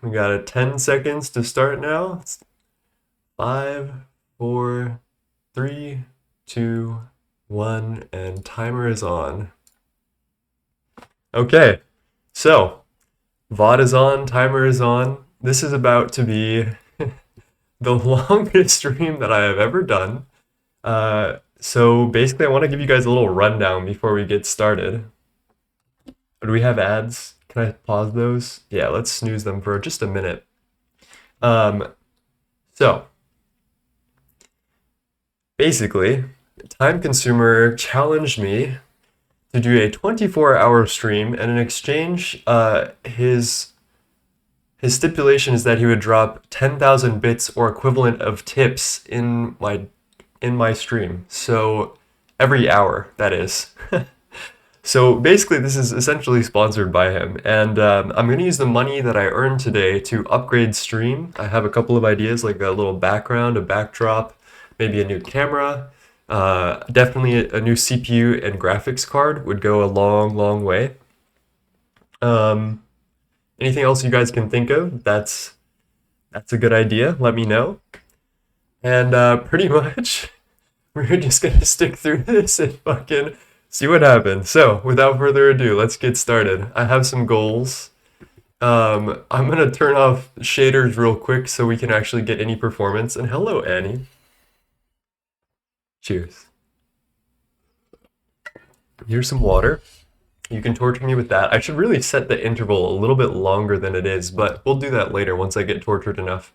We got 10 seconds to start now. It's 5, 4, 3, 2, 1, and timer is on. Okay, so VOD is on, timer is on. This is about to be the longest stream that I have ever done. So basically, I want to give you guys a little rundown before we get started. Do we have ads? Can I pause those? Yeah, let's snooze them for just a minute. So basically, Time Consumer challenged me to do a 24-hour stream, and in exchange, his stipulation is that he would drop 10,000 bits or equivalent of tips in my stream. So every hour, that is. So basically, this is essentially sponsored by him, and I'm going to use the money that I earned today to upgrade stream. I have a couple of ideas, like a little background, a backdrop, maybe a new camera. Definitely a new CPU and graphics card would go a long, long way. Anything else you guys can think of? That's a good idea. Let me know. And pretty much, we're just gonna stick through this and fucking see what happens. So, without further ado, let's get started. I have some goals. I'm gonna turn off shaders real quick so we can actually get any performance. And hello, Annie. Cheers. Here's some water. You can torture me with that. I should really set the interval a little bit longer than it is, but we'll do that later once I get tortured enough.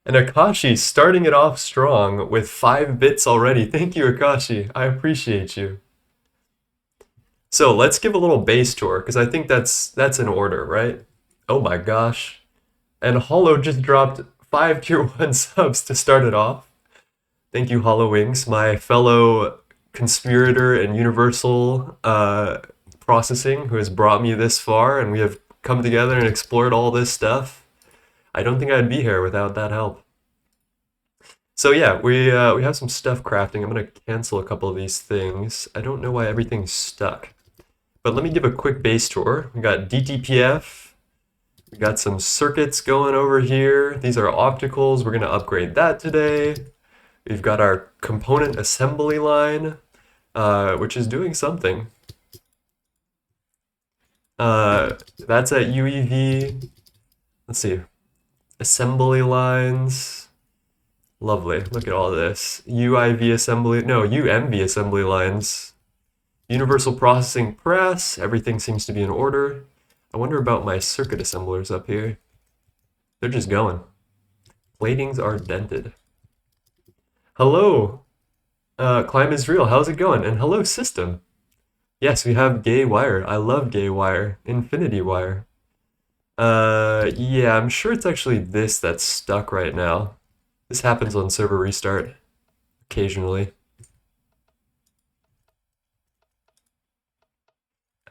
And Akashi starting it off strong with 5 bits already. Thank you, Akashi. I appreciate you. So let's give a little base tour, because I think that's in order, right? Oh my gosh. And Hollow just dropped 5 tier 1 subs to start it off. Thank you, Hollow Wings, my fellow conspirator and universal processing who has brought me this far, and we have come together and explored all this stuff. I don't think I'd be here without that help. So yeah, we have some stuff crafting. I'm gonna cancel a couple of these things. I don't know why everything's stuck. But let me give a quick base tour. We got DTPF. We got some circuits going over here. These are opticals. We're gonna upgrade that today. We've got our component assembly line, which is doing something. That's at UEV. Let's see. Assembly lines. Lovely. Look at all this. UIV assembly. No, UMV assembly lines. Universal processing press. Everything seems to be in order. I wonder about my circuit assemblers up here. They're just going. Platings are dented. Hello. Climb is real. How's it going? And hello, system. Yes, we have gay wire. I love gay wire. Infinity wire. Yeah, I'm sure it's actually this that's stuck right now. This happens on server restart occasionally.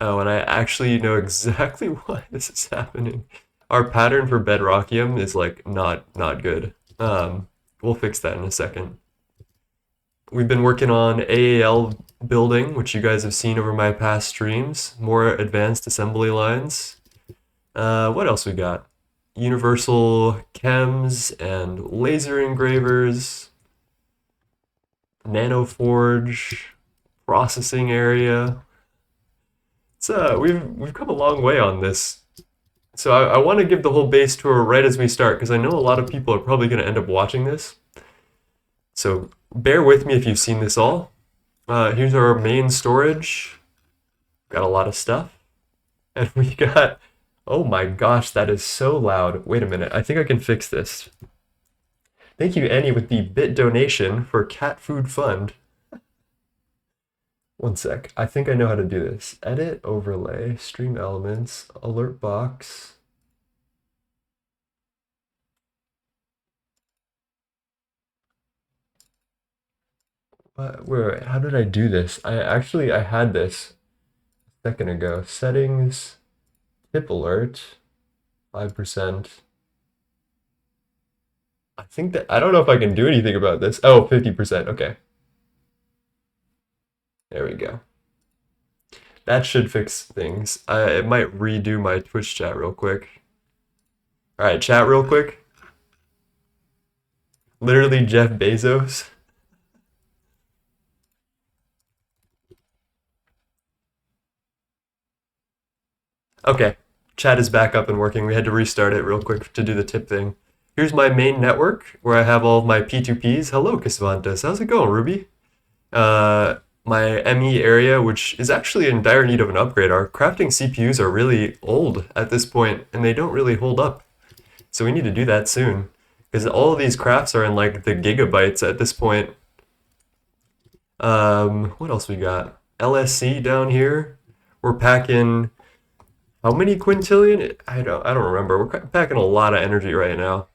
Oh, and I actually know exactly why this is happening. Our pattern for bedrockium is like not good. We'll fix that in a second. We've been working on AAL building, which you guys have seen over my past streams. More advanced assembly lines. What else we got? Universal chems and laser engravers. Nanoforge. Processing area. It's we've come a long way on this. So I want to give the whole base tour right as we start, because I know a lot of people are probably going to end up watching this. So bear with me if you've seen this all. Here's our main storage. Got a lot of stuff. And we got, oh my gosh, that is so loud. Wait a minute, I think I can fix this. Thank you, Annie, with the bit donation for Cat Food Fund. One sec, I think I know how to do this. Edit, overlay, stream elements, alert box. Wait, how did I do this? I had this a second ago. Settings, tip alert, 5%. I think that, I don't know if I can do anything about this. Oh, 50%, okay. There we go. That should fix things. It might redo my Twitch chat real quick. All right, chat real quick. Literally Jeff Bezos. Okay, chat is back up and working. We had to restart it real quick to do the tip thing. Here's my main network where I have all of my P2Ps. Hello, Casvantes. How's it going, Ruby? My ME area, which is actually in dire need of an upgrade. Our crafting CPUs are really old at this point, and they don't really hold up. So we need to do that soon, because all of these crafts are in like the gigabytes at this point. What else we got? LSC down here. We're packing how many quintillion? I don't remember. We're packing a lot of energy right now.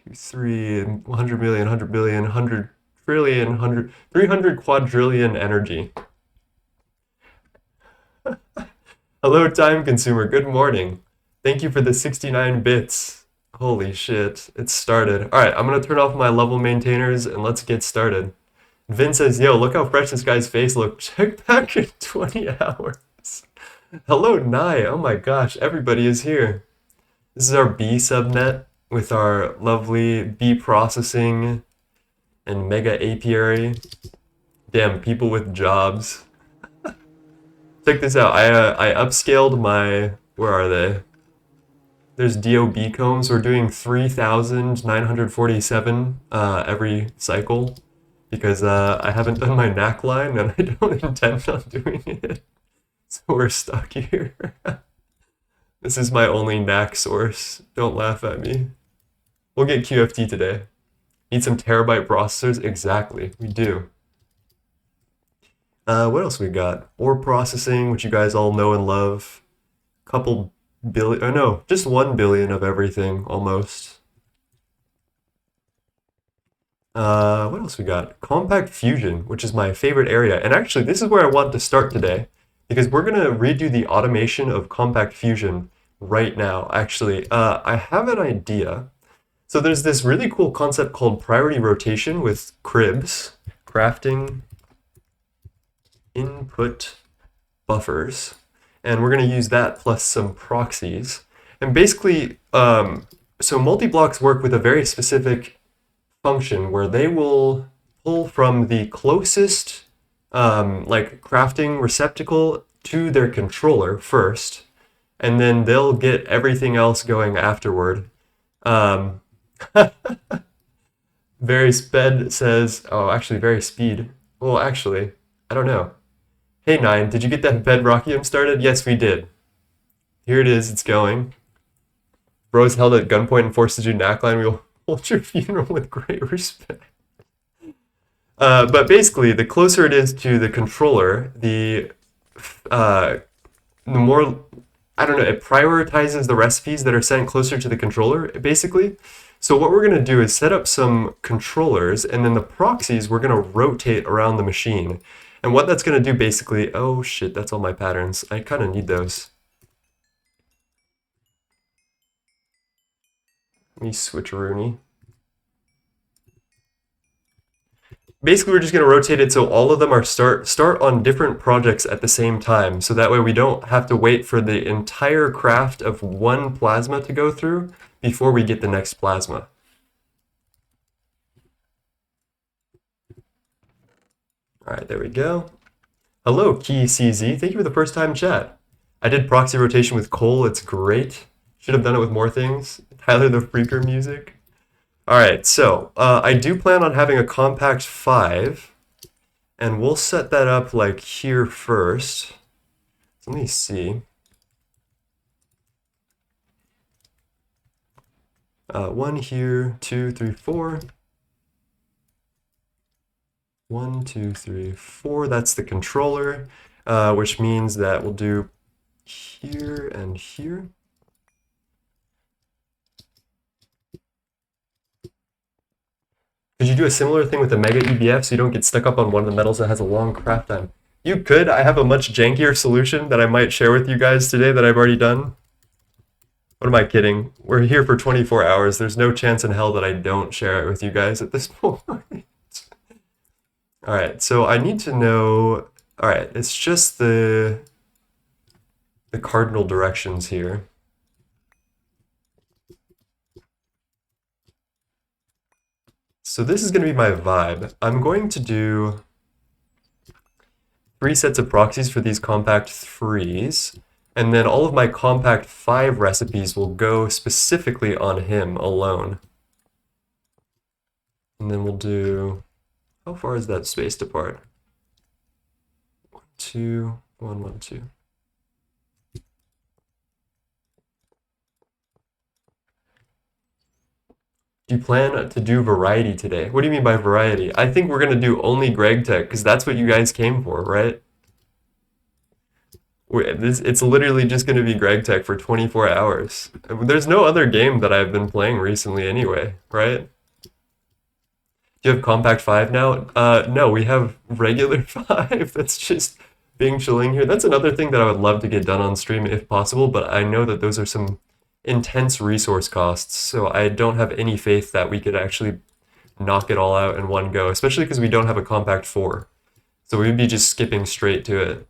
2, 3, 100 million, 100 billion, 100 trillion, 100, 300 quadrillion energy. Hello, time consumer. Good morning. Thank you for the 69 bits. Holy shit, it started. All right, I'm gonna turn off my level maintainers and let's get started. Vin says, yo, look how fresh this guy's face looked. Check back in 20 hours. Hello, Nye. Oh my gosh, everybody is here. This is our B subnet with our lovely B processing and mega apiary. Damn, people with jobs. Check this out. I upscaled my, where are they? There's DOB combs. We're doing 3,947 every cycle because I haven't done my knack line and I don't intend on doing it. So we're stuck here. This is my only knack source. Don't laugh at me. We'll get QFT today. Need some terabyte processors? Exactly, we do. What else we got? Ore processing, which you guys all know and love. Couple billion, oh no, just 1 billion of everything, almost. What else we got? Compact fusion, which is my favorite area. And actually, this is where I want to start today, because we're gonna redo the automation of compact fusion right now. Actually, I have an idea. So there's this really cool concept called priority rotation with cribs, crafting input buffers, and we're going to use that plus some proxies. And basically, so multi-blocks work with a very specific function where they will pull from the closest like crafting receptacle to their controller first, and then they'll get everything else going afterward. Very sped says, oh, actually, very speed. Well, actually, I don't know. Hey, Nine, did you get that bedrockium started? Yes, we did. Here it is, it's going. Bro's held at gunpoint and forced to do knackline. We will hold your funeral with great respect. But basically, the closer it is to the controller, the more, I don't know, it prioritizes the recipes that are sent closer to the controller, basically. So what we're going to do is set up some controllers, and then the proxies we're going to rotate around the machine. And what that's going to do basically, oh shit, that's all my patterns. I kind of need those. Let me switch Rooney. Basically, we're just going to rotate it so all of them are start on different projects at the same time. So that way we don't have to wait for the entire craft of one plasma to go through before we get the next plasma. All right, there we go. Hello, KeyCZ. Thank you for the first time chat. I did proxy rotation with Cole. It's great. Should have done it with more things. Tyler the Freaker music. All right, so I do plan on having a compact 5, and we'll set that up like here first. So let me see. 1 here, 2, 3, 4. 1, 2, 3, 4. That's the controller, which means that we'll do here and here. Could you do a similar thing with the Mega EBF so you don't get stuck up on one of the metals that has a long craft time? You could. I have a much jankier solution that I might share with you guys today that I've already done. What am I kidding? We're here for 24 hours. There's no chance in hell that I don't share it with you guys at this point. All right, so I need to know, all right, it's just the cardinal directions here. So this is going to be my vibe. I'm going to do 3 sets of proxies for these compact 3s, and then all of my compact 5 recipes will go specifically on him alone. And then we'll do, how far is that spaced apart? 1, 2, 1, 1, 2. Do you plan to do variety today? What do you mean by variety? I think we're going to do only Gregtech, because that's what you guys came for, right? It's literally just going to be Gregtech for 24 hours. There's no other game that I've been playing recently anyway, right? Do you have Compact 5 now? No, we have regular 5. That's just being chilling here. That's another thing that I would love to get done on stream if possible, but I know that those are some intense resource costs, so I don't have any faith that we could actually knock it all out in one go, especially because we don't have a Compact 4. So we'd be just skipping straight to it.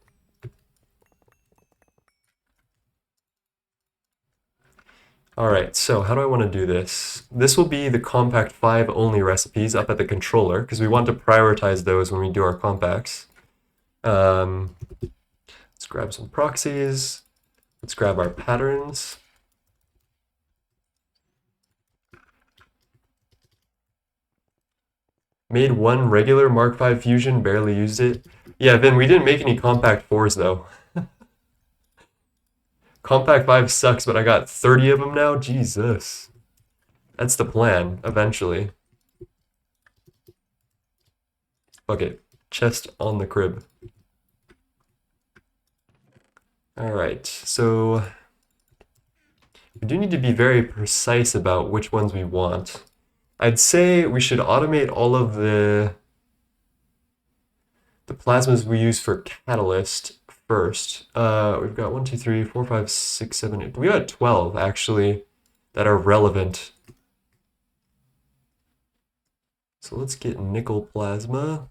Alright, so how do I want to do this? This will be the Compact 5 only recipes up at the controller, because we want to prioritize those when we do our compacts. Let's grab some proxies. Let's grab our patterns. Made 1 regular Mark V Fusion, barely used it. Yeah, Vin, we didn't make any Compact 4s though. Compact 5 sucks, but I got 30 of them now? Jesus. That's the plan, eventually. Fuck it. Chest on the crib. Alright, so we do need to be very precise about which ones we want. I'd say we should automate all of the plasmas we use for Catalyst first. We've got 1, 2, 3, 4, 5, 6, 7, 8. We got 12 actually that are relevant. So let's get nickel plasma.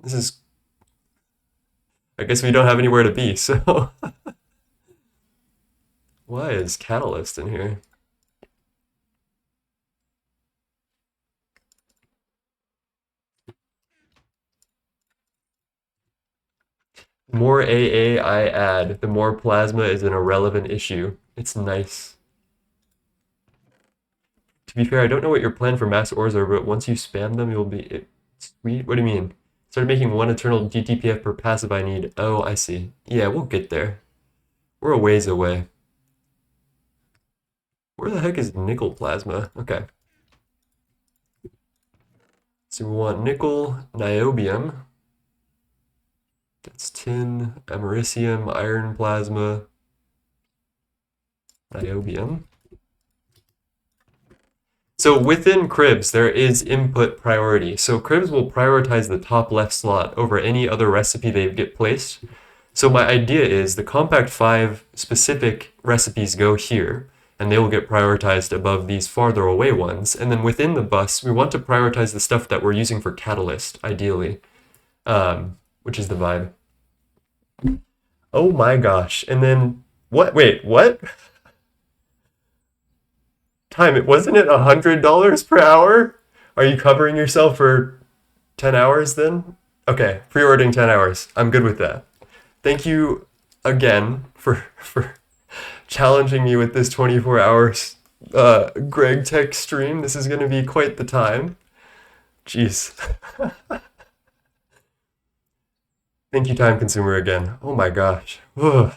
This is, I guess we don't have anywhere to be, so why is Catalyst in here? The more AA I add, the more plasma is an irrelevant issue. It's nice. To be fair, I don't know what your plan for mass ores are, but once you spam them, you'll be sweet. What do you mean? Started making 1 eternal GTPF per passive I need. Oh, I see. Yeah, we'll get there. We're a ways away. Where the heck is nickel plasma? Okay. So we want nickel, niobium. That's tin, americium, iron plasma, niobium. So within cribs, there is input priority. So cribs will prioritize the top left slot over any other recipe they get placed. So my idea is the Compact 5 specific recipes go here, and they will get prioritized above these farther away ones. And then within the bus, we want to prioritize the stuff that we're using for Catalyst, ideally, which is the vibe. Oh my gosh. And then, what? Wait, what? Wasn't it $100 per hour? Are you covering yourself for 10 hours then? Okay, pre-ordering 10 hours. I'm good with that. Thank you again for challenging me with this 24 hours Gregtech stream. This is going to be quite the time. Jeez. Thank you, Time Consumer, again. Oh my gosh. Ugh.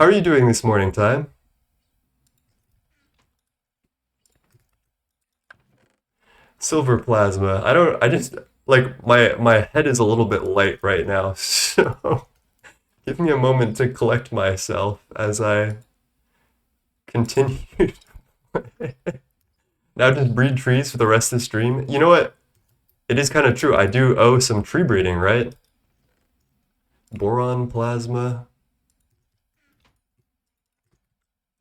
How are you doing this morning, Time? Silver plasma. I just, like, my head is a little bit light right now, so give me a moment to collect myself as I continue. Now just breed trees for the rest of the stream. You know what? It is kind of true. I do owe some tree breeding, right? Boron plasma.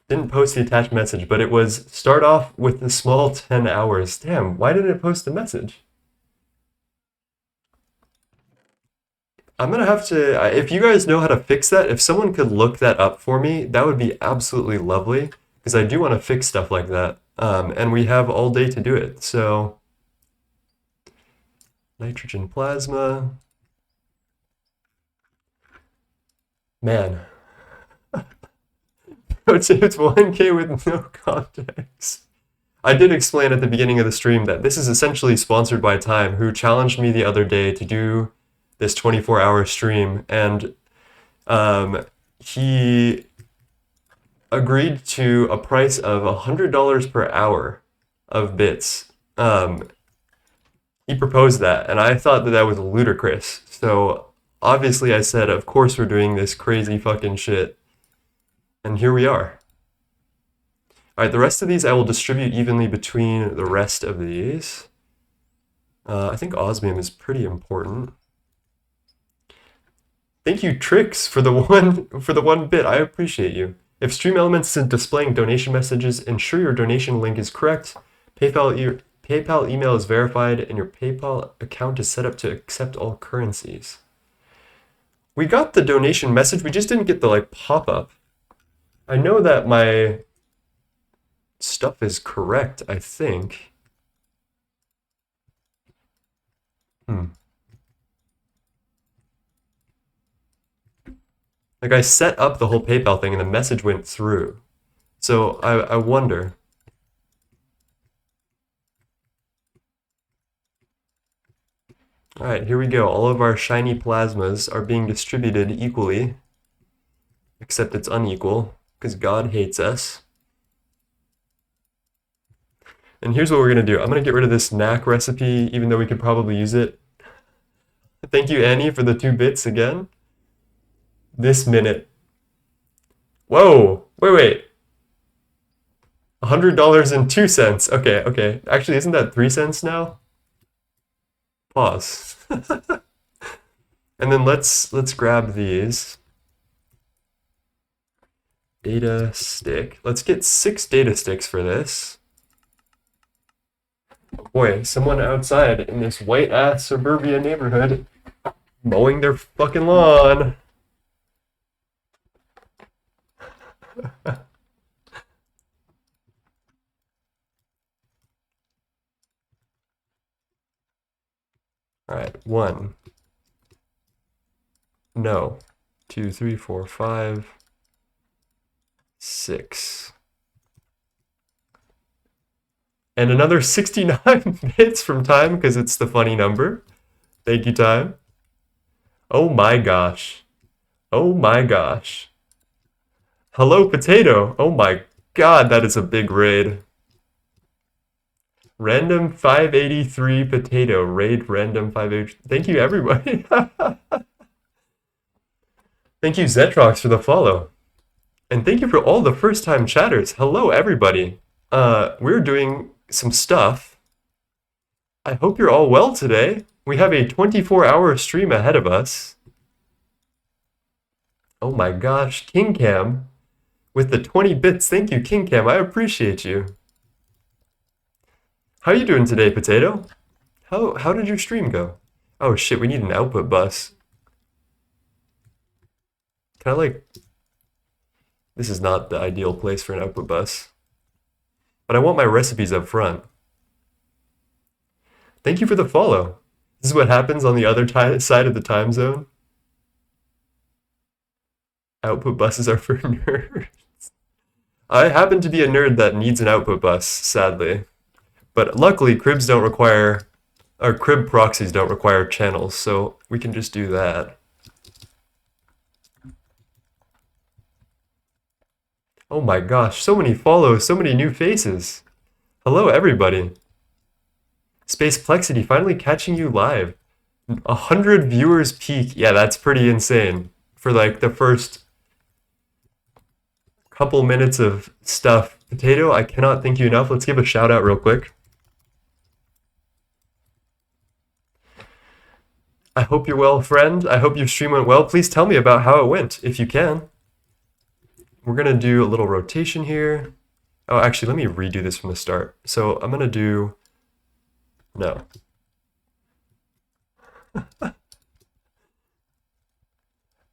Didn't post the attached message, but it was start off with the small 10 hours. Damn, why didn't it post the message? I'm gonna have to, if you guys know how to fix that, if someone could look that up for me, that would be absolutely lovely, because I do want to fix stuff like that. And we have all day to do it, so Nitrogen plasma. Man. It's 1K with no context. I did explain at the beginning of the stream that this is essentially sponsored by Time, who challenged me the other day to do this 24-hour stream, and he agreed to a price of $100 per hour of bits. He proposed that, and I thought that was ludicrous. So obviously I said, of course we're doing this crazy fucking shit. And here we are. All right, the rest of these I will distribute evenly between the rest of these. I think osmium is pretty important. Thank you, Trix, for the one bit. I appreciate you. If Stream Elements is displaying donation messages, ensure your donation link is correct. PayPal email is verified, and your PayPal account is set up to accept all currencies. We got the donation message. We just didn't get the pop-up. I know that my stuff is correct, I think. Like, I set up the whole PayPal thing and the message went through. So I wonder. All right, here we go. All of our shiny plasmas are being distributed equally, except it's unequal, because God hates us. And here's what we're going to do. I'm going to get rid of this knack recipe, even though we could probably use it. Thank you, Annie, for the 2 bits again. This minute. Whoa! Wait. $100.02. Okay. Actually, isn't that 3 cents now? Pause. And then let's grab these. Data stick. Let's get 6 data sticks for this. Boy, someone outside in this white-ass suburbia neighborhood mowing their fucking lawn. All right, 1. No. 2, 3, 4, 5, 6. And another 69 bits from Time, because it's the funny number. Thank you, Time. Oh my gosh. Oh my gosh. Hello, Potato. Oh my god, that is a big raid. Random 583 Potato. Raid random 583. Thank you, everybody. Thank you, Zetrox, for the follow. And thank you for all the first-time chatters. Hello, everybody. We're doing some stuff. I hope you're all well today. We have a 24-hour stream ahead of us. Oh my gosh, King Cam with the 20 bits. Thank you, King Cam. I appreciate you. How are you doing today, Potato? How did your stream go? Oh shit, we need an output bus. Can I This is not the ideal place for an output bus. But I want my recipes up front. Thank you for the follow. This is what happens on the other side of the time zone. Output buses are for nerds. I happen to be a nerd that needs an output bus, sadly. But luckily, crib proxies don't require channels, so we can just do that. Oh my gosh, so many follows, so many new faces. Hello, everybody. Space Plexity finally catching you live. 100 viewers peak. Yeah, that's pretty insane. For the first couple minutes of stuff. Potato, I cannot thank you enough. Let's give a shout out real quick. I hope you're well, friend. I hope your stream went well. Please tell me about how it went, if you can. We're going to do a little rotation here. Oh, actually, let me redo this from the start. So I'm going to do... No.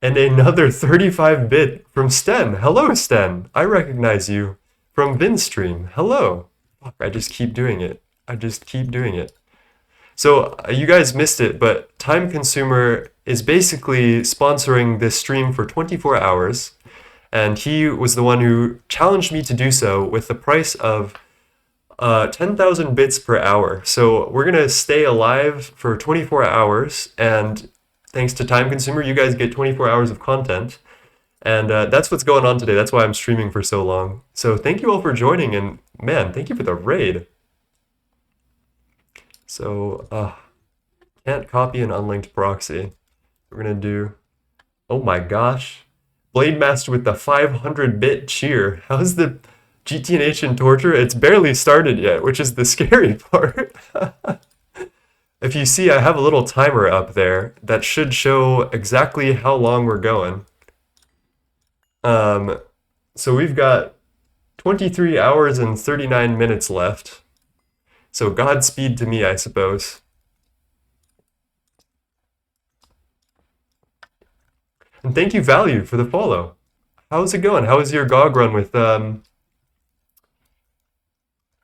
And another 35-bit from Sten. Hello, Sten. I recognize you from VinStream. Hello. Fuck, I just keep doing it. So you guys missed it, but Time Consumer is basically sponsoring this stream for 24 hours, and he was the one who challenged me to do so with the price of 10,000 bits per hour. So we're gonna stay alive for 24 hours, and thanks to Time Consumer, you guys get 24 hours of content. And that's what's going on today. That's why I'm streaming for so long. So thank you all for joining, and man, thank you for the raid. So, can't copy an unlinked proxy. We're gonna do, oh my gosh. Blade Master with the 500-bit cheer. How's the GTNH in torture? It's barely started yet, which is the scary part. If you see, I have a little timer up there that should show exactly how long we're going. So we've got 23 hours and 39 minutes left. So Godspeed to me, I suppose. And thank you, Value, for the follow. How's it going? How was your GOG run with Orange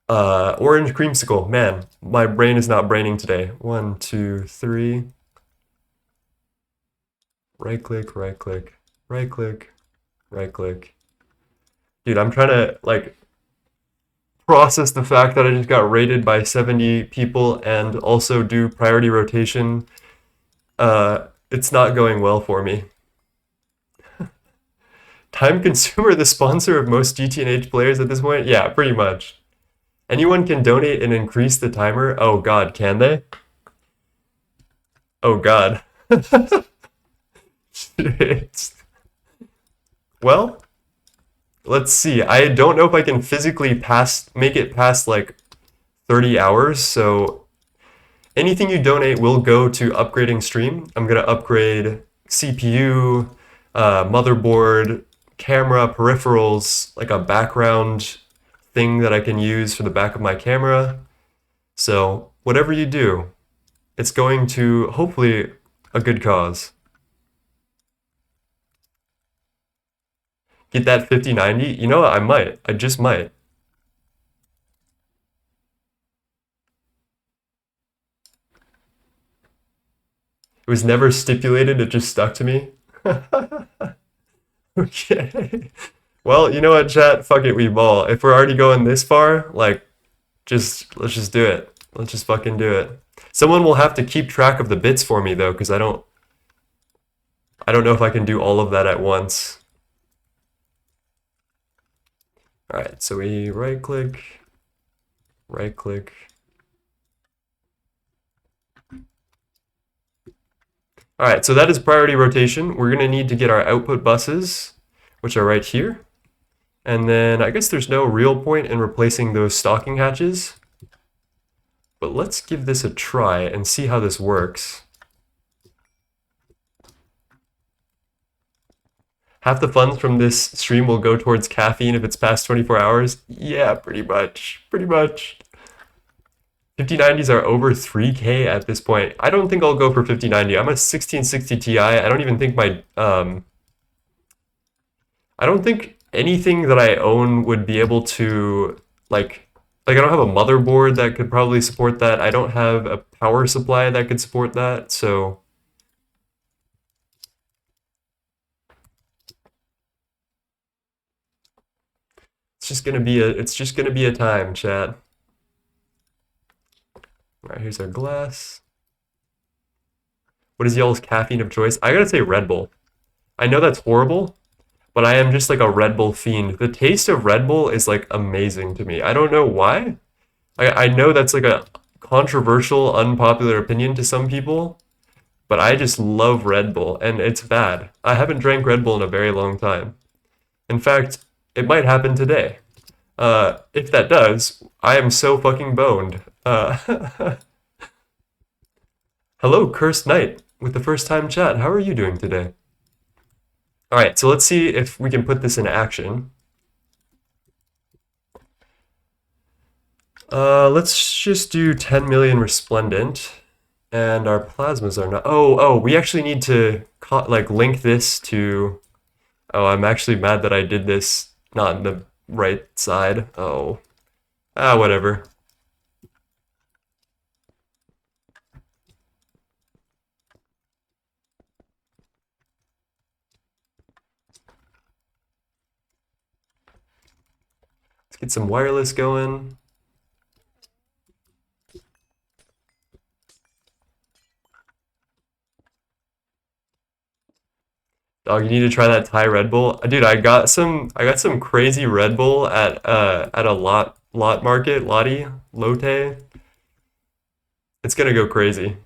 Creamsicle? Man, my brain is not braining today. 1, 2, 3. Right click, right click, right click, right click. Dude, I'm trying to like process the fact that I just got raided by 70 people and also do priority rotation. It's not going well for me. Time Consumer, the sponsor of most GTNH players at this point? Yeah, pretty much. Anyone can donate and increase the timer? Oh god, can they? Oh god. Shit. Well, let's see. I don't know if I can physically make it past like 30 hours, so anything you donate will go to upgrading stream. I'm gonna upgrade CPU, motherboard, camera, peripherals, like a background thing that I can use for the back of my camera. So whatever you do, it's going to hopefully a good cause. Get that 5090? You know what? I might. I just might. It was never stipulated, it just stuck to me. Okay. Well, you know what, chat? Fuck it, we ball. If we're already going this far, like, let's just do it. Let's just fucking do it. Someone will have to keep track of the bits for me though, because I don't know if I can do all of that at once. Alright, so we right click. Alright, so that is priority rotation. We're going to need to get our output buses, which are right here. And then I guess there's no real point in replacing those stocking hatches. But let's give this a try and see how this works. Half the funds from this stream will go towards caffeine if it's past 24 hours. Yeah, pretty much. 5090s are over 3K at this point. I don't think I'll go for 5090. I'm a 1660 Ti. I don't even think my I don't think anything that I own would be able to like I don't have a motherboard that could probably support that. I don't have a power supply that could support that. So it's just gonna be a time, chat. All right, here's our glass. What is y'all's caffeine of choice? I gotta say Red Bull. I know that's horrible, but I am just like a Red Bull fiend. The taste of Red Bull is like amazing to me. I don't know why. I know that's like a controversial, unpopular opinion to some people, but I just love Red Bull, and it's bad. I haven't drank Red Bull in a very long time. In fact, it might happen today. If that does, I am so fucking boned. Hello, Cursed Knight, with the first time chat. How are you doing today? Alright, so let's see if we can put this in action. Let's just do 10 million resplendent, and our plasmas are not. Oh, we actually need to like link this to. Oh, I'm actually mad that I did this not in the right side. Oh, whatever. Get some wireless going. Dog, you need to try that Thai Red Bull. Dude, I got some crazy Red Bull at a lot market, Lotte. It's gonna go crazy.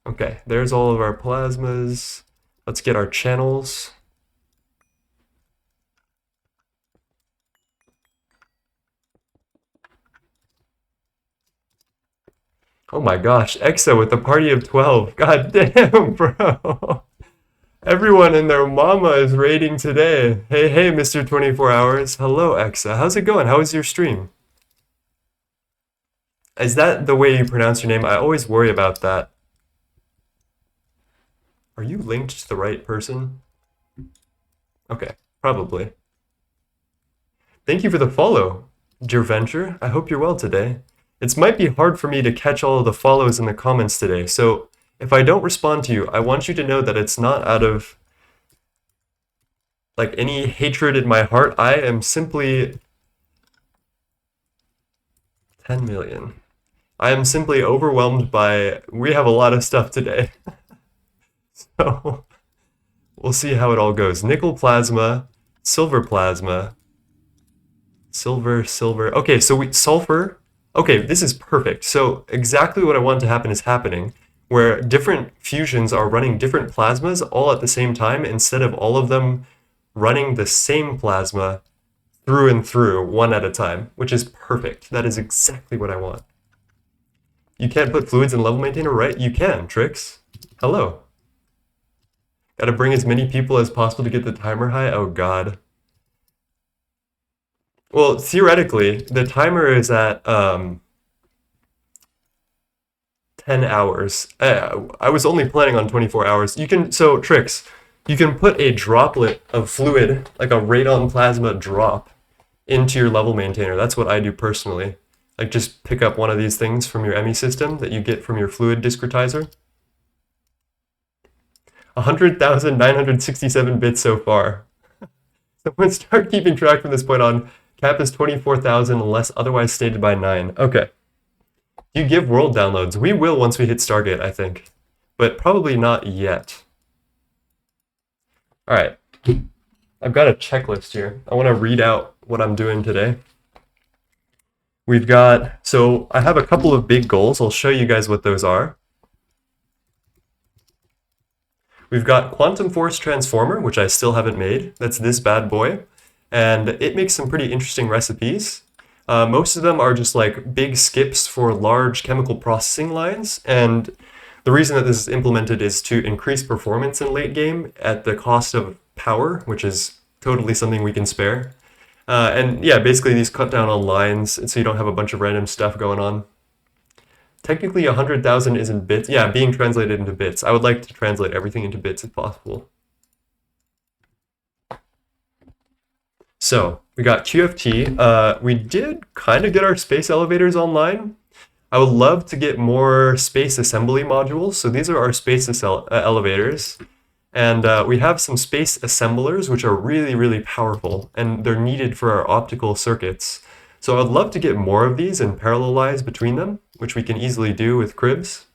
Okay, there's all of our plasmas. Let's get our channels. Oh my gosh, Exa with a party of 12. God damn, bro. Everyone and their mama is raiding today. Hey, hey, Mr. 24 Hours. Hello, Exa. How's it going? How was your stream? Is that the way you pronounce your name? I always worry about that. Are you linked to the right person? Okay, probably. Thank you for the follow, dear Venture. I hope you're well today. It might be hard for me to catch all of the follows in the comments today, so if I don't respond to you, I want you to know that it's not out of like any hatred in my heart. I am simply 10 million. I am simply overwhelmed by, we have a lot of stuff today. So we'll see how it all goes. Nickel plasma, silver plasma, silver. Okay, so sulfur. Okay, this is perfect. So exactly what I want to happen is happening, where different fusions are running different plasmas all at the same time instead of all of them running the same plasma through and through one at a time, which is perfect. That is exactly what I want. You can't put fluids in level maintainer, right? You can, Trix. Hello. Gotta bring as many people as possible to get the timer high? Oh god. Well, theoretically, the timer is at 10 hours. I was only planning on 24 hours. So Trix, you can put a droplet of fluid, like a radon plasma drop, into your level maintainer. That's what I do personally. Like just pick up one of these things from your EMI system that you get from your fluid discretizer. 100,967 bits so far. Someone start keeping track from this point on. Cap is 24,000 unless otherwise stated by 9. Okay. You give world downloads. We will once we hit Stargate, I think. But probably not yet. Alright. I've got a checklist here. I want to read out what I'm doing today. So I have a couple of big goals. I'll show you guys what those are. We've got Quantum Force Transformer, which I still haven't made. That's this bad boy. And it makes some pretty interesting recipes. Most of them are just like big skips for large chemical processing lines. And the reason that this is implemented is to increase performance in late game at the cost of power, which is totally something we can spare. And yeah, basically these cut down on lines so you don't have a bunch of random stuff going on. Technically 100,000 is in bits. Yeah, being translated into bits. I would like to translate everything into bits if possible. So we got QFT. We did kind of get our space elevators online. I would love to get more space assembly modules. So these are our space elevators. And we have some space assemblers, which are really, really powerful. And they're needed for our optical circuits. So I'd love to get more of these and parallelize between them, which we can easily do with cribs.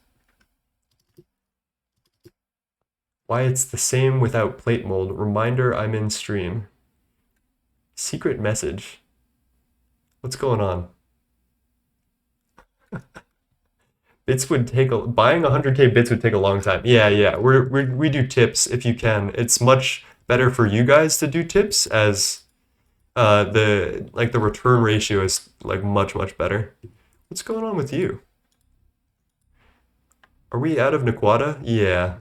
Why it's the same without plate mold. Reminder I'm in stream. Secret message. What's going on? Bits would take buying 100k bits would take a long time. Yeah. We do tips if you can. It's much better for you guys to do tips as the return ratio is like much better. What's going on with you? Are we out of Naquata? Yeah.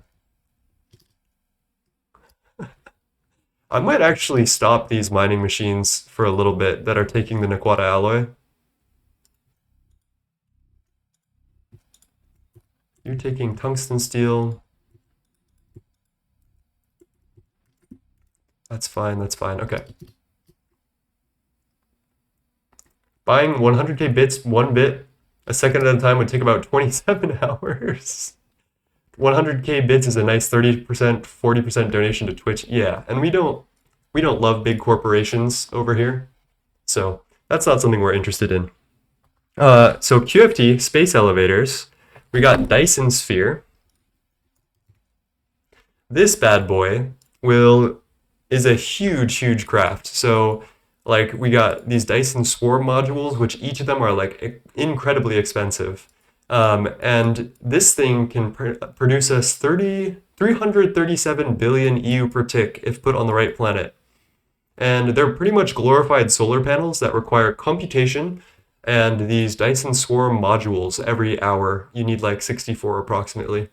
I might actually stop these mining machines for a little bit that are taking the Naquata alloy. You're taking tungsten steel. That's fine, okay. Buying 100k bits, 1 bit, a second at a time would take about 27 hours. 100k bits is a nice 30%, 40% donation to Twitch. Yeah, and we don't We don't love big corporations over here, so that's not something we're interested in. So QFT, space elevators. We got Dyson Sphere. This bad boy is a huge craft. So like we got these Dyson Swarm modules, which each of them are like incredibly expensive. And this thing can produce us 337 billion EU per tick if put on the right planet. And they're pretty much glorified solar panels that require computation and these Dyson Swarm modules every hour. You need like 64 approximately.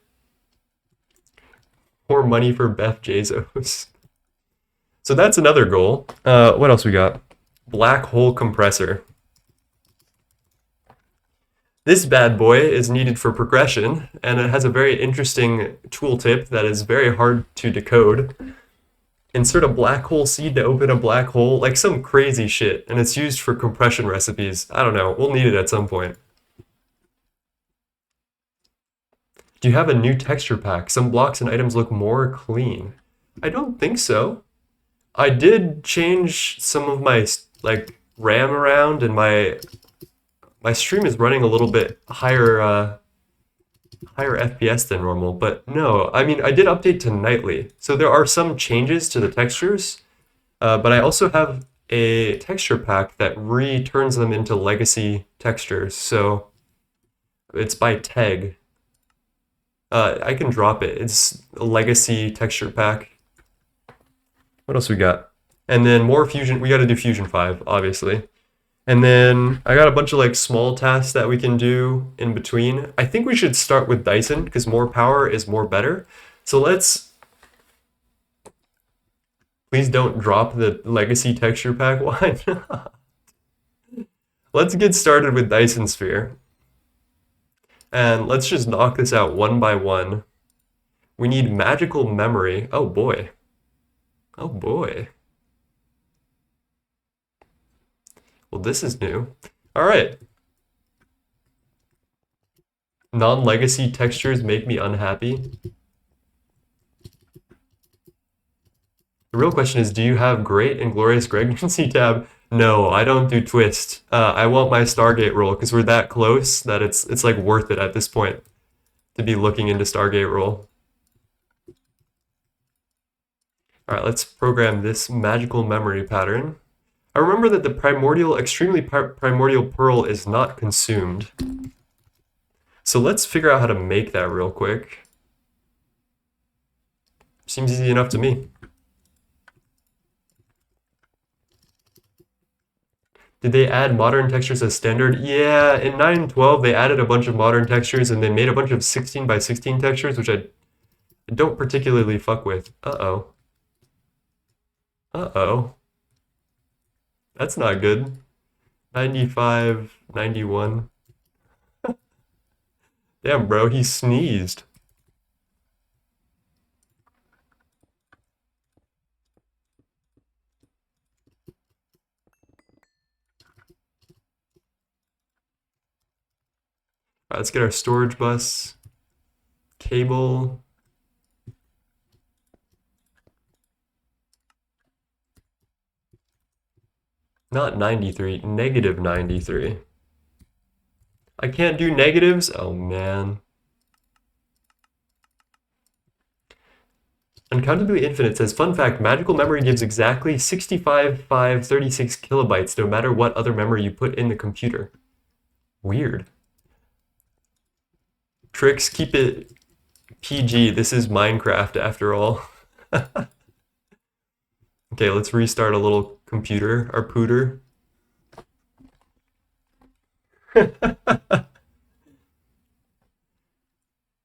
More money for Beth Bezos. So that's another goal. What else we got? Black hole compressor. This bad boy is needed for progression, and it has a very interesting tooltip that is very hard to decode. Insert a black hole seed to open a black hole, like some crazy shit, and it's used for compression recipes. I don't know, we'll need it at some point. Do you have a new texture pack? Some blocks and items look more clean. I don't think so. I did change some of my like RAM around, and my stream is running a little bit higher FPS than normal, but no, I mean, I did update to nightly, so there are some changes to the textures, but I also have a texture pack that returns them into legacy textures, so it's by tag. I can drop it. It's a legacy texture pack. What else we got? And then more Fusion. We got to do Fusion 5, obviously. And then I got a bunch of like small tasks that we can do in between. I think we should start with Dyson because more power is more better. So please don't drop the legacy texture pack. Why not? Let's get started with Dyson Sphere. And let's just knock this out one by one. We need magical memory. Oh boy. Oh boy. Well, this is new. All right. Non-legacy textures make me unhappy. The real question is, do you have Great and Glorious Pregnancy tab? No, I don't do Twist. I want my Stargate roll because we're that close that it's like worth it at this point to be looking into Stargate roll. All right, let's program this magical memory pattern. I remember that the extremely primordial pearl is not consumed. So let's figure out how to make that real quick. Seems easy enough to me. Did they add modern textures as standard? Yeah, in 9.12 they added a bunch of modern textures and they made a bunch of 16 by 16 textures, which I don't particularly fuck with. Uh-oh. Uh-oh. That's not good. 95, 91. Damn, bro, he sneezed. All right, let's get our storage bus. Cable. Not 93, negative 93. I can't do negatives? Oh, man. Uncountably Infinite says, fun fact, magical memory gives exactly 65,536 kilobytes no matter what other memory you put in the computer. Weird. Tricks, keep it PG. This is Minecraft after all. Okay, let's restart a little computer, our pooter.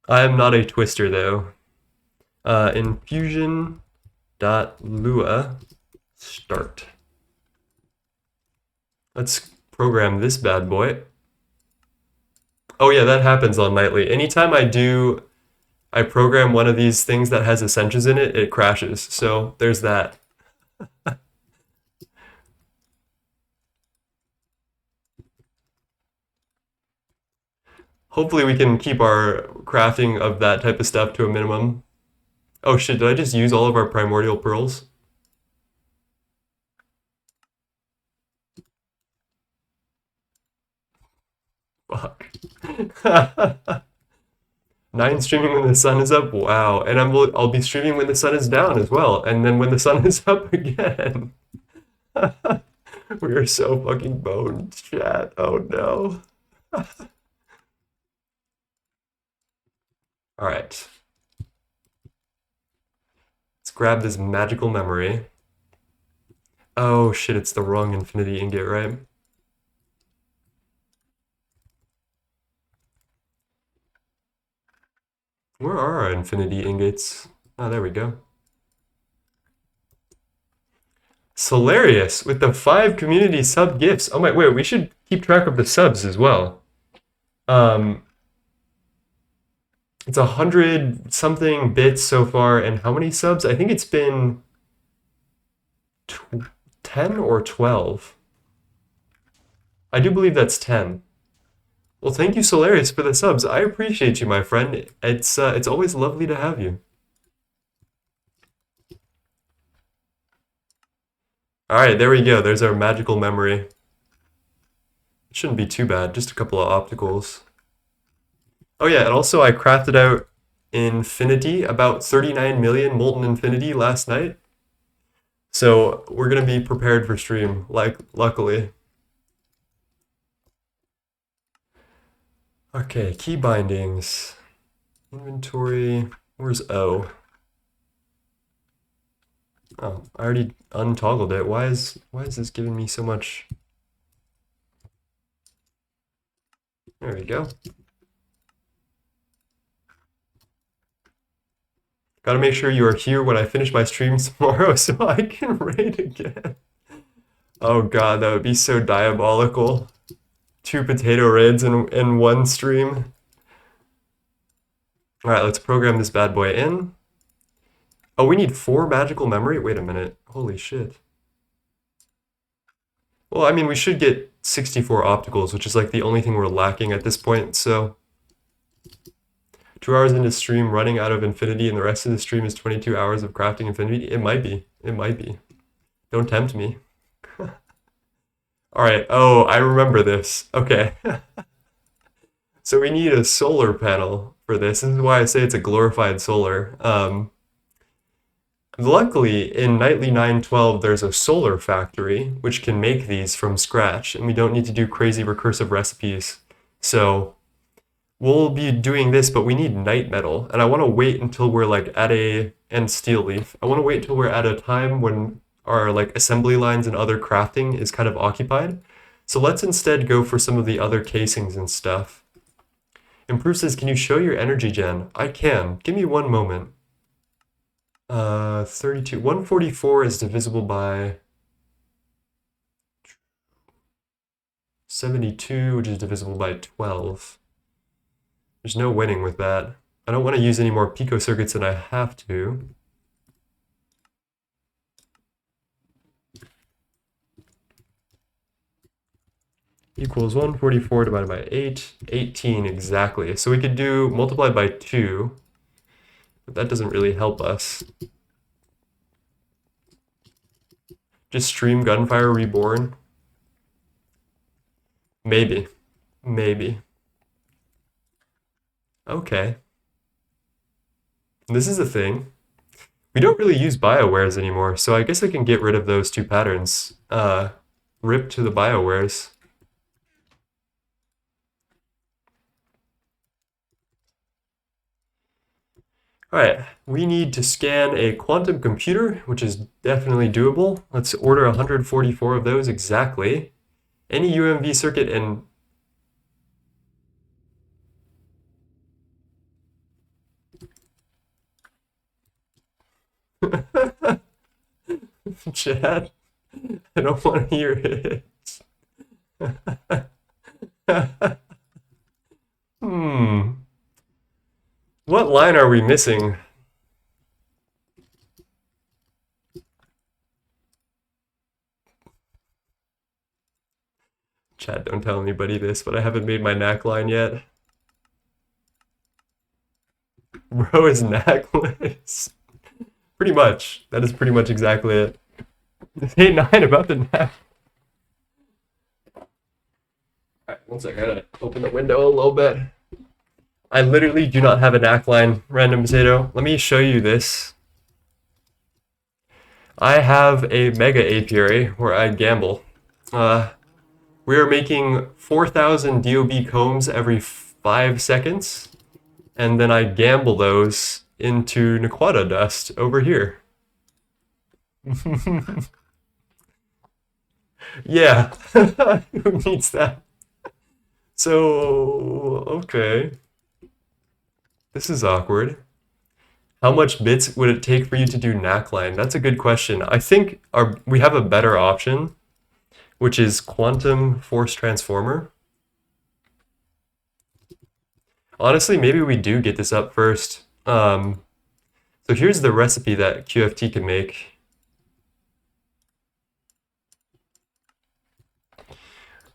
I am not a twister though. Infusion.lua start. Let's program this bad boy. Oh yeah, that happens on nightly. Anytime I program one of these things that has essentials in it, it crashes. So there's that. Hopefully we can keep our crafting of that type of stuff to a minimum. Oh shit, did I just use all of our primordial pearls? 9 streaming when the sun is up. Wow. And I'll be streaming when the sun is down as well. And then when the sun is up again. We are so fucking boned, chat. Oh no. All right. Let's grab this magical memory. Oh shit, it's the wrong infinity ingot, right? Where are our infinity ingots? Oh, there we go. Solarius with the 5 community sub gifts. Oh my, wait, we should keep track of the subs as well. It's 100 something bits so far, and how many subs? I think it's been 10 or 12. I do believe that's 10. Well, thank you, Solarius, for the subs. I appreciate you, my friend. It's always lovely to have you. All right, there we go. There's our magical memory. It shouldn't be too bad. Just a couple of opticals. Oh yeah, and also I crafted out infinity, about 39 million molten infinity last night. So we're gonna be prepared for stream, like luckily. Okay, key bindings. Inventory. Where's O? Oh, I already untoggled it. Why is this giving me so much? There we go. Gotta make sure you are here when I finish my stream tomorrow so I can raid again. Oh god, that would be so diabolical. 2 potato raids in one stream. Alright, let's program this bad boy in. Oh, we need 4 magical memory? Wait a minute. Holy shit. Well, I mean, we should get 64 opticals, which is like the only thing we're lacking at this point, so... 2 hours into stream running out of infinity and the rest of the stream is 22 hours of crafting infinity? It might be. It might be. Don't tempt me. Alright, oh, I remember this. Okay. So we need a solar panel for this. This is why I say it's a glorified solar. Luckily, in Nightly 912, there's a solar factory, which can make these from scratch, and we don't need to do crazy recursive recipes. So... we'll be doing this, but we need night metal, and I want to wait until we're like and steel leaf. I want to wait until we're at a time when our like assembly lines and other crafting is kind of occupied. So let's instead go for some of the other casings and stuff. Improve says, can you show your energy gen? I can. Give me one moment. 32. 144 is divisible by 72, which is divisible by 12. There's no winning with that. I don't want to use any more pico circuits than I have to. Equals 144 divided by 8, 18 exactly. So we could do multiplied by 2, but that doesn't really help us. Just stream Gunfire Reborn? Maybe. Maybe. Okay. This is a thing. We don't really use BioWares anymore, so I guess I can get rid of those 2 patterns. Rip to the BioWares. Alright, we need to scan a quantum computer, which is definitely doable. Let's order 144 of those exactly. Any UMV circuit and... Chad, I don't want to hear it. What line are we missing? Chad, don't tell anybody this, but I haven't made my knack line yet. Bro is knackless. Pretty much. That is pretty much exactly it. This ain't 9 about the knack. Alright. One second, I gotta open the window a little bit. I literally do not have a knack line, random potato. Let me show you this. I have a mega apiary where I gamble. We are making 4,000 DOB combs every 5 seconds, and then I gamble those into Naquata dust over here. Yeah, who needs that? So, okay. This is awkward. How much bits would it take for you to do knackline? That's a good question. I think we have a better option, which is quantum force transformer. Honestly, maybe we do get this up first. So here's the recipe that QFT can make.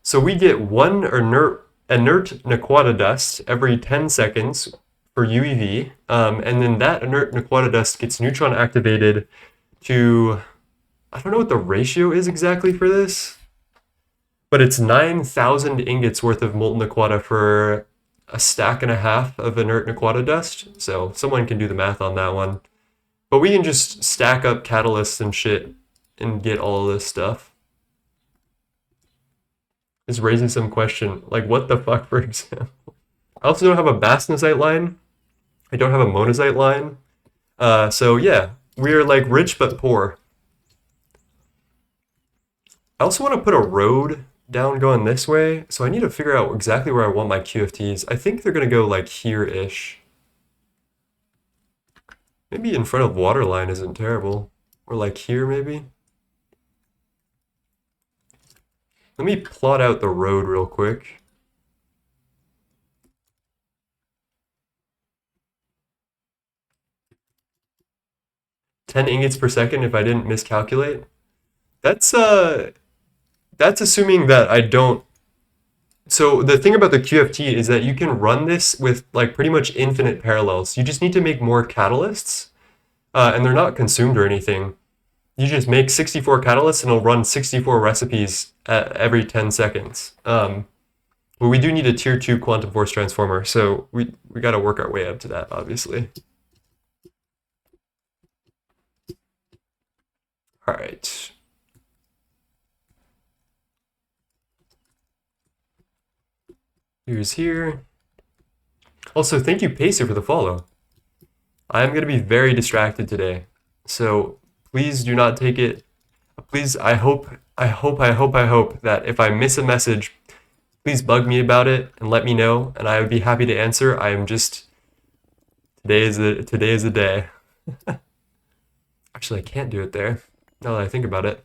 So we get one inert Naquata dust every 10 seconds for UEV, and then that inert Naquata dust gets neutron activated to, I don't know what the ratio is exactly for this, but it's 9,000 ingots worth of molten Naquata for a stack and a half of inert Naquata dust. So someone can do the math on that one. But we can just stack up catalysts and shit and get all this stuff. It's raising some question, like what the fuck, for example. I also don't have a bastnasite line. I don't have a monazite line. So yeah, we're like rich but poor. I also want to put a road down going this way, so I need to figure out exactly where I want my QFTs. I think they're going to go like here-ish. Maybe in front of waterline isn't terrible. Or like here, maybe? Let me plot out the road real quick. $10 ingots per second if I didn't miscalculate. That's assuming that I don't. So the thing about the QFT is that you can run this with like pretty much infinite parallels. You just need to make more catalysts, and they're not consumed or anything. You just make 64 catalysts and it'll run 64 recipes at every 10 seconds. But we do need a tier 2 quantum force transformer, so we got to work our way up to that, obviously. All right. Here's here. Also, thank you, Pacer, for the follow. I'm going to be very distracted today, so please do not take it. Please, I hope that if I miss a message, please bug me about it and let me know, and I would be happy to answer. I am just, today is a day. Actually, I can't do it there, now that I think about it.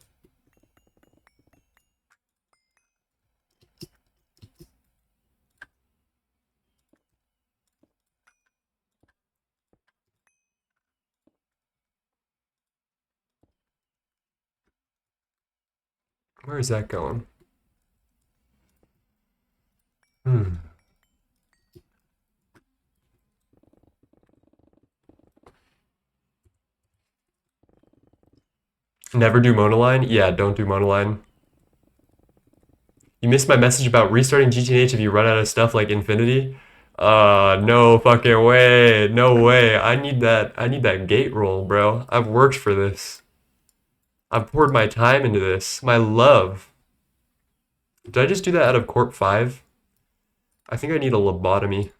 Where is that going? Never do monoline? Yeah, don't do monoline. You missed my message about restarting GTNH if you run out of stuff like Infinity? No fucking way. No way. I need that gate roll, bro. I've worked for this. I've poured my time into this. My love. Did I just do that out of Corp 5? I think I need a lobotomy.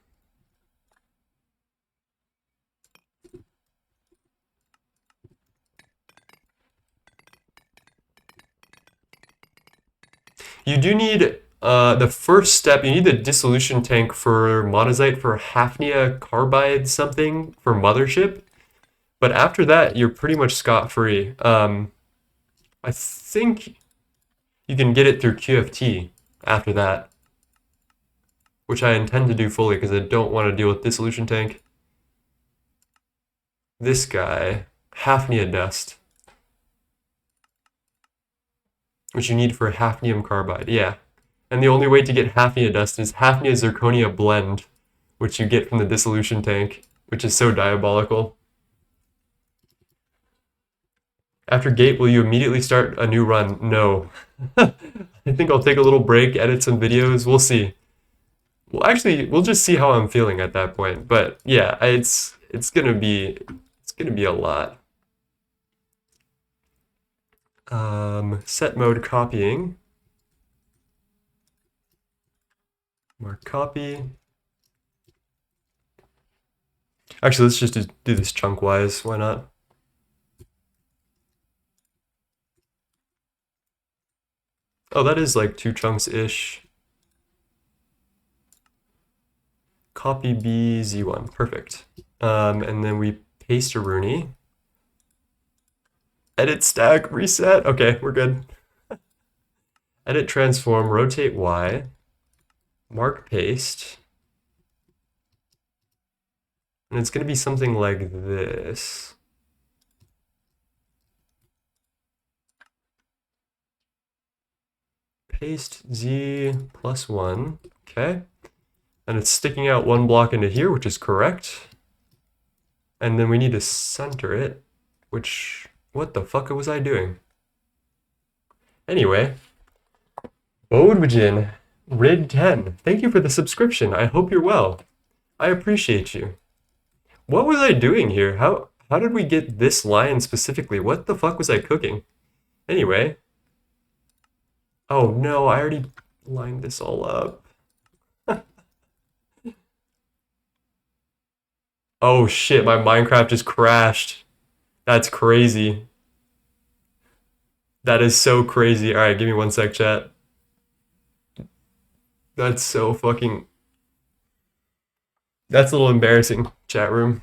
You do need the first step, you need the dissolution tank for monazite for hafnia carbide something for mothership. But after that, you're pretty much scot-free. I think you can get it through QFT after that, which I intend to do fully because I don't want to deal with dissolution tank. This guy, hafnia dust, which you need for hafnium carbide, yeah. And the only way to get hafnia dust is hafnia zirconia blend, which you get from the dissolution tank, which is so diabolical. After gate, will you immediately start a new run? No. I think I'll take a little break, edit some videos. We'll see. Well, actually, we'll just see how I'm feeling at that point. But yeah, it's gonna be a lot. Set mode copying. Mark copy. Actually, let's just do this chunk-wise. Why not? Oh, that is like 2 chunks-ish. Copy B, Z1. Perfect. And then we paste a Rooney. Edit stack, reset. Okay, we're good. Edit transform, rotate Y. Mark paste. And it's going to be something like this. Paste Z plus 1. Okay. And it's sticking out 1 block into here, which is correct. And then we need to center it, which, what the fuck was I doing? Anyway, Bodwajin, Rid10, thank you for the subscription. I hope you're well. I appreciate you. What was I doing here? How did we get this line specifically? What the fuck was I cooking? Anyway. Oh no, I already lined this all up. Oh shit, my Minecraft just crashed. That's crazy. That is so crazy. Alright, give me 1 sec, chat. That's so fucking... That's a little embarrassing, chat room.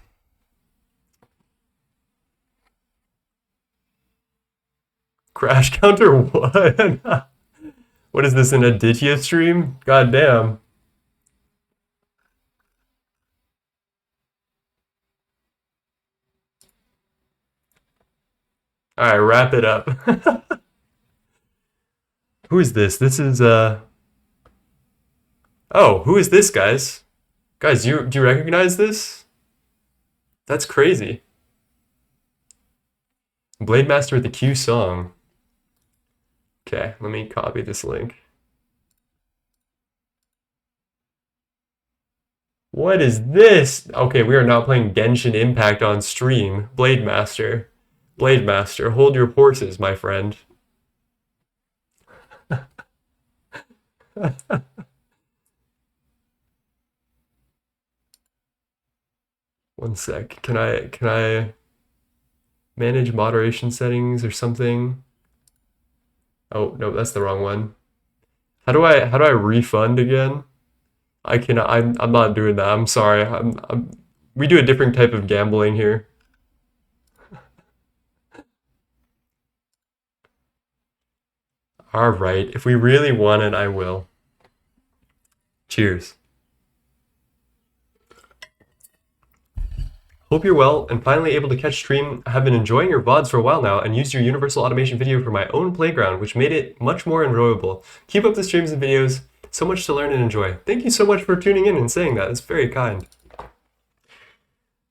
Crash counter what? What is this, an Aditya stream? God damn. Alright, wrap it up. Who is this? This is, Oh, who is this, guys? Guys, do you recognize this? That's crazy. Blade Master with the Q song. Okay, let me copy this link. What is this? Okay, we are not playing Genshin Impact on stream. Blade Master. Blade Master, hold your horses, my friend. 1 sec. Can I manage moderation settings or something? Oh, no, that's the wrong one. How do I refund again? I'm not doing that. I'm sorry. We do a different type of gambling here. All right, if we really want it, I will. Cheers. Hope you're well and finally able to catch stream. I have been enjoying your VODs for a while now and used your universal automation video for my own playground, which made it much more enjoyable. Keep up the streams and videos. So much to learn and enjoy. Thank you so much for tuning in and saying that. It's very kind.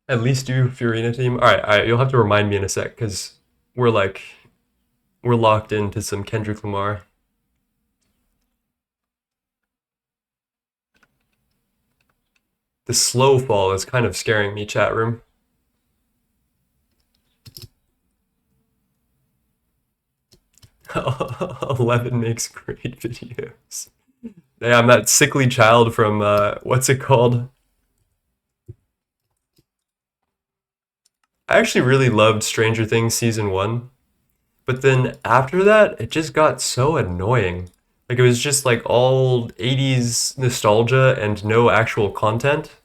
At least you, Furina team. All right, you'll have to remind me in a sec because we're locked into some Kendrick Lamar. The slow fall is kind of scaring me, chat room. Eleven makes great videos. Yeah, I'm that sickly child from, what's it called? I actually really loved Stranger Things Season 1. But then after that, it just got so annoying. Like, it was just like all 80s nostalgia and no actual content.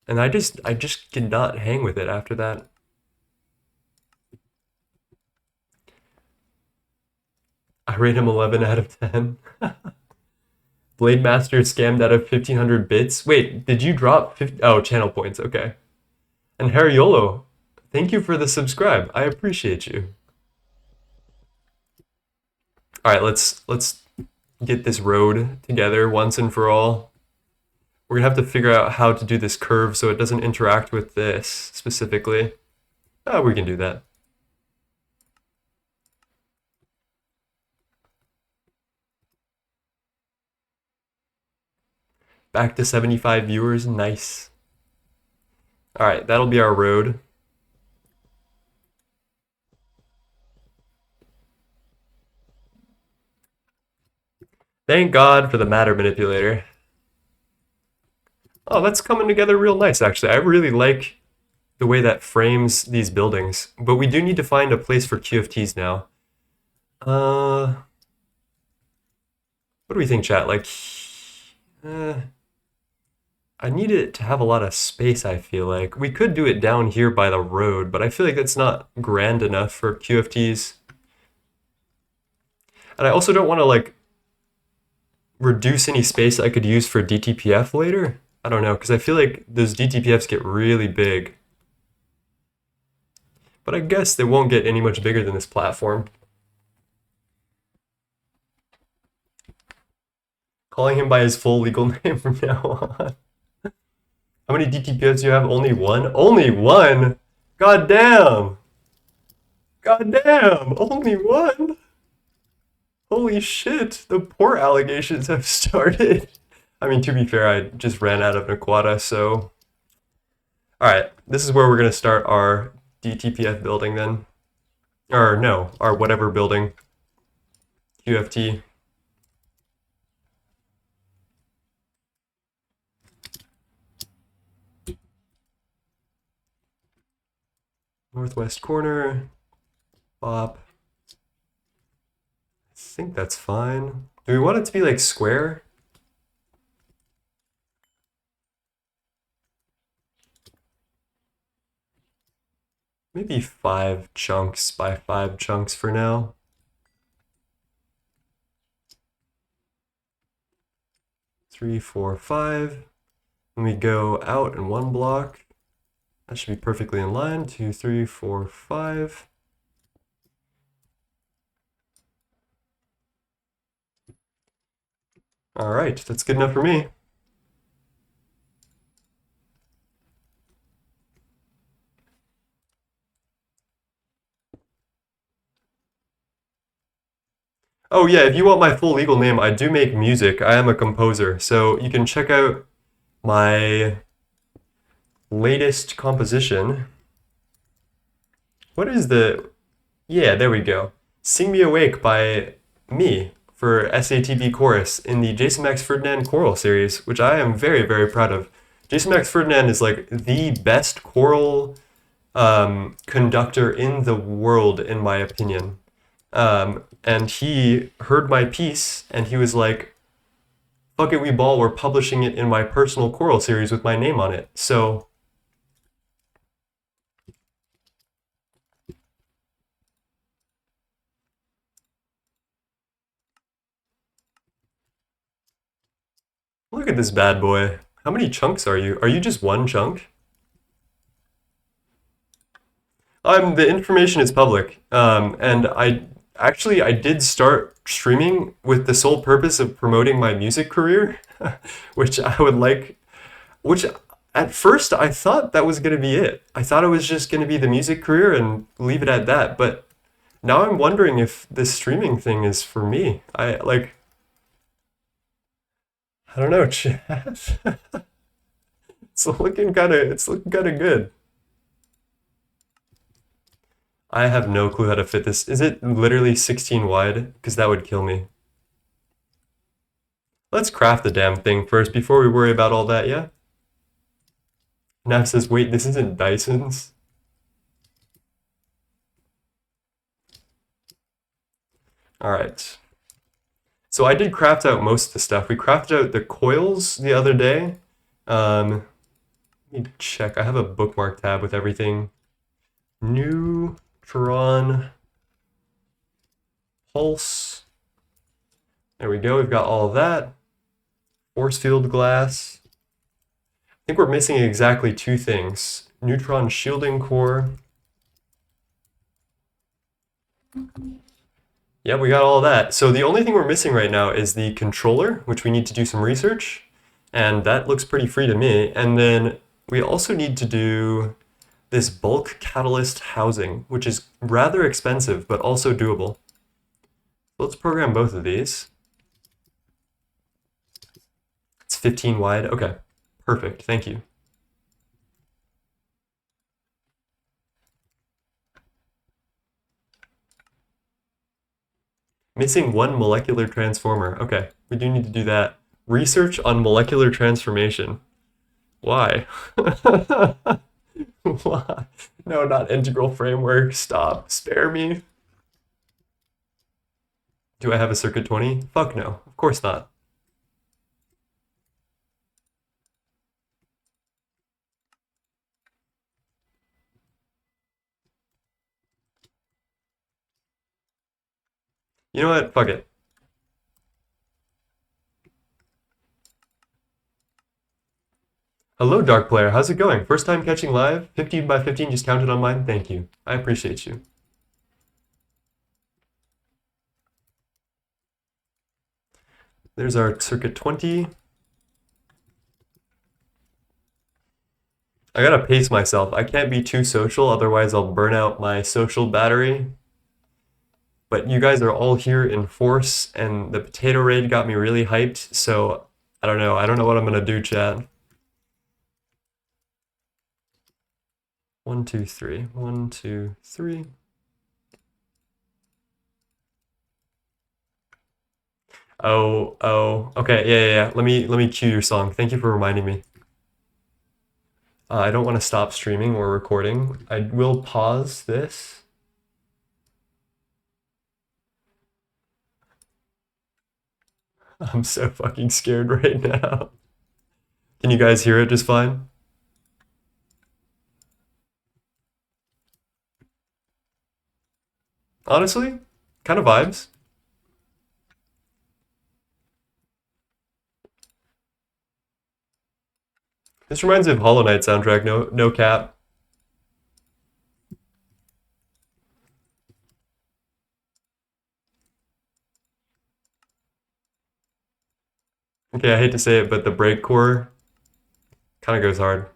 And I just did not hang with it after that. I rate him 11 out of 10. Blade Master scammed out of 1500 bits. Wait, did you drop 50? Oh, channel points, okay. And Hariolo, thank you for the subscribe. I appreciate you. All right, let's get this road together once and for all. We're gonna have to figure out how to do this curve so it doesn't interact with this specifically. Oh, we can do that. Back to 75 viewers, nice. Alright, that'll be our road. Thank God for the matter manipulator. Oh, that's coming together real nice, actually. I really like the way that frames these buildings. But we do need to find a place for QFTs now. What do we think, chat? Like, I need it to have a lot of space, I feel like. We could do it down here by the road, but I feel like that's not grand enough for QFTs. And I also don't want to, like, reduce any space I could use for DTPF later. I don't know, because I feel like those DTPFs get really big. But I guess they won't get any much bigger than this platform. Calling him by his full legal name from now on. How many DTPFs do you have? Only one? Only one? God damn! God damn! Only one? Holy shit, the poor allegations have started. I mean, to be fair, I just ran out of Naquata, so... Alright, this is where we're going to start our DTPF building then. Or no, our whatever building. QFT. Northwest corner. Bop. I think that's fine. Do we want it to be like square? Maybe 5 chunks by 5 chunks for now. Three, 4, 5. And we go out in 1 block. That should be perfectly in line. 2, 3, 4, 5. All right, that's good enough for me. Oh yeah, if you want my full legal name, I do make music. I am a composer, so you can check out my latest composition. What is the... Yeah, there we go. Sing Me Awake by me for SATB chorus in the Jason Max Ferdinand choral series, which I am very, very proud of. Jason Max Ferdinand is like the best choral conductor in the world, in my opinion. And he heard my piece and he was like, fuck it, we ball, we're publishing it in my personal choral series with my name on it. So look at this bad boy. How many chunks are you? Are you just 1 chunk? The information is public. And I did start streaming with the sole purpose of promoting my music career, which I would like, which at first I thought that was going to be it. I thought it was just going to be the music career and leave it at that. But now I'm wondering if this streaming thing is for me. I don't know, chat. It's looking kind of good. I have no clue how to fit this. Is it literally 16 wide? Because that would kill me. Let's craft the damn thing first before we worry about all that, yeah? Nav says, wait, this isn't Dyson's? Alright. So I did craft out most of the stuff. We crafted out the coils the other day. Let me check. I have a bookmark tab with everything. Neutron pulse. There we go. We've got all of that. Force field glass. I think we're missing exactly 2 things. Neutron shielding core. Yeah, we got all that. So the only thing we're missing right now is the controller, which we need to do some research. And that looks pretty free to me. And then we also need to do this bulk catalyst housing, which is rather expensive, but also doable. Let's program both of these. It's It's 15 wide. Okay, perfect. Thank you. Missing one molecular transformer. Okay, we do need to do that. Research on molecular transformation. Why? Why? No, not integral framework. Stop. Spare me. Do I have a circuit 20? Fuck no. Of course not. You know what? Fuck it. Hello, Dark Player. How's it going? First time catching live? 15 by 15 just counted on mine? Thank you. I appreciate you. There's our circuit 20. I gotta pace myself. I can't be too social, otherwise I'll burn out my social battery. But you guys are all here in force, and the potato raid got me really hyped, so I don't know. I don't know what I'm gonna do, chat. 1, 2, 3. 1, 2, 3. Oh. Okay, yeah. Let me cue your song. Thank you for reminding me. I don't want to stop streaming or recording. I will pause this. I'm so fucking scared right now. Can you guys hear it just fine? Honestly, kind of vibes. This reminds me of Hollow Knight soundtrack, no cap. Okay, I hate to say it, but the breakcore kind of goes hard.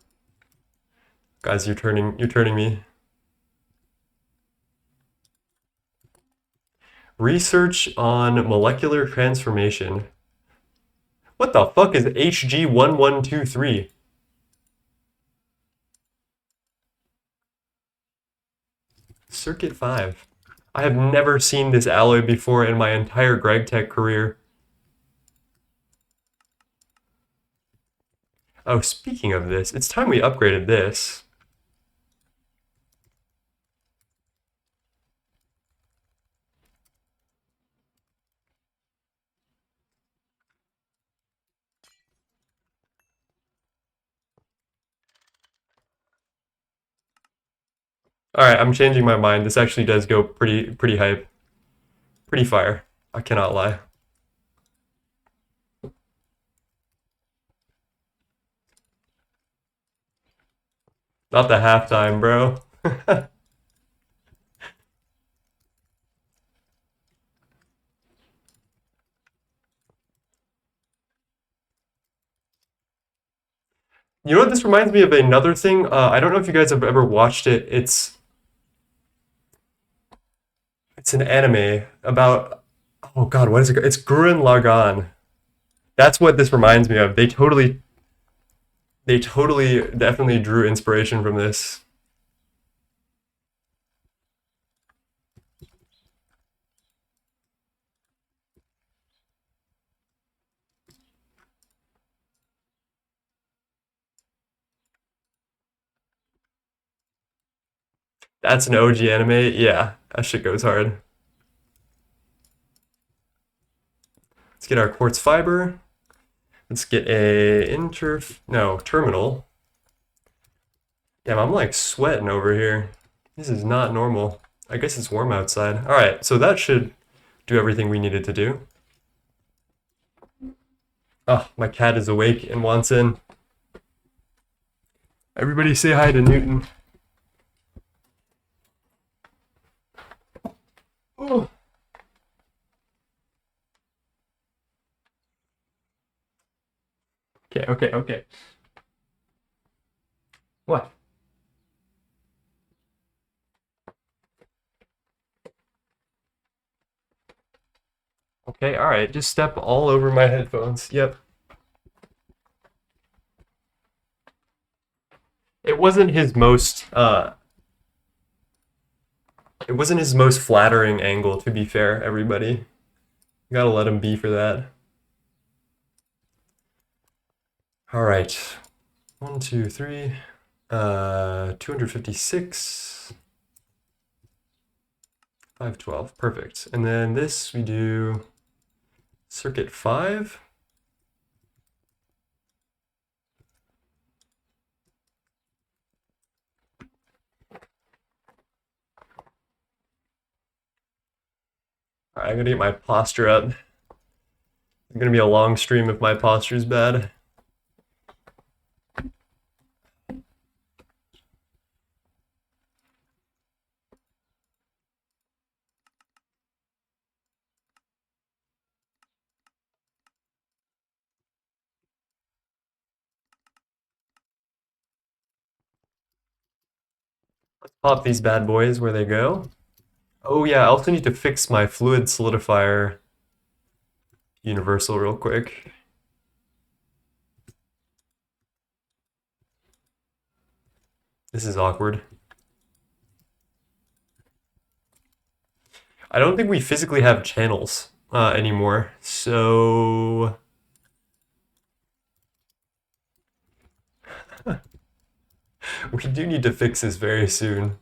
Guys, you're turning me. Research on molecular transformation. What the fuck is HG1123? Circuit 5. I have never seen this alloy before in my entire Gregtech career. Oh, speaking of this, it's time we upgraded this. Alright, I'm changing my mind. This actually does go pretty hype. Pretty fire. I cannot lie. Not the halftime, bro. You know what this reminds me of another thing? I don't know if you guys have ever watched it. It's an anime about, oh god, what is it? It's Gurren Lagann. That's what this reminds me of. They totally definitely drew inspiration from this. That's an OG anime. Yeah, that shit goes hard. Let's get our quartz fiber. Let's get a terminal. Damn, I'm like sweating over here. This is not normal. I guess it's warm outside. All right, so that should do everything we needed to do. Oh, my cat is awake and wants in. Everybody say hi to Newton. Oh. Okay. What? Okay, all right. Just step all over my headphones. Yep. wasn't his most flattering angle, to be fair, everybody. You gotta let him be for that. All right. 1, 2, 3. 256. 512. Perfect. And then this we do circuit 5. All right, I'm gonna get my posture up. It's gonna be a long stream if my posture's bad. Let's pop these bad boys where they go. Oh yeah, I also need to fix my fluid solidifier universal real quick. This is awkward. I don't think we physically have channels anymore, so we do need to fix this very soon.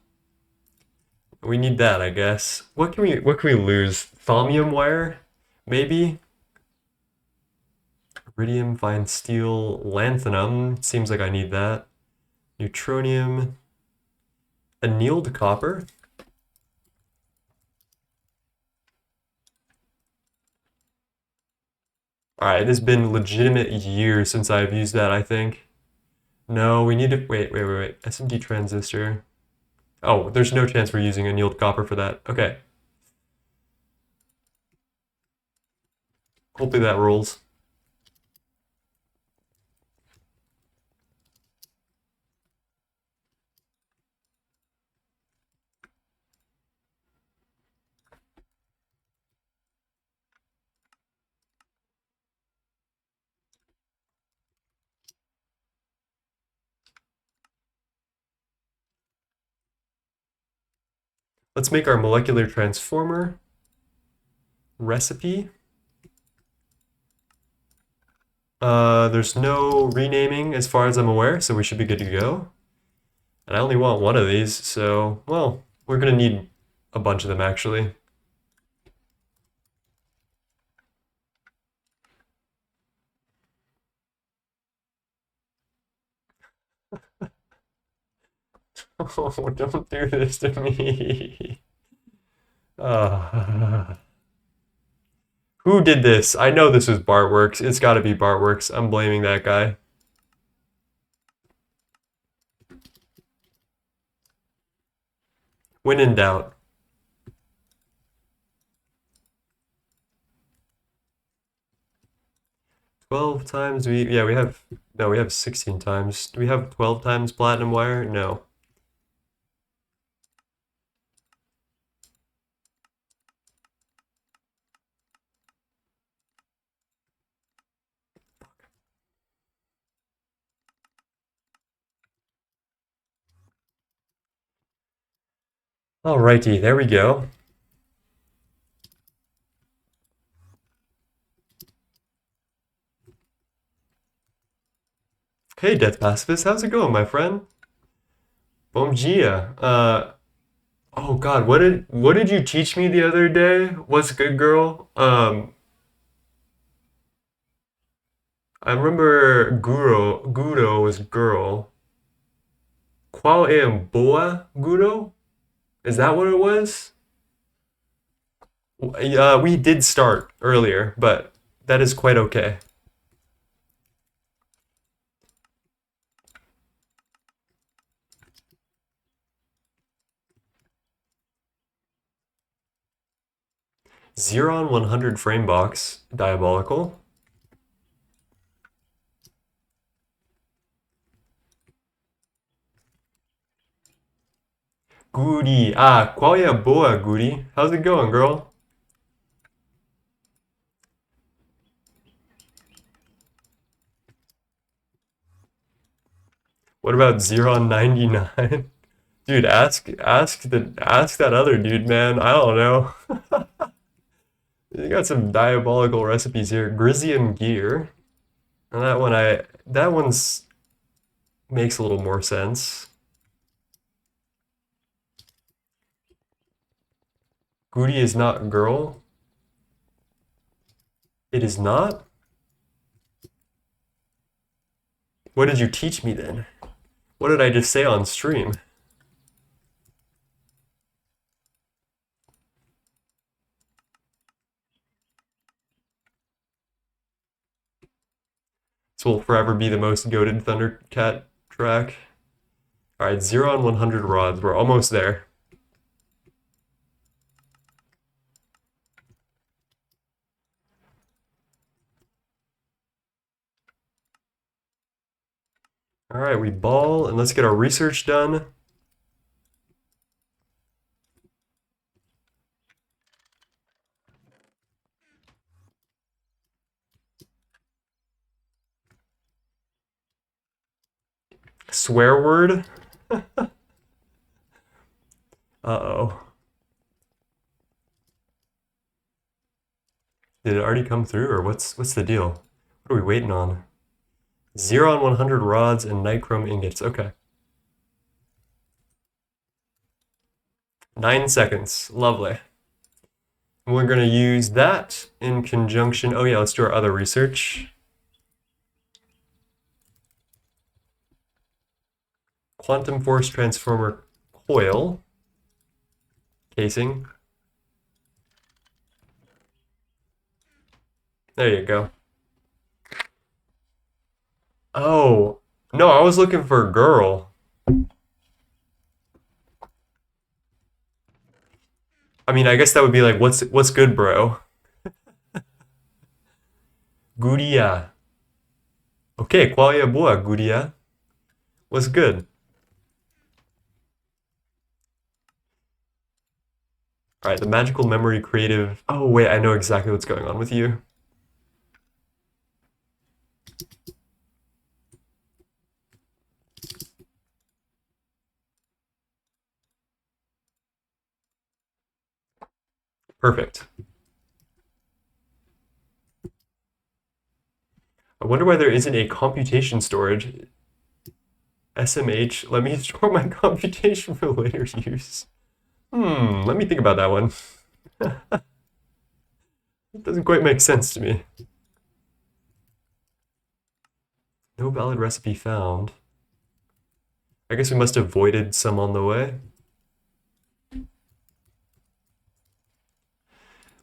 We need that, I guess. What can we lose? Thaumium wire? Maybe? Iridium, fine steel, lanthanum. Seems like I need that. Neutronium. Annealed copper. Alright, it has been legitimate years since I've used that, I think. No, we need to... Wait. SMD transistor. Oh, there's no chance we're using annealed copper for that. Okay. Hopefully that rolls. Let's make our molecular transformer recipe. There's no renaming as far as I'm aware, so we should be good to go. And I only want one of these, so, well, we're gonna need a bunch of them actually. Oh, don't do this to me. Who did this? I know this was Bartworks. It's gotta be Bartworks. I'm blaming that guy. When in doubt. We have 16 times. Do we have 12 times platinum wire? No. Alrighty, there we go. Hey, Death Pacifist, how's it going, my friend? Bom dia. Oh God, what did you teach me the other day? What's good, girl? I remember Guro was girl. Qual é boa, Guro? Is that what it was? We did start earlier, but that is quite okay. Xeron 100 frame box, diabolical. Goody. Qual é boa, Goody? How's it going, girl? What about Xeron 99? Dude, ask that other dude, man. I don't know. You got some diabolical recipes here. Grizium gear. And that one's makes a little more sense. Goody is not girl. It is not? What did you teach me then? What did I just say on stream? This will forever be the most goated Thundercat track. Alright, 0 on 100 rods. We're almost there. Alright, we ball, and let's get our research done. Swear word? Uh-oh. Did it already come through, or what's the deal? What are we waiting on? 0 on 100 rods and nichrome ingots. Okay. 9 seconds. Lovely. We're going to use that in conjunction. Oh, yeah, let's do our other research. Quantum force transformer coil casing. There you go. Oh, no, I was looking for a girl. I mean, I guess that would be like, what's good, bro? Guria. Okay, qual é a boa, Guria? What's good? All right, the magical memory creative. Oh, wait, I know exactly what's going on with you. Perfect. I wonder why there isn't a computation storage. SMH, let me store my computation for later use. Let me think about that one. It doesn't quite make sense to me. No valid recipe found. I guess we must have voided some on the way.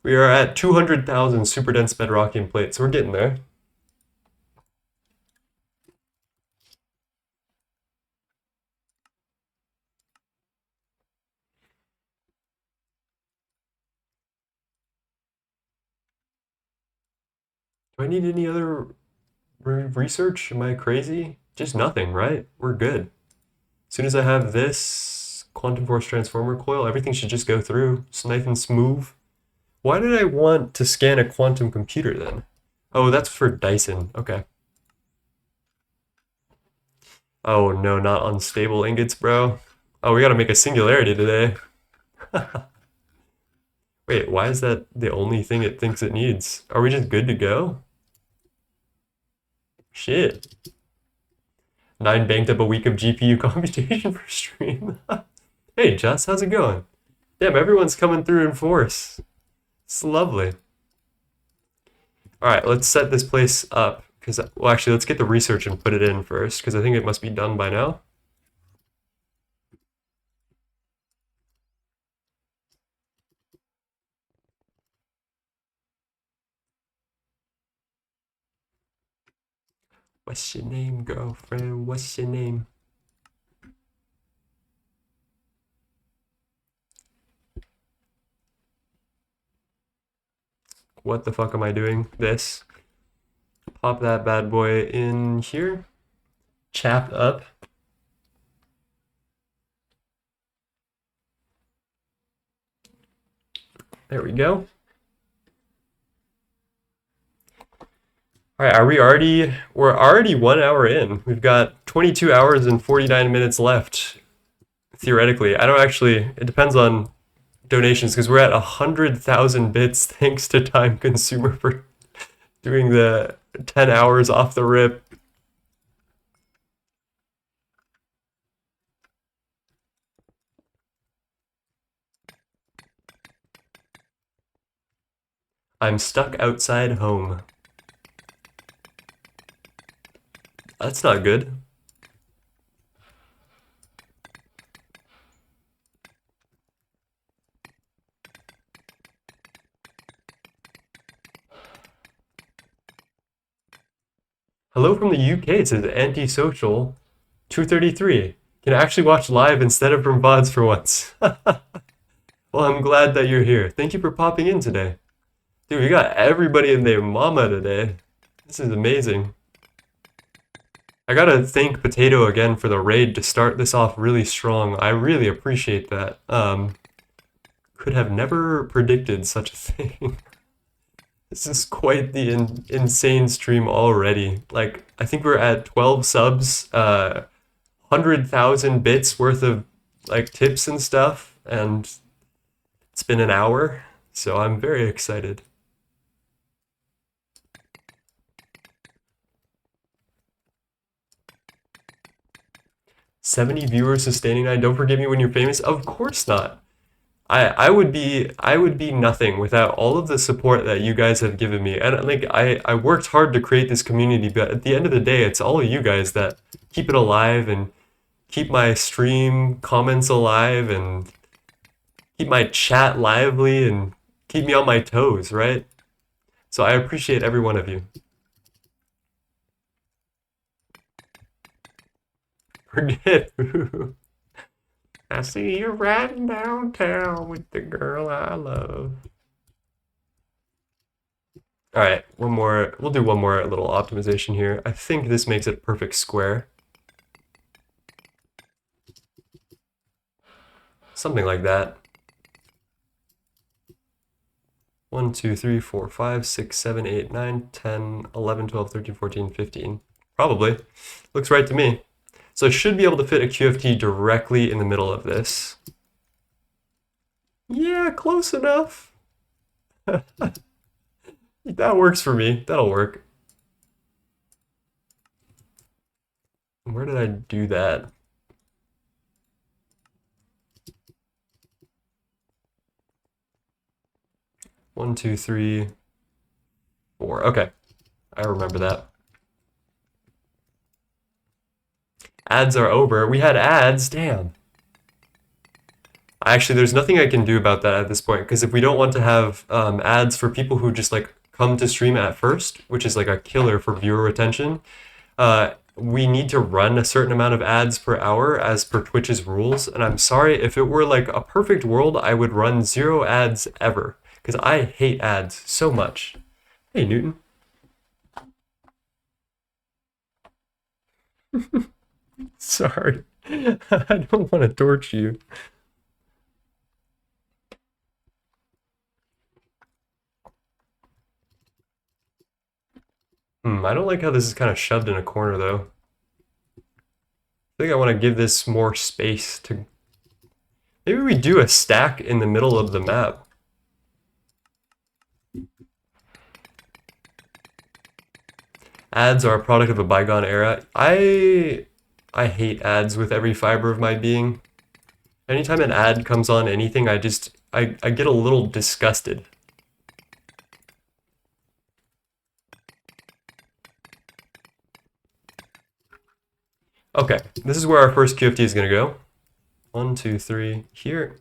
We are at 200,000 super dense bedrockian plates, so we're getting there. Do I need any other research? Am I crazy? Just nothing, right? We're good. As soon as I have this quantum force transformer coil, everything should just go through. It's nice and smooth. Why did I want to scan a quantum computer then? Oh, that's for Dyson. Okay. Oh no, not unstable ingots, bro. Oh, we gotta make a singularity today. Wait, why is that the only thing it thinks it needs? Are we just good to go? Shit. 9 banked up a week of GPU computation for stream. Hey, Jess, how's it going? Damn, everyone's coming through in force. It's lovely. All right, let's set this place up. Well, actually, let's get the research and put it in first, because I think it must be done by now. What's your name, girlfriend? What's your name? What the fuck am I doing? This. Pop that bad boy in here. Chap up. There we go. All right, are we already? We're already 1 hour in. We've got 22 hours and 49 minutes left. Theoretically, I don't actually. It depends on donations because we're at 100,000 bits thanks to Time Consumer for doing the 10 hours off the rip. I'm stuck outside home. That's not good. Hello from the UK, it says antisocial 233. Can actually watch live instead of from VODs for once. Well, I'm glad that you're here. Thank you for popping in today. Dude, we got everybody and their mama today. This is amazing. I gotta thank Potato again for the raid to start this off really strong. I really appreciate that. Could have never predicted such a thing. This is quite the insane stream already. Like, I think we're at 12 subs, 100,000 bits worth of like tips and stuff, and it's been an hour, so I'm very excited. 70 viewers sustaining 9. Don't forgive me when you're famous. Of course not. I would be nothing without all of the support that you guys have given me. And like I worked hard to create this community, but at the end of the day, it's all of you guys that keep it alive and keep my stream comments alive and keep my chat lively and keep me on my toes, right? So I appreciate every one of you. Forget who. I see you riding downtown with the girl I love. All right, one more. We'll do one more little optimization here. I think this makes it a perfect square. Something like that. 1, 2, 3, 4, 5, 6, 7, 8, 9, 10, 11, 12, 13, 14, 15. Probably. Looks right to me. So I should be able to fit a QFT directly in the middle of this. Yeah, close enough. That works for me. That'll work. Where did I do that? One, two, three, four. Okay, I remember that. Ads are over. We had ads. Damn. Actually, there's nothing I can do about that at this point, because if we don't want to have ads for people who just like come to stream at first, which is like a killer for viewer retention, we need to run a certain amount of ads per hour as per Twitch's rules. And I'm sorry, if it were like a perfect world, I would run 0 ads ever, because I hate ads so much. Hey, Newton. Sorry. I don't want to torch you. I don't like how this is kind of shoved in a corner, though. I think I want to give this more space to... Maybe we do a stack in the middle of the map. Ads are a product of a bygone era. I hate ads with every fiber of my being. Anytime an ad comes on anything, I get a little disgusted. Okay, this is where our first QFT is going to go. 1, 2, 3, here.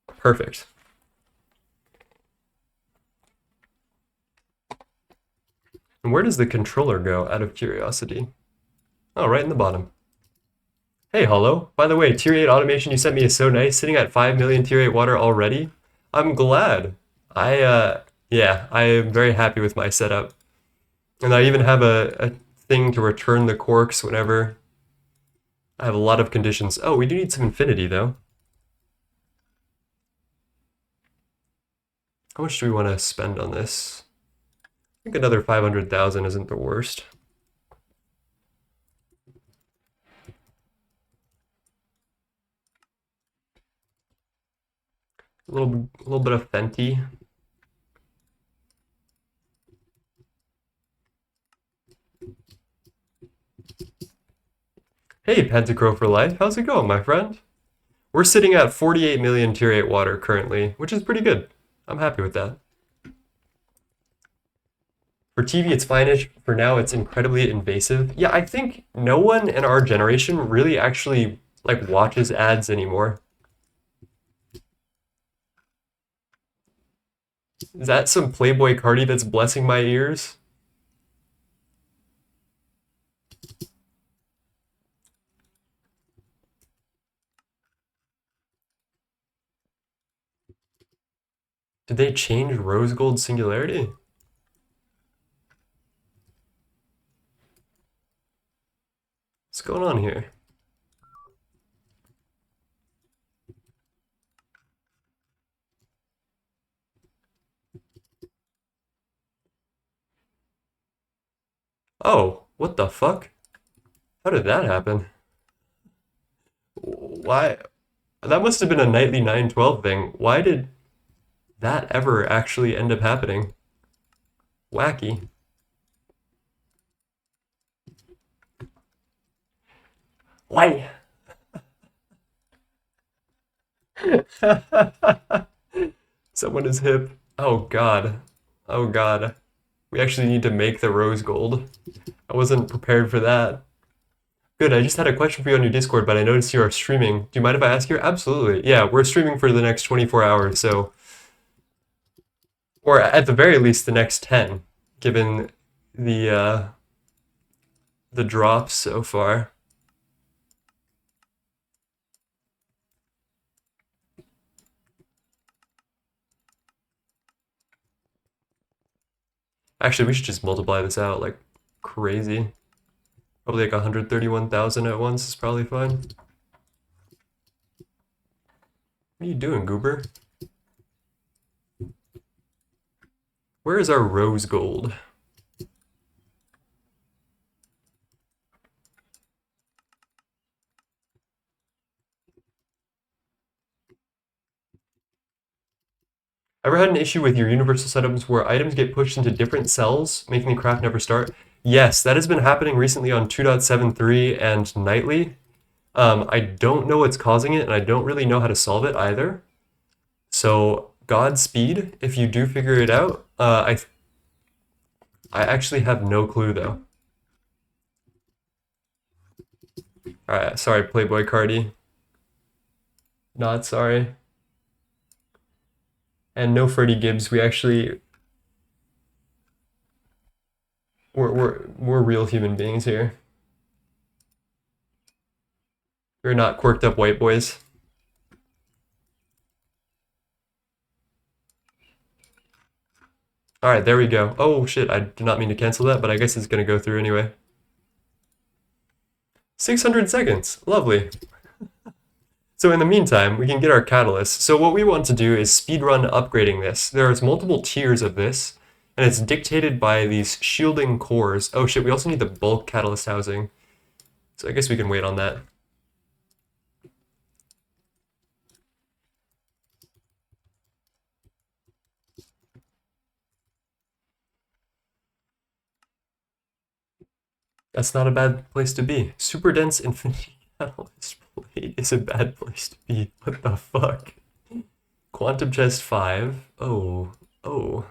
Perfect. And where does the controller go, out of curiosity? Oh, right in the bottom. Hey, Hollow. By the way, Tier 8 automation you sent me is so nice. Sitting at 5 million Tier 8 water already. I'm glad. Yeah, I am very happy with my setup. And I even have a thing to return the quarks whenever. I have a lot of conditions. Oh, we do need some infinity, though. How much do we want to spend on this? I think another 500,000 isn't the worst. A little bit of Fenty. Hey, Pentacrow for life. How's it going, my friend? We're sitting at 48 million tier 8 water currently, which is pretty good. I'm happy with that. For TV, it's fine-ish. For now, it's incredibly invasive. Yeah, I think no one in our generation really actually like watches ads anymore. Is that some Playboy Cardi that's blessing my ears? Did they change rose gold singularity? What's going on here? Oh, what the fuck? How did that happen? Why? That must have been a nightly 912 thing. Why did that ever actually end up happening? Wacky. Why? Someone is hip. Oh god. Oh god. We actually need to make the rose gold. I wasn't prepared for that. Good, I just had a question for you on your Discord, but I noticed you are streaming. Do you mind if I ask you? Absolutely. Yeah, we're streaming for the next 24 hours, so... Or at the very least, the next 10, given the drops so far. Actually, we should just multiply this out like crazy. Probably like 131,000 at once is probably fine. What are you doing, Goober? Where is our rose gold? Ever had an issue with your universal setups where items get pushed into different cells, making the craft never start? Yes, that has been happening recently on 2.73 and nightly. I don't know what's causing it, and I don't really know how to solve it either. So Godspeed if you do figure it out. I actually have no clue though. All right, sorry, Playboy Cardi. Not sorry. And no Freddie Gibbs. We actually we're real human beings here. We're not quirked up white boys. All right, there we go. Oh shit, I did not mean to cancel that, but I guess it's gonna go through anyway. 600 seconds, lovely. So in the meantime, we can get our catalyst. So what we want to do is speedrun upgrading this. There's multiple tiers of this, and it's dictated by these shielding cores. Oh shit, we also need the bulk catalyst housing. So I guess we can wait on that. That's not a bad place to be. Super dense infinity catalyst plate is a bad place to be. What the fuck? Quantum chest 5. Oh. Oh.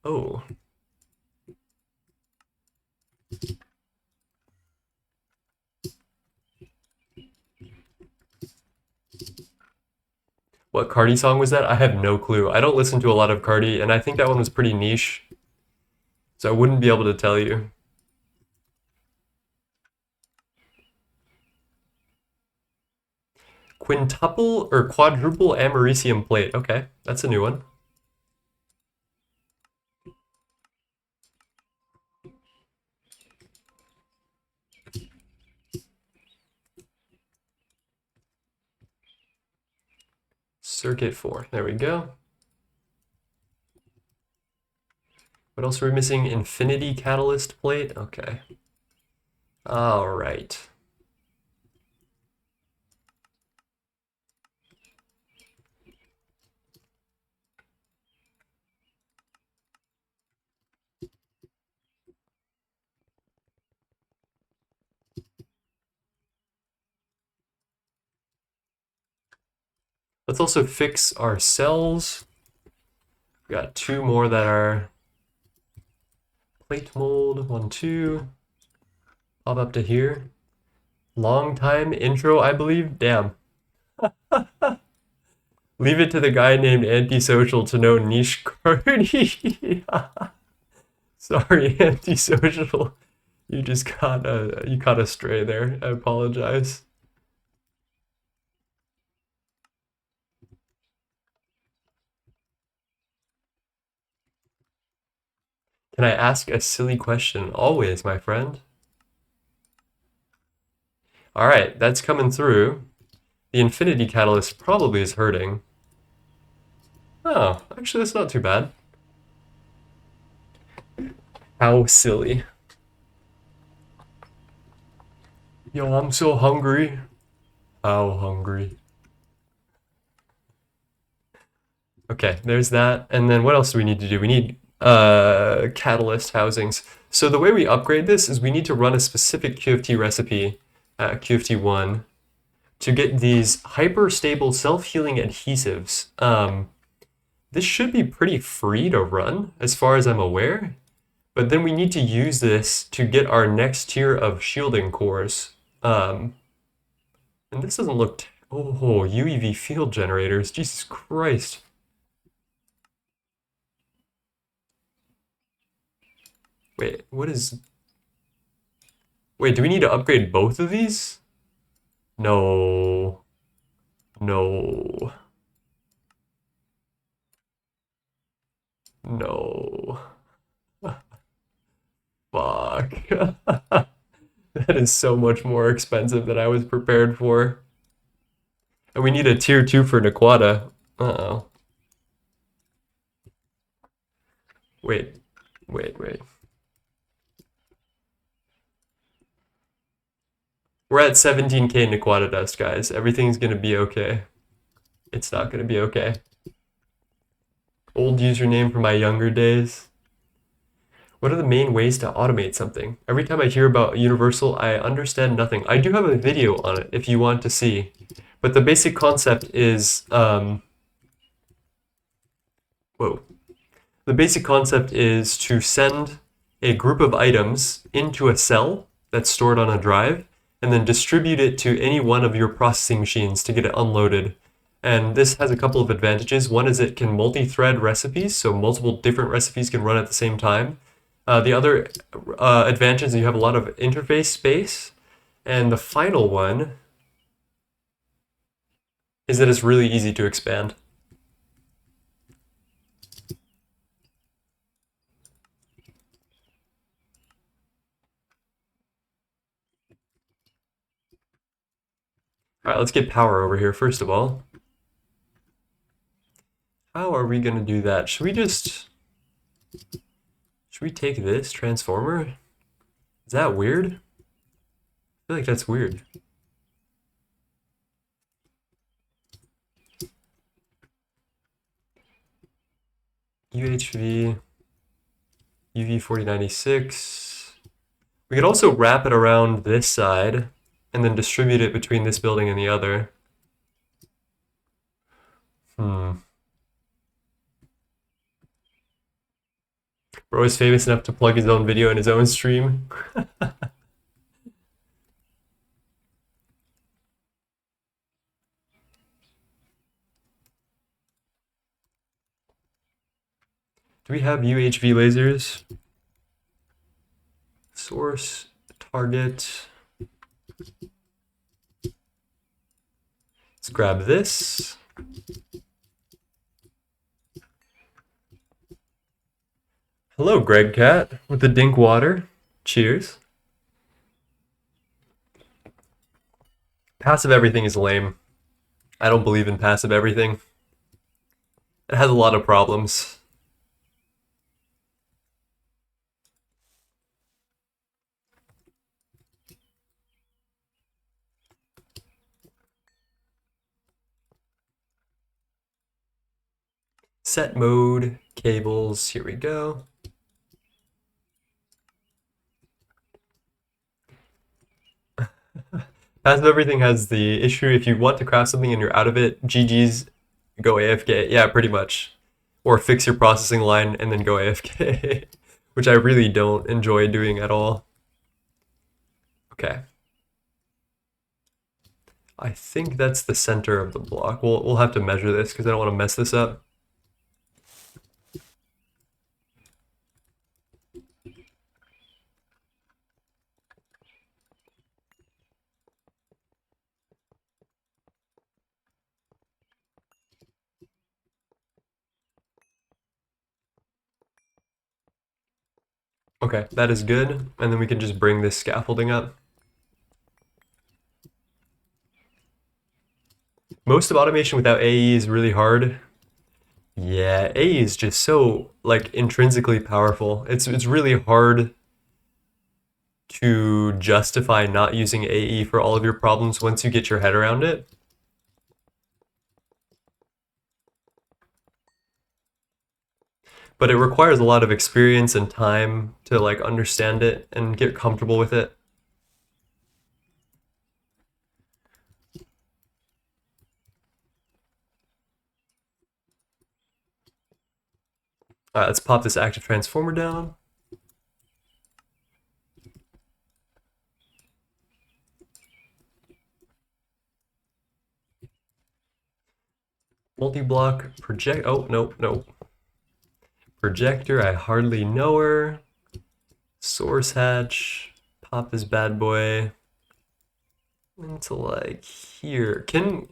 Oh. What Cardi song was that? I have no clue. I don't listen to a lot of Cardi, and I think that one was pretty niche. So I wouldn't be able to tell you. Quintuple or quadruple americium plate. Okay, that's a new one. Circuit 4. There we go. What else are we missing? Infinity catalyst plate? Okay. All right. Let's also fix our cells. We got 2 more that are plate mold. 1, 2. Pop up to here. Long time intro, I believe. Damn. Leave it to the guy named Antisocial to know niche Cardi. Sorry, Antisocial. You just caught a stray there. I apologize. Can I ask a silly question? Always, my friend. All right, that's coming through. The Infinity Catalyst probably is hurting. Oh, actually, that's not too bad. How silly. Yo, I'm so hungry. How hungry. Okay, there's that. And then what else do we need to do? We need catalyst housings. So the way we upgrade this is we need to run a specific QFT recipe, QFT1, to get these hyper-stable self-healing adhesives. This should be pretty free to run, as far as I'm aware. But then we need to use this to get our next tier of shielding cores. And this doesn't look... Oh, UEV field generators. Jesus Christ. Wait, what is... Wait, do we need to upgrade both of these? No. No. No. Fuck. That is so much more expensive than I was prepared for. And we need a tier 2 for Naquata. Uh-oh. Wait. We're at 17k Naquata dust, guys. Everything's gonna be okay. It's not gonna be okay. Old username from my younger days. What are the main ways to automate something? Every time I hear about Universal, I understand nothing. I do have a video on it if you want to see. But the basic concept is, whoa. The basic concept is to send a group of items into a cell that's stored on a drive, and then distribute it to any one of your processing machines to get it unloaded. And this has a couple of advantages. One is it can multi-thread recipes, so multiple different recipes can run at the same time. The other advantage is you have a lot of interface space. And the final one is that it's really easy to expand. All right, let's get power over here first of all. How are we gonna do that? Should we take this transformer? Is that weird? I feel like that's weird. UHV, UV4096. We could also wrap it around this side and then distribute it between this building and the other. Bro is famous enough to plug his own video in his own stream. Do we have UHV lasers? Source, target. Let's grab this. Hello, Gregtech, with the dink water. Cheers. Passive everything is lame. I don't believe in passive everything. It has a lot of problems. Set mode, cables, here we go. Passive everything has the issue if you want to craft something and you're out of it, GG's, go AFK. Yeah, pretty much. Or fix your processing line and then go AFK, which I really don't enjoy doing at all. Okay. I think that's the center of the block. We'll have to measure this because I don't want to mess this up. Okay, that is good. And then we can just bring this scaffolding up. Most of automation without AE is really hard. Yeah, AE is just so like intrinsically powerful. It's really hard to justify not using AE for all of your problems once you get your head around it. But it requires a lot of experience and time to like understand it and get comfortable with it. All right, let's pop this active transformer down. Multi-block project. Oh, no. Projector, I hardly know her. Source hatch. Pop this bad boy into like here. Can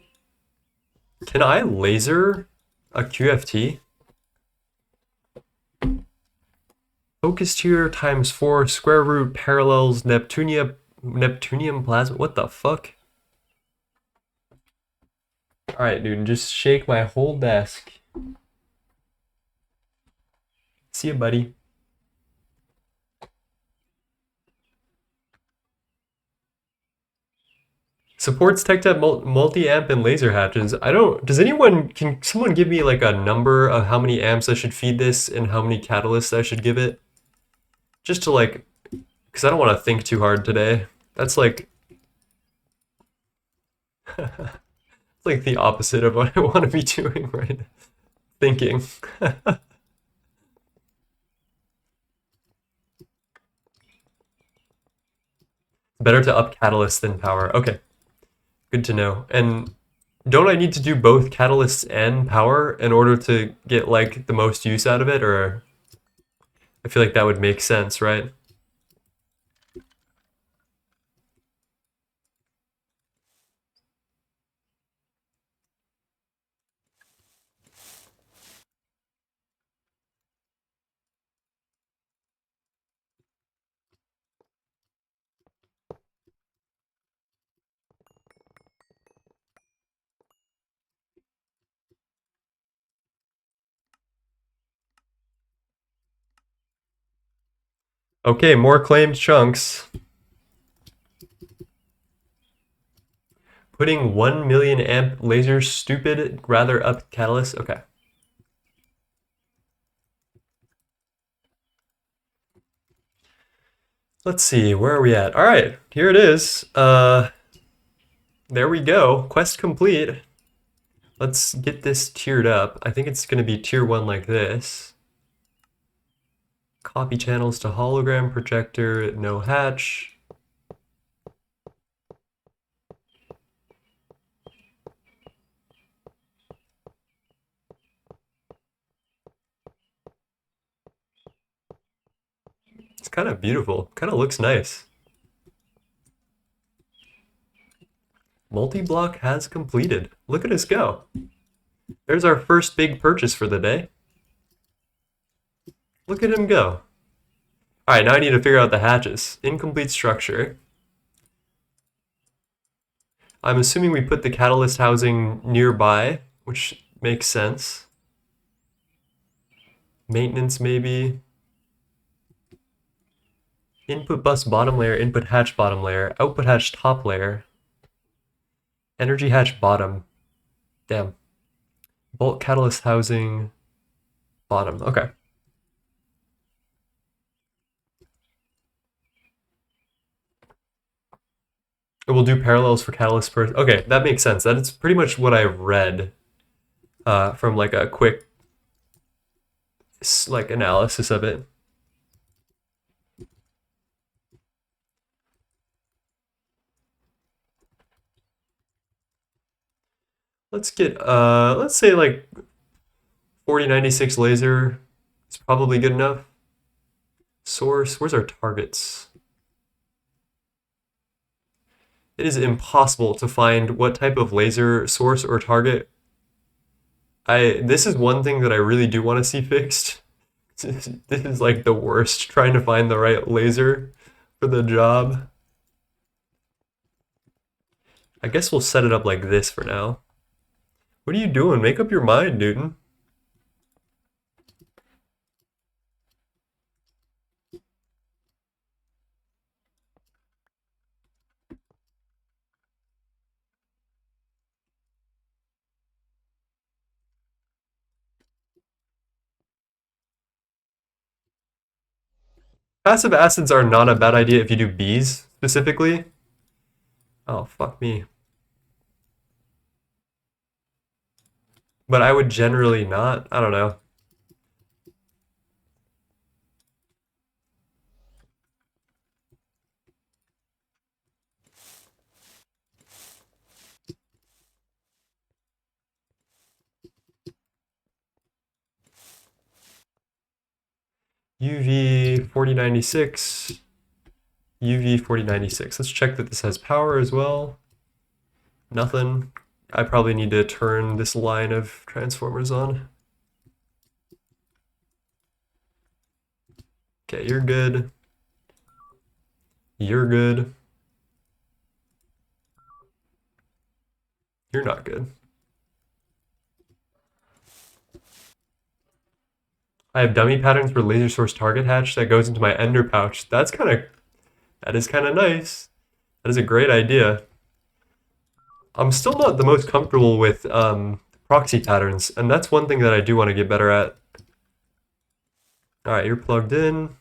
I laser a QFT? Focus tier times 4 square root parallels Neptunium plasma. What the fuck? Alright, dude, just shake my whole desk. See ya, buddy. Supports tech-tap multi-amp and laser hatches. Can someone give me like a number of how many amps I should feed this and how many catalysts I should give it? Just to like, because I don't want to think too hard today. That's like, it's like the opposite of what I want to be doing right now. Thinking. Better to up catalyst than power. Okay, good to know. And don't I need to do both catalysts and power in order to get like the most use out of it? Or I feel like that would make sense, right? Okay, more claimed chunks. Putting 1 million amp lasers stupid, rather up catalyst. Okay. Let's see, where are we at? All right, here it is. There we go. Quest complete. Let's get this tiered up. I think it's going to be tier 1 like this. Copy channels to hologram projector, no hatch. It's kind of beautiful. Kind of looks nice. Multi-block has completed. Look at us go. There's our first big purchase for the day. Look at him go. All right, now I need to figure out the hatches. Incomplete structure. I'm assuming we put the catalyst housing nearby, which makes sense. Maintenance maybe. Input bus bottom layer, input hatch bottom layer, output hatch top layer. Energy hatch bottom. Damn. Bulk catalyst housing. Bottom, okay. We'll do parallels for catalyst first. Okay, that makes sense. That is pretty much what I read from like a quick like analysis of it. Let's get let's say like 4096 laser is probably good enough. Source, where's our targets? It is impossible to find what type of laser source or target. This is one thing that I really do want to see fixed. This is like the worst, trying to find the right laser for the job. I guess we'll set it up like this for now. What are you doing? Make up your mind, Newton. Passive acids are not a bad idea if you do bees specifically. Oh, fuck me. But I would generally not. I don't know. UV 4096. UV 4096. Let's check that this has power as well. Nothing. I probably need to turn this line of transformers on. Okay, you're good. You're good. You're not good. I have dummy patterns for laser source target hatch that goes into my ender pouch. That is kind of nice. That is a great idea. I'm still not the most comfortable with proxy patterns, and that's one thing that I do want to get better at. All right, you're plugged in.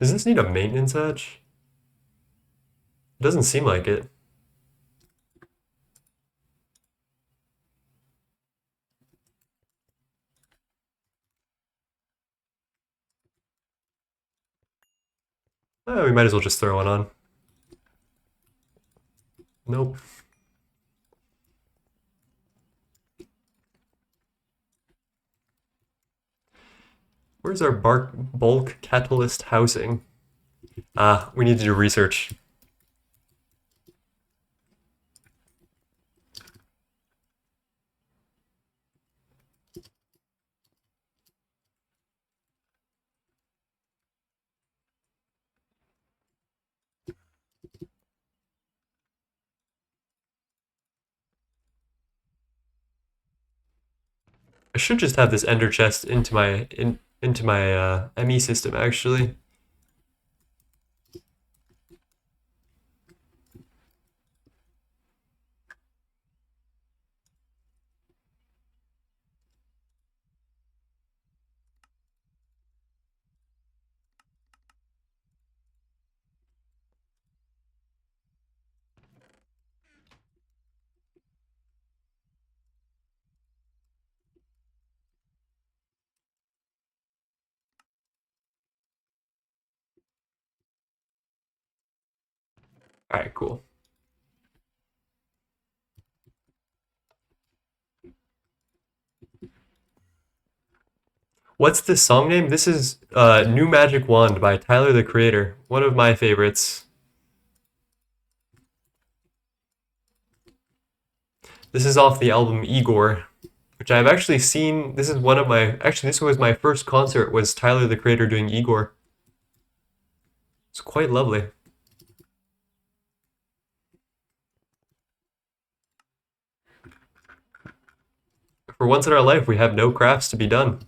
Does this need a maintenance hatch? It doesn't seem like it. We might as well just throw one on. Nope. Where's our bulk catalyst housing? We need to do research. I should just have this ender chest into my ME system actually. All right, cool. What's this song name? This is New Magic Wand by Tyler the Creator. One of my favorites. This is off the album Igor, which I've actually seen. This is one of my, actually this was my first concert, was Tyler the Creator doing Igor. It's quite lovely. For once in our life, we have no crafts to be done.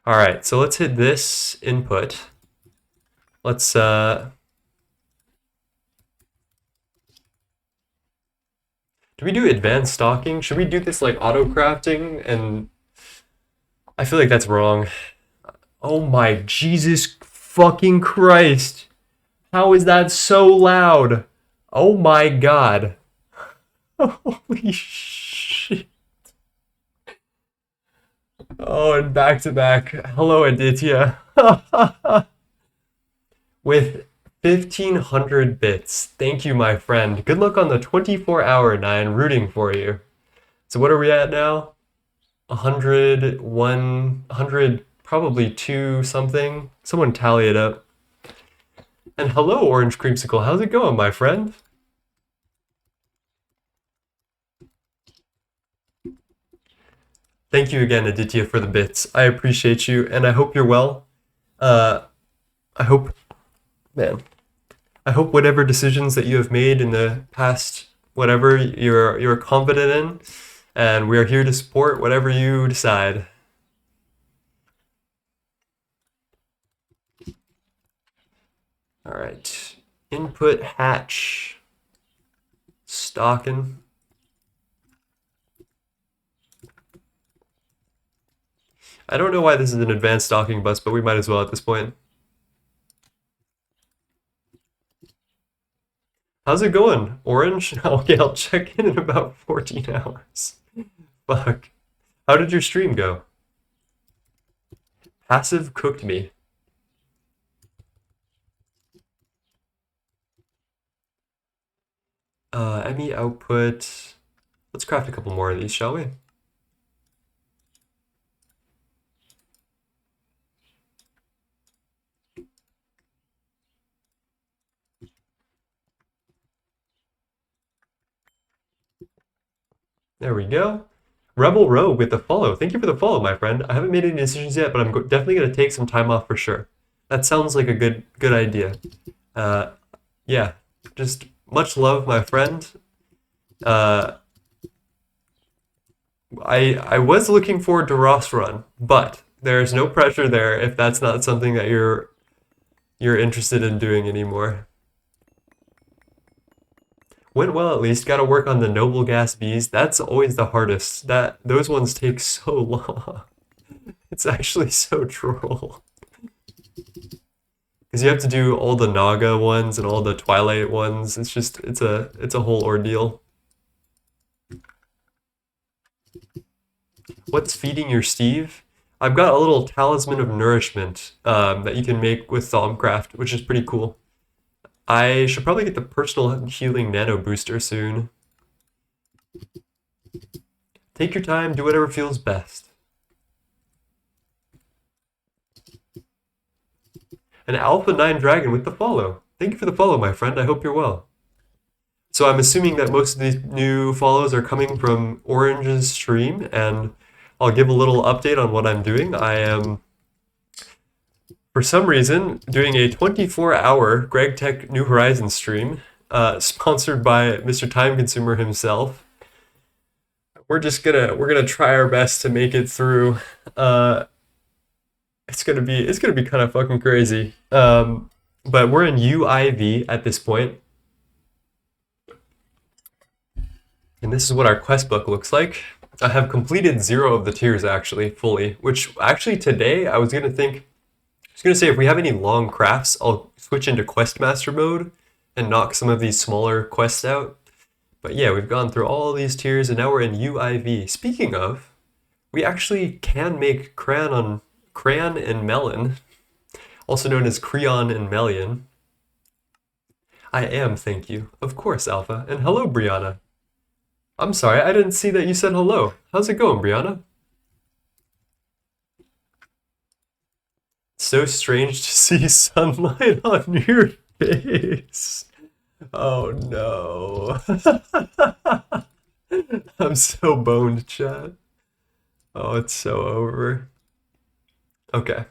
All right, so let's hit this input. Let's do we do advanced stocking? Should we do this like auto crafting? And I feel like that's wrong. Oh my Jesus fucking Christ. How is that so loud? Oh my God. Holy shit. Oh, and back to back. Hello, Aditya. With 1500 bits. Thank you, my friend. Good luck on the 24-hour 9. Rooting for you. So what are we at now? 100, 100, probably 2 something. Someone tally it up. And hello, Orange Creamsicle. How's it going, my friend? Thank you again, Aditya, for the bits. I appreciate you, and I hope you're well. I hope, man, I hope whatever decisions that you have made in the past, whatever you're confident in, and we are here to support whatever you decide. All right, input hatch, stocking. I don't know why this is an advanced stocking bus, but we might as well at this point. How's it going, Orange? Okay, I'll check in about 14 hours. Fuck. How did your stream go? Passive cooked me. ME output. Let's craft a couple more of these, shall we? There we go. Rebel Rogue with the follow. Thank you for the follow, my friend. I haven't made any decisions yet, but I'm definitely going to take some time off for sure. That sounds like a good idea. Yeah, just much love, my friend. I was looking forward to Ross Run, but there's no pressure there if that's not something that you're interested in doing anymore. Went well at least. Got to work on the Noble Gas Bees. That's always the hardest. Those ones take so long. It's actually so troll. Because you have to do all the Naga ones and all the Twilight ones. It's a whole ordeal. What's feeding your Steve? I've got a little talisman of nourishment that you can make with Thaumcraft, which is pretty cool. I should probably get the personal healing nano booster soon. Take your time, do whatever feels best. An Alpha 9 Dragon with the follow. Thank you for the follow, my friend. I hope you're well. So I'm assuming that most of these new follows are coming from Orange's stream, and I'll give a little update on what I'm doing. I am, for some reason, doing a 24-hour Gregtech New Horizons stream, sponsored by Mr. Time Consumer himself. We're gonna try our best to make it through. It's gonna be kind of fucking crazy. But we're in UIV at this point. And this is what our quest book looks like. I have completed 0 of the tiers actually, fully, which actually today I was gonna say if we have any long crafts, I'll switch into Questmaster mode and knock some of these smaller quests out. But yeah, we've gone through all these tiers and now we're in UIV. Speaking of, we actually can make crayon and melon, also known as Creon and Melion. I am, thank you. Of course, Alpha. And hello, Brianna. I'm sorry, I didn't see that you said hello. How's it going, Brianna? So strange to see sunlight on your face. Oh no. I'm so boned, chat. Oh, it's so over. Okay.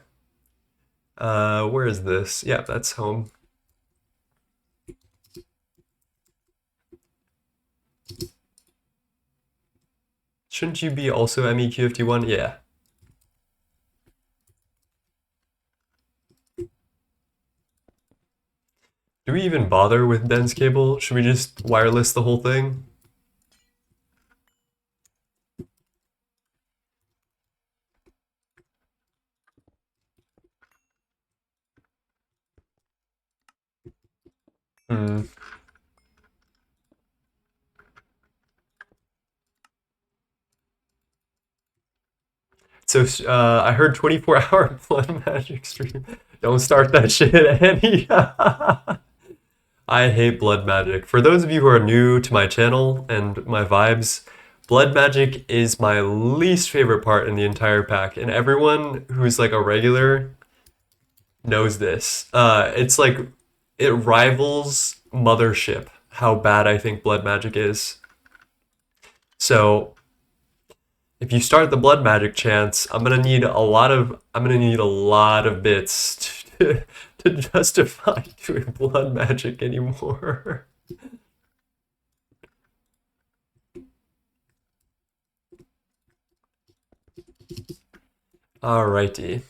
Where is this? Yeah, that's home. Shouldn't you be also MEQFT1? Yeah. Do we even bother with dense cable? Should we just wireless the whole thing? Hmm. So I heard 24-hour blood magic stream. Don't start that shit, Annie. I hate blood magic. For those of you who are new to my channel and my vibes, blood magic is my least favorite part in the entire pack, and everyone who's like a regular knows this. It's like it rivals Mothership how bad I think blood magic is. So if you start the blood magic chance, I'm gonna need a lot of bits to justify doing blood magic anymore. Alrighty.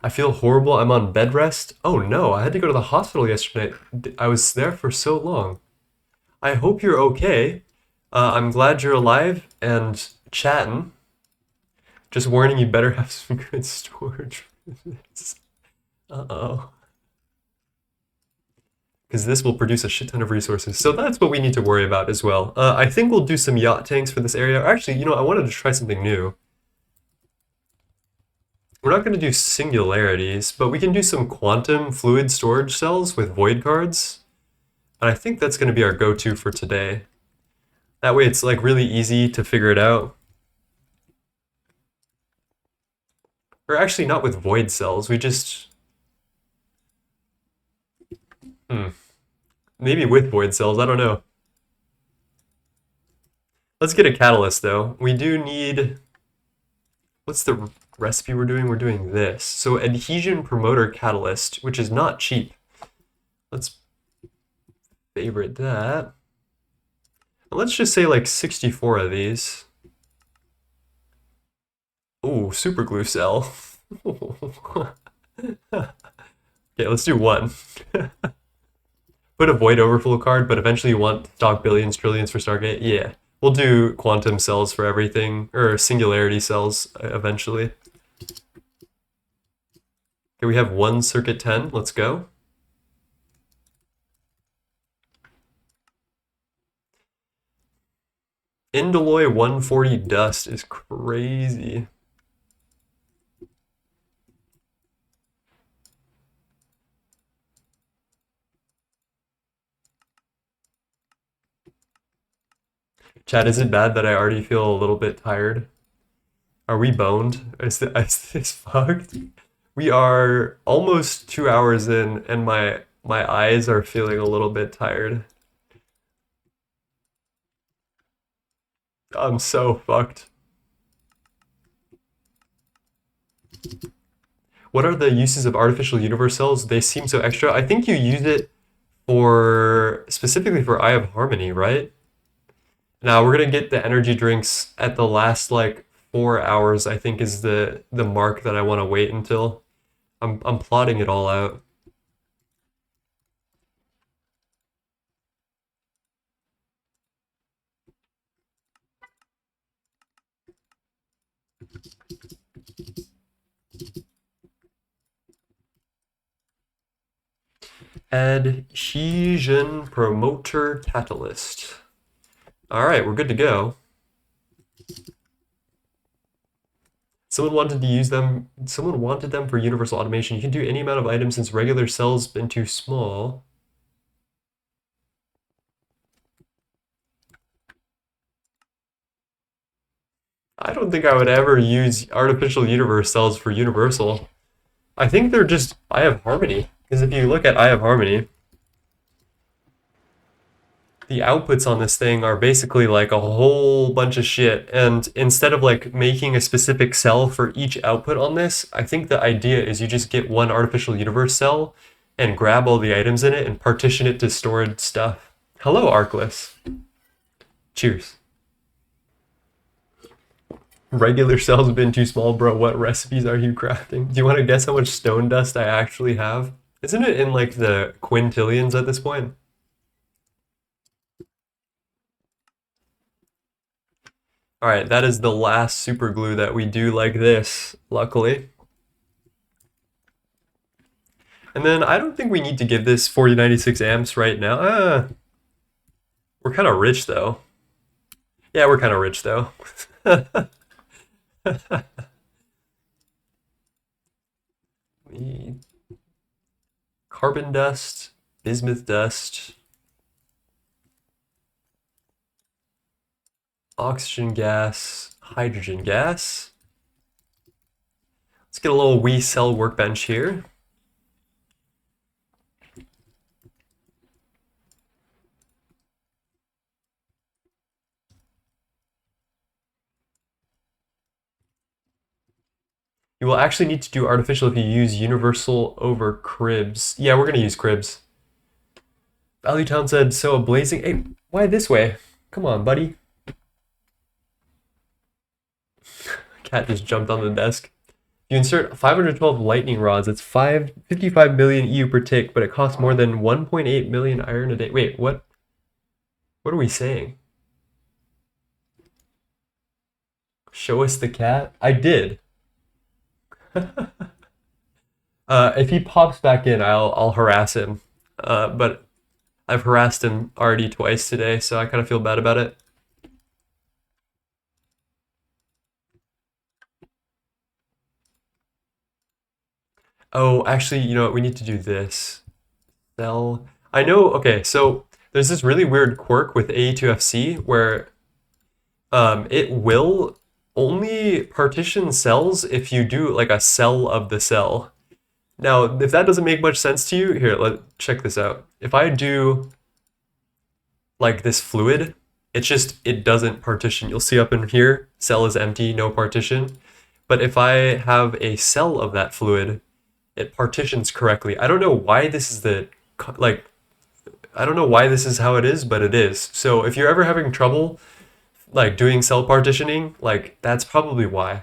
I feel horrible. I'm on bed rest. Oh no, I had to go to the hospital yesterday. I was there for so long. I hope you're okay. I'm glad you're alive and chatting. Just warning, you better have some good storage for this. Uh-oh. Because this will produce a shit ton of resources. So that's what we need to worry about as well. I think we'll do some yacht tanks for this area. Actually, you know, I wanted to try something new. We're not going to do singularities, but we can do some quantum fluid storage cells with void cards. And I think that's going to be our go-to for today. That way it's like really easy to figure it out. Or actually not with void cells, we just... Maybe with void cells, I don't know. Let's get a catalyst though. We do need... What's the recipe we're doing? We're doing this. So adhesion promoter catalyst, which is not cheap. Let's favorite that. And let's just say like 64 of these. Ooh, super glue cell. Okay, let's do one. Put a void overflow card, but eventually you want stock billions, trillions for Stargate? Yeah. We'll do quantum cells for everything, or singularity cells eventually. Okay, we have one circuit 10. Let's go. Indoloy 140 dust is crazy. Chad, is it bad that I already feel a little bit tired? Are we boned? Is this fucked? We are almost 2 hours in, and my eyes are feeling a little bit tired. I'm so fucked. What are the uses of artificial universe cells? They seem so extra. I think you use it for specifically for Eye of Harmony, right? Now we're gonna get the energy drinks at the last like 4 hours, I think is the mark that I want to wait until. I'm plotting it all out. Adhesion promoter catalyst. All right, we're good to go. Someone wanted them for universal automation. You can do any amount of items since regular cells been too small. I don't think I would ever use artificial universe cells for universal. I think they're just Eye of Harmony. Because if you look at Eye of Harmony, the outputs on this thing are basically like a whole bunch of shit. And instead of like making a specific cell for each output on this, I think the idea is you just get one artificial universe cell and grab all the items in it and partition it to stored stuff. Hello, Arcless. Cheers. Regular cells have been too small, bro. What recipes are you crafting? Do you want to guess how much stone dust I actually have? Isn't it in like the quintillions at this point? All right, that is the last super glue that we do like this, luckily. And then I don't think we need to give this 4096 amps right now. We're kind of rich though. Yeah, we're kind of rich though. Carbon dust, bismuth dust, oxygen gas, hydrogen gas. Let's get a little wee cell workbench here. You will actually need to do artificial if you use universal over cribs. Yeah, we're gonna use cribs. Value Town said, so a blazing... Hey, why this way? Come on, buddy. Cat just jumped on the desk. You insert 512 lightning rods. It's 55 million EU per tick, but it costs more than 1.8 million iron a day. Wait, what? What are we saying? Show us the cat? I did. If he pops back in, I'll harass him. But I've harassed him already twice today, so I kind of feel bad about it. Oh, actually, you know what? We need to do this. Cell. I know. Okay, so there's this really weird quirk with AE2FC where it will only partition cells if you do like a cell of the cell. Now, if that doesn't make much sense to you, here, check this out. If I do like this fluid, it doesn't partition. You'll see up in here, cell is empty, no partition. But if I have a cell of that fluid, it partitions correctly. I don't know why this is I don't know why this is how it is, but it is. So if you're ever having trouble like doing cell partitioning, like that's probably why.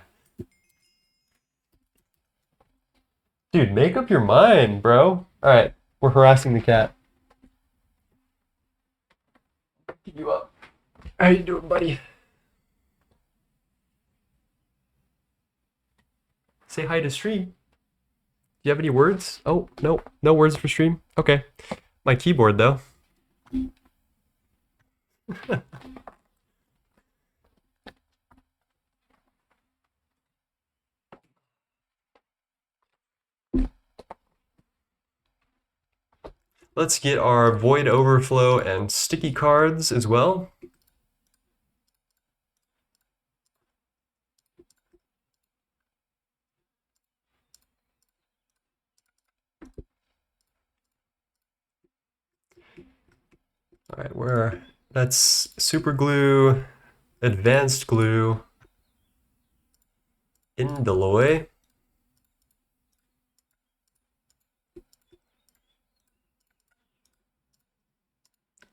Dude, make up your mind, bro. All right, we're harassing the cat. Get you up. How you doing, buddy? Say hi to stream. Do you have any words? Oh, no, no words for stream. Okay, my keyboard though. Let's get our void overflow and sticky cards as well. All right, that's super glue, advanced glue, indoloy.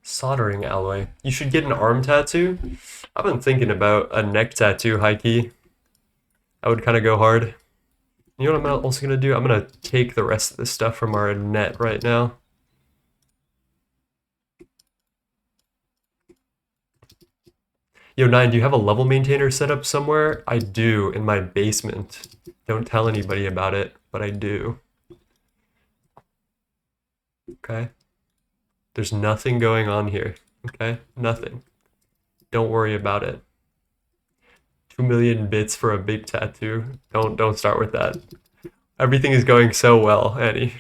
Soldering alloy. You should get an arm tattoo. I've been thinking about a neck tattoo, high key. I would kind of go hard. You know what I'm also gonna do? I'm gonna take the rest of this stuff from our net right now. Yo, Nine, do you have a level maintainer set up somewhere? I do, in my basement. Don't tell anybody about it, but I do. Okay? There's nothing going on here, okay? Nothing. Don't worry about it. 2 million bits for a big tattoo. Don't start with that. Everything is going so well, Annie.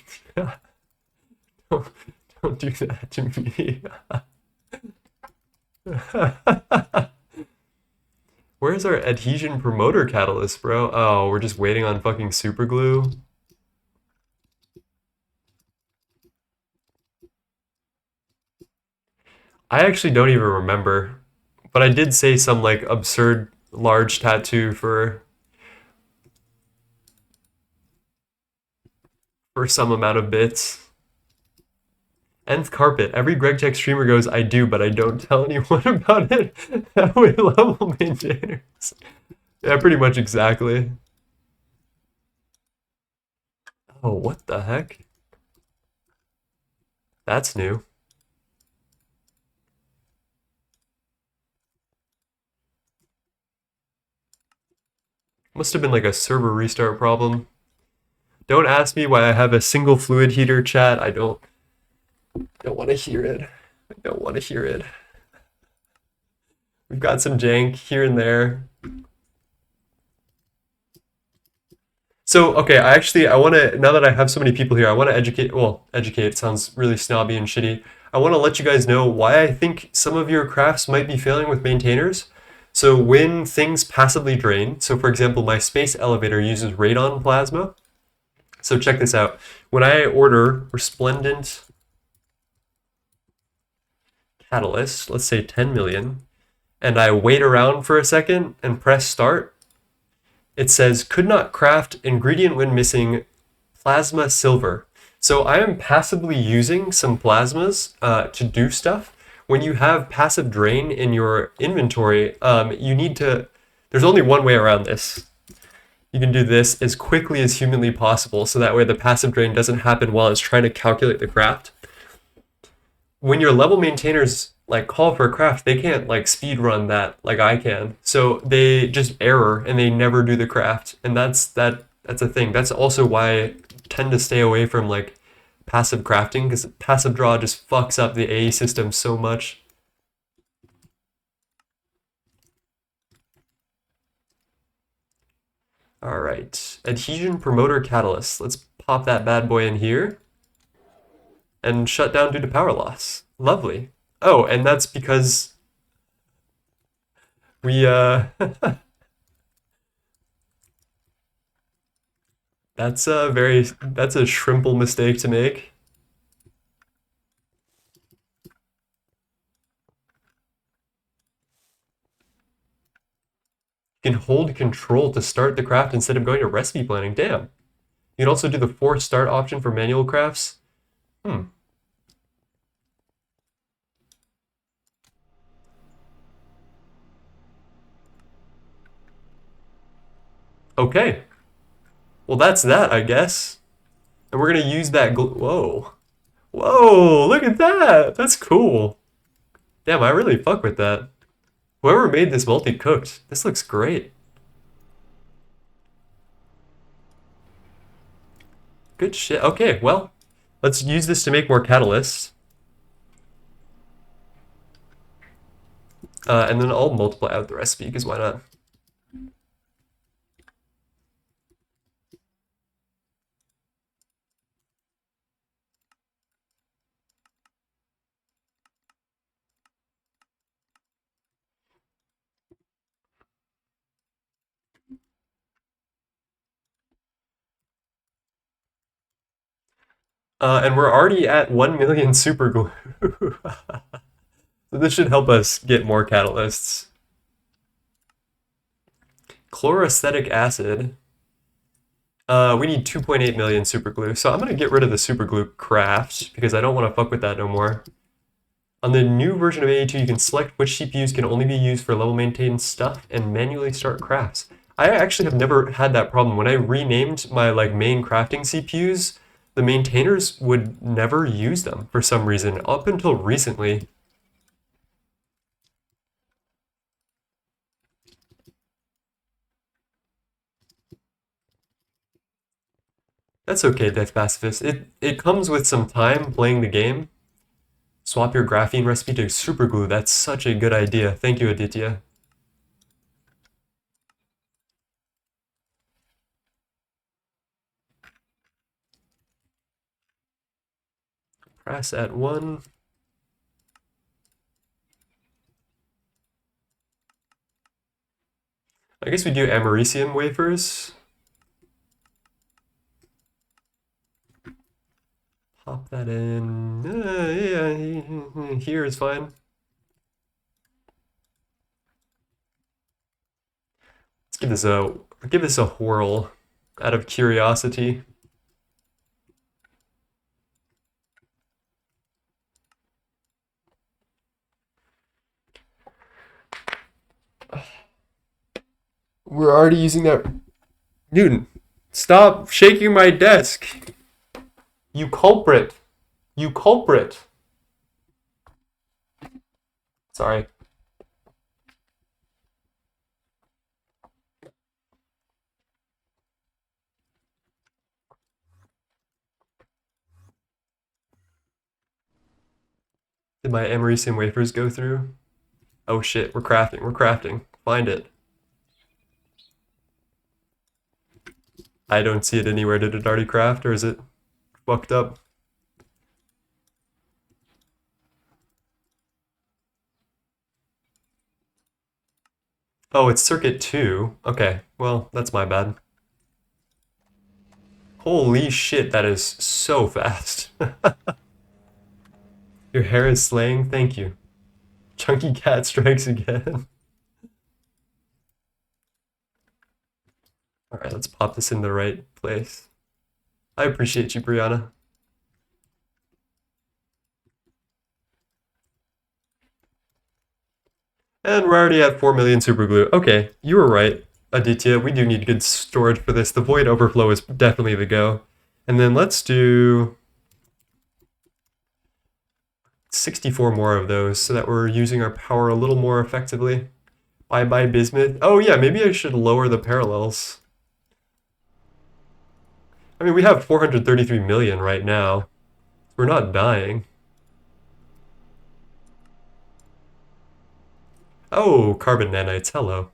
don't do that to me. Where's our adhesion promoter catalyst, bro? Oh, we're just waiting on fucking super glue. I actually don't even remember, but I did say some like absurd large tattoo for some amount of bits. Nth carpet. Every Gregtech streamer goes, I do, but I don't tell anyone about it. That way level maintainers. Yeah, pretty much exactly. Oh, what the heck? That's new. Must have been like a server restart problem. Don't ask me why I have a single fluid heater, chat. I don't want to hear it. I don't want to hear it. We've got some jank here and there. So, okay, I want to, now that I have so many people here, I want to educate sounds really snobby and shitty. I want to let you guys know why I think some of your crafts might be failing with maintainers. So when things passively drain, so for example, my space elevator uses radon plasma. So check this out. When I order resplendent catalyst, let's say 10 million, and I wait around for a second and press start, it says could not craft ingredient when missing plasma silver. So I am passively using some plasmas to do stuff. When you have passive drain in your inventory, you need to, there's only one way around this. You can do this as quickly as humanly possible, so that way the passive drain doesn't happen while it's trying to calculate the craft. When your level maintainers like call for a craft, they can't like speed run that like I can. So they just error and they never do the craft. And that's a thing. That's also why I tend to stay away from like passive crafting, because passive draw just fucks up the AE system so much. All right, adhesion promoter catalyst. Let's pop that bad boy in here. And shut down due to power loss. Lovely. Oh, and that's because we, that's a shrimple mistake to make. You can hold control to start the craft instead of going to recipe planning. Damn. You can also do the force start option for manual crafts. Okay. Well, that's that, I guess. And we're gonna use that whoa. Whoa, look at that! That's cool. Damn, I really fuck with that. Whoever made this multi-cooked, this looks great. Good shit. Okay, well, let's use this to make more catalysts. And then I'll multiply out the recipe, because why not? And we're already at 1 million super glue. So this should help us get more catalysts. Chloroacetic acid. We need 2.8 million super glue. So I'm going to get rid of the super glue craft because I don't want to fuck with that no more. On the new version of AE2, you can select which CPUs can only be used for level maintained stuff and manually start crafts. I actually have never had that problem. When I renamed my like main crafting CPUs, the maintainers would never use them for some reason, up until recently. That's okay, Death Pacifist. It comes with some time playing the game. Swap your graphene recipe to superglue. That's such a good idea. Thank you, Aditya. Press at 1. I guess we do americium wafers. Pop that in. Yeah, here is fine. Let's give this a whirl out of curiosity. We're already using that. Newton, stop shaking my desk. You culprit. You culprit! Sorry. Did my Americium wafers go through? Oh shit, we're crafting. Find it. I don't see it anywhere. Did it already craft, or is it fucked up? Oh, it's circuit 2. Okay, well, that's my bad. Holy shit, that is so fast. Your hair is slaying, thank you. Chunky cat strikes again. Alright, let's pop this in the right place. I appreciate you, Brianna. And we're already at 4 million super glue. Okay, you were right, Aditya. We do need good storage for this. The void overflow is definitely the go. And then let's do 64 more of those so that we're using our power a little more effectively. Bye-bye, bismuth. Oh yeah, maybe I should lower the parallels. I mean, we have 433 million right now. We're not dying. Oh, carbon nanites, hello.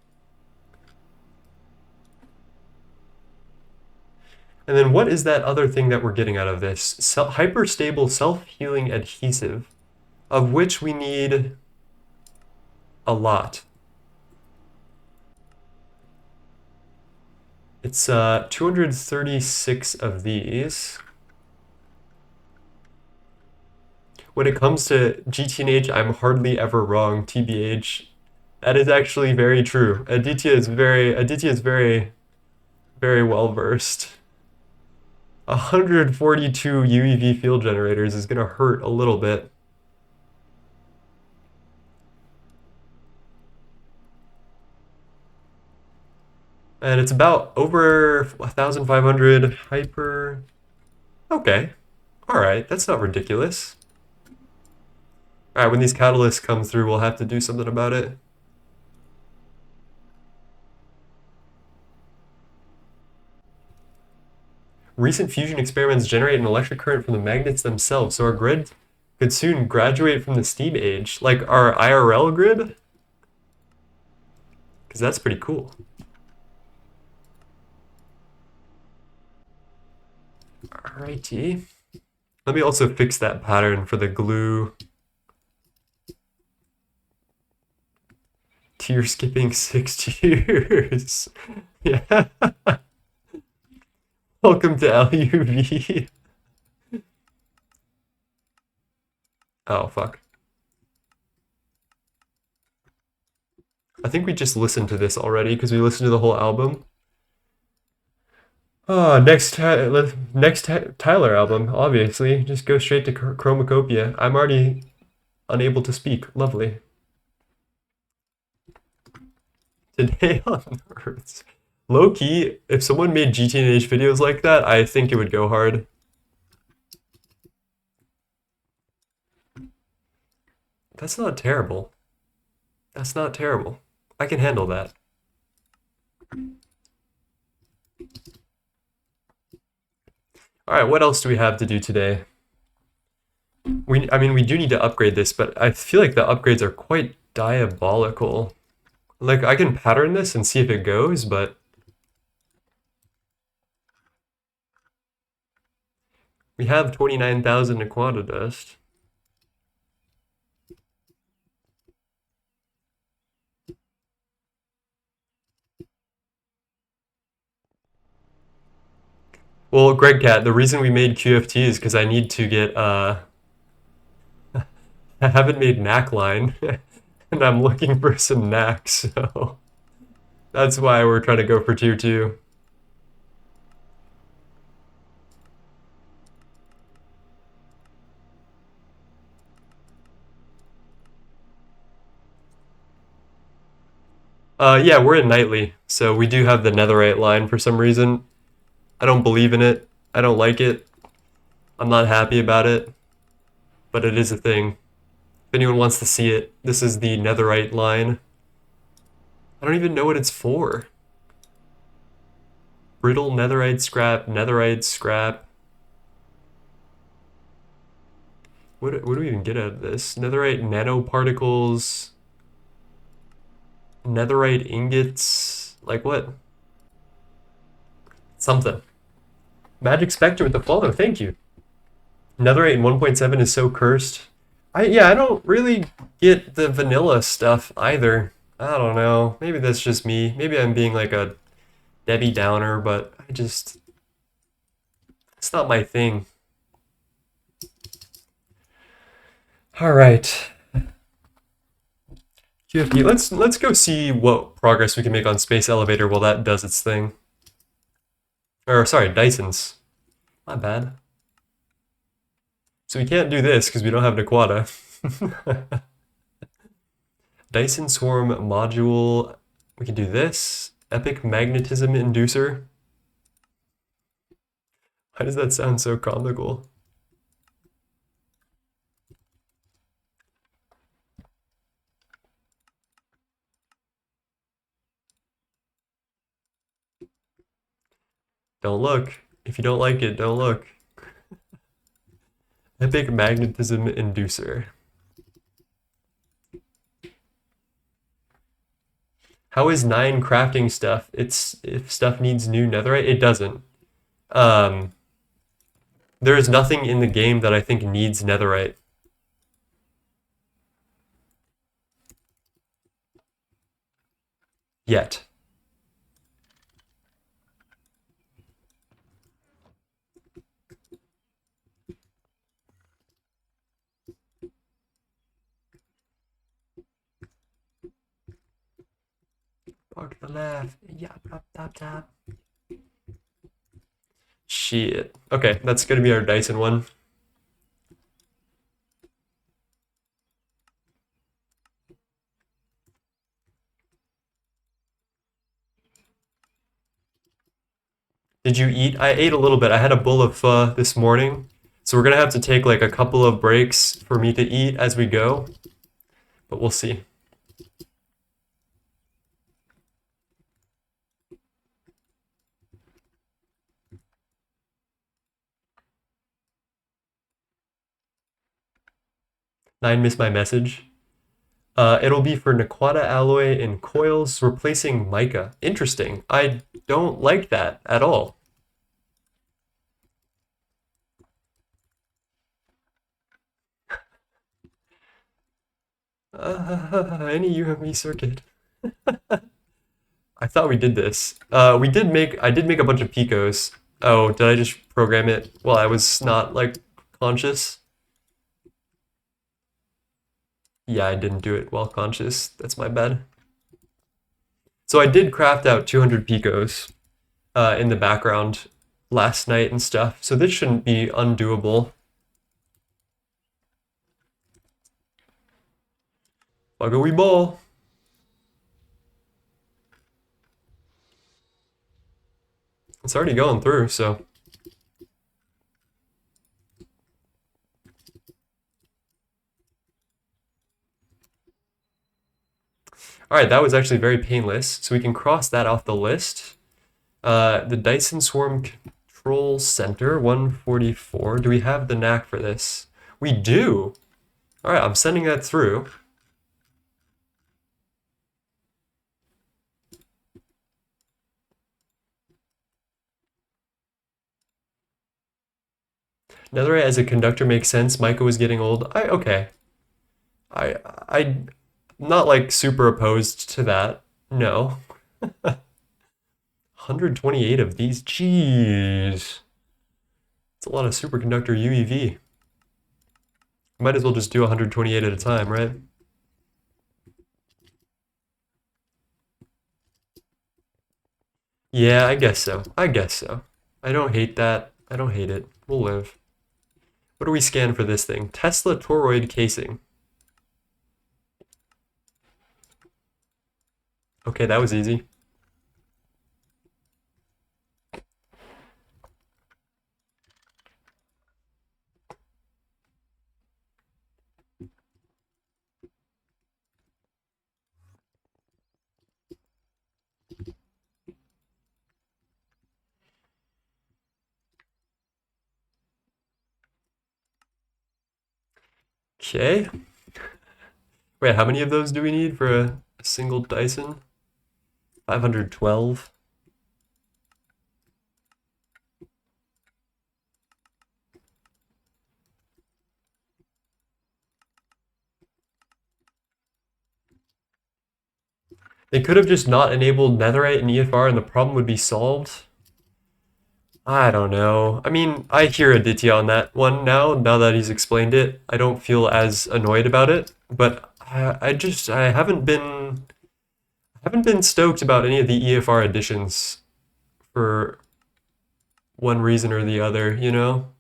And then what is that other thing that we're getting out of this? Hyperstable self-healing adhesive, of which we need a lot. It's 236 of these. When it comes to GTNH, I'm hardly ever wrong, TBH. That is actually very true. Aditya is very, very well versed. 142 UEV field generators is gonna hurt a little bit. And it's about over 1,500 hyper. Okay. Alright, that's not ridiculous. Alright, when these catalysts come through, we'll have to do something about it. Recent fusion experiments generate an electric current from the magnets themselves, so our grid could soon graduate from the steam age, like our IRL grid. Because that's pretty cool. Alrighty. Let me also fix that pattern for the glue. Tier skipping 6 tiers. Yeah. Welcome to LUV. Oh, fuck. I think we just listened to this already because we listened to the whole album. Oh, next Tyler album, obviously. Just go straight to Chromacopia. I'm already unable to speak. Lovely. Today on Earth. Low-key, if someone made GTNH videos like that, I think it would go hard. That's not terrible. That's not terrible. I can handle that. Alright, what else do we have to do today? I mean, we do need to upgrade this, but I feel like the upgrades are quite diabolical. Like, I can pattern this and see if it goes, but we have 29,000 Aquata dust. Well, Gregtech, the reason we made QFT is because I need to get, I haven't made knack line, and I'm looking for some knacks, so that's why we're trying to go for tier 2. Yeah, we're in nightly, so we do have the netherite line for some reason. I don't believe in it. I don't like it. I'm not happy about it. but it is a thing. If anyone wants to see it, this is the netherite line. I don't even know what it's for. Brittle netherite scrap, netherite scrap. What do we even get out of this? Netherite nanoparticles, netherite ingots, like what? Something. Magic Spectre with the follow, thank you. Netherite in 1.7 is so cursed. I don't really get the vanilla stuff either. I don't know. Maybe that's just me. Maybe I'm being like a Debbie Downer, but it's not my thing. All right. QFP, let's go see what progress we can make on Space Elevator while that does its thing. Or sorry, Dyson's. My bad. So we can't do this because we don't have Naquata. Dyson Swarm module. We can do this. Epic Magnetism Inducer. Why does that sound so comical? Don't look. If you don't like it, don't look. Epic Magnetism Inducer. How is 9 crafting stuff? If stuff needs new netherite, it doesn't. There is nothing in the game that I think needs netherite. Yet. Park the left. Yeah, tap. Shit. Okay, that's gonna be our Dyson one. Did you eat? I ate a little bit. I had a bowl of pho this morning. So we're gonna have to take like a couple of breaks for me to eat as we go. But we'll see. Nine missed my message. It'll be for Naquata alloy and coils replacing mica. Interesting. I don't like that at all. Any UME circuit. I thought we did this. I did make a bunch of picos. Oh, did I just program it while I was not like conscious? Yeah, I didn't do it while conscious. That's my bad. So I did craft out 200 picos in the background last night and stuff. So this shouldn't be undoable. Buggery ball. It's already going through, so. All right, that was actually very painless. So we can cross that off the list. The Dyson Swarm Control Center, 144. Do we have the knack for this? We do. All right, I'm sending that through. Netherite as a conductor makes sense. Micah was getting old. Okay. I'm not like super opposed to that. No. 128 of these. Jeez. It's a lot of superconductor UEV. Might as well just do 128 at a time, right? Yeah, I guess so. I don't hate that. I don't hate it. We'll live. What do we scan for this thing? Tesla toroid casing. Okay, that was easy. Okay. Wait, how many of those do we need for a single Dyson? 512. They could have just not enabled netherite and EFR and the problem would be solved. I don't know. I mean, I hear Aditya on that one now that he's explained it. I don't feel as annoyed about it, but I haven't been stoked about any of the EFR additions for one reason or the other, you know?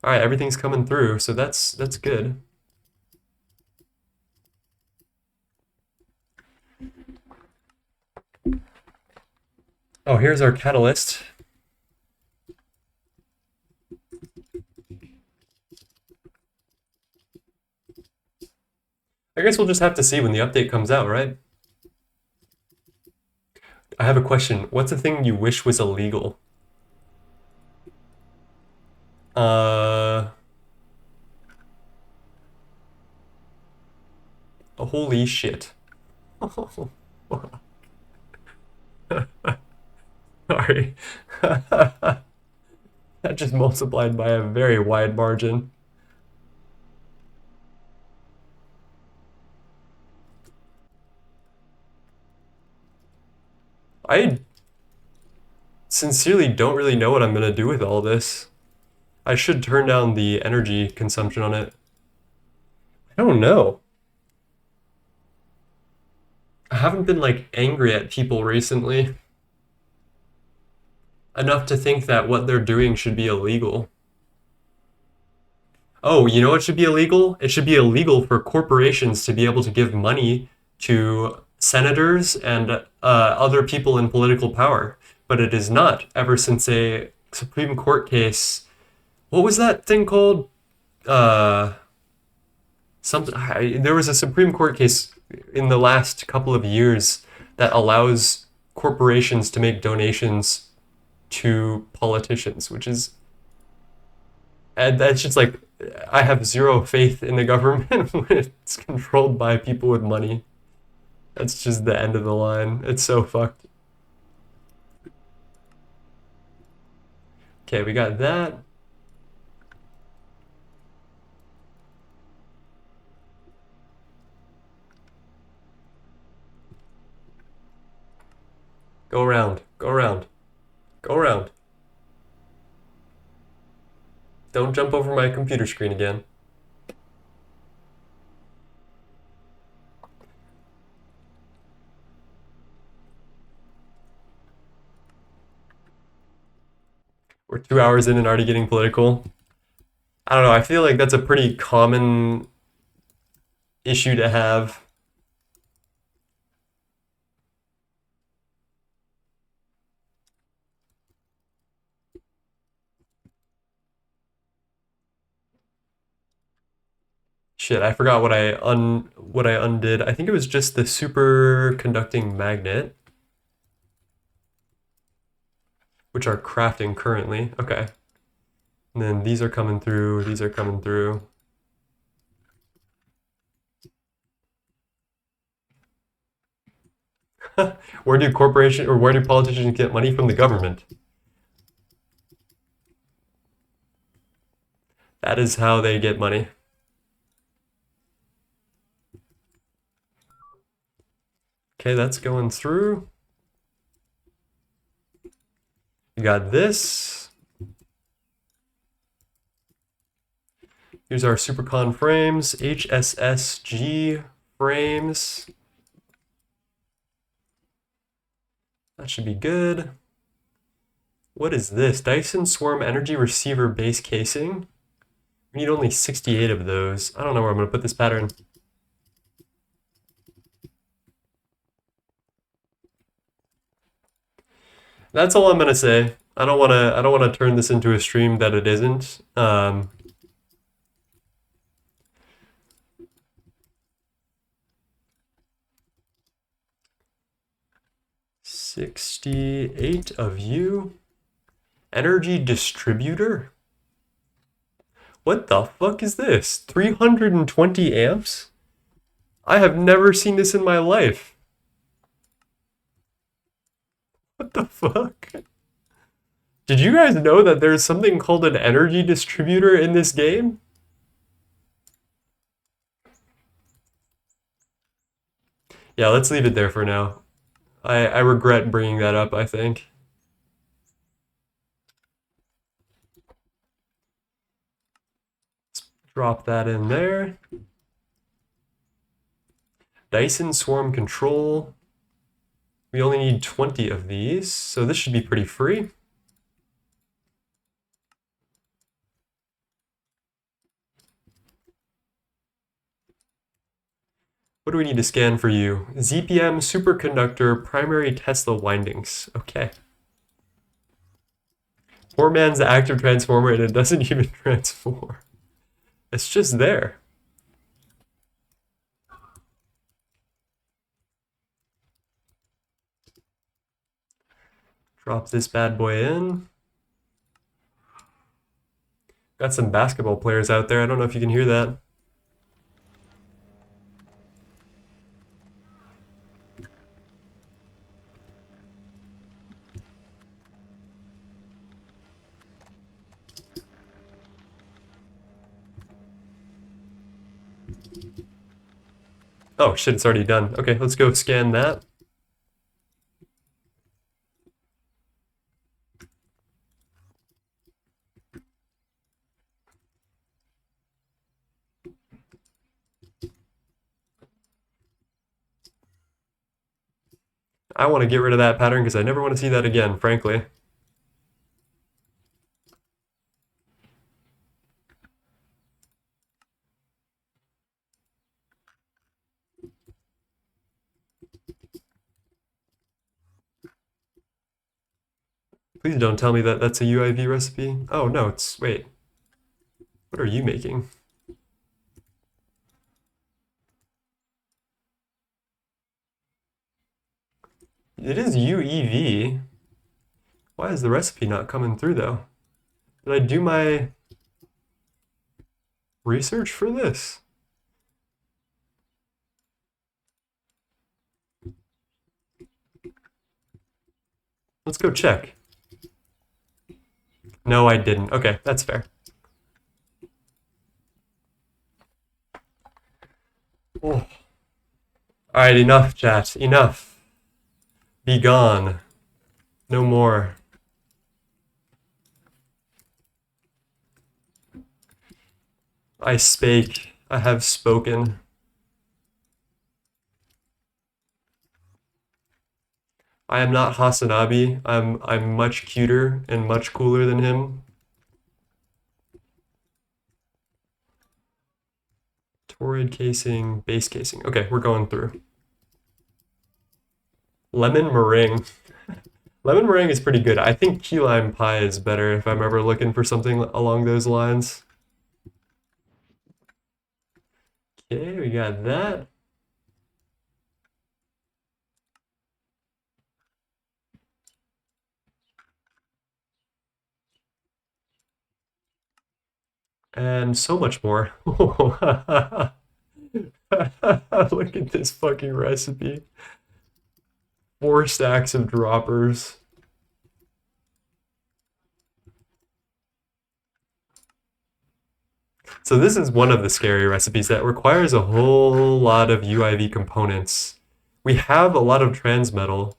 All right, everything's coming through, so that's good. Oh, here's our catalyst. I guess we'll just have to see when the update comes out, right? I have a question. What's a thing you wish was illegal? Uh, holy shit. Sorry. That just multiplied by a very wide margin. I sincerely don't really know what I'm gonna do with all this. I should turn down the energy consumption on it. I don't know. I haven't been like angry at people recently enough to think that what they're doing should be illegal. Oh, you know what should be illegal? It should be illegal for corporations to be able to give money to senators and other people in political power. But it is not, ever since a Supreme Court case. What was that thing called? Uh, there was a Supreme Court case in the last couple of years that allows corporations to make donations to politicians, which is and that's just like I have zero faith in the government when it's controlled by people with money. That's just the end of the line. It's so fucked. Okay, we got that. Go around. Go around. Go around. Don't jump over my computer screen again. We're 2 hours in and already getting political. I don't know. I feel like that's a pretty common issue to have. Shit, I forgot what I undid. I think it was just the superconducting magnet, which are crafting currently. Okay. And then these are coming through, these are coming through. Where do politicians get money from the government? That is how they get money. Okay, that's going through. You got this. Here's our Supercon frames, HSSG frames. That should be good. What is this? Dyson Swarm Energy Receiver base casing. We need only 68 of those. I don't know where I'm going to put this pattern. That's all I'm going to say. I don't want to turn this into a stream that it isn't. 68 of you. Energy distributor? What the fuck is this? 320 amps? I have never seen this in my life. What the fuck? Did you guys know that there's something called an energy distributor in this game? Yeah, let's leave it there for now. I regret bringing that up, I think. Let's drop that in there. Dyson swarm control. We only need 20 of these, so this should be pretty free. What do we need to scan for you? ZPM superconductor primary Tesla windings. Okay. Poor man's active transformer and it doesn't even transform. It's just there. Drop this bad boy in. Got some basketball players out there. I don't know if you can hear that. Oh shit, it's already done. Okay, let's go scan that. I want to get rid of that pattern because I never want to see that again, frankly. Please don't tell me that that's a UIV recipe. Oh no, it's, wait. What are you making? It is UEV. Why is the recipe not coming through though? Did I do my research for this? Let's go check. No, I didn't. Okay, that's fair. Oh. Alright, enough, chat. Enough. Be gone. No more. I spake. I have spoken. I am not Hasanabi. I'm much cuter and much cooler than him. Toroid casing, base casing. Okay, we're going through. Lemon meringue. Lemon meringue is pretty good. I think key lime pie is better if I'm ever looking for something along those lines. Okay, we got that. And so much more. Look at this fucking recipe. 4 stacks of droppers. So this is one of the scary recipes that requires a whole lot of UIV components. We have a lot of transmetal,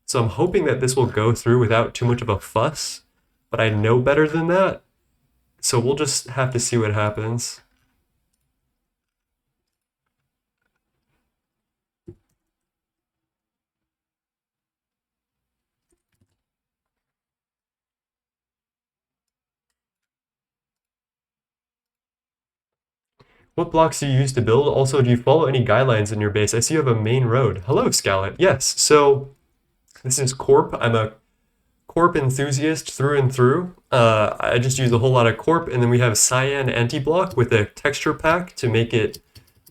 so I'm hoping that this will go through without too much of a fuss, but I know better than that. So we'll just have to see what happens. What blocks do you use to build? Also, do you follow any guidelines in your base? I see you have a main road. Hello, Scalet. Yes, so this is Corp. I'm a Corp enthusiast through and through. I just use a whole lot of Corp, and then we have Cyan anti-block with a texture pack to make it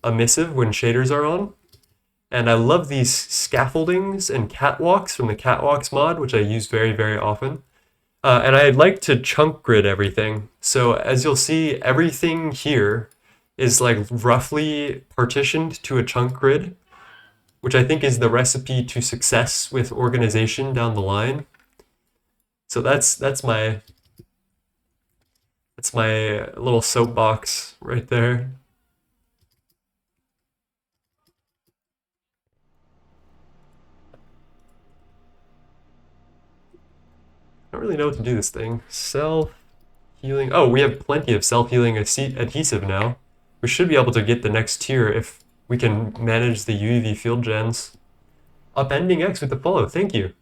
emissive when shaders are on. And I love these scaffoldings and catwalks from the catwalks mod, which I use very, very often. And I'd like to chunk grid everything. So as you'll see, everything here is like roughly partitioned to a chunk grid, which I think is the recipe to success with organization down the line. So that's my little soapbox right there. I don't really know what to do this thing. Self-healing. Oh, we have plenty of self-healing adhesive now. We should be able to get the next tier if we can manage the UEV field gens. Upending X with the follow. Thank you.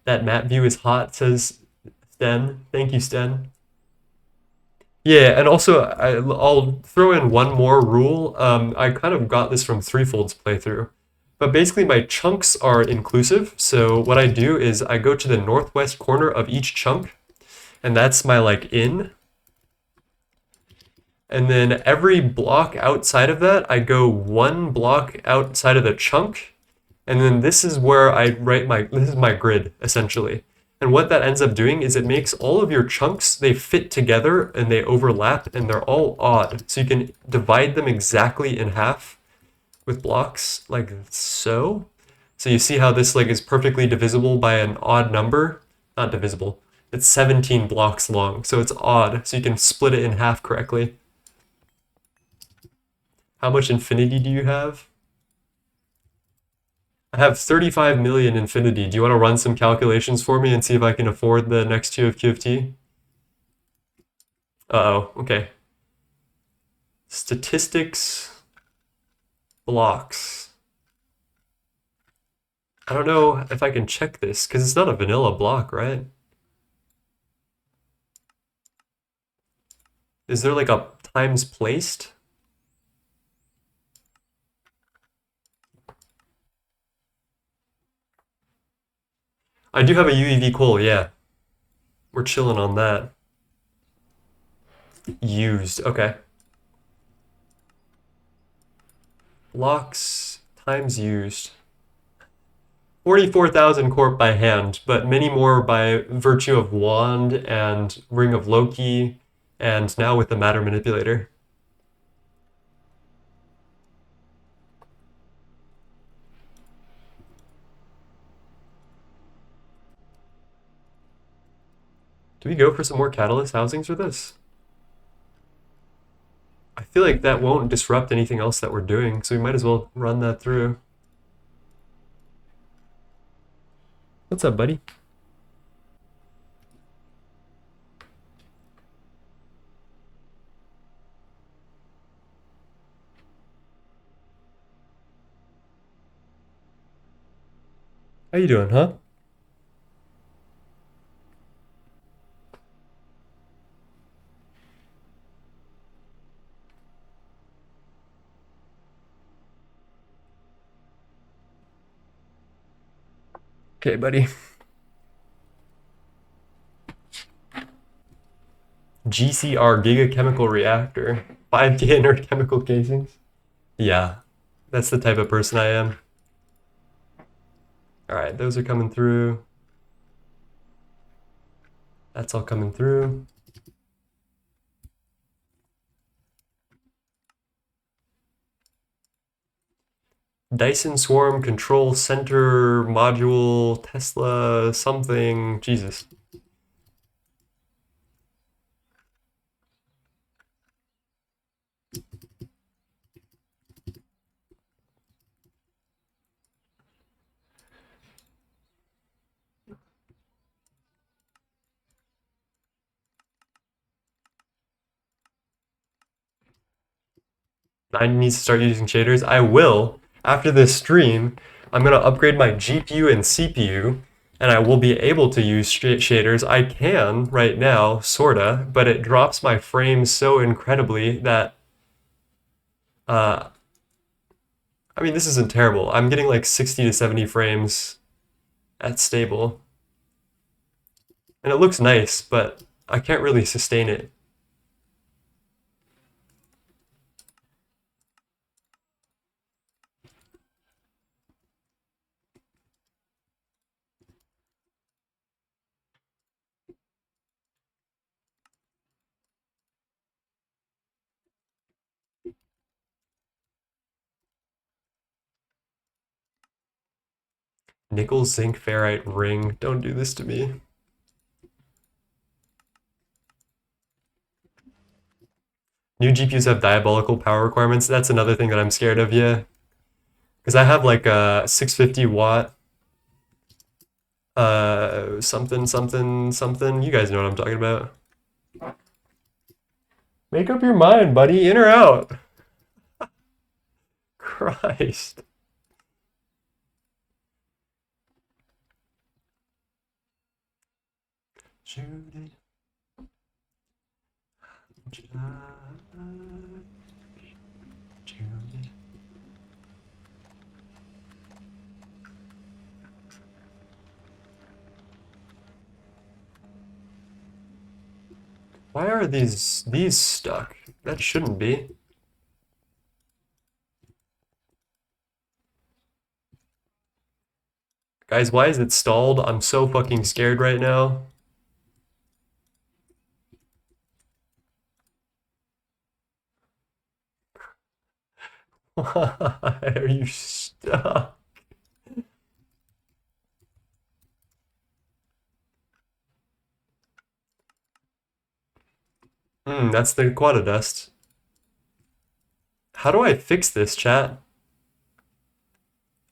That map view is hot, says Sten. Thank you, Sten. Yeah, and also I'll throw in one more rule. I kind of got this from Threefold's playthrough. But basically my chunks are inclusive. So what I do is I go to the northwest corner of each chunk, and that's my like in. And then every block outside of that, I go one block outside of the chunk. And then this is where I write this is my grid, essentially. And what that ends up doing is it makes all of your chunks, they fit together and they overlap and they're all odd. So you can divide them exactly in half with blocks like so. So you see how this like is perfectly divisible by an odd number? Not divisible. It's 17 blocks long, so it's odd. So you can split it in half correctly. How much infinity do you have? I have 35 million infinity. Do you want to run some calculations for me and see if I can afford the next tier of QFT? Uh-oh, okay. Statistics, blocks. I don't know if I can check this, because it's not a vanilla block, right? Is there like a times placed? I do have a UEV coal, yeah. We're chilling on that. Used, okay. Blocks times used. 44,000 corp by hand, but many more by virtue of Wand and Ring of Loki, and now with the Matter Manipulator. Do we go for some more Catalyst housings for this? I feel like that won't disrupt anything else that we're doing, so we might as well run that through. What's up, buddy? How you doing, huh? Okay, buddy. GCR, Giga Chemical Reactor. 5K inert chemical casings. Yeah, that's the type of person I am. Alright, those are coming through. That's all coming through. Dyson Swarm Control Center Module Tesla something. Jesus. I need to start using shaders. I will. After this stream, I'm going to upgrade my GPU and CPU, and I will be able to use shaders. I can right now, sorta, but it drops my frames so incredibly that, I mean, this isn't terrible. I'm getting like 60 to 70 frames at stable. And it looks nice, but I can't really sustain it. Nickel zinc ferrite ring. Don't do this to me. New GPUs have diabolical power requirements. That's another thing that I'm scared of, yeah. Because I have like a 650 watt something something something. You guys know what I'm talking about. Make up your mind, buddy. In or out? Christ. Judy. Judy. Why are these stuck? That shouldn't be. Guys, why is it stalled? I'm so fucking scared right now. Why are you stuck? That's the quad dust. How do I fix this, chat?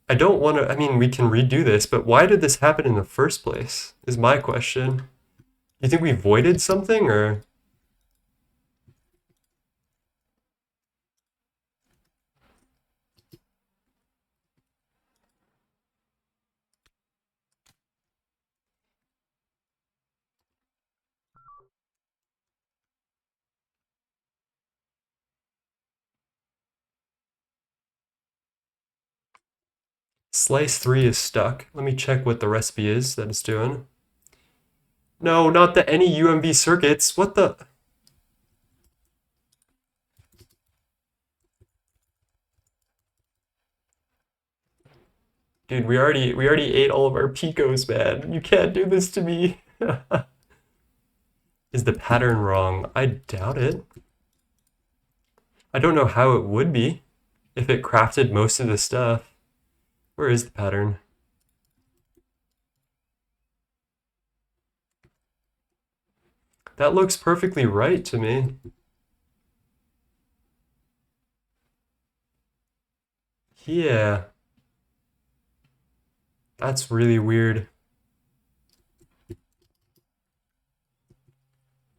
I don't want to, I mean, we can redo this, but why did this happen in the first place, is my question. You think we voided something, or? Slice 3 is stuck. Let me check what the recipe is that it's doing. No, not the any UMB circuits. What the? Dude, we already ate all of our picos, man. You can't do this to me. Is the pattern wrong? I doubt it. I don't know how it would be if it crafted most of the stuff. Where is the pattern? That looks perfectly right to me. Yeah. That's really weird.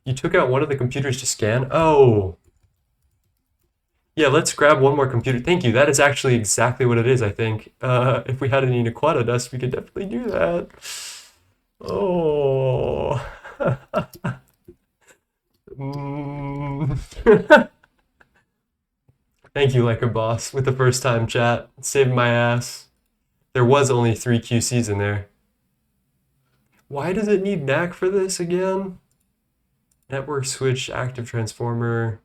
You took out one of the computers to scan? Oh. Yeah, let's grab one more computer. Thank you. That is actually exactly what it is, I think. If we had any Nequata dust, we could definitely do that. Oh. Thank you, like a boss, with the first time chat. Saved my ass. There was only 3 QCs in there. Why does it need NAC for this again? Network switch, active transformer.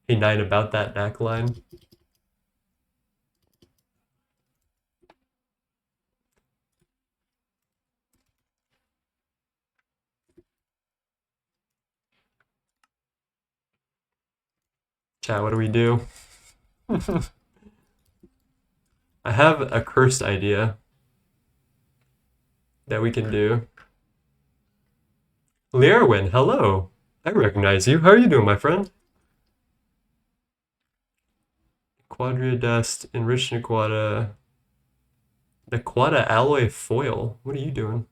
Hey, 9 about that NAC line. Chat, what do we do? I have a cursed idea that we can do. Lierwin, hello. I recognize you. How are you doing, my friend? Quadria dust, enriched Nequata. Nequata alloy foil. What are you doing?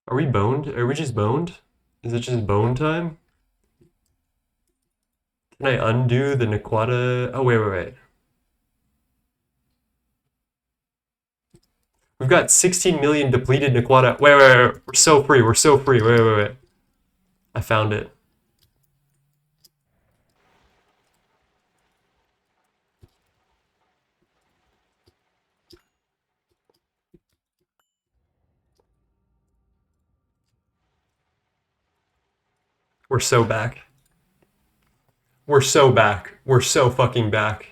Are we boned? Are we just boned? Is it just bone time? Can I undo the Nequata? Oh, wait. We've got 16 million depleted Nequata. Wait. We're so free. We're so free. Wait. I found it. We're so back. We're so back. We're so fucking back.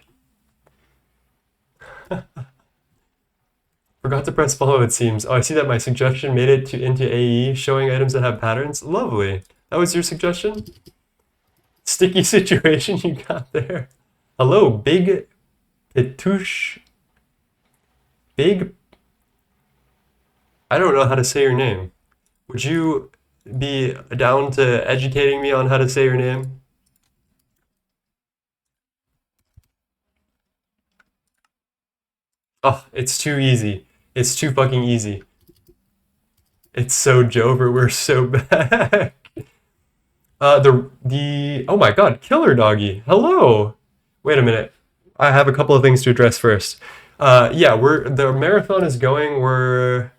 forgot to press follow, it seems. Oh, I see that my suggestion made it into AE, showing items that have patterns. Lovely. That was your suggestion? Sticky situation you got there. Hello, Big Petouche. Big... I don't know how to say your name. Would you be down to educating me on how to say your name? Oh, it's too easy. It's too fucking easy. It's so Jover, we're so bad. Oh my god, Killer Doggy. Hello. Wait a minute. I have a couple of things to address first. Yeah, the marathon is going. We're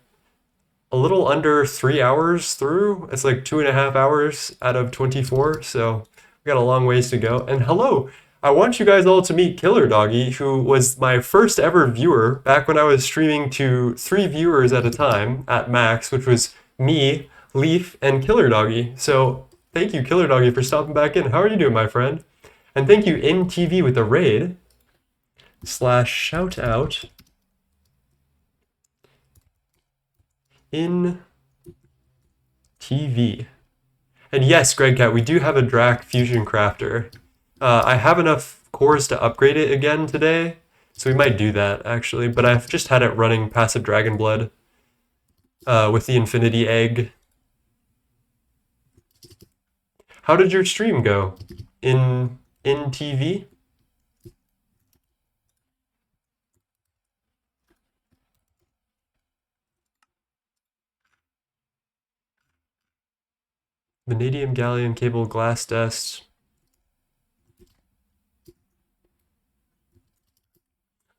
a little under 3 hours through. It's like 2.5 hours out of 24, so we got a long ways to go. And hello, I want you guys all to meet Killer Doggy, who was my first ever viewer back when I was streaming to 3 viewers at a time at max, which was me, Leaf, and Killer Doggy. So thank you, Killer Doggy, for stopping back in. How are you doing, my friend? And thank you, InTV, with the raid / shout out. In TV. And yes, Gregtech, we do have a Drac Fusion Crafter. I have enough cores to upgrade it again today, so we might do that actually, but I've just had it running passive Dragon Blood with the Infinity Egg. How did your stream go? In TV? Vanadium, gallium, cable, glass dust.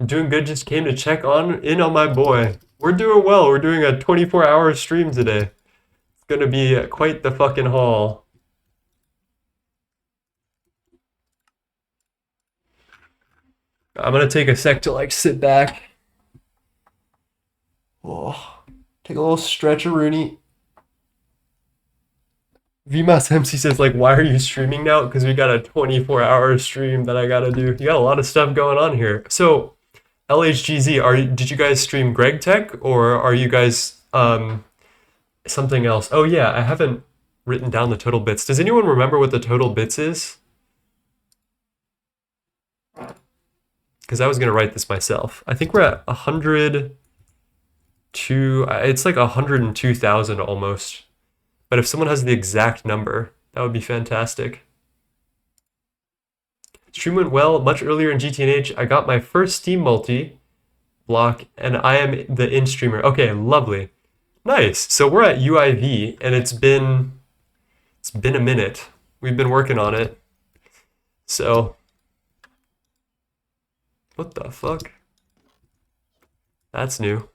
I'm doing good, just came to check in on my boy. We're doing well, we're doing a 24-hour stream today. It's gonna be quite the fucking haul. I'm gonna take a sec to like sit back. Oh, take a little stretch-a-rooney. VMAS MC says, like, why are you streaming now? Because we got a 24-hour stream that I gotta do. You got a lot of stuff going on here. So, LHGZ, did you guys stream Gregtech, or are you guys something else? Oh yeah, I haven't written down the total bits. Does anyone remember what the total bits is? Because I was gonna write this myself. I think we're at 102. It's like 102,000 almost. But if someone has the exact number, that would be fantastic. Stream went well. Much earlier in GTNH, I got my first Steam multi block, and I am the in-streamer. Okay, lovely. Nice. So we're at UIV, and it's been a minute. We've been working on it. So, what the fuck? That's new.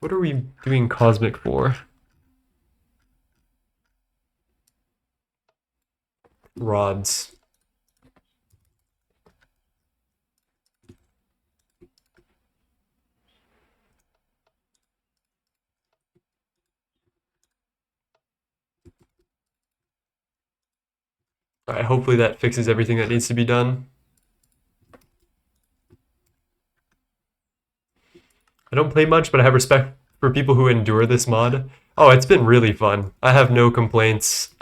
What are we doing Cosmic for? Rods. All right, hopefully that fixes everything that needs to be done. I don't play much, but I have respect for people who endure this mod. Oh, it's been really fun. I have no complaints.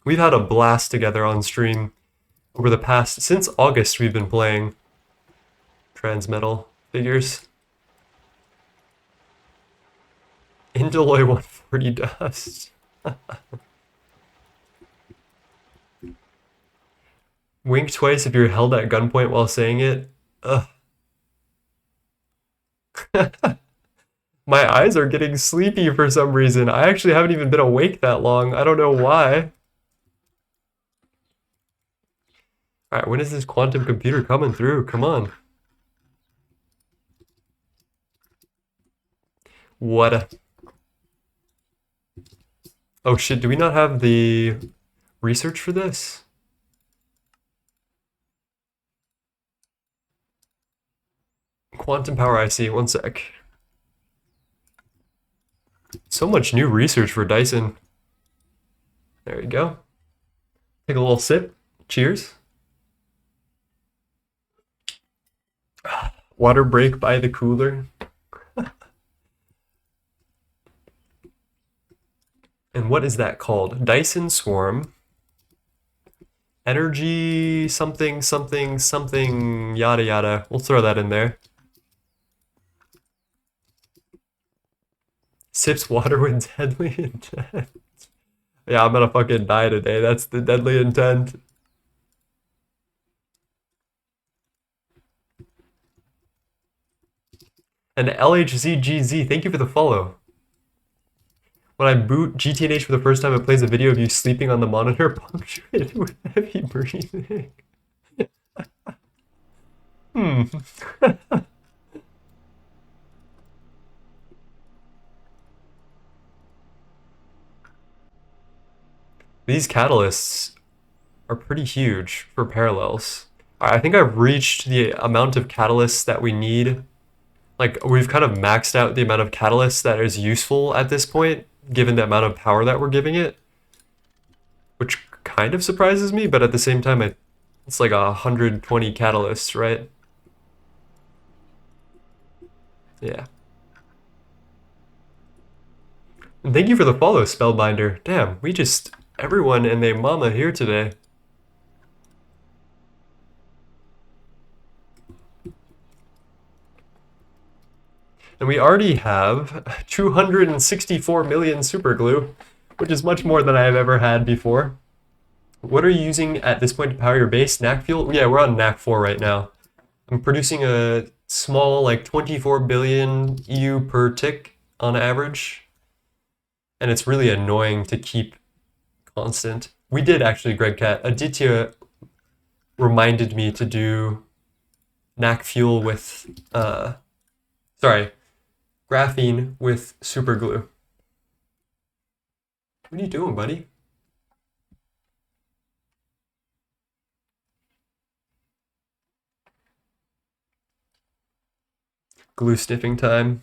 We've had a blast together on stream over the past, since August we've been playing Transmetal figures. Indoloy 140 dust. Wink twice if you're held at gunpoint while saying it. Ugh. My eyes are getting sleepy for some reason. I actually haven't even been awake that long. I don't know why. Alright, when is this quantum computer coming through? Come on. What a... Oh shit, do we not have the research for this? Quantum power IC, one sec. So much new research for Dyson. There you go. Take a little sip. Cheers. Water break by the cooler. And what is that called? Dyson Swarm. Energy something something something yada yada. We'll throw that in there. Sips water with deadly intent. Yeah, I'm gonna fucking die today. That's the deadly intent. And LHZGZ, thank you for the follow. When I boot GTNH for the first time, it plays a video of you sleeping on the monitor, punctuated with heavy breathing. These catalysts are pretty huge for parallels. I think I've reached the amount of catalysts that we need. Like, we've kind of maxed out the amount of catalysts that is useful at this point, given the amount of power that we're giving it. Which kind of surprises me, but at the same time, it's like 120 catalysts, right? Yeah. And thank you for the follow, Spellbinder. Damn, we just... everyone and their mama here today. And we already have 264 million super glue, which is much more than I have ever had before. What are you using at this point to power your base? NAC fuel? Yeah, we're on NAC 4 right now. I'm producing a small, like 24 billion EU per tick on average. And it's really annoying to keep constant. We did actually, Gregtech. Aditya reminded me to do NAC fuel with, graphene with super glue. What are you doing, buddy? Glue sniffing time.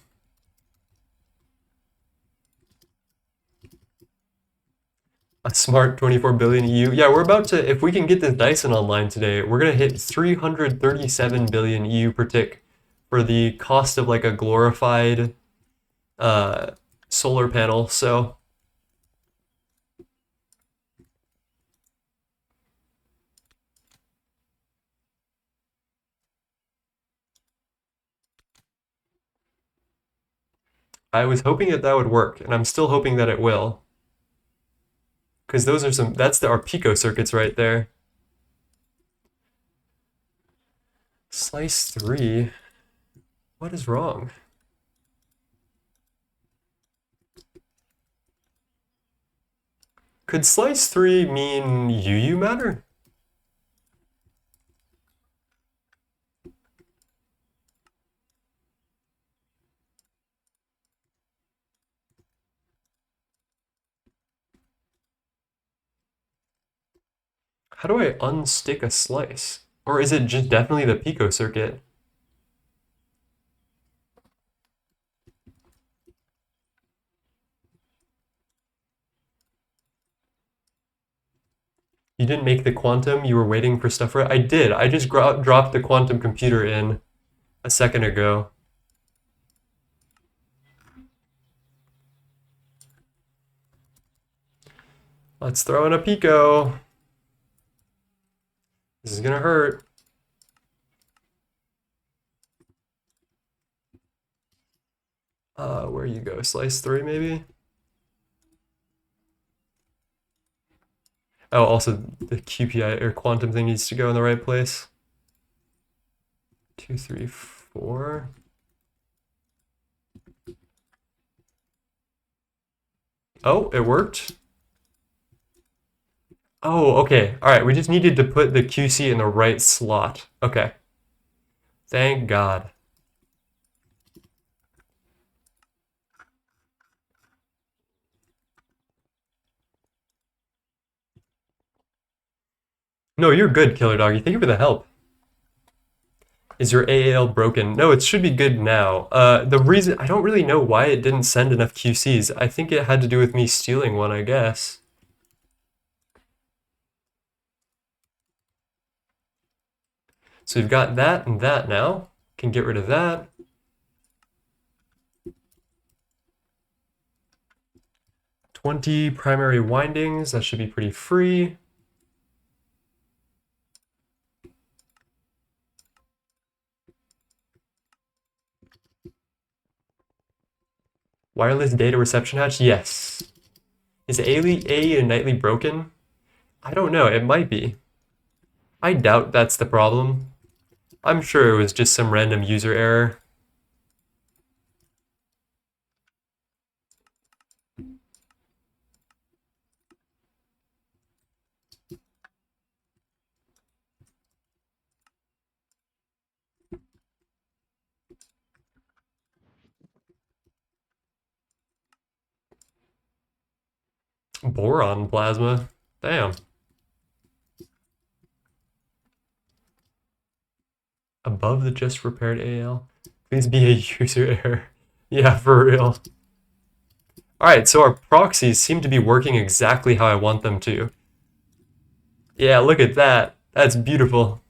A smart 24 billion EU. Yeah, we're about to, if we can get this Dyson online today, we're going to hit 337 billion EU per tick for the cost of like a glorified solar panel. So I was hoping that that would work, and I'm still hoping that it will. Because those are some, that's our pico circuits right there. Slice 3. What is wrong? Could slice 3 mean UU matter? How do I unstick a slice? Or is it just definitely the pico circuit? You didn't make the quantum, you were waiting for stuff for it? I did. I just dropped the quantum computer in a second ago. Let's throw in a pico. This is gonna hurt. Where you go? Slice 3 maybe? Oh, also the QPI or quantum thing needs to go in the right place. 2, 3, 4. Oh, it worked. Oh, okay. All right, we just needed to put the QC in the right slot. Okay. Thank God. No, you're good, Killer Doggy. Thank you for the help. Is your AAL broken? No, it should be good now. The reason, I don't really know why it didn't send enough QCs. I think it had to do with me stealing one, I guess. So we've got that and that now. Can get rid of that. "20 primary windings, that should be pretty free. Wireless data reception hatch, yes. Is AE and nightly broken? I don't know, it might be. I doubt that's the problem. I'm sure it was just some random user error. Boron plasma. Damn. Above the just repaired AL. Please be a user error. Yeah, for real. Alright, so our proxies seem to be working exactly how I want them to. Yeah, look at that. That's beautiful.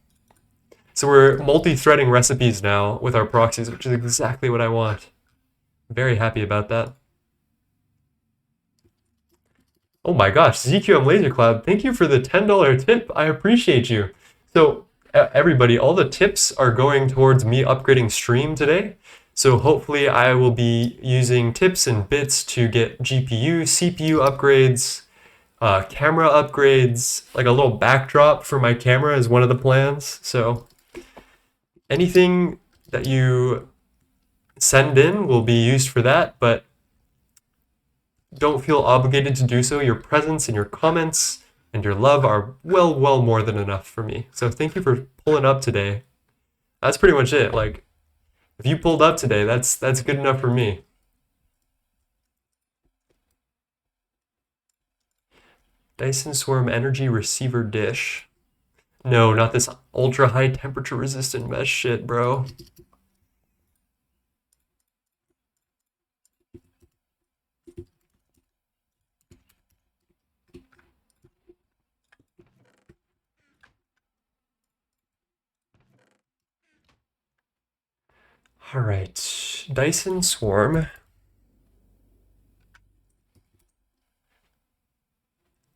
So we're multi-threading recipes now with our proxies, which is exactly what I want. Very happy about that. Oh my gosh, ZQM Laser Cloud, thank you for the $10 tip. I appreciate you. So everybody, all the tips are going towards me upgrading stream today. So hopefully I will be using tips and bits to get GPU, CPU upgrades, camera upgrades, like a little backdrop for my camera is one of the plans. So anything that you send in will be used for that, but don't feel obligated to do so. Your presence and your comments and your love are well more than enough for me. So thank you for pulling up today. That's pretty much it. Like, if you pulled up today, that's good enough for me. Dyson Swarm Energy Receiver Dish. No, not this ultra high temperature resistant mesh shit, bro. All right, Dyson Swarm.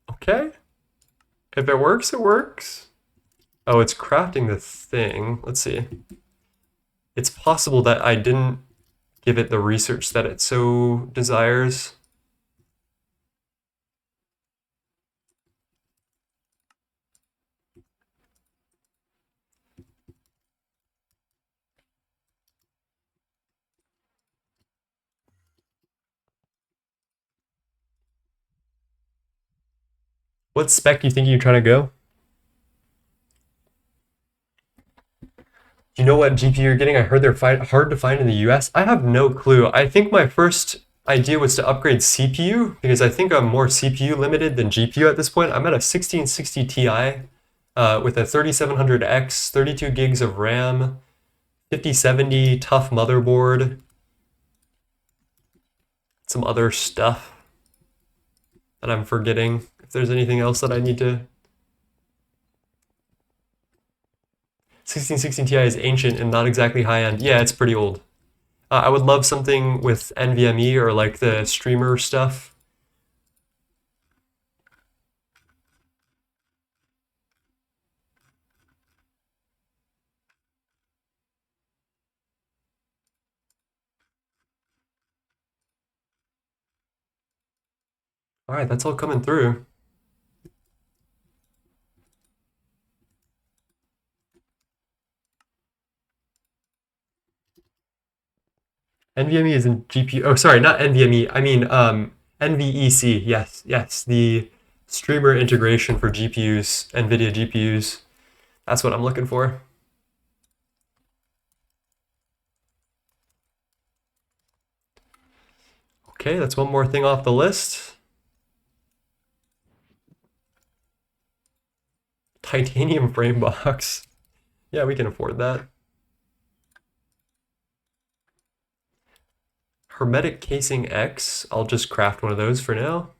Okay. If it works, it works. Oh, it's crafting the thing. Let's see. It's possible that I didn't give it the research that it so desires. What spec do you think you're trying to go? Do you know what GPU you're getting? I heard they're hard to find in the US. I have no clue. I think my first idea was to upgrade CPU because I think I'm more CPU limited than GPU at this point. I'm at a 1660 Ti with a 3700X, 32 gigs of RAM, 5070 tough motherboard, some other stuff that I'm forgetting. If there's anything else that I need to... 1616 Ti is ancient and not exactly high-end. Yeah, it's pretty old. I would love something with NVMe or like the streamer stuff. All right, that's all coming through. NVMe is in GPU. Oh, sorry, not NVMe. I mean NVEC. Yes, yes, the streamer integration for GPUs, NVIDIA GPUs. That's what I'm looking for. Okay, that's one more thing off the list. Titanium frame box. Yeah, we can afford that. Hermetic casing X. I'll just craft one of those for now.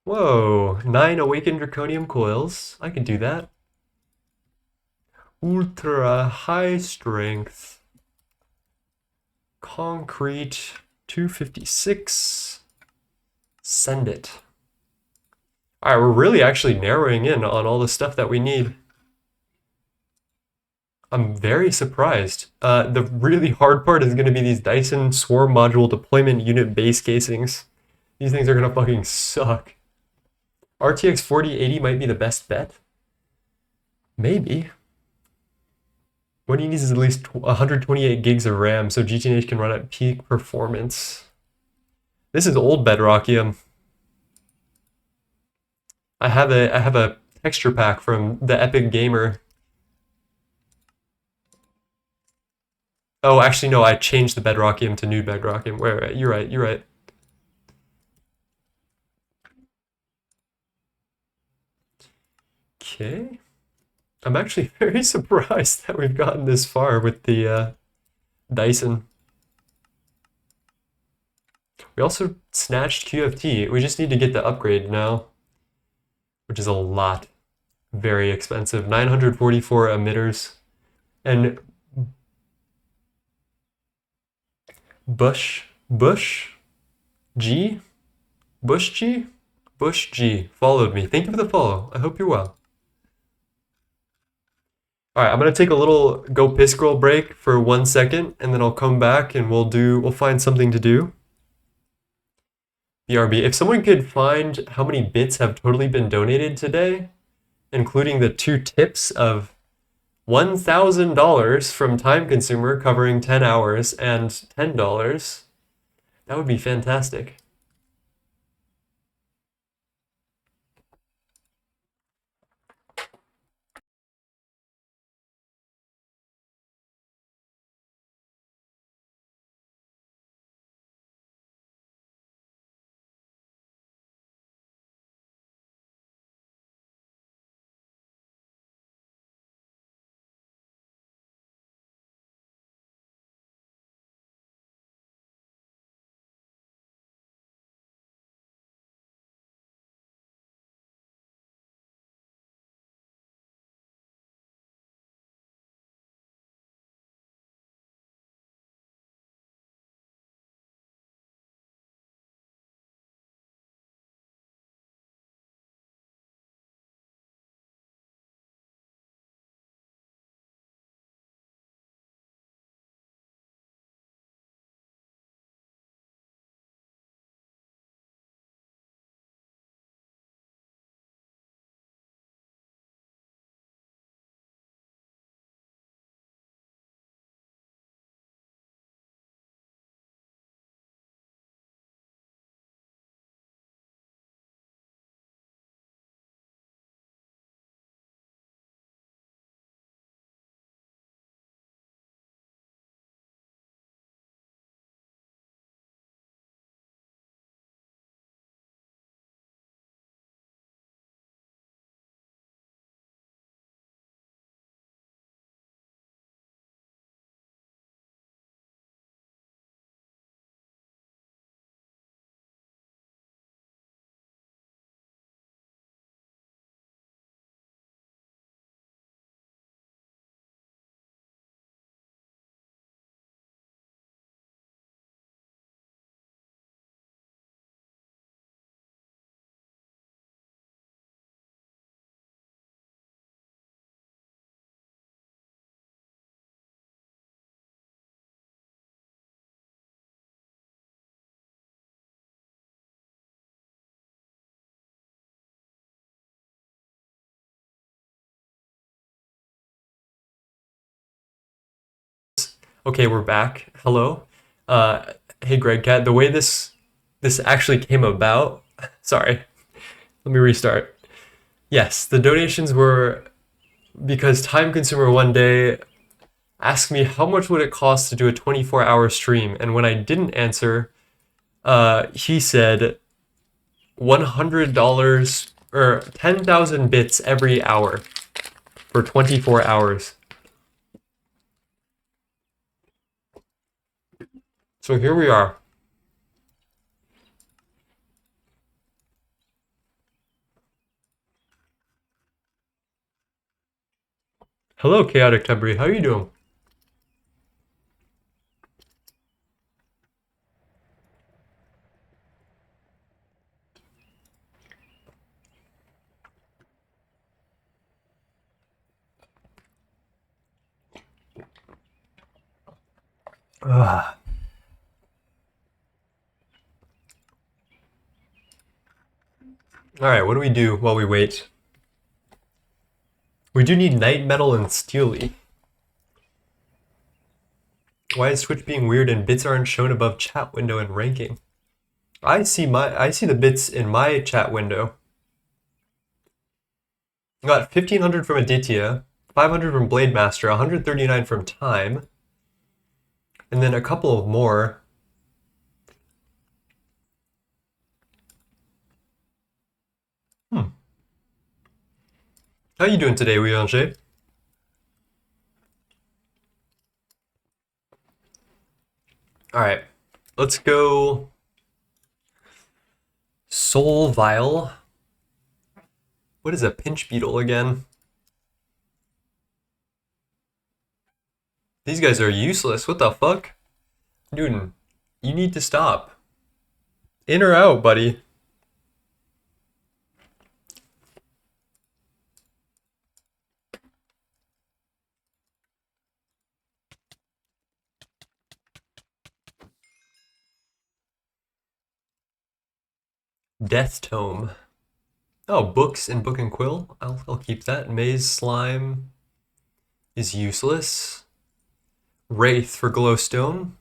Whoa, 9 awakened draconium coils. I can do that. Ultra high strength. Concrete 256. Send it. Alright, we're really actually narrowing in on all the stuff that we need. I'm very surprised. The really hard part is going to be these Dyson Swarm Module Deployment Unit base casings. These things are going to fucking suck. RTX 4080 might be the best bet. Maybe. What he needs is at least 128 gigs of RAM so GTNH can run at peak performance. This is old Bedrockium. I have a texture pack from the Epic Gamer. Oh, actually no, I changed the Bedrockium to new Bedrockium. Wait, you're right, you're right. Okay. I'm actually very surprised that we've gotten this far with the Dyson. We also snatched QFT. We just need to get the upgrade now, which is a lot. Very expensive. 944 emitters. And Bush G followed me. Thank you for the follow. I hope you're well. All right, I'm gonna take a little go piss scroll break for 1 second, and then I'll come back and we'll find something to do. BRB. If someone could find how many bits have totally been donated today, including the 2 tips of $1,000 from Time Consumer covering 10 hours and $10, that would be fantastic. Okay, we're back. Hello. Hey, Gregtech. The way this actually came about. Sorry. Let me restart. Yes, the donations were because Time Consumer one day asked me how much would it cost to do a 24-hour stream, and when I didn't answer, he said $100 or 10,000 bits every hour for 24 hours. So here we are. Hello, Chaotic Tubbery. How are you doing? Ugh. All right, what do we do while we wait? We do need night metal and steel leaf. Why is Twitch being weird and bits aren't shown above chat window and ranking? I see the bits in my chat window. I got 1500 from Aditya, 500 from Blade Master, 139 from Time, and then a couple of more. How you doing today, Ouyanger? All right, let's go Soul Vial. What is a pinch beetle again? These guys are useless. What the fuck? Dude, you need to stop. In or out, buddy? Death Tome. Oh, books and Book and Quill. I'll keep that. Maze Slime is useless. Wraith for Glowstone.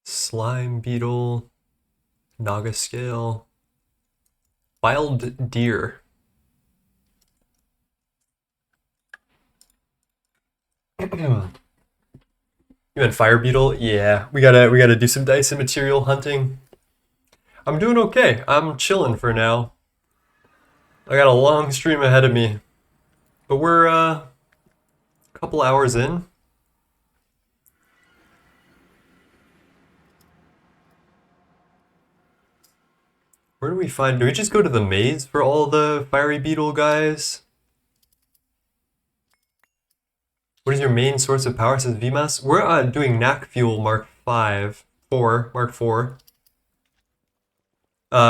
Slime Beetle. Naga Scale. Wild Deer. You meant Fire Beetle? Yeah, we gotta do some Dyson material hunting. I'm doing okay. I'm chilling for now. I got a long stream ahead of me, but we're a couple hours in. Where do we find? Do we just go to the maze for all the Fiery Beetle guys? What is your main source of power, says VMAS? We're doing Knack Fuel Mark 4,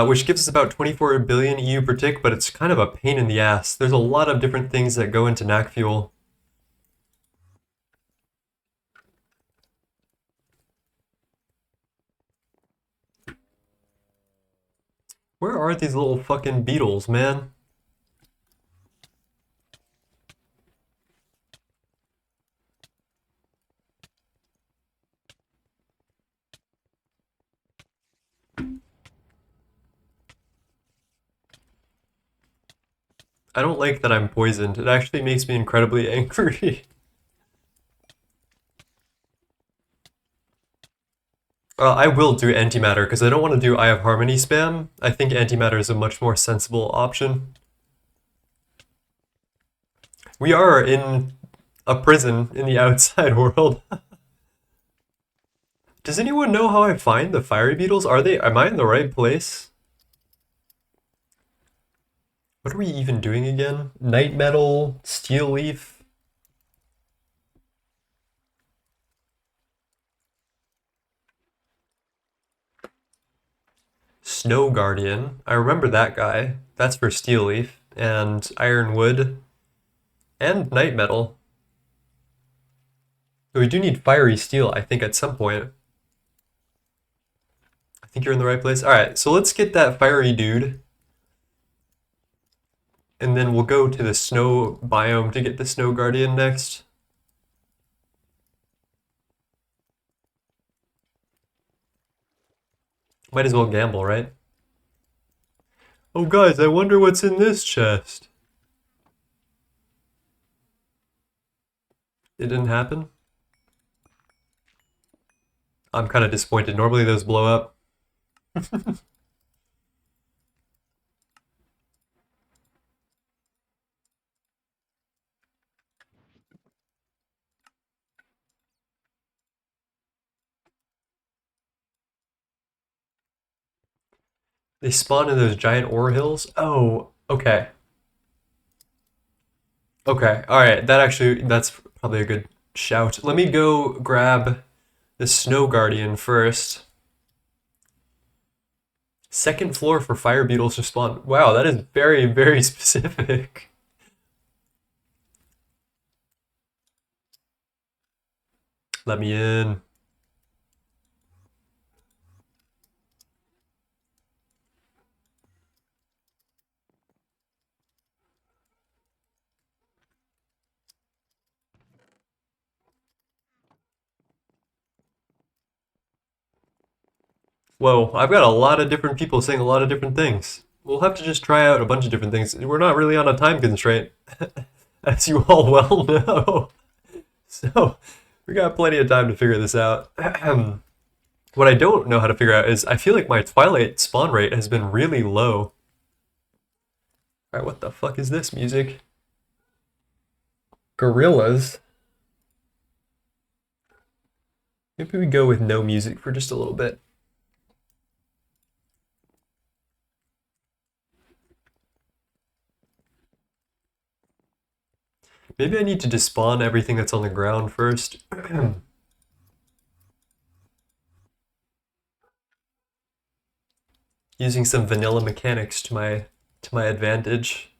which gives us about 24 billion EU per tick, but it's kind of a pain in the ass. There's a lot of different things that go into Knack Fuel. Where are these little fucking beetles, man? I don't like that I'm poisoned. It actually makes me incredibly angry. I will do antimatter because I don't want to do Eye of Harmony spam. I think antimatter is a much more sensible option. We are in a prison in the outside world. Does anyone know how I find the fiery beetles? Am I in the right place? What are we even doing again? Night metal, steel leaf. Snow Guardian. I remember that guy. That's for steel leaf. And ironwood. And night metal. But we do need fiery steel, I think, at some point. I think you're in the right place. Alright, so let's get that fiery dude. And then we'll go to the snow biome to get the Snow Guardian next. Might as well gamble, right? Oh guys, I wonder what's in this chest. It didn't happen? I'm kind of disappointed. Normally those blow up. They spawn in those giant ore hills? Oh, okay. Okay, alright, that's probably a good shout. Let me go grab the Snow Guardian first. Second floor for fire beetles to spawn. Wow, that is very, very specific. Let me in. Whoa, I've got a lot of different people saying a lot of different things. We'll have to just try out a bunch of different things. We're not really on a time constraint, as you all well know. So, we got plenty of time to figure this out. What I don't know how to figure out is I feel like my Twilight spawn rate has been really low. Alright, what the fuck is this music? Gorillas? Maybe we go with no music for just a little bit. Maybe I need to despawn everything that's on the ground first. Using some vanilla mechanics to my advantage.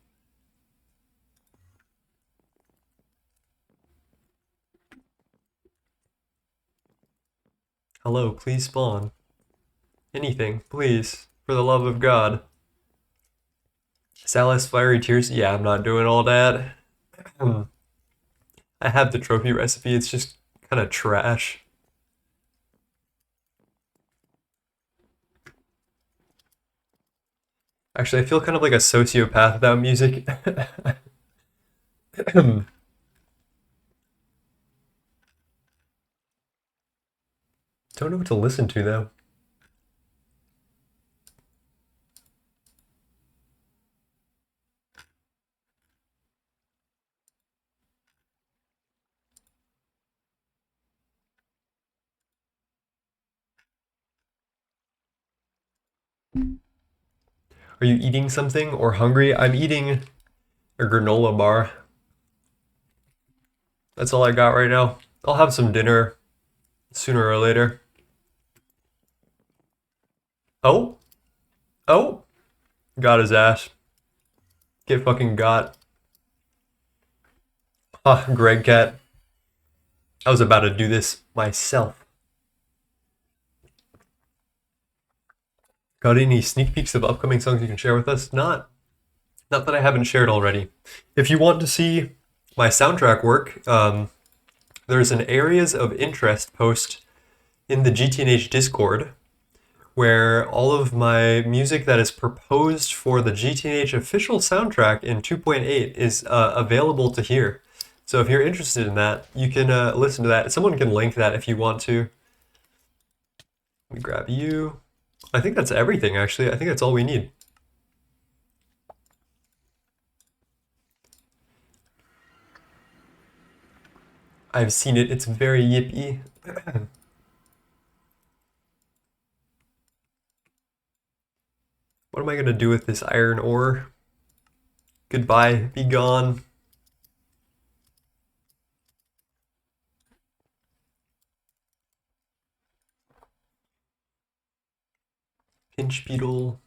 Hello, please spawn. Anything, please, for the love of God. Salus Fiery Tears? Yeah, I'm not doing all that. I have the trophy recipe, it's just kind of trash. Actually, I feel kind of like a sociopath without music. Don't know what to listen to though. Are you eating something or hungry? I'm eating a granola bar. That's all I got right now. I'll have some dinner sooner or later. Oh? Oh? Got his ass. Get fucking got. Ah, Gregtech. I was about to do this myself. Got any sneak peeks of upcoming songs you can share with us? Not that I haven't shared already. If you want to see my soundtrack work, there's an areas of interest post in the GTNH Discord where all of my music that is proposed for the GTNH official soundtrack in 2.8 is available to hear. So if you're interested in that, you can listen to that. Someone can link that if you want to. Let me grab you. I think that's everything, actually. I think that's all we need. I've seen it. It's very yippy. What am I going to do with this iron ore? Goodbye. Be gone. Pinch beetle.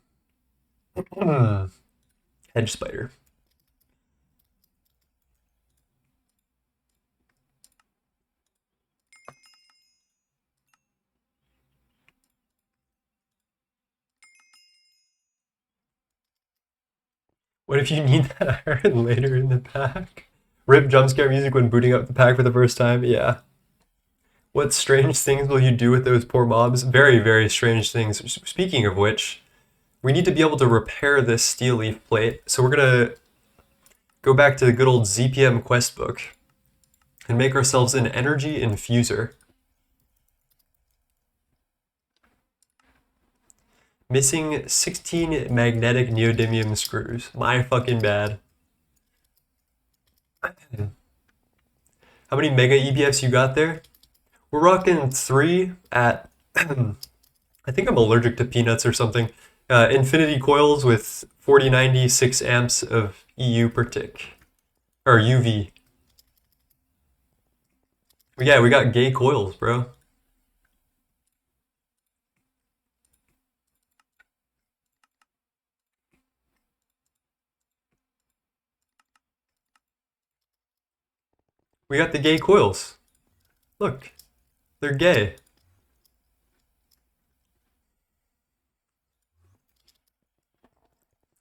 Hedge spider. What if you need that iron later in the pack? Rip jump scare music when booting up the pack for the first time? Yeah. What strange things will you do with those poor mobs? Very, very strange things. Speaking of which, we need to be able to repair this steel leaf plate. So we're gonna go back to the good old ZPM quest book and make ourselves an energy infuser. Missing 16 magnetic neodymium screws. My fucking bad. How many mega EBFs you got there? We're rocking 3 at, I think I'm allergic to peanuts or something. Infinity coils with 4090 6 amps of EU per tick. Or UV. Yeah, we got gay coils, bro. We got the gay coils. Look, they're gay.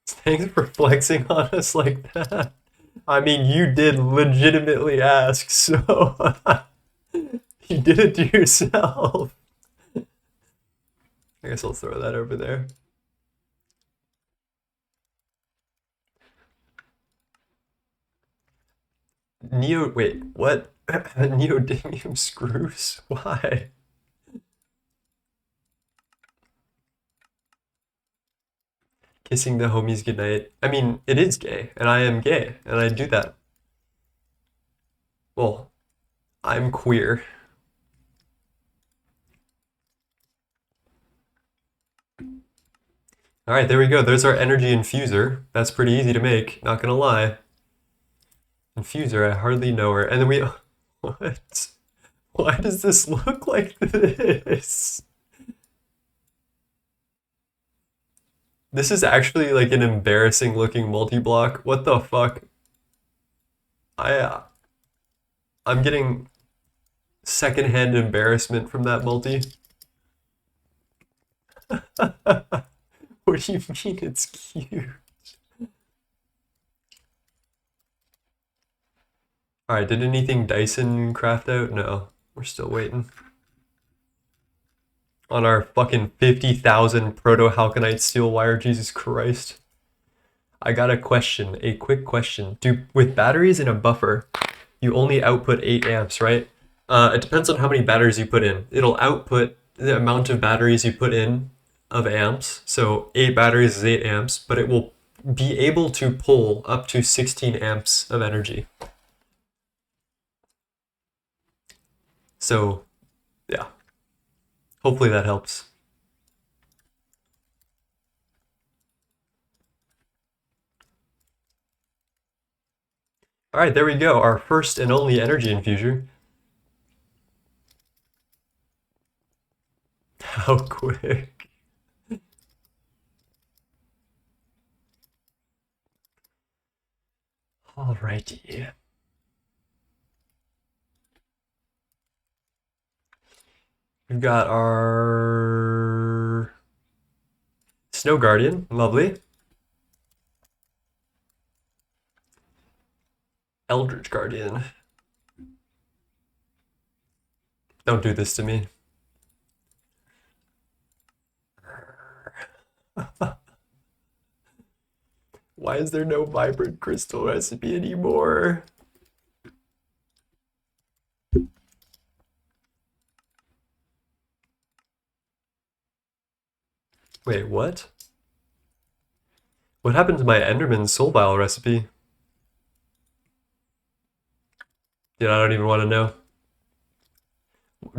Thanks for flexing on us like that. I mean, you did legitimately ask, so you did it to yourself. I guess I'll throw that over there. Wait, what? Neodymium screws? Why? Kissing the homies goodnight. I mean, it is gay, and I am gay, and I do that. Well, I'm queer. All right, there we go. There's our energy infuser. That's pretty easy to make, not gonna lie. Infuser, I hardly know her. And then we... What? Why does this look like this? This is actually like an embarrassing looking multi-block. What the fuck? I, I'm getting secondhand embarrassment from that multi. What do you mean it's cute? Alright, did anything Dyson craft out? No, we're still waiting. On our fucking 50,000 proto-halconite steel wire, Jesus Christ. I got a question, a quick question. With batteries in a buffer, you only output 8 amps, right? It depends on how many batteries you put in. It'll output the amount of batteries you put in of amps. So 8 batteries is 8 amps, but it will be able to pull up to 16 amps of energy. So, yeah. Hopefully that helps. All right, there we go. Our first and only energy infuser. How quick. Alrighty. We've got our Snow Guardian, lovely. Eldritch Guardian. Don't do this to me. Why is there no vibrant crystal recipe anymore? Wait, what? What happened to my Enderman soul vial recipe? Dude, I don't even want to know.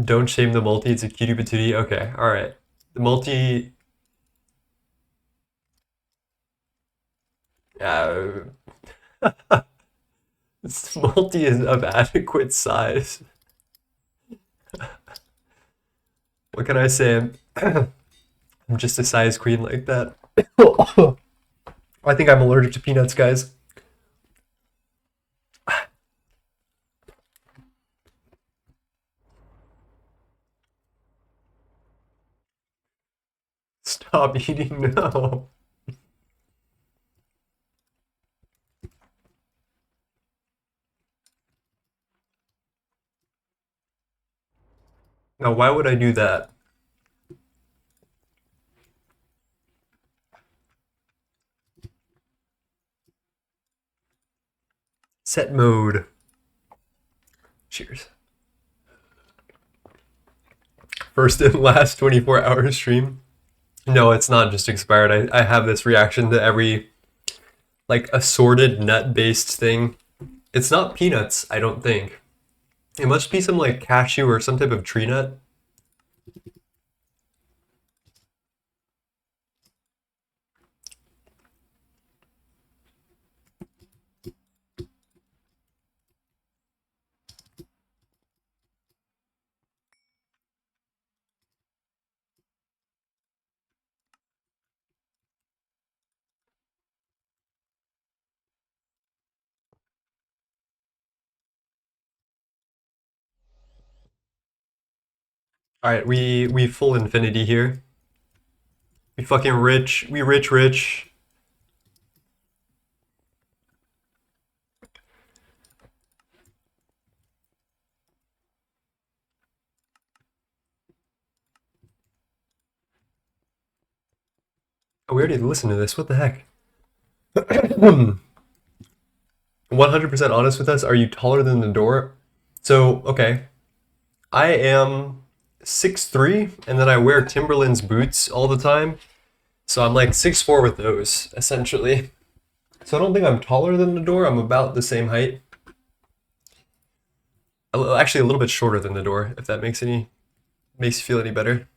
Don't shame the multi, it's a cutie patootie. Okay, alright. The multi... This multi is of adequate size. What can I say? I'm just a size queen like that. I think I'm allergic to peanuts, guys. Stop eating now. Now, why would I do that? Set mode. Cheers. First and last 24-hour stream. No, it's not just expired. I have this reaction to every like assorted nut-based thing. It's not peanuts, I don't think. It must be some like cashew or some type of tree nut. Alright, we full infinity here. We fucking rich. We rich. Oh, we already listened to this. What the heck? 100% honest with us. Are you taller than the door? So, okay. I am 6'3", and then I wear Timberland's boots all the time. So I'm like 6'4" with those, essentially. So I don't think I'm taller than the door. I'm about the same height. Actually, a little bit shorter than the door, if that makes you feel any better.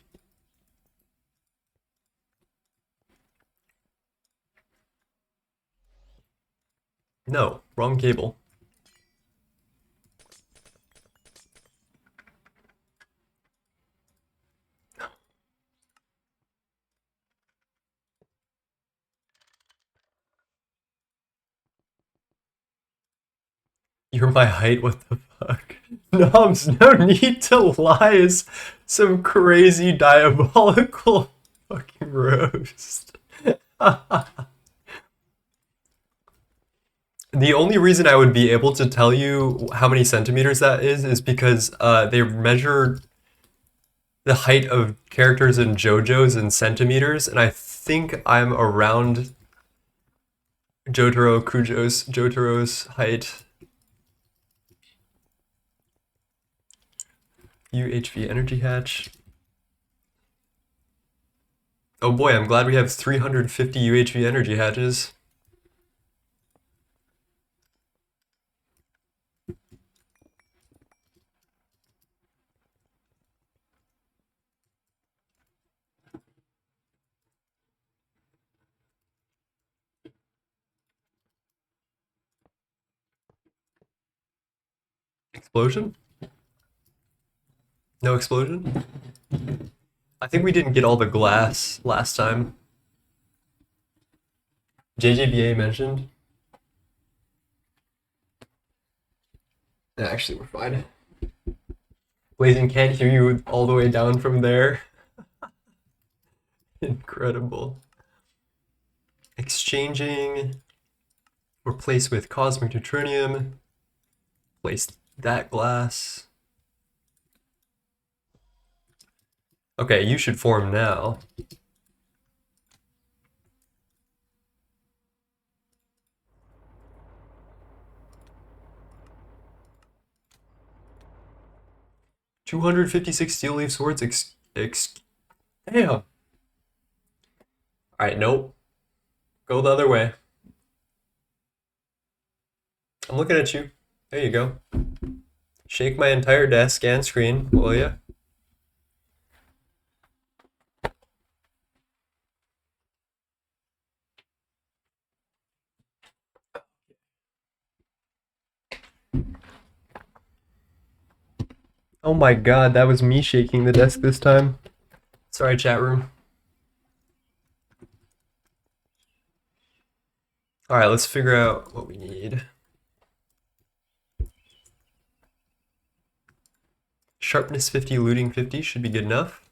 No, wrong cable. You're my height, what the fuck? Noms, no need to lie is some crazy diabolical fucking roast. The only reason I would be able to tell you how many centimeters that is because they measure the height of characters in JoJo's in centimeters, and I think I'm around Jotaro's height. UHV energy hatch. Oh boy, I'm glad we have 350 UHV energy hatches. Explosion? No explosion? I think we didn't get all the glass last time. JJBA mentioned. Yeah, actually, we're fine. Blazing can't hear you all the way down from there. Incredible. Exchanging. Replace with cosmic neutronium. Place that glass. Okay, you should form now. $256 steel leaf swords. Damn. Alright, nope. Go the other way. I'm looking at you. There you go. Shake my entire desk and screen, will ya? Oh my god, that was me shaking the desk this time. Sorry, chat room. Alright, let's figure out what we need. Sharpness 50, looting 50 should be good enough.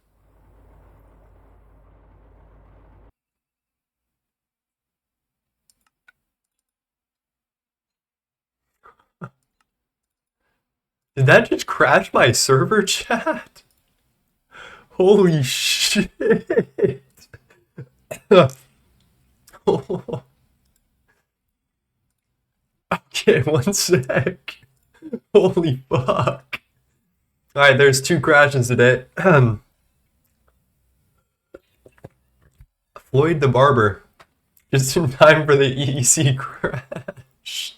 Did that just crash my server, chat? Holy shit. Okay, one sec. Holy fuck. Alright, there's 2 crashes today. Floyd the Barber. Just in time for the EEC crash.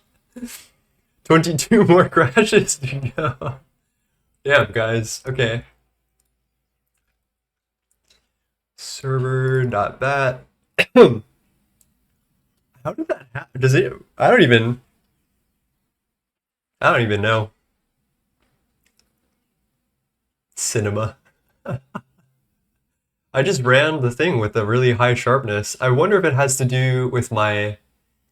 22 more crashes to go. Damn, guys. Okay. Server.bat. How did that happen? Does it? I don't even know. Cinema. I just ran the thing with a really high sharpness. I wonder if it has to do with my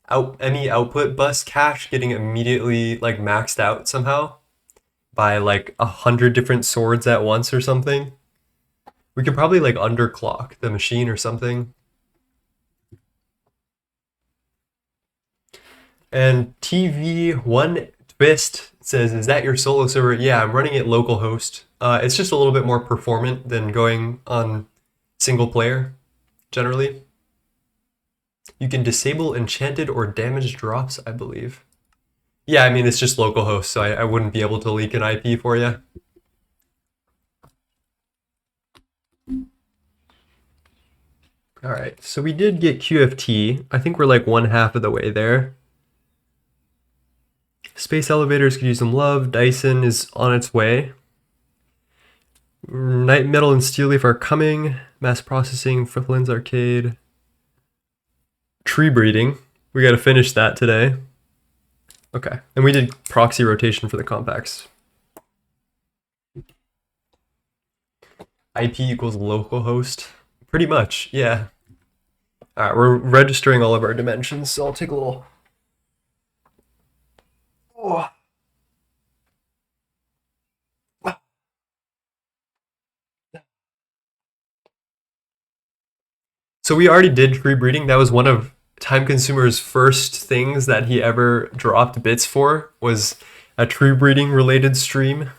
ME output bus cache getting immediately like maxed out somehow by like 100 different swords at once or something. We could probably like underclock the machine or something. And TV1 Twist says, is that your solo server? Yeah, I'm running it localhost. It's just a little bit more performant than going on single player, generally. You can disable enchanted or damaged drops, I believe. Yeah, I mean, it's just localhost, so I wouldn't be able to leak an IP for you. All right, so we did get QFT. I think we're like 1/2 of the way there. Space elevators could use some love. Dyson is on its way. Night Metal and Steel Leaf are coming. Mass processing, Frithlands Arcade. Tree breeding. We got to finish that today. Okay, and we did proxy rotation for the compacts. IP equals localhost. Pretty much, yeah. All right, we're registering all of our dimensions, so I'll take a little. Oh. So we already did tree breeding. That was one of Time Consumer's first things that he ever dropped bits for, was a tree breeding related stream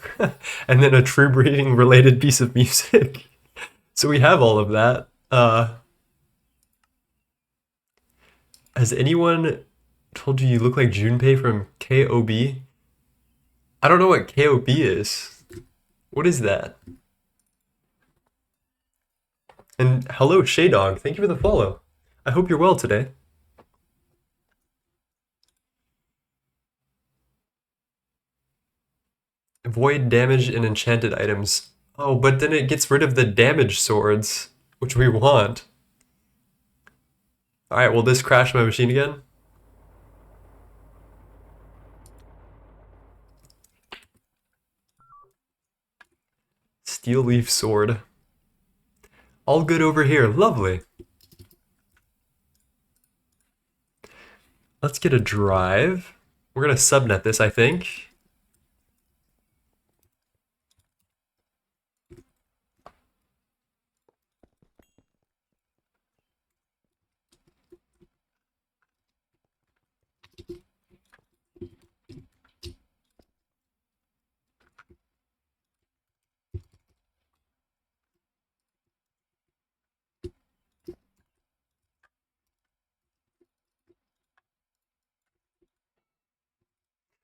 and then a tree breeding related piece of music. So we have all of that. Has anyone told you look like Junpei from KOB? I don't know what KOB is. What is that? And hello, Shaydog. Thank you for the follow. I hope you're well today. Avoid damage in enchanted items. Oh, but then it gets rid of the damage swords, which we want. Alright, will this crash my machine again? Steel leaf sword. All good over here. Lovely. Let's get a drive. We're gonna subnet this, I think.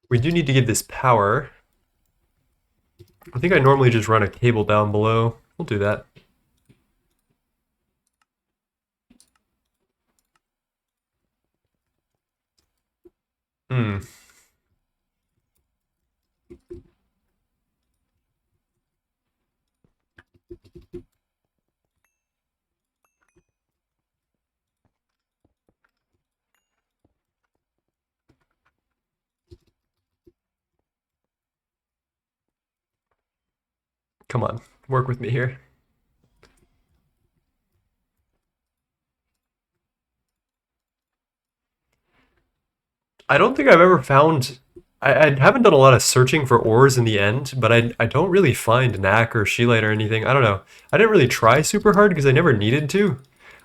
We do need to give this power. I think I normally just run a cable down below. We'll do that. Hmm. Come on, work with me here. I don't think I've ever found. I haven't done a lot of searching for ores in the end, but I don't really find knack or scheelite or anything. I don't know. I didn't really try super hard because I never needed to.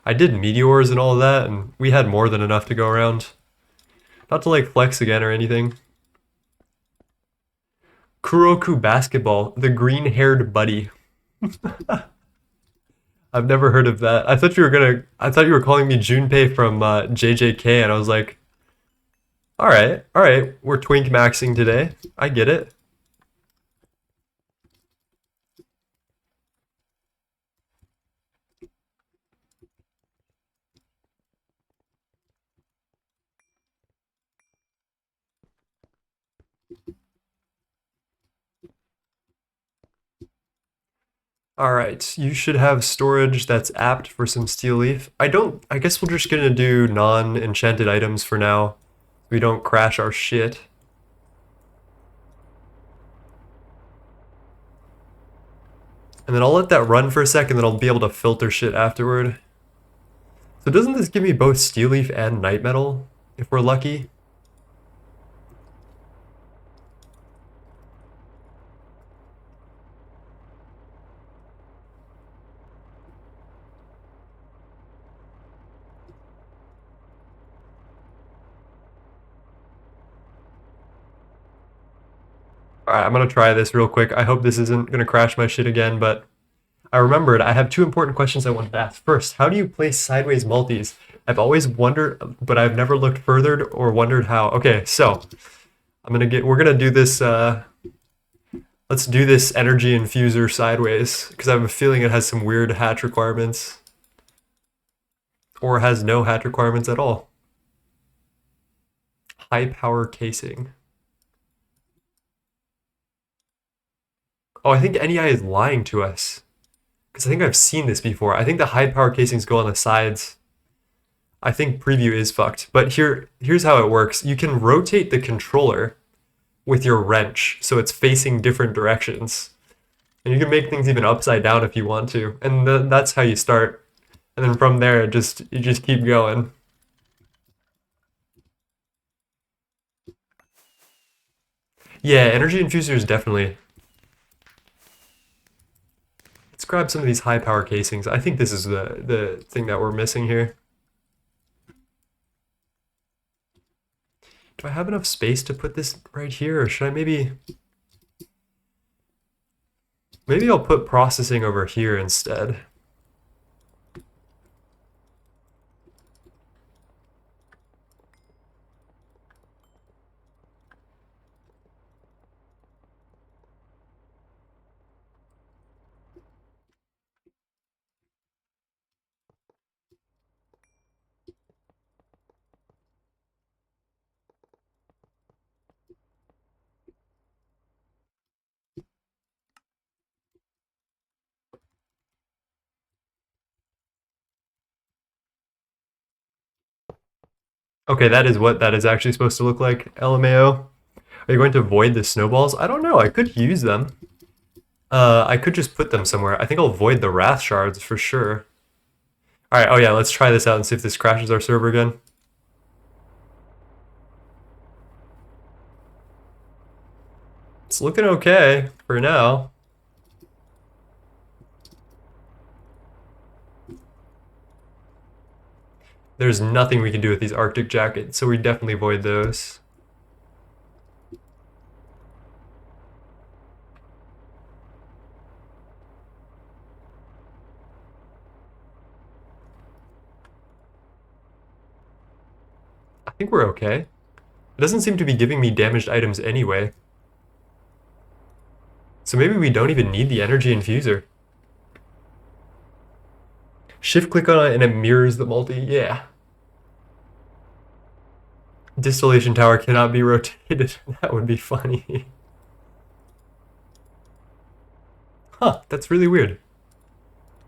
I did meteors and all of that, and we had more than enough to go around. Not to like flex again or anything. Kuroku basketball, the green-haired buddy. I've never heard of that. I thought you were calling me Junpei from JJK, and I was like, all right, we're twink maxing today. I get it. All right, you should have storage that's apt for some steel leaf. I guess we're just gonna do non-enchanted items for now. We don't crash our shit. And then I'll let that run for a second, then I'll be able to filter shit afterward. So doesn't this give me both steel leaf and night metal, if we're lucky? Alright, I'm gonna try this real quick. I hope this isn't gonna crash my shit again, but I remembered I have two important questions I wanted to ask. First, how do you place sideways multis? I've always wondered, but I've never looked further or wondered how. Okay, so we're gonna do this, let's do this energy infuser sideways, because I have a feeling it has some weird hatch requirements, or has no hatch requirements at all. High power casing. Oh, I think NEI is lying to us. Because I think I've seen this before. I think the high power casings go on the sides. I think preview is fucked. But here's how it works. You can rotate the controller with your wrench so it's facing different directions. And you can make things even upside down if you want to. And that's how you start. And then from there, you just keep going. Yeah, energy infusers definitely. Let's grab some of these high power casings. I think this is the thing that we're missing here. Do I have enough space to put this right here, or should I maybe I'll put processing over here instead. Okay, that is what that is actually supposed to look like, LMAO. Are you going to void the snowballs? I don't know, I could use them. I could just put them somewhere. I think I'll void the wrath shards for sure. Alright, oh yeah, let's try this out and see if this crashes our server again. It's looking okay for now. There's nothing we can do with these Arctic jackets, so we definitely void those. I think we're okay. It doesn't seem to be giving me damaged items anyway. So maybe we don't even need the energy infuser. Shift click on it and it mirrors the multi, yeah. Distillation tower cannot be rotated. That would be funny. Huh, that's really weird.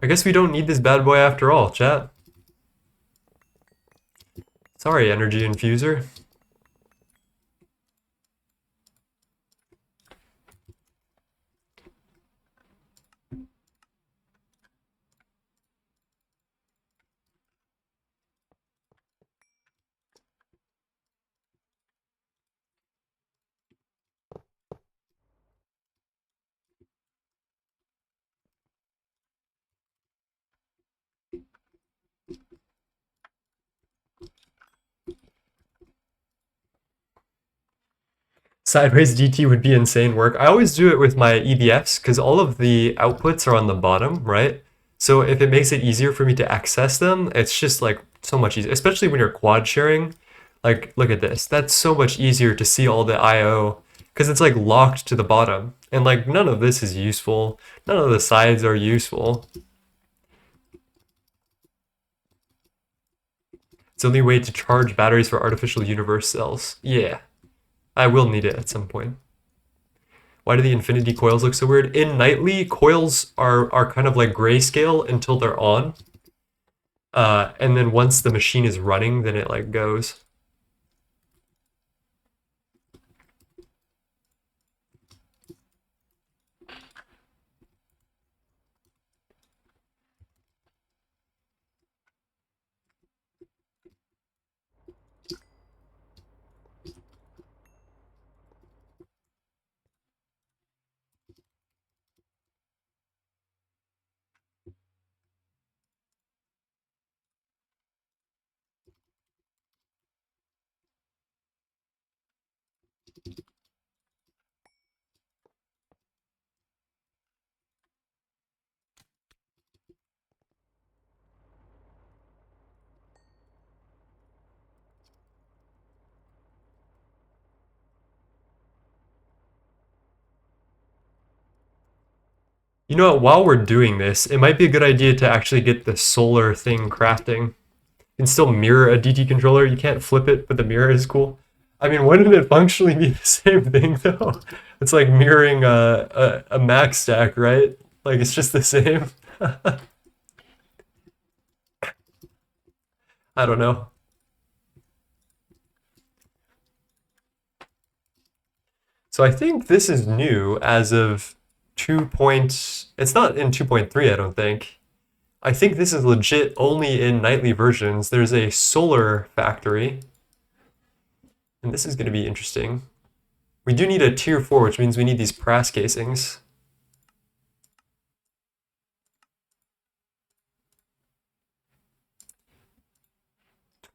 I guess we don't need this bad boy after all, chat. Sorry, energy infuser. Sideways DT would be insane work. I always do it with my EBFs because all of the outputs are on the bottom, right? So if it makes it easier for me to access them, it's just like so much easier, especially when you're quad sharing. Like, look at this. That's so much easier to see all the IO because it's like locked to the bottom. And like none of this is useful. None of the sides are useful. It's the only way to charge batteries for artificial universe cells. Yeah, I will need it at some point. Why do the infinity coils look so weird? In nightly, coils are kind of like grayscale until they're on. And then once the machine is running, then it like goes. You know what, while we're doing this, it might be a good idea to actually get the solar thing crafting. You can still mirror a DT controller. You can't flip it, but the mirror is cool. I mean, wouldn't it functionally be the same thing though? It's like mirroring a Mac stack, right? Like it's just the same. I don't know. So I think this is new as of 2. It's not in 2.3, I don't think. I think this is legit only in nightly versions. There's a solar factory. And this is going to be interesting. We do need a tier 4, which means we need these brass casings.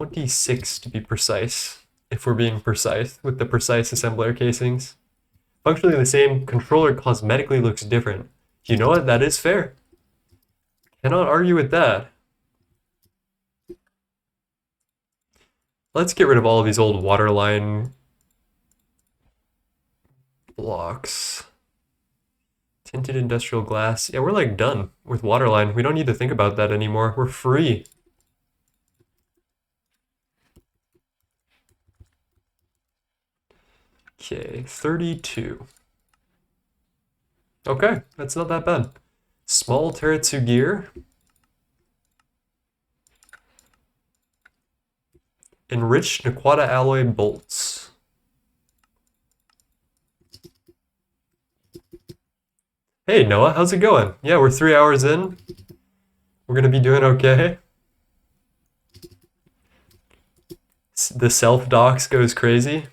$26 to be precise, if we're being precise with the precise assembler casings. Functionally the same, controller cosmetically looks different. You know what? That is fair. Cannot argue with that. Let's get rid of all of these old waterline blocks. Tinted industrial glass. Yeah, we're like done with waterline. We don't need to think about that anymore. We're free. Okay, 32. Okay, that's not that bad. Small Teretsu gear. Enriched Naquata alloy bolts. Hey Noah, how's it going? Yeah, we're 3 hours in. We're gonna be doing okay. The self-docs goes crazy.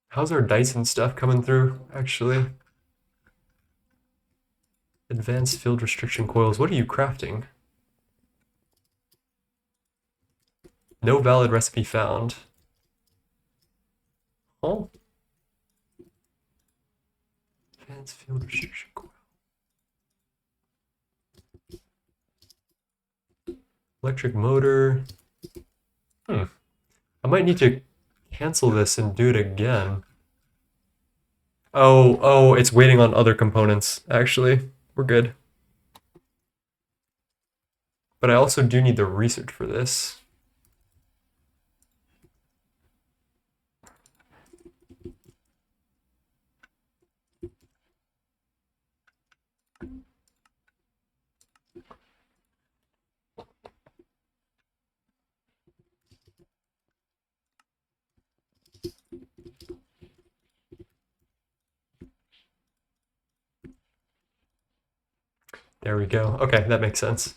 How's our Dyson stuff coming through, actually? Advanced field restriction coils. What are you crafting? No valid recipe found. Oh. Advanced field restriction coil. Electric motor. I might need to cancel this and do it again. Oh, it's waiting on other components, actually. We're good. But I also do need the research for this. There we go. Okay, that makes sense.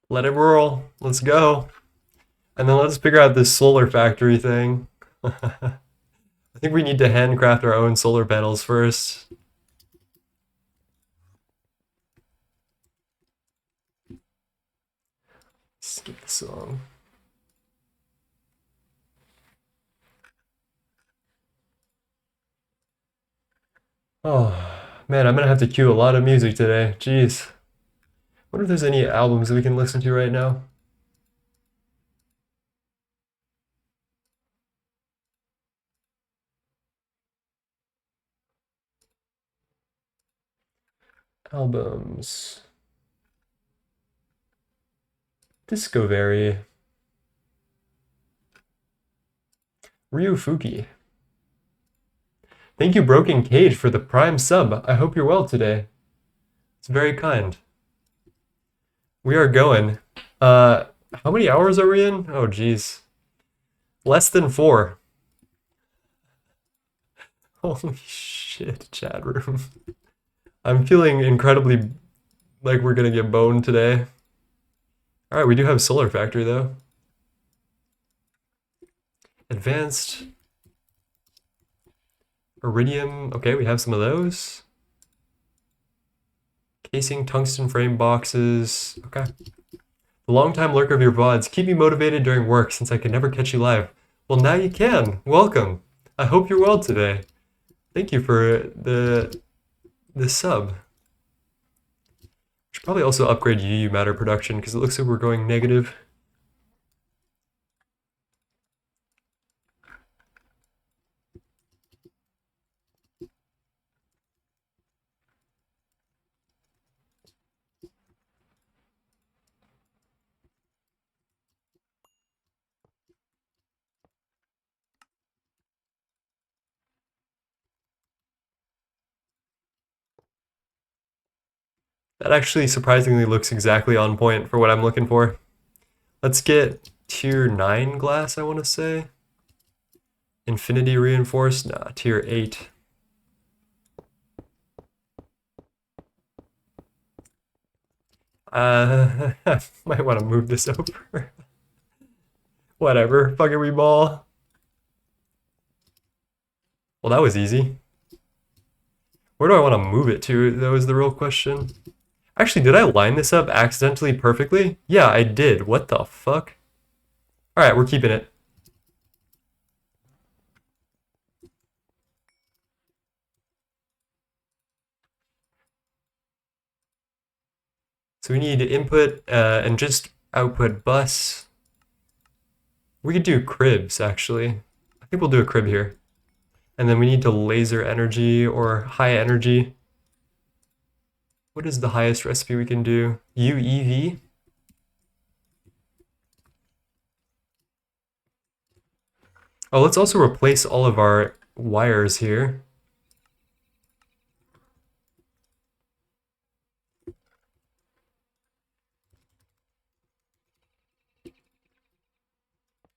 Let it roll. Let's go. And then let's figure out this solar factory thing. I think we need to handcraft our own solar panels first. Skip the song. Oh, man, I'm gonna have to cue a lot of music today. Jeez. Wonder if there's any albums we can listen to right now. Albums. Discovery. Ryufuki. Thank you, Broken Cage, for the Prime sub. I hope you're well today. It's very kind. We are going. How many hours are we in? Oh, geez. Less than 4. Holy shit, chat room. I'm feeling incredibly like we're gonna get boned today. Alright, we do have Solar Factory though. Advanced Iridium. Okay, we have some of those. Casing, tungsten frame boxes. Okay. The Long-time lurker of your VODs. Keep me motivated during work since I can never catch you live. Well, now you can. Welcome. I hope you're well today. Thank you for the sub. Should probably also upgrade UU matter production because it looks like we're going negative. That actually surprisingly looks exactly on point for what I'm looking for. Let's get tier 9 glass, I want to say. Infinity reinforced? Nah, tier 8. Might want to move this over. Whatever, fuck it, we ball. Well, that was easy. Where do I want to move it to? That was the real question. Actually, did I line this up accidentally perfectly? Yeah, I did. What the fuck? Alright, we're keeping it. So we need input and just output bus. We could do cribs, actually. I think we'll do a crib here. And then we need to laser energy or high energy. What is the highest recipe we can do? UEV? Oh, let's also replace all of our wires here.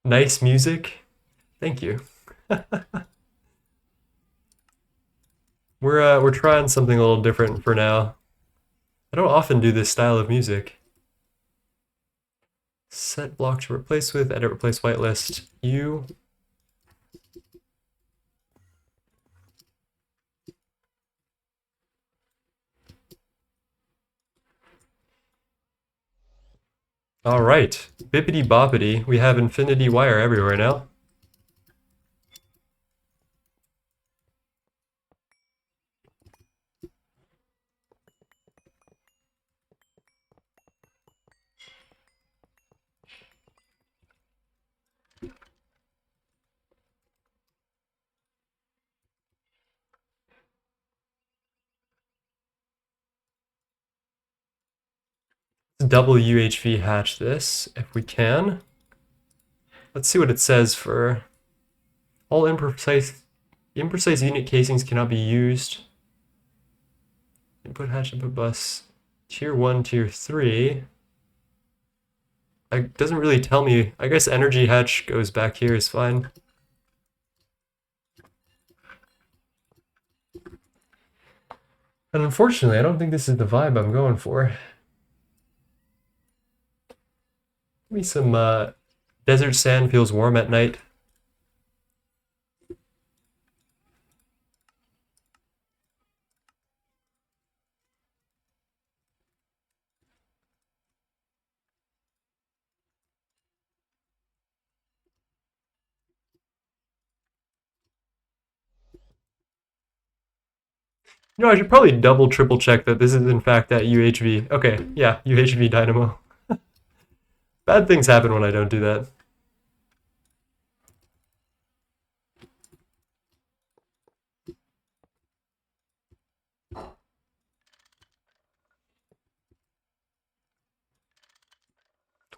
Nice music. Thank you. We're trying something a little different for now. I don't often do this style of music. Set block to replace with, edit replace whitelist. U. All right, bippity boppity. We have infinity wire everywhere now. Double UHV hatch this if we can. Let's see what it says for all imprecise unit casings cannot be used. Input hatch, input bus. Tier 1, tier 3. It doesn't really tell me. I guess energy hatch goes back here is fine. And unfortunately, I don't think this is the vibe I'm going for. Give me some desert sand feels warm at night. You know, I should probably double, triple check that this is in fact that UHV. Okay, yeah, UHV dynamo. Bad things happen when I don't do that.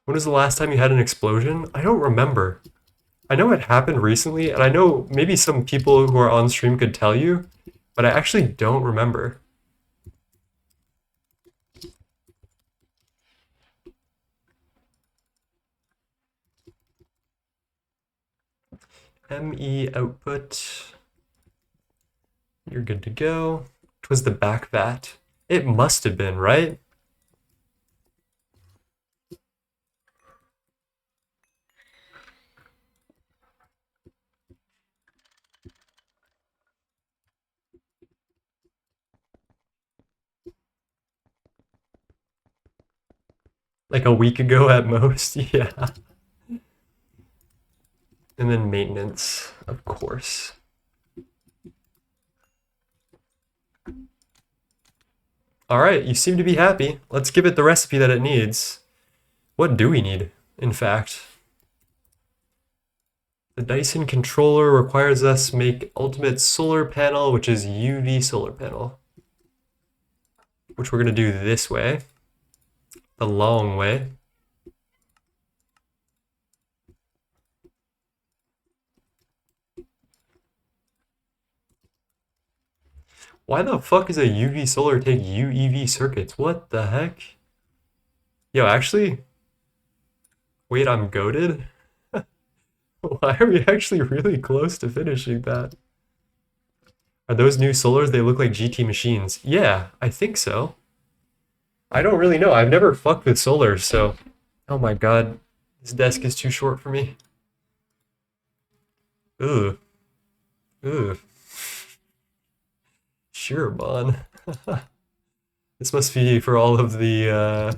When was the last time you had an explosion? I don't remember. I know it happened recently, and I know maybe some people who are on stream could tell you, but I actually don't remember. ME output. You're good to go. It was the back vat. It must have been, right? Like a week ago at most, yeah. And then maintenance, of course. All right, you seem to be happy. Let's give it the recipe that it needs. What do we need, in fact? The Dyson controller requires us to make ultimate solar panel, which is UV solar panel, which we're going to do this way, the long way. Why the fuck is a UV solar take UEV circuits? What the heck? Yo, actually, wait, I'm goated? Why are we actually really close to finishing that? Are those new solars? They look like GT machines. Yeah, I think so. I don't really know. I've never fucked with solars, so... Oh my god. This desk is too short for me. Ugh. Ugh. Sure, Bon. This must be for all of the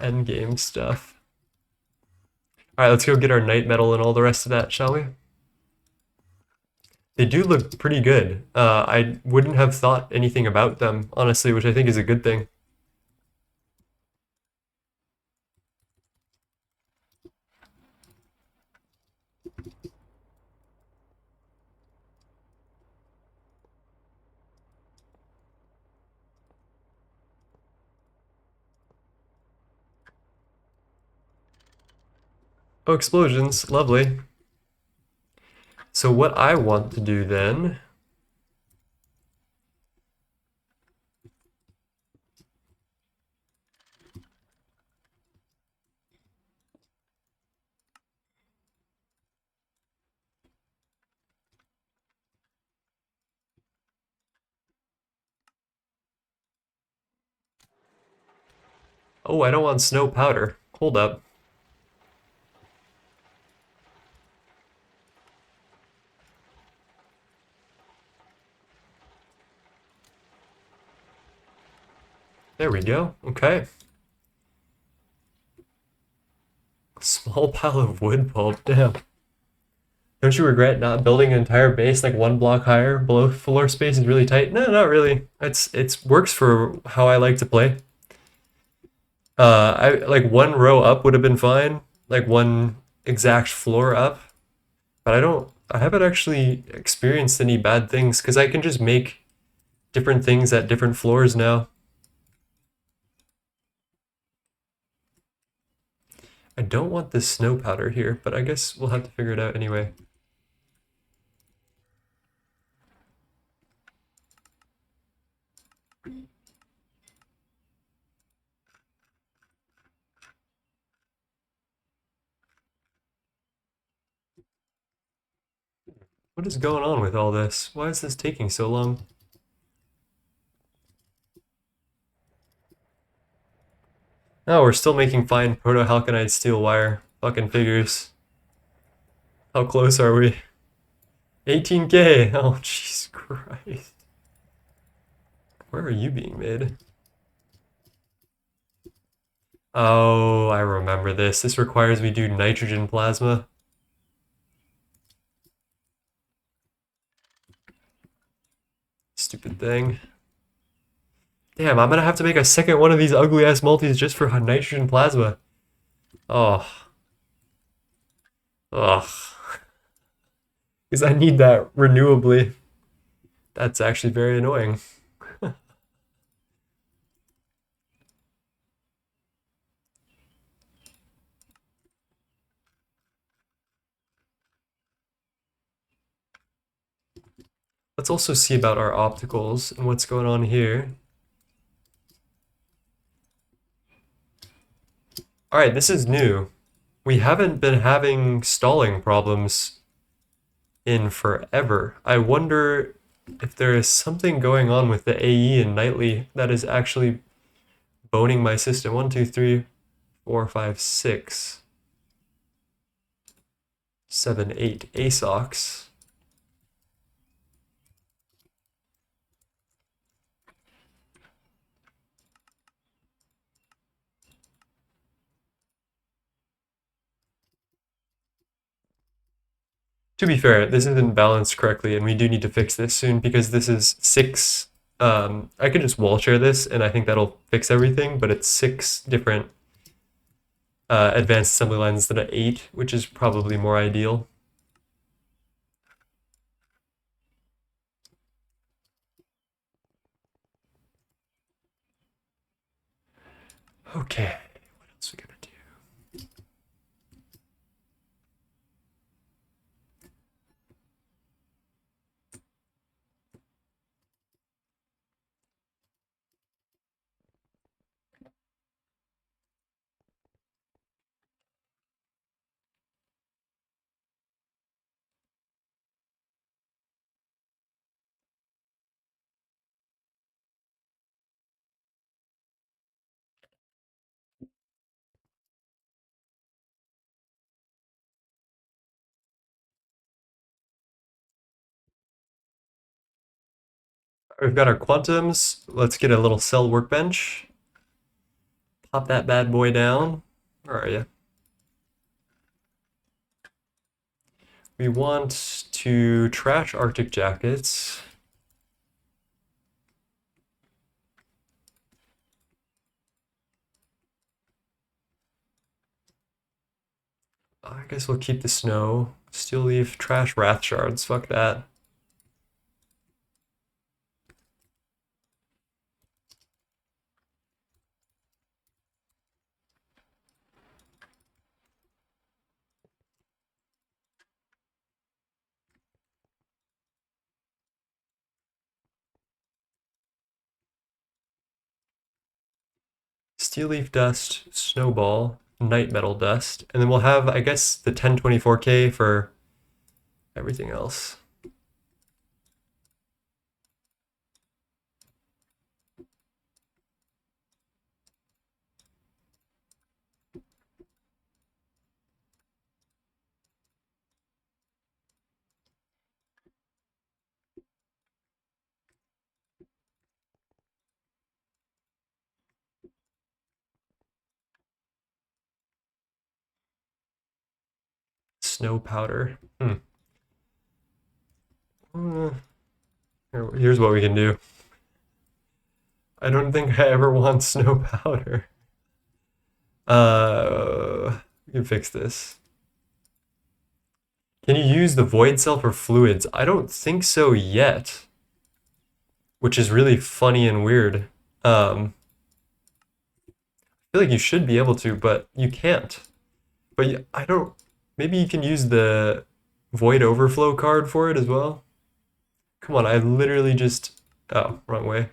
endgame stuff. Alright, let's go get our night metal and all the rest of that, shall we? They do look pretty good. I wouldn't have thought anything about them, honestly, which I think is a good thing. Oh, explosions. Lovely. So what I want to do then... Oh, I don't want snow powder. Hold up. There we go. Okay. Small pile of wood pulp. Damn. Don't you regret not building an entire base like one block higher? Below floor space is really tight. No, not really. It's works for how I like to play. I like one row up would have been fine, like one exact floor up. But I haven't actually experienced any bad things because I can just make different things at different floors now. I don't want this snow powder here, but I guess we'll have to figure it out anyway. What is going on with all this? Why is this taking so long? Oh, we're still making fine proto-halconite steel wire. Fucking figures. How close are we? 18K! Oh, Jesus Christ. Where are you being made? Oh, I remember this. This requires we do nitrogen plasma. Stupid thing. Damn, I'm gonna have to make a second one of these ugly-ass multis just for nitrogen plasma. Oh. Ugh. Because I need that renewably. That's actually very annoying. Let's also see about our opticals and what's going on here. Alright, this is new. We haven't been having stalling problems in forever. I wonder if there is something going on with the AE and nightly that is actually boning my system. 1, 2, 3, 4, 5, 6, 7, 8 ASOCs. To be fair, this isn't balanced correctly, and we do need to fix this soon because this is 6. I could just wall share this, and I think that'll fix everything, but it's 6 different advanced assembly lines instead of 8, which is probably more ideal. Okay, what else we gonna do? We've got our quantums. Let's get a little cell workbench. Pop that bad boy down. Where are you? We want to trash Arctic jackets. I guess we'll keep the snow. Steel leaf, trash wrath shards. Fuck that. Steel leaf dust, snowball, night metal dust, and then we'll have, I guess, the 1024K for everything else. Snow powder. Here's what we can do. I don't think I ever want snow powder. We can fix this. Can you use the void cell for fluids? I don't think so yet, which is really funny and weird. I feel like you should be able to, but you can't. But I don't. Maybe you can use the void overflow card for it as well. Come on, I literally just. Oh, wrong way.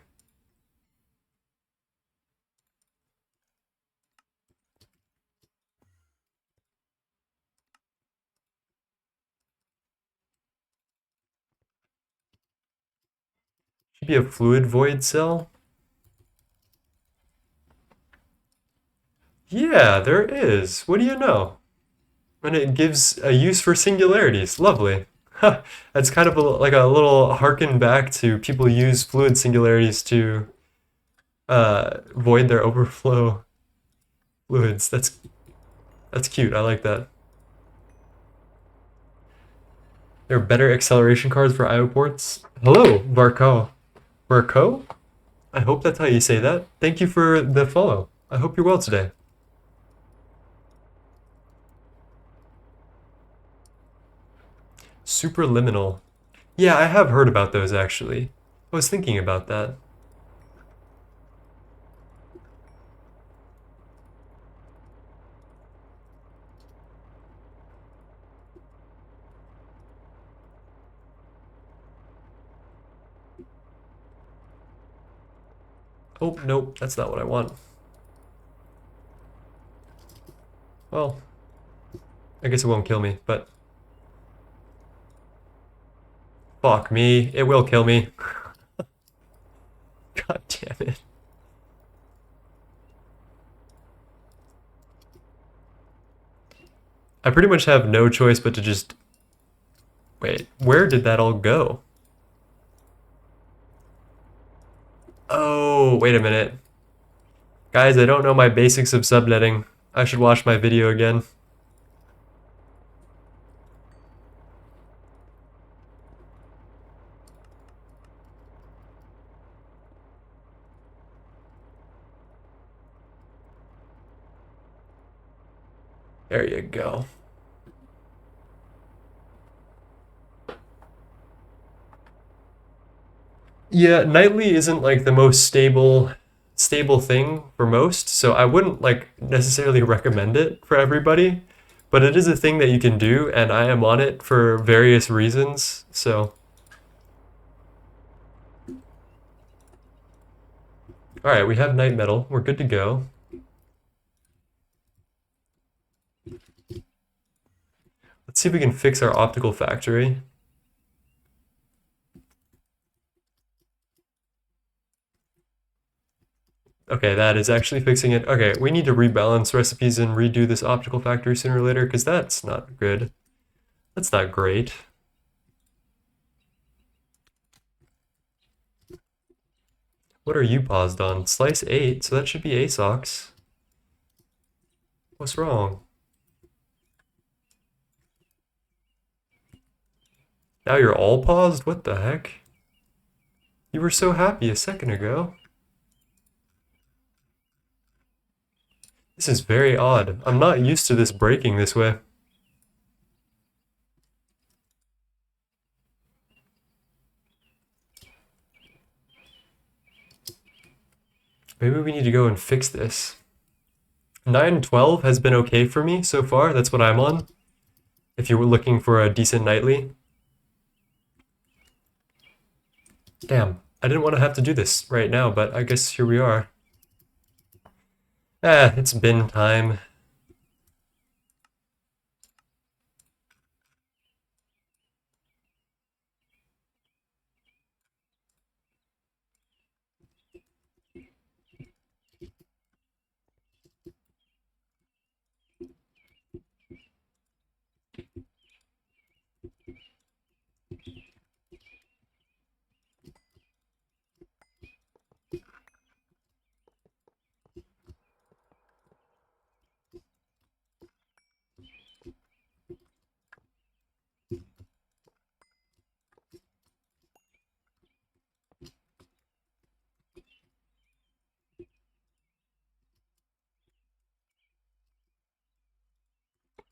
Should be a fluid void cell. Yeah, there is. What do you know? And it gives a use for singularities. Lovely. That's kind of like a little harken back to people use fluid singularities to void their overflow fluids. That's cute. I like that. There are better acceleration cards for IO ports. Hello, Varco. Varco? I hope that's how you say that. Thank you for the follow. I hope you're well today. Superliminal. Yeah, I have heard about those actually. I was thinking about that. Oh, nope, that's not what I want. Well, I guess it won't kill me, but... Fuck me, it will kill me. God damn it. I pretty much have no choice but to just... Wait, where did that all go? Oh, wait a minute. Guys, I don't know my basics of subnetting. I should watch my video again. There you go. Yeah, nightly isn't like the most stable thing for most, so I wouldn't like necessarily recommend it for everybody, but it is a thing that you can do and I am on it for various reasons. So, all right, we have night metal. We're good to go. Let's see if we can fix our optical factory. Okay, that is actually fixing it. Okay, we need to rebalance recipes and redo this optical factory sooner or later because that's not good. That's not great. What are you paused on? Slice 8, so that should be ASOX. What's wrong? Now you're all paused? What the heck? You were so happy a second ago. This is very odd. I'm not used to this breaking this way. Maybe we need to go and fix this. 912 has been okay for me so far. That's what I'm on. If you were looking for a decent nightly. Damn, I didn't want to have to do this right now, but I guess here we are. It's bin time.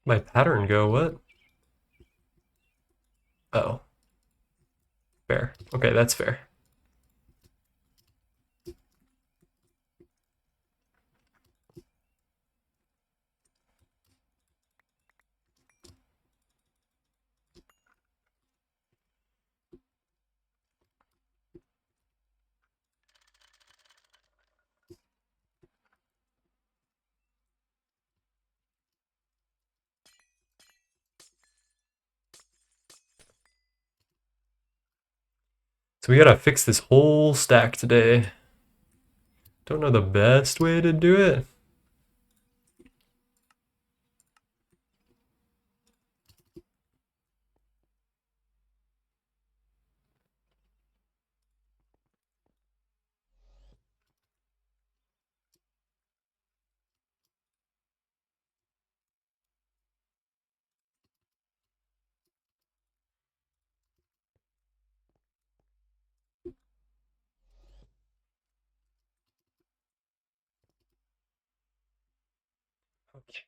My pattern go, what? Oh, fair. Okay, that's fair. So we gotta fix this whole stack today. Don't know the best way to do it. Okay.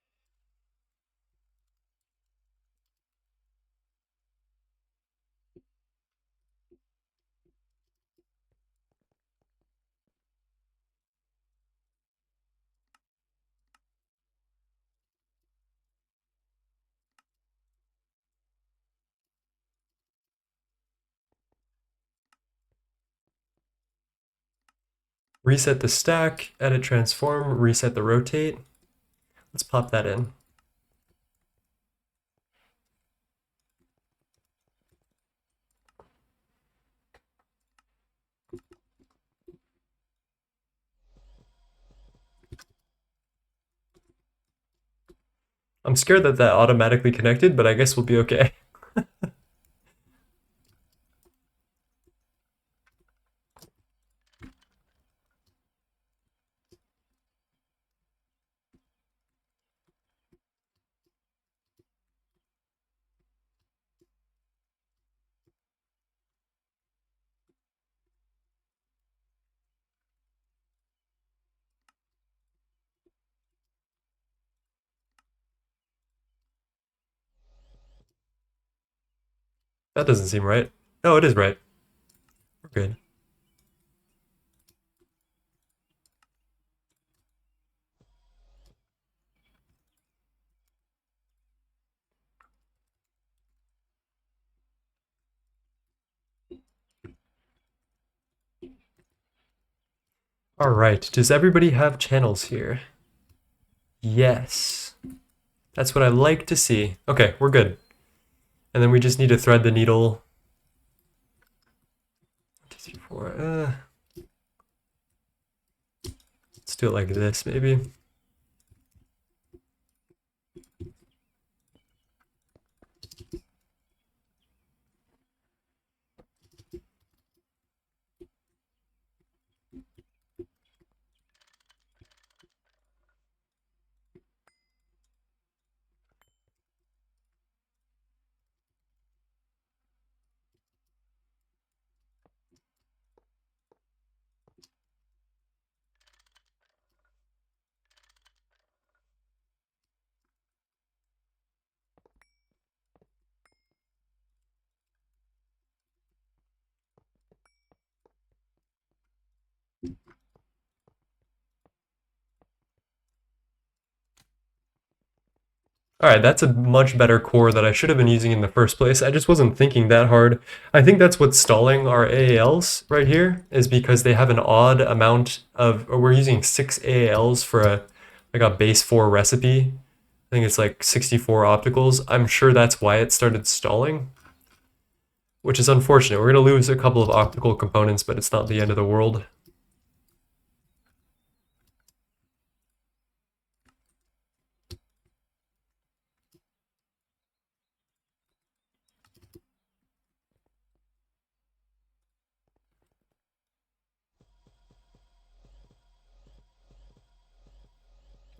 Reset the stack, edit transform, reset the rotate. Let's pop that in. I'm scared that that automatically connected, but I guess we'll be okay. That doesn't seem right. No, it is right. We're good. All right. Does everybody have channels here? Yes. That's what I like to see. Okay, we're good. And then we just need to thread the needle. 1, 2, 3, 4. Let's do it like this, maybe. All right, that's a much better core that I should have been using in the first place. I just wasn't thinking that hard. I think that's what's stalling our AALs right here, is because they have an odd amount of, or we're using 6 AALs for a base 4 recipe. I think it's like 64 opticals. I'm sure that's why it started stalling, which is unfortunate. We're going to lose a couple of optical components, but it's not the end of the world.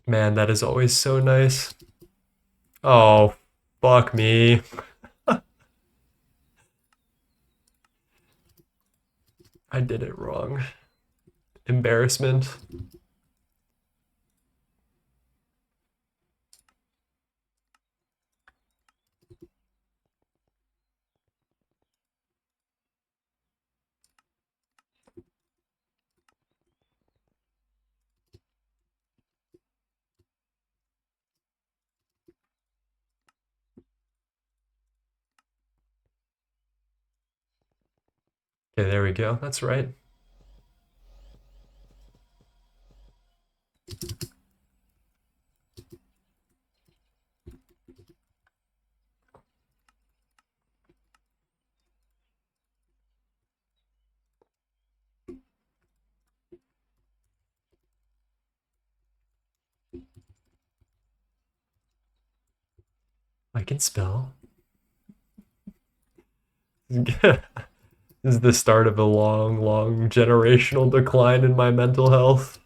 Man, that is always so nice. Oh, fuck me. I did it wrong. Embarrassment. Okay, there we go. That's right. I can spell. This is the start of a long, long generational decline in my mental health.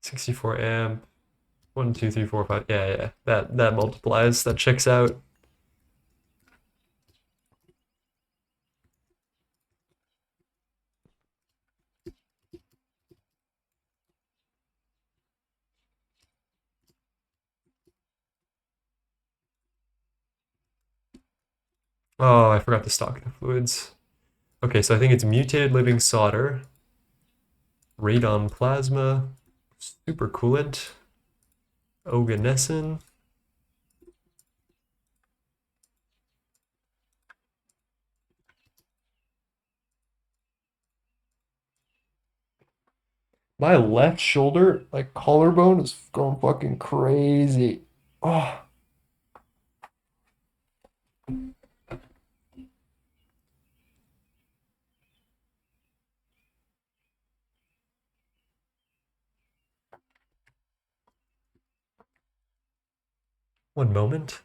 $64 amp. 1, 2, 3, 4, 5. Yeah, yeah. That multiplies. That checks out. Oh, I forgot to stock the fluids. Okay, so I think it's mutated living solder, radon plasma, supercoolant, oganesson. My left shoulder, like collarbone, is going fucking crazy. Oh, 1 moment.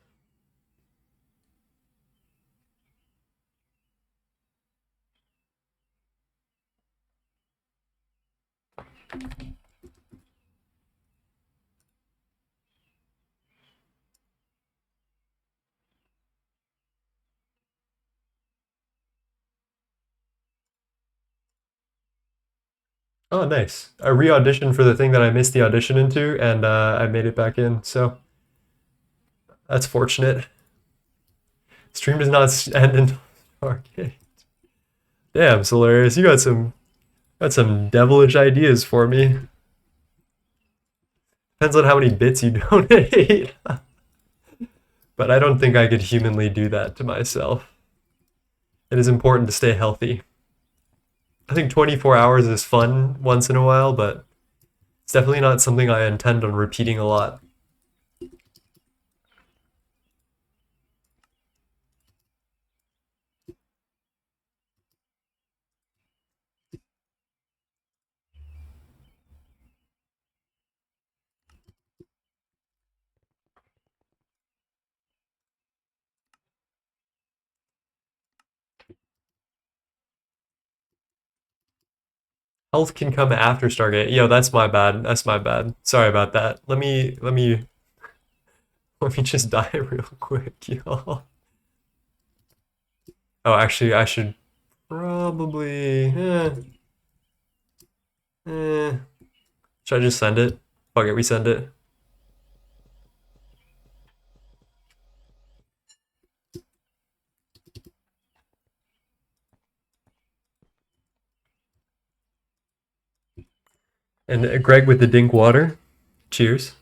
Oh, nice. I re-auditioned for the thing that I missed the audition into, and I made it back in. So that's fortunate. Stream does not end until Stargate. Damn, Solarius, you got some devilish ideas for me. Depends on how many bits you donate. But I don't think I could humanly do that to myself. It is important to stay healthy. I think 24 hours is fun once in a while, but it's definitely not something I intend on repeating a lot. Health can come after Stargate. Yo, that's my bad. That's my bad. Sorry about that. Let me just die real quick, y'all. Oh, actually, I should probably. Should I just send it? Fuck it, we send it. And Greg with the dink water. Cheers.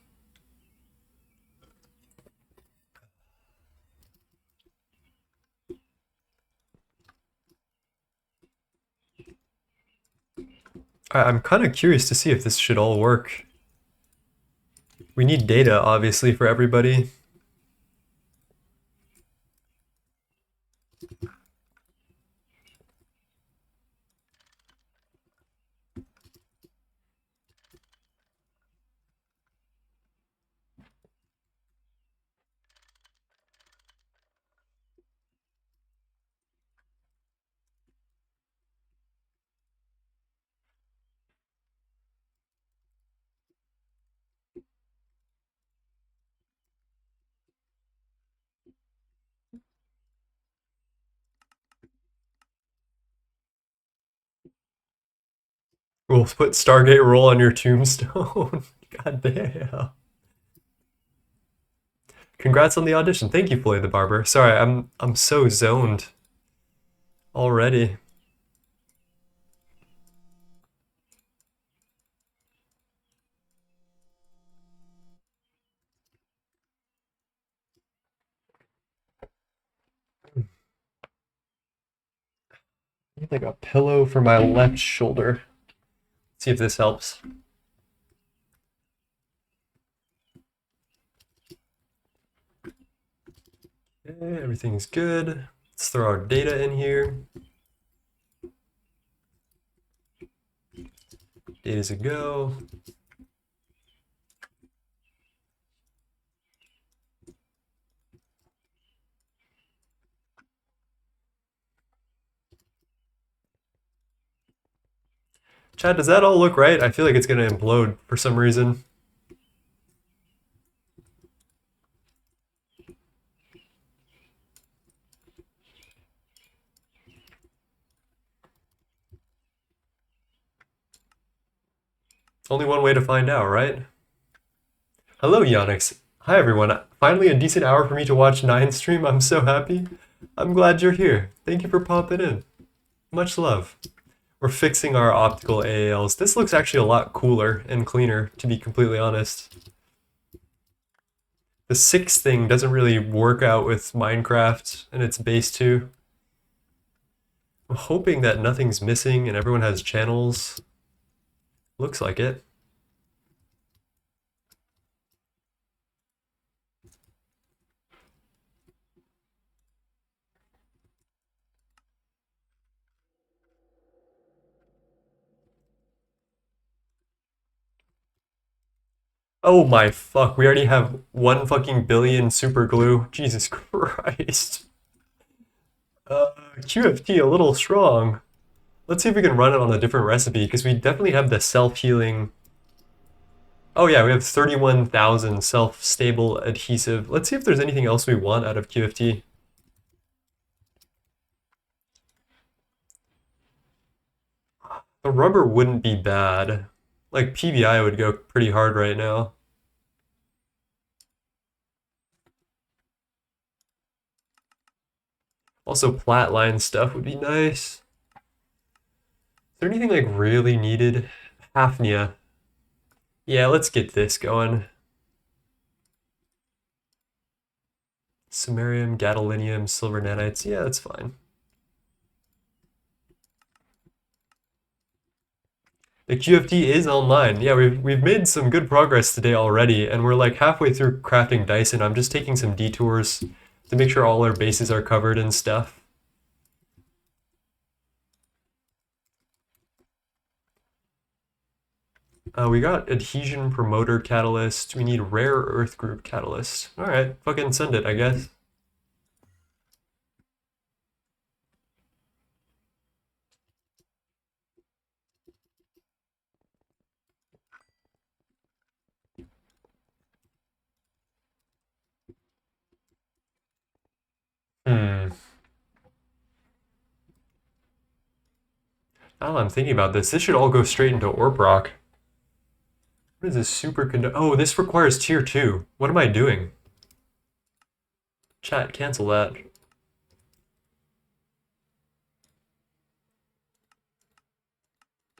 I'm kind of curious to see if this should all work. We need data, obviously, for everybody. We'll put Stargate roll on your tombstone. God damn. Congrats on the audition. Thank you, Floyd the Barber. Sorry, I'm so zoned already. I need like a pillow for my left shoulder. See if this helps. Okay, everything's good. Let's throw our data in here. Data's a go. Chad, does that all look right? I feel like it's gonna implode for some reason. Only one way to find out, right? Hello, Yonix. Hi, everyone. Finally, a decent hour for me to watch Nine stream. I'm so happy. I'm glad you're here. Thank you for popping in. Much love. We're fixing our optical AALs. This looks actually a lot cooler and cleaner, to be completely honest. The 6 thing doesn't really work out with Minecraft and its base 2. I'm hoping that nothing's missing and everyone has channels. Looks like it. Oh my fuck, we already have 1 fucking billion super glue. Jesus Christ. QFT a little strong. Let's see if we can run it on a different recipe, because we definitely have the self-healing. Oh yeah, we have 31,000 self-stable adhesive. Let's see if there's anything else we want out of QFT. The rubber wouldn't be bad. Like PBI would go pretty hard right now. Also, flatline stuff would be nice. Is there anything like really needed? Hafnia. Yeah, let's get this going. Samarium, gadolinium, silver nanites. Yeah, that's fine. The QFD is online. Yeah, we've made some good progress today already, and we're like halfway through crafting Dyson. I'm just taking some detours to make sure all our bases are covered and stuff. We got adhesion promoter catalyst. We need rare earth group catalyst. All right, fucking send it, I guess. Hmm. Now I'm thinking about this, this should all go straight into Orb Rock. What is this superconductor? Oh, this requires tier 2. What am I doing? Chat, cancel that.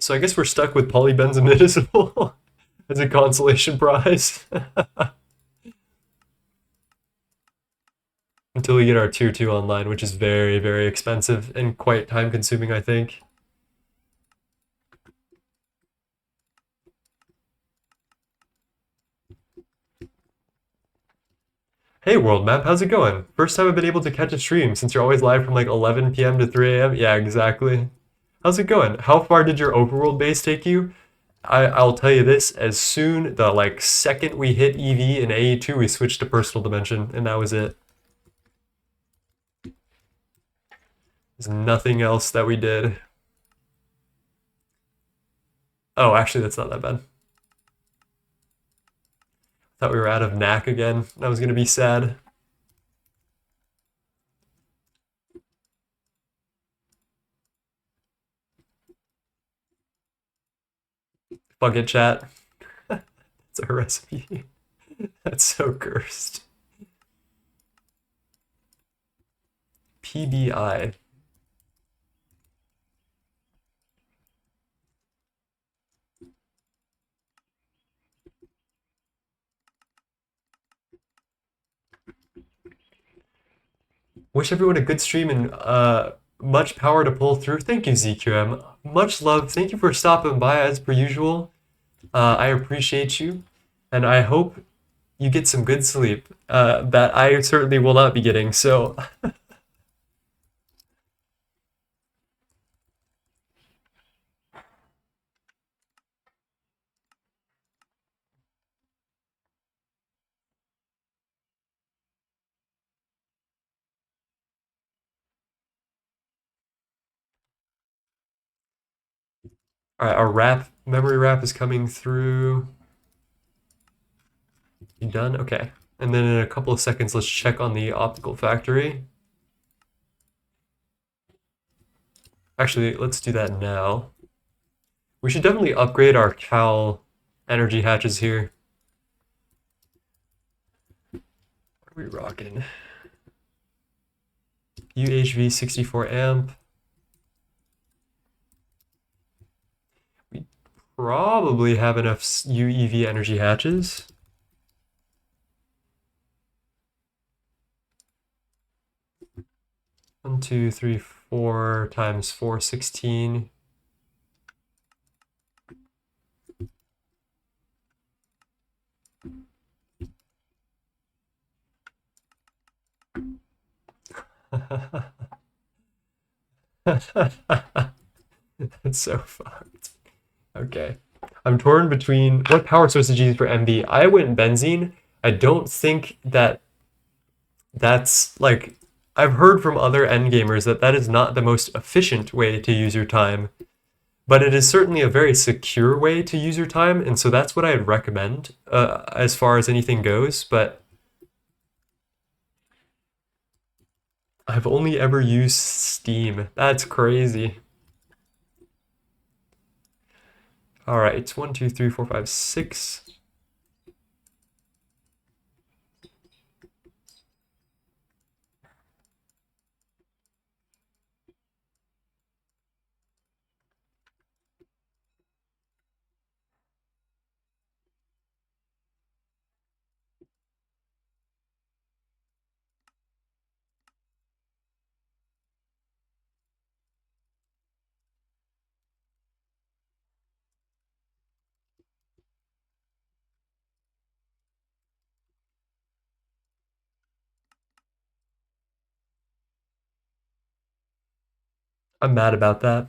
So I guess we're stuck with polybenzimidazole as a consolation prize. Until we get our tier 2 online, which is very, very expensive and quite time consuming, I think. Hey World Map, how's it going? First time I've been able to catch a stream since you're always live from like 11 p.m. to 3 a.m. Yeah, exactly. How's it going? How far did your overworld base take you? I'll tell you this, as soon the like second we hit EV and AE2, we switched to personal dimension, and that was it. There's nothing else that we did. Oh, actually, that's not that bad. Thought we were out of knack again. That was gonna be sad. Fuck it, chat. It's a recipe. That's so cursed. PBI. Wish everyone a good stream and much power to pull through. Thank you, ZQM. Much love. Thank you for stopping by as per usual. I appreciate you, and I hope you get some good sleep. That I certainly will not be getting. So, all right, our memory wrap is coming through. You done? Okay. And then in a couple of seconds, let's check on the optical factory. Actually, let's do that now. We should definitely upgrade our Cal energy hatches here. What are we rocking? UHV 64 amp. We probably have enough UEV energy hatches. One, two, three, 4 times 4, 16. That's so fucked. Okay. I'm torn between what power source did you use for MV? I went benzene. I don't think that that's like I've heard from other endgamers that that is not the most efficient way to use your time, but it is certainly a very secure way to use your time, and so that's what I'd recommend as far as anything goes. But I've only ever used Steam. That's crazy. All right, 1, 2, 3, 4, 5, 6. I'm mad about that.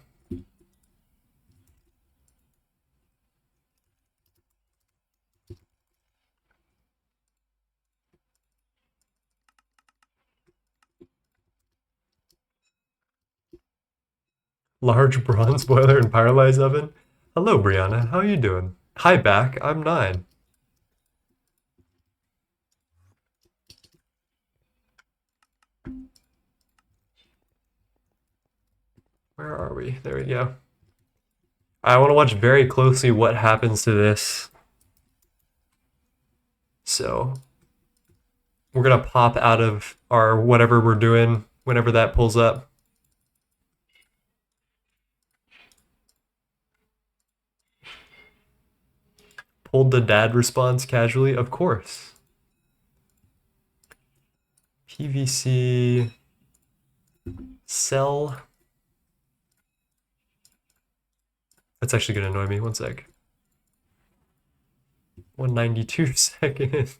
Large bronze boiler and pyrolyze oven. Hello, Brianna. How are you doing? Hi, back. I'm 9. Where are we? There we go. I want to watch very closely what happens to this. So we're going to pop out of our whatever we're doing whenever that pulls up. Pulled the dad response casually? Of course. PVC cell. That's actually going to annoy me. One sec. 192 seconds.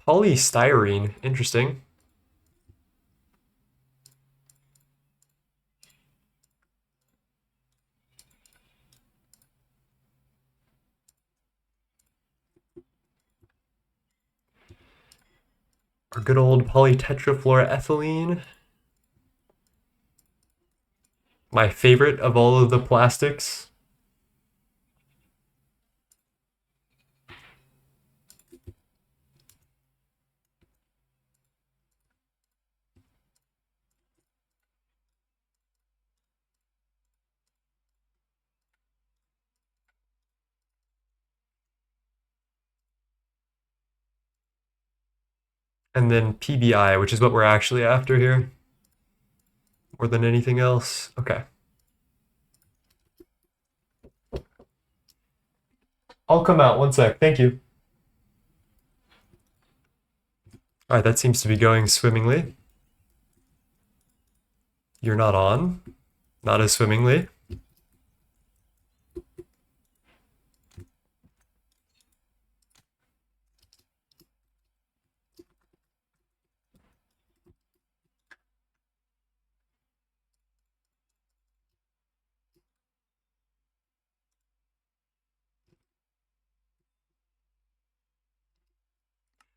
Polystyrene. Interesting. Our good old polytetrafluoroethylene. My favorite of all of the plastics. And then PBI, which is what we're actually after here. More than anything else. Okay. I'll come out. One sec. Thank you. All right, that seems to be going swimmingly. You're not on. Not as swimmingly.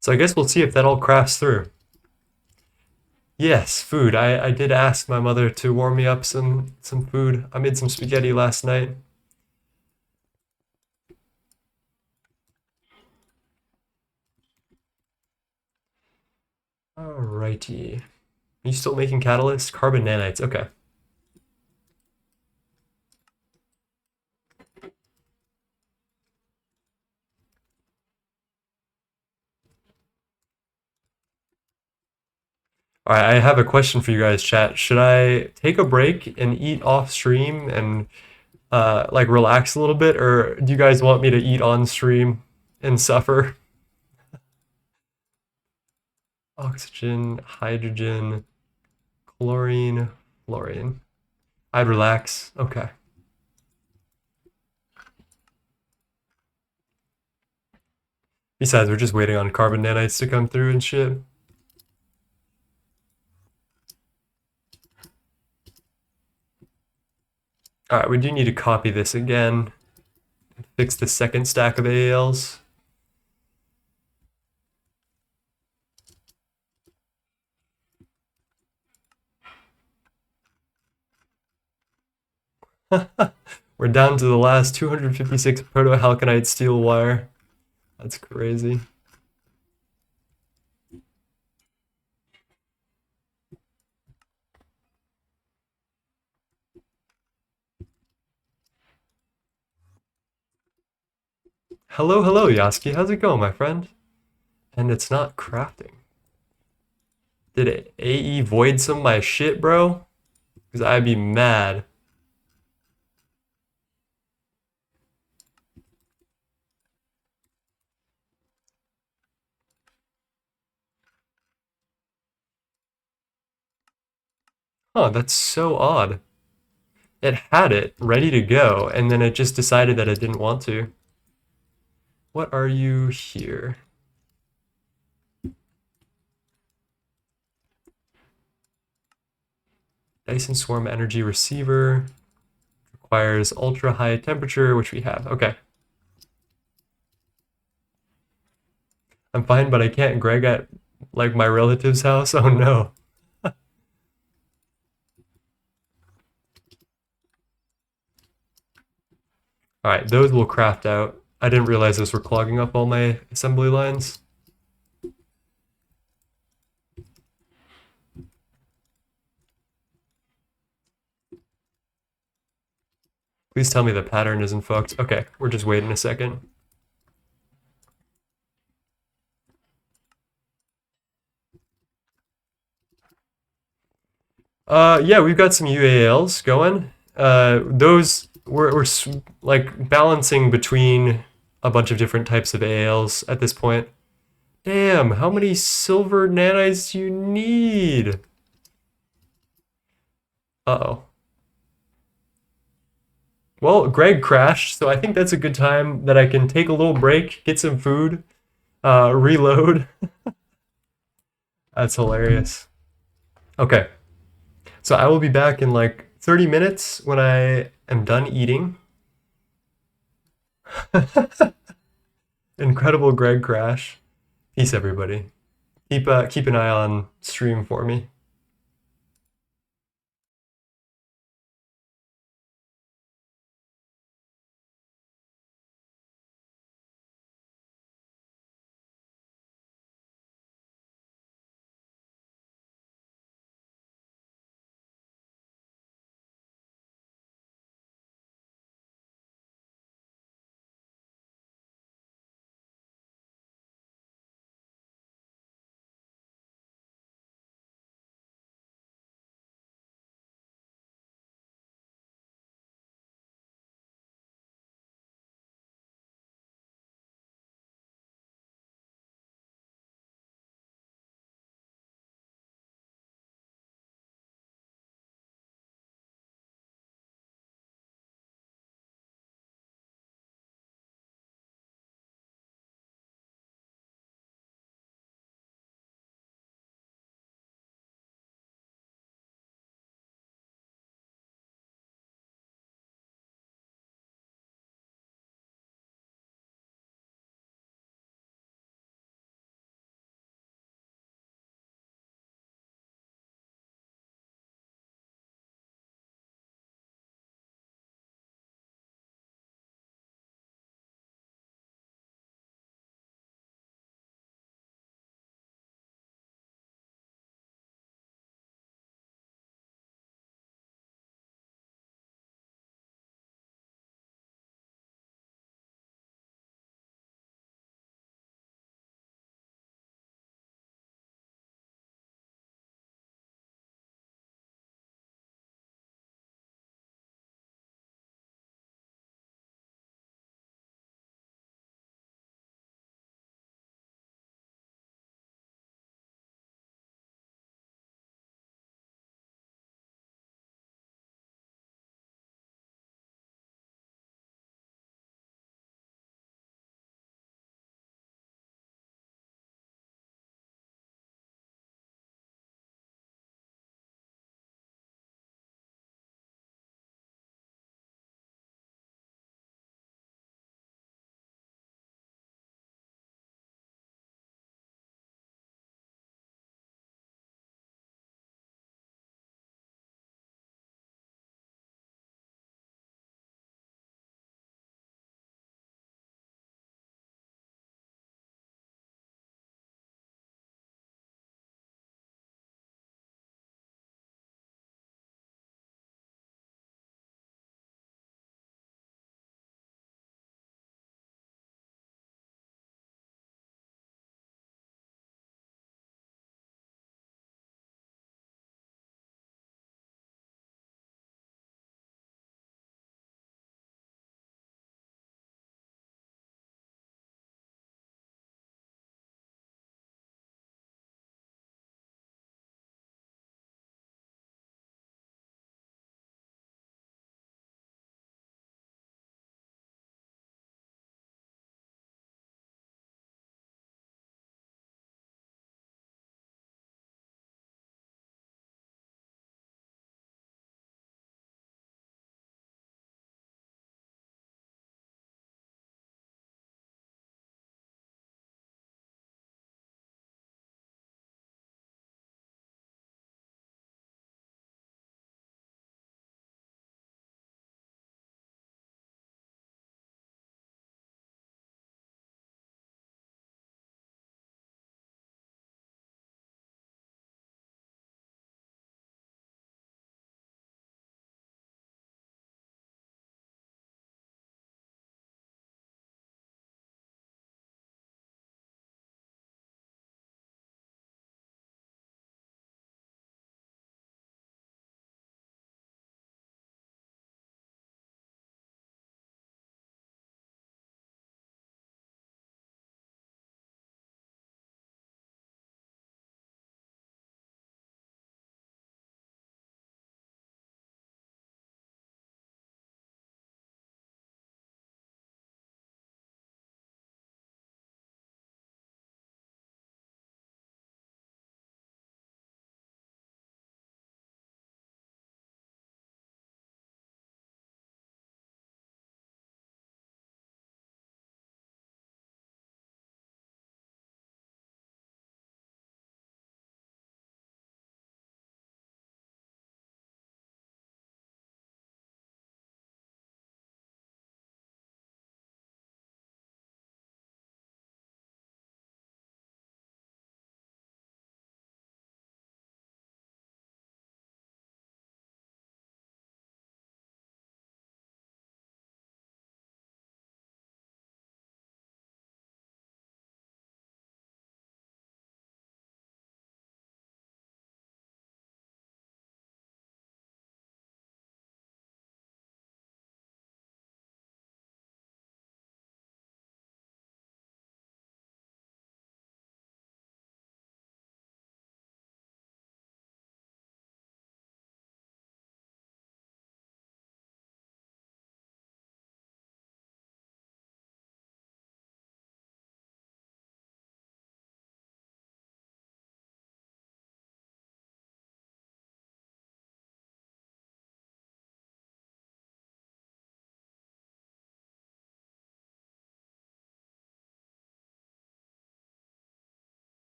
So I guess we'll see if that all crafts through. Yes, food. I did ask my mother to warm me up some food. I made some spaghetti last night. Alrighty. Are you still making catalyst? Carbon nanites. Okay. All right, I have a question for you guys, chat. Should I take a break and eat off stream and like relax a little bit, or do you guys want me to eat on stream and suffer? Oxygen, hydrogen, chlorine, fluorine. I'd relax. Okay. Besides, we're just waiting on carbon nanites to come through and shit. All right, we do need to copy this again and fix the second stack of AALs. We're down to the last 256 protohalconite steel wire. That's crazy. Hello, hello, Yaski. How's it going, my friend? And it's not crafting. Did it AE void some of my shit, bro? Because I'd be mad. Huh, that's so odd. It had it ready to go, and then it just decided that it didn't want to. What are you here? Dyson Swarm Energy Receiver. Requires ultra high temperature, which we have. Okay. I'm fine, but I can't Greg at like my relative's house. Oh no. Alright, those will craft out. I didn't realize those were clogging up all my assembly lines. Please tell me the pattern isn't fucked. Okay, we're just waiting a second. Yeah, we've got some UALs going. Those we're like balancing between a bunch of different types of ALs at this point. Damn, how many silver nanites do you need? Uh-oh. Well, Greg crashed, so I think that's a good time that I can take a little break, get some food, reload. That's hilarious. Okay, so I will be back in like 30 minutes when I am done eating. Incredible Greg crash. Peace, everybody. Keep an eye on stream for me.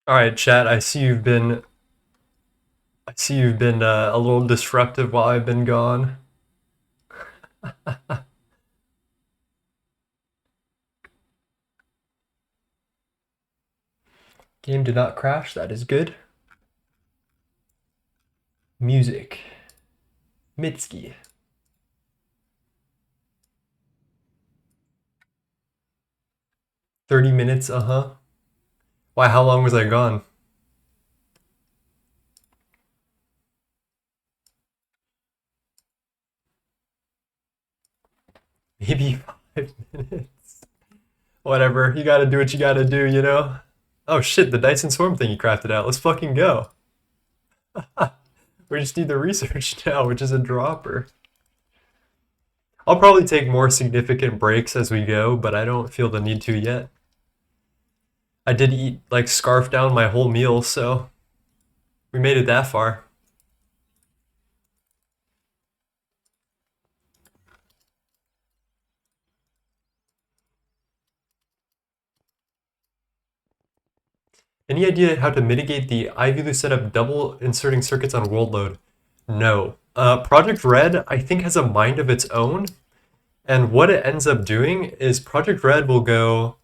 All right, chat. I see you've been a little disruptive while I've been gone. Game did not crash. That is good. Music. Mitski. 30 minutes, uh-huh. Why, how long was I gone? Maybe 5 minutes. Whatever, you gotta do what you gotta do, you know? Oh shit, the Dyson Swarm thing you crafted out. Let's fucking go. We just need the research now, which is a dropper. I'll probably take more significant breaks as we go, but I don't feel the need to yet. I did eat, like, scarf down my whole meal, so we made it that far. Any idea how to mitigate the IVLU setup double inserting circuits on world load? No. Project Red, I think, has a mind of its own. And what it ends up doing is Project Red will go,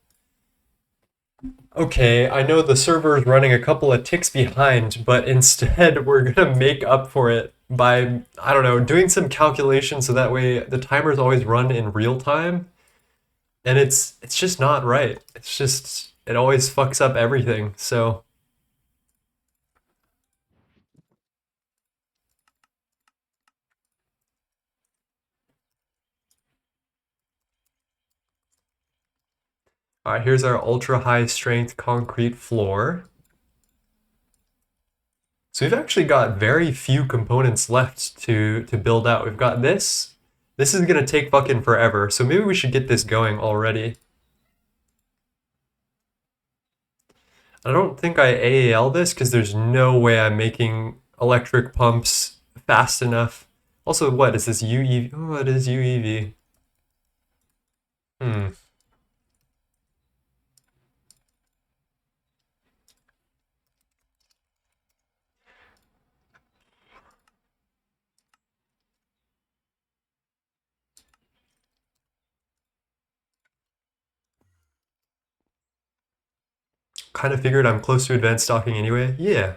okay, I know the server is running a couple of ticks behind, but instead we're going to make up for it by, I don't know, doing some calculations so that way the timers always run in real time. And it's just not right. It's just, it always fucks up everything. So all right, here's our ultra high strength concrete floor. So we've actually got very few components left to build out. We've got this. This is gonna take fucking forever. So maybe we should get this going already. I don't think I AAL this because there's no way I'm making electric pumps fast enough. Also, what is this UEV? Oh, it is UEV. Hmm. Kind of figured I'm close to advanced stocking anyway. Yeah.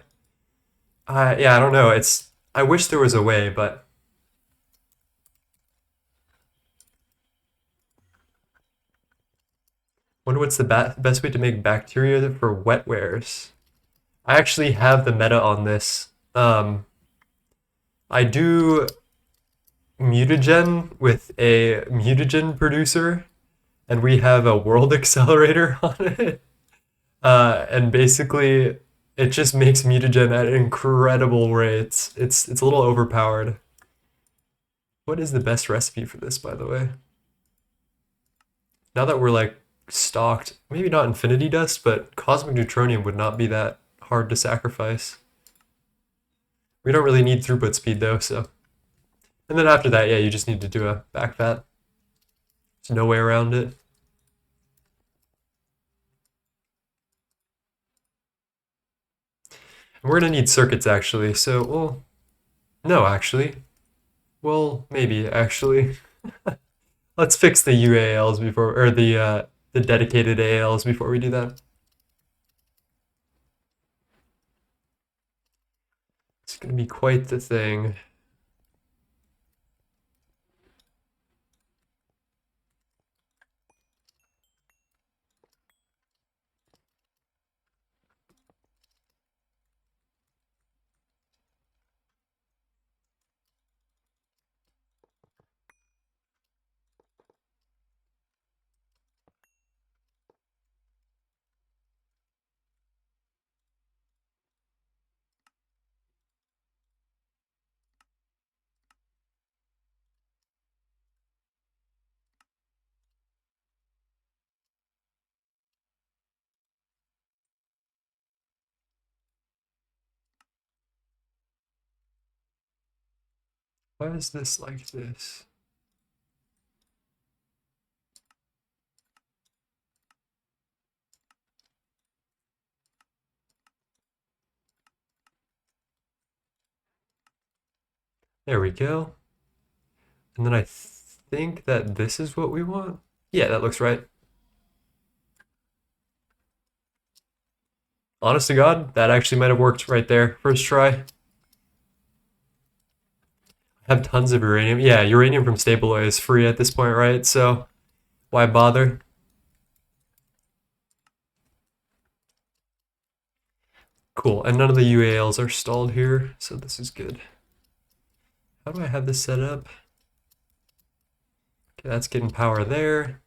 Yeah, I don't know. I wish there was a way, but wonder what's the best way to make bacteria for wetwares. I actually have the meta on this. I do mutagen with a mutagen producer, and we have a world accelerator on it. And basically, it just makes mutagen at incredible rates. It's a little overpowered. What is the best recipe for this, by the way? Now that we're like stocked, maybe not infinity dust, but cosmic neutronium would not be that hard to sacrifice. We don't really need throughput speed though, so. And then after that, yeah, you just need to do a backfat. There's no way around it. And we're gonna need circuits actually, so, well, no, actually. Well, maybe, actually. Let's fix the UALs before, or the dedicated ALs before we do that. It's gonna be quite the thing. Why is this like this? There we go. And then I think that this is what we want. Yeah, that looks right. Honest to God, that actually might have worked right there. First try. I have tons of uranium. Yeah, uranium from Stabilize is free at this point, right? So why bother? Cool. And none of the UALs are stalled here, so this is good. How do I have this set up? Okay, that's getting power there.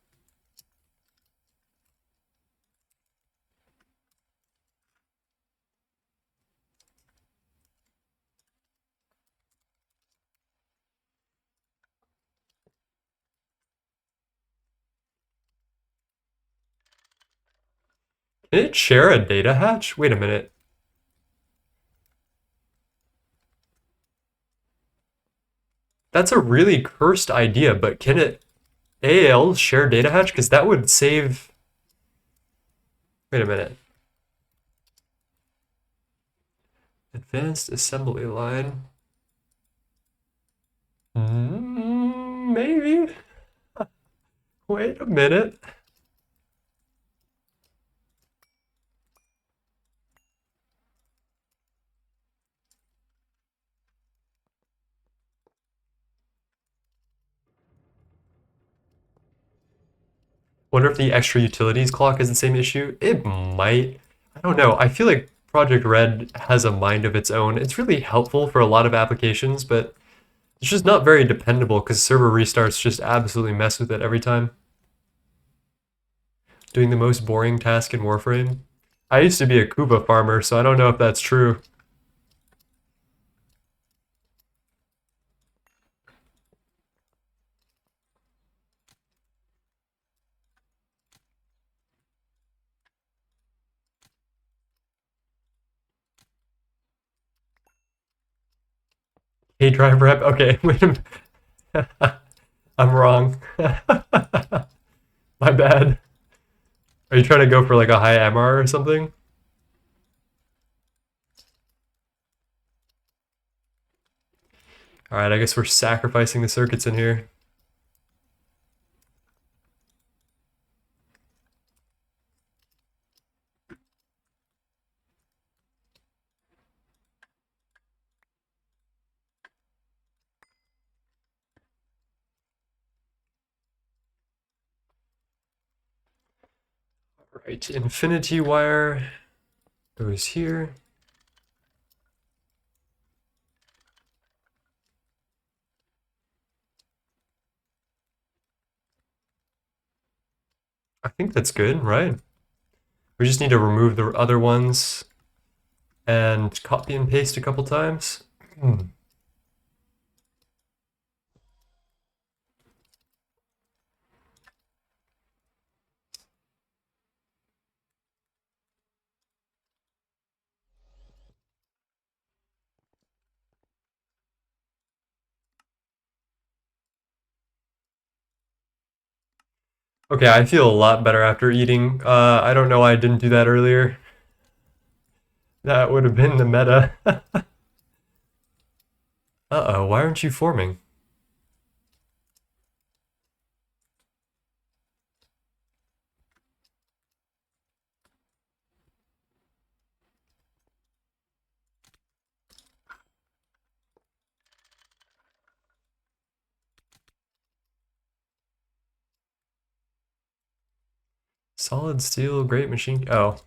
Can it share a data hatch? Wait a minute. That's a really cursed idea, but can it AL share data hatch? Because that would save. Wait a minute. Advanced assembly line. Maybe. Wait a minute. Wonder if the extra utilities clock is the same issue. It might. I don't know. I feel like Project Red has a mind of its own. It's really helpful for a lot of applications, but it's just not very dependable because server restarts just absolutely mess with it every time. Doing the most boring task in Warframe. I used to be a Kuba farmer, so I don't know if that's true. Hey, drive rep. Okay, wait a minute. I'm wrong. My bad. Are you trying to go for like a high MR or something? All right, I guess we're sacrificing the circuits in here. All right, infinity wire goes here. I think that's good, right? We just need to remove the other ones and copy and paste a couple times. Okay, I feel a lot better after eating. I don't know why I didn't do that earlier. That would have been the meta. Uh-oh, why aren't you forming? Solid steel, great machine. Oh,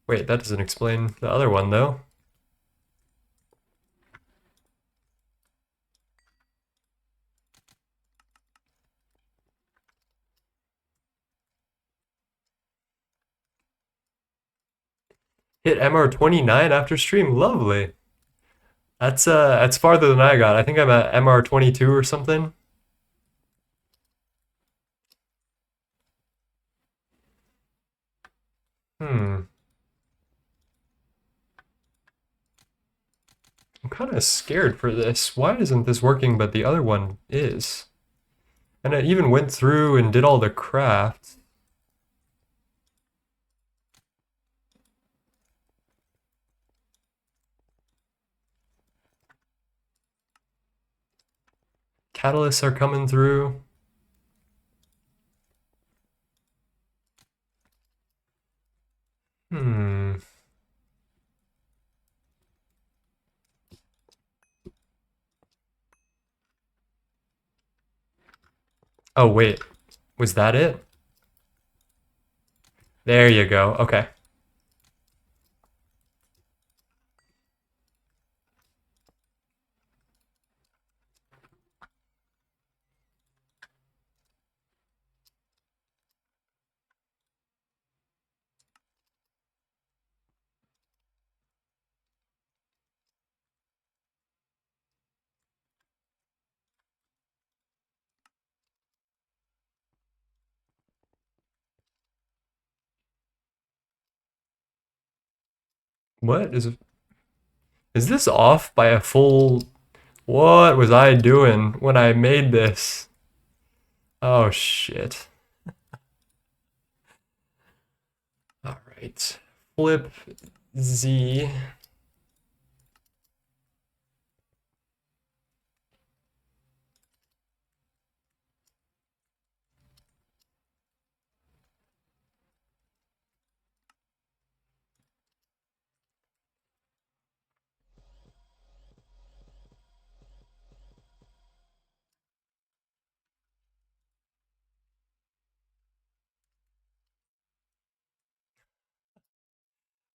wait, that doesn't explain the other one though. Hit MR29 after stream, lovely. That's farther than I got. I think I'm at MR22 or something. Hmm. I'm kind of scared for this. Why isn't this working, but the other one is? And it even went through and did all the craft. Catalysts are coming through. Oh, wait. Was that it? There you go. Okay. What is this off by a full... What was I doing when I made this? Oh, shit. All right. Flip Z.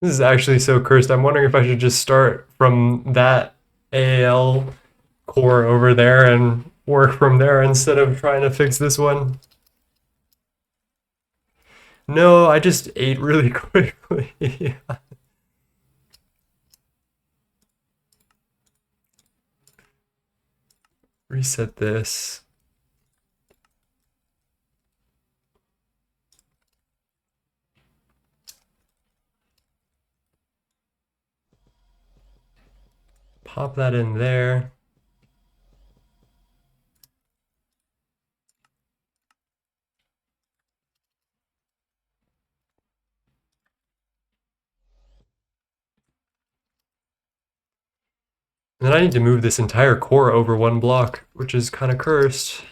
This is actually so cursed. I'm wondering if I should just start from that AL core over there and work from there instead of trying to fix this one. No, I just ate really quickly. Reset this. Pop that in there. And then I need to move this entire core over one block, which is kind of cursed.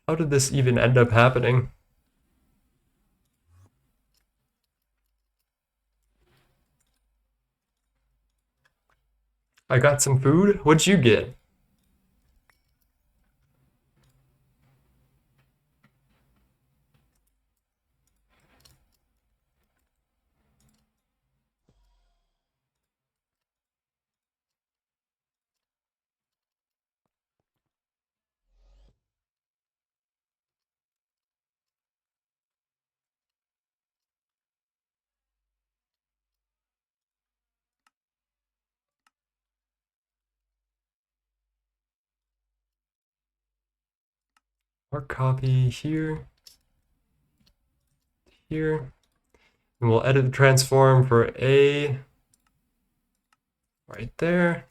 How did this even end up happening? I got some food? What'd you get? Mark copy here, here. And we'll edit the transform for A right there.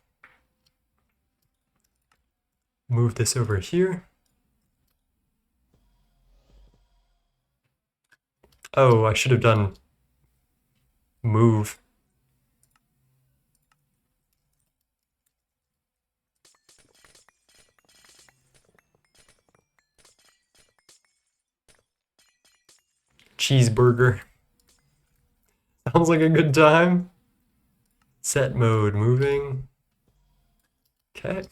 Move this over here. Oh, I should have done move. Cheeseburger. Sounds like a good time. Set mode, moving. Okay.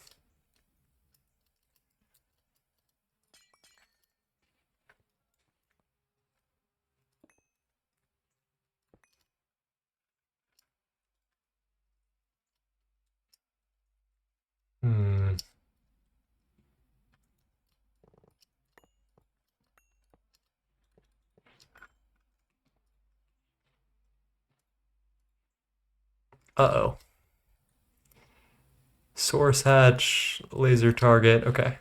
Uh-oh. Source hatch, laser target, okay.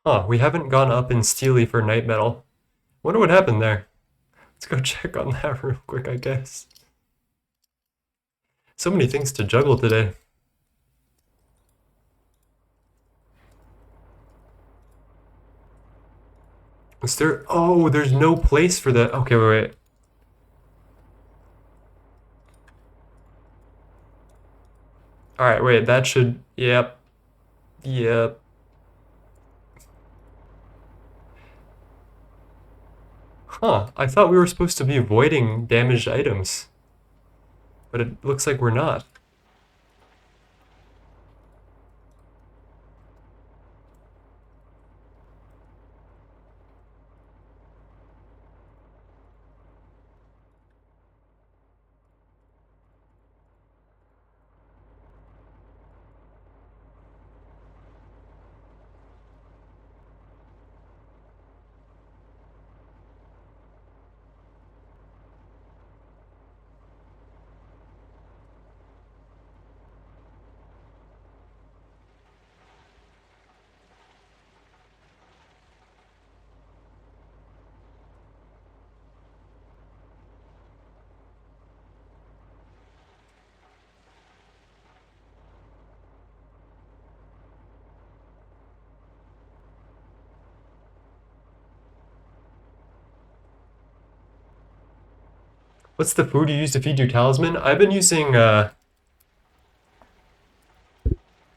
Huh, we haven't gone up in Steely for Night Metal. Wonder what happened there. Let's go check on that real quick, I guess. So many things to juggle today. Is there... Oh, there's no place for that. Okay, wait. Alright, wait, that should... Yep. Yep. Huh, I thought we were supposed to be avoiding damaged items. But it looks like we're not. What's the food you use to feed your talisman? I've been using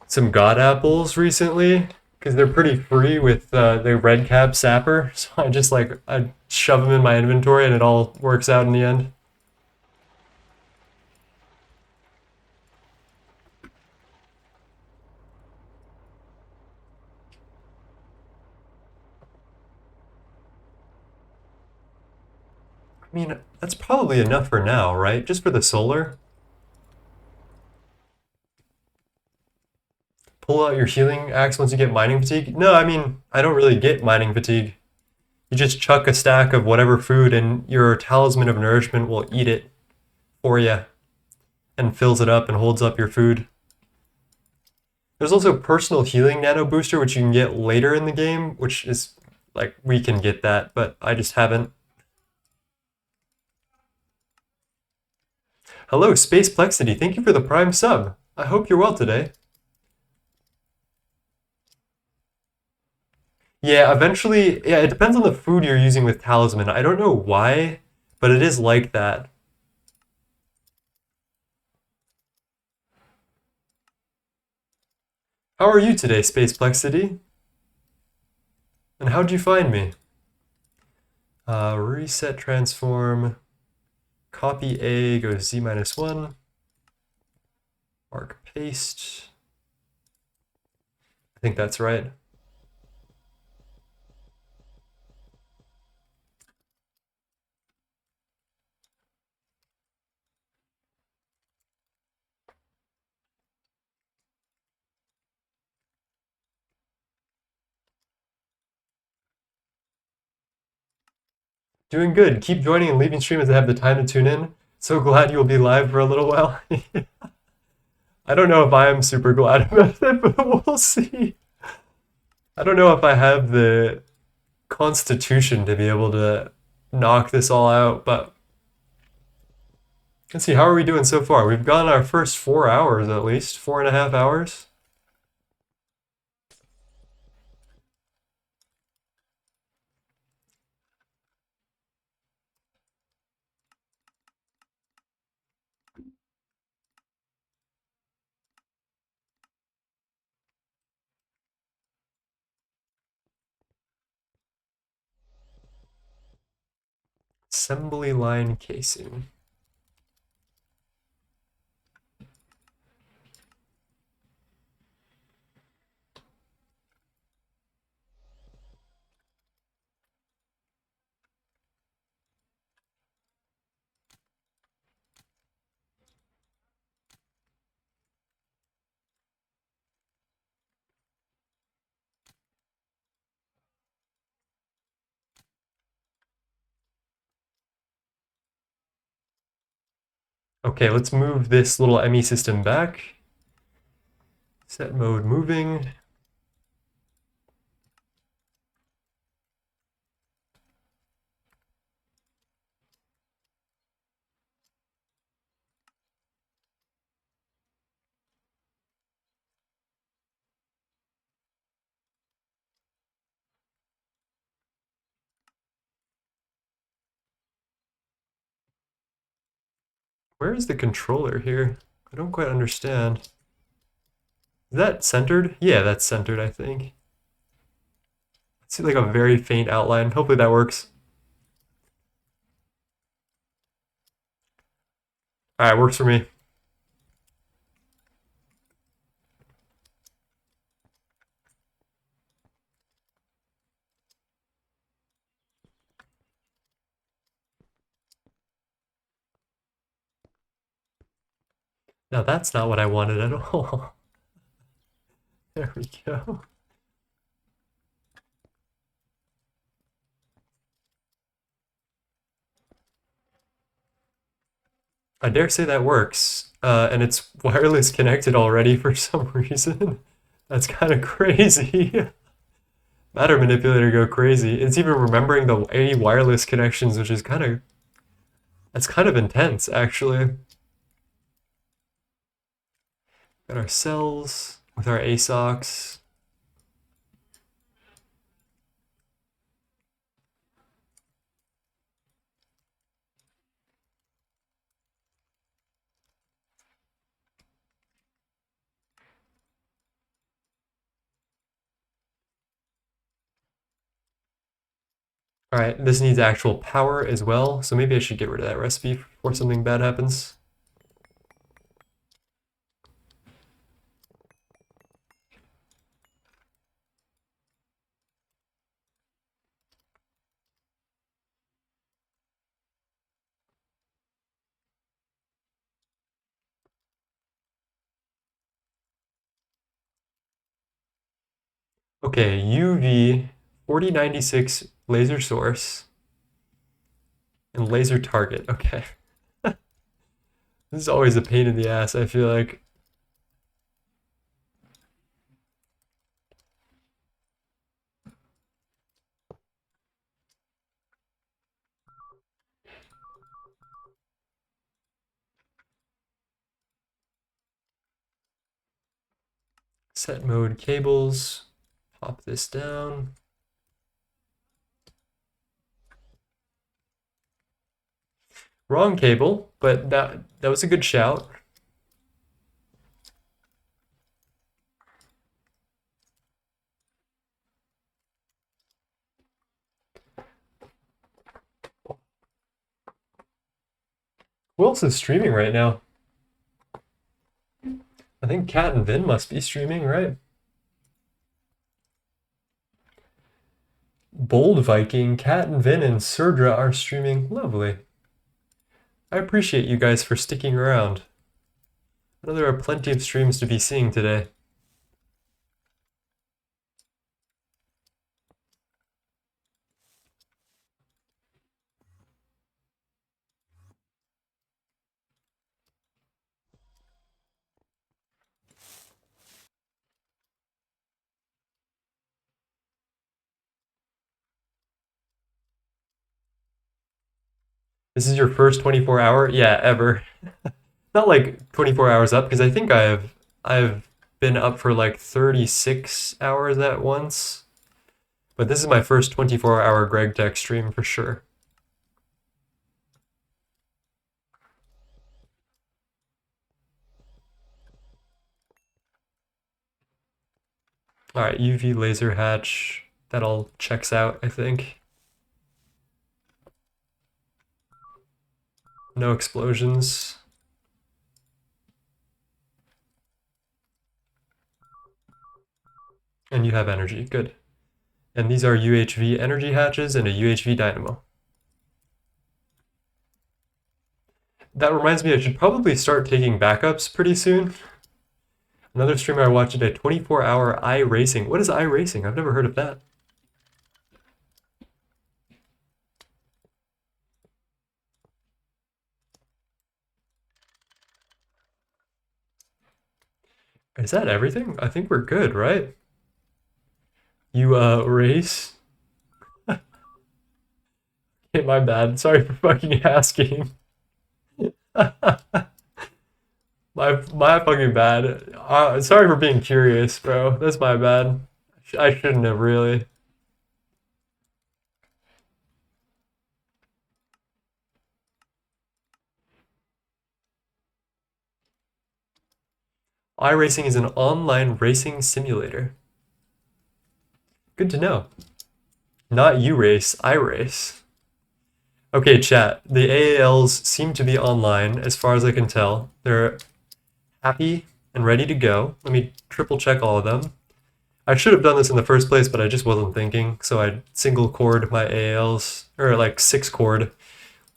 some god apples recently because they're pretty free with the red cap sapper. So I shove them in my inventory and it all works out in the end. I mean, that's probably enough for now, right? Just for the solar. Pull out your healing axe once you get mining fatigue. No, I mean, I don't really get mining fatigue. You just chuck a stack of whatever food and your talisman of nourishment will eat it for you and fills it up and holds up your food. There's also personal healing nano booster, which you can get later in the game, which is like we can get that, but I just haven't. Hello, Space Plexity. Thank you for the Prime sub. I hope you're well today. Yeah, eventually, yeah, it depends on the food you're using with Talisman. I don't know why, but it is like that. How are you today, Space Plexity? And how'd you find me? Reset transform. Copy A goes Z minus 1. Mark paste. I think that's right. Doing good. Keep joining and leaving stream as I have the time to tune in. So glad you'll be live for a little while. I don't know if I am super glad about it, but we'll see. I don't know if I have the constitution to be able to knock this all out, but let's see, how are we doing so far? We've gone our first 4 hours at least, 4.5 hours. Assembly line casing. Okay, let's move this little ME system back. Set mode moving. Where is the controller here? I don't quite understand. Is that centered? Yeah, that's centered, I think. I see like a very faint outline. Hopefully that works. All right, works for me. Now that's not what I wanted at all. There we go. I dare say that works. And it's wireless connected already for some reason. That's kind of crazy. Matter manipulator go crazy. It's even remembering the any wireless connections, which is that's kind of intense, actually. Got our cells with our ASOCs. All right, this needs actual power as well, so maybe I should get rid of that recipe before something bad happens. Okay, UV 4096 laser source and laser target. Okay. This is always a pain in the ass, I feel like. Set mode cables. Pop this down. Wrong cable, but that was a good shout. Who else is streaming right now? I think Cat and Vin must be streaming, right? Bold Viking, Cat and Vin, and Surdra are streaming. Lovely. I appreciate you guys for sticking around. I know there are plenty of streams to be seeing today. This is your first 24 hour? Yeah, ever. Not like 24 hours up, because I think I've been up for like 36 hours at once. But this is my first 24-hour Gregtech stream for sure. All right, UV laser hatch. That all checks out, I think. No explosions. And you have energy, good. And these are UHV energy hatches and a UHV dynamo. That reminds me, I should probably start taking backups pretty soon. Another streamer I watched did a 24-hour iRacing. What is iRacing? I've never heard of that. Is that everything? I think we're good, right? You race? Okay, my bad. Sorry for fucking asking. My fucking bad. Sorry for being curious, bro. That's my bad. I shouldn't have really. iRacing is an online racing simulator. Good to know. Not you race, I race. Okay, chat. The AALs seem to be online as far as I can tell. They're happy and ready to go. Let me triple check all of them. I should have done this in the first place, but I just wasn't thinking. So I single cord my AALs, or like 6-cord,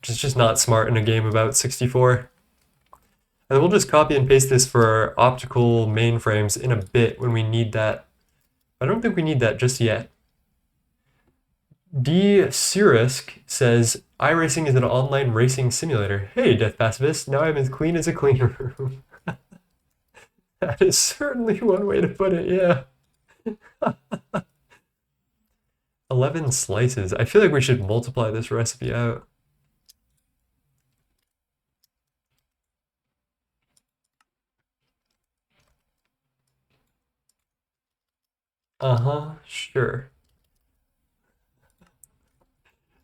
which is just not smart in a game about 64. And then we'll just copy and paste this for our optical mainframes in a bit when we need that. I don't think we need that just yet. D. Sirisk says, iRacing is an online racing simulator. Hey, Death Pacifist, now I'm as clean as a clean room. That is certainly one way to put it, yeah. 11 slices. I feel like we should multiply this recipe out. Sure.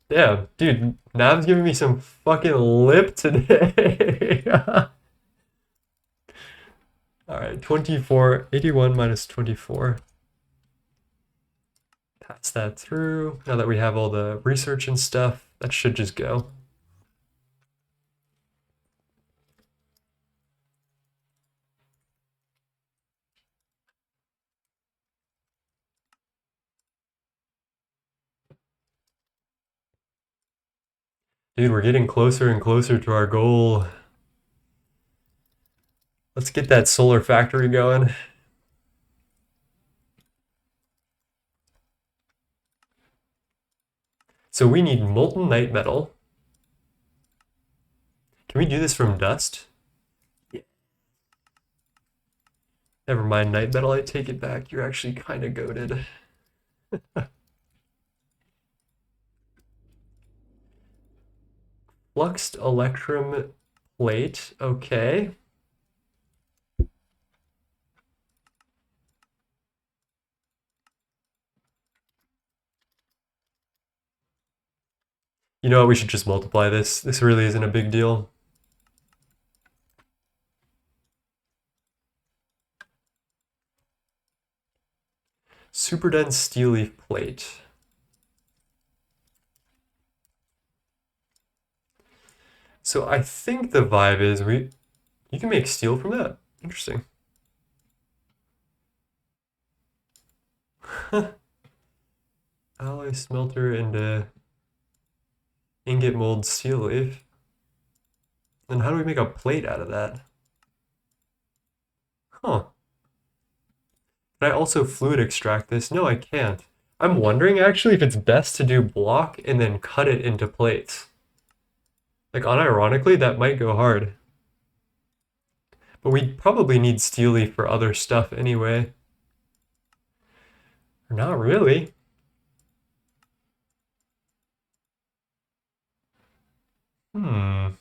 Damn, dude, Nav's giving me some fucking lip today. Alright, 24, 81 minus 24. Pass that through. Now that we have all the research and stuff, that should just go. Dude, we're getting closer and closer to our goal. Let's get that solar factory going. So we need molten night metal. Can we do this from dust? Yeah. Never mind night metal, I take it back. You're actually kind of goated. Fluxed electrum plate, okay. You know what, we should just multiply this. This really isn't a big deal. Super dense steel leaf plate. So I think the vibe is you can make steel from that. Interesting. Alloy smelter into ingot mold steel leaf. Then how do we make a plate out of that? Huh. Can I also fluid extract this? No, I can't. I'm wondering actually if it's best to do block and then cut it into plates. Like unironically, that might go hard. But we'd probably need steel leaf for other stuff anyway. Or not really. Hmm.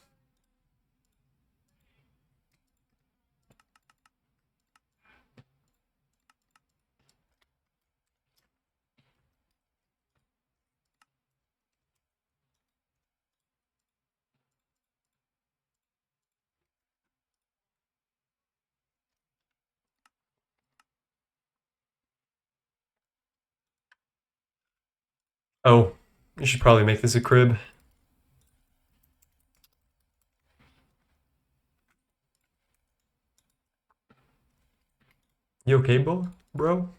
Oh, you should probably make this a crib. You okay, bro?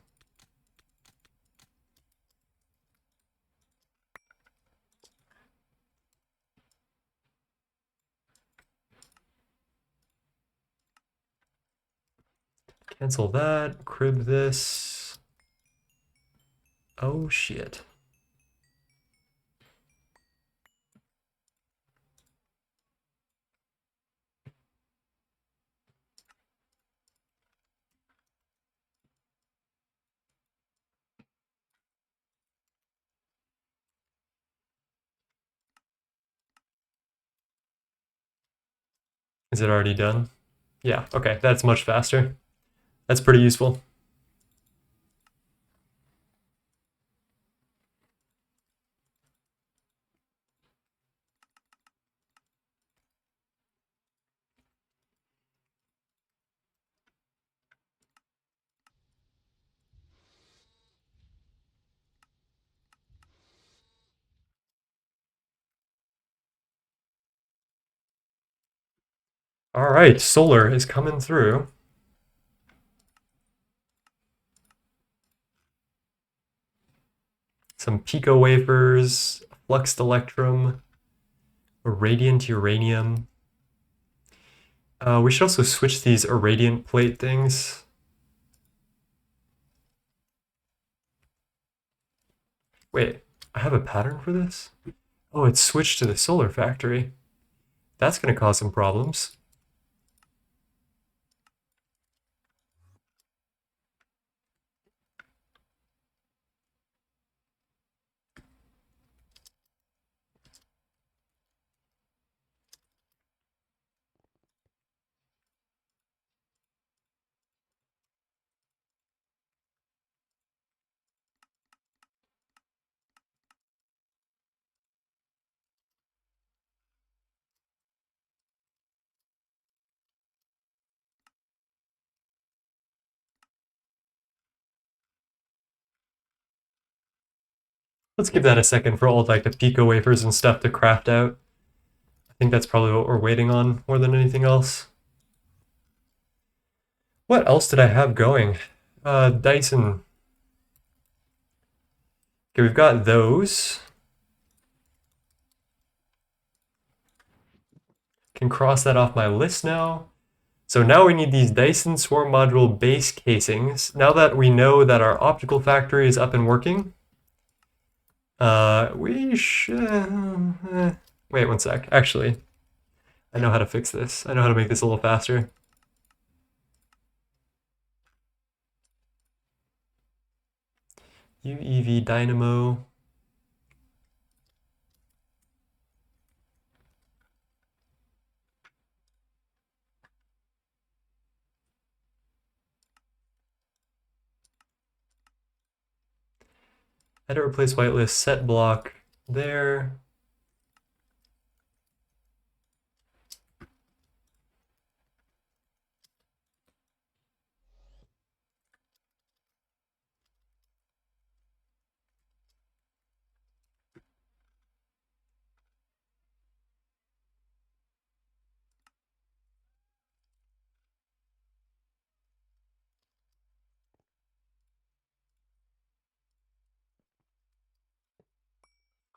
Cancel that, crib this. Oh shit. Is it already done? Yeah, okay, that's much faster. That's pretty useful. All right, solar is coming through. Some pico wafers, fluxed electrum, irradiant uranium. We should also switch these irradiant plate things. Wait, I have a pattern for this? Oh, it's switched to the solar factory. That's going to cause some problems. Let's give that a second for all like the pico wafers and stuff to craft out. I think that's probably what we're waiting on more than anything else. What else did I have going? Dyson. Okay, we've got those. Can cross that off my list now. So now we need these Dyson Swarm Module base casings. Now that we know that our optical factory is up and working, we should... wait one sec. Actually, I know how to fix this. I know how to make this a little faster. UEV dynamo. Edit replace whitelist set block there.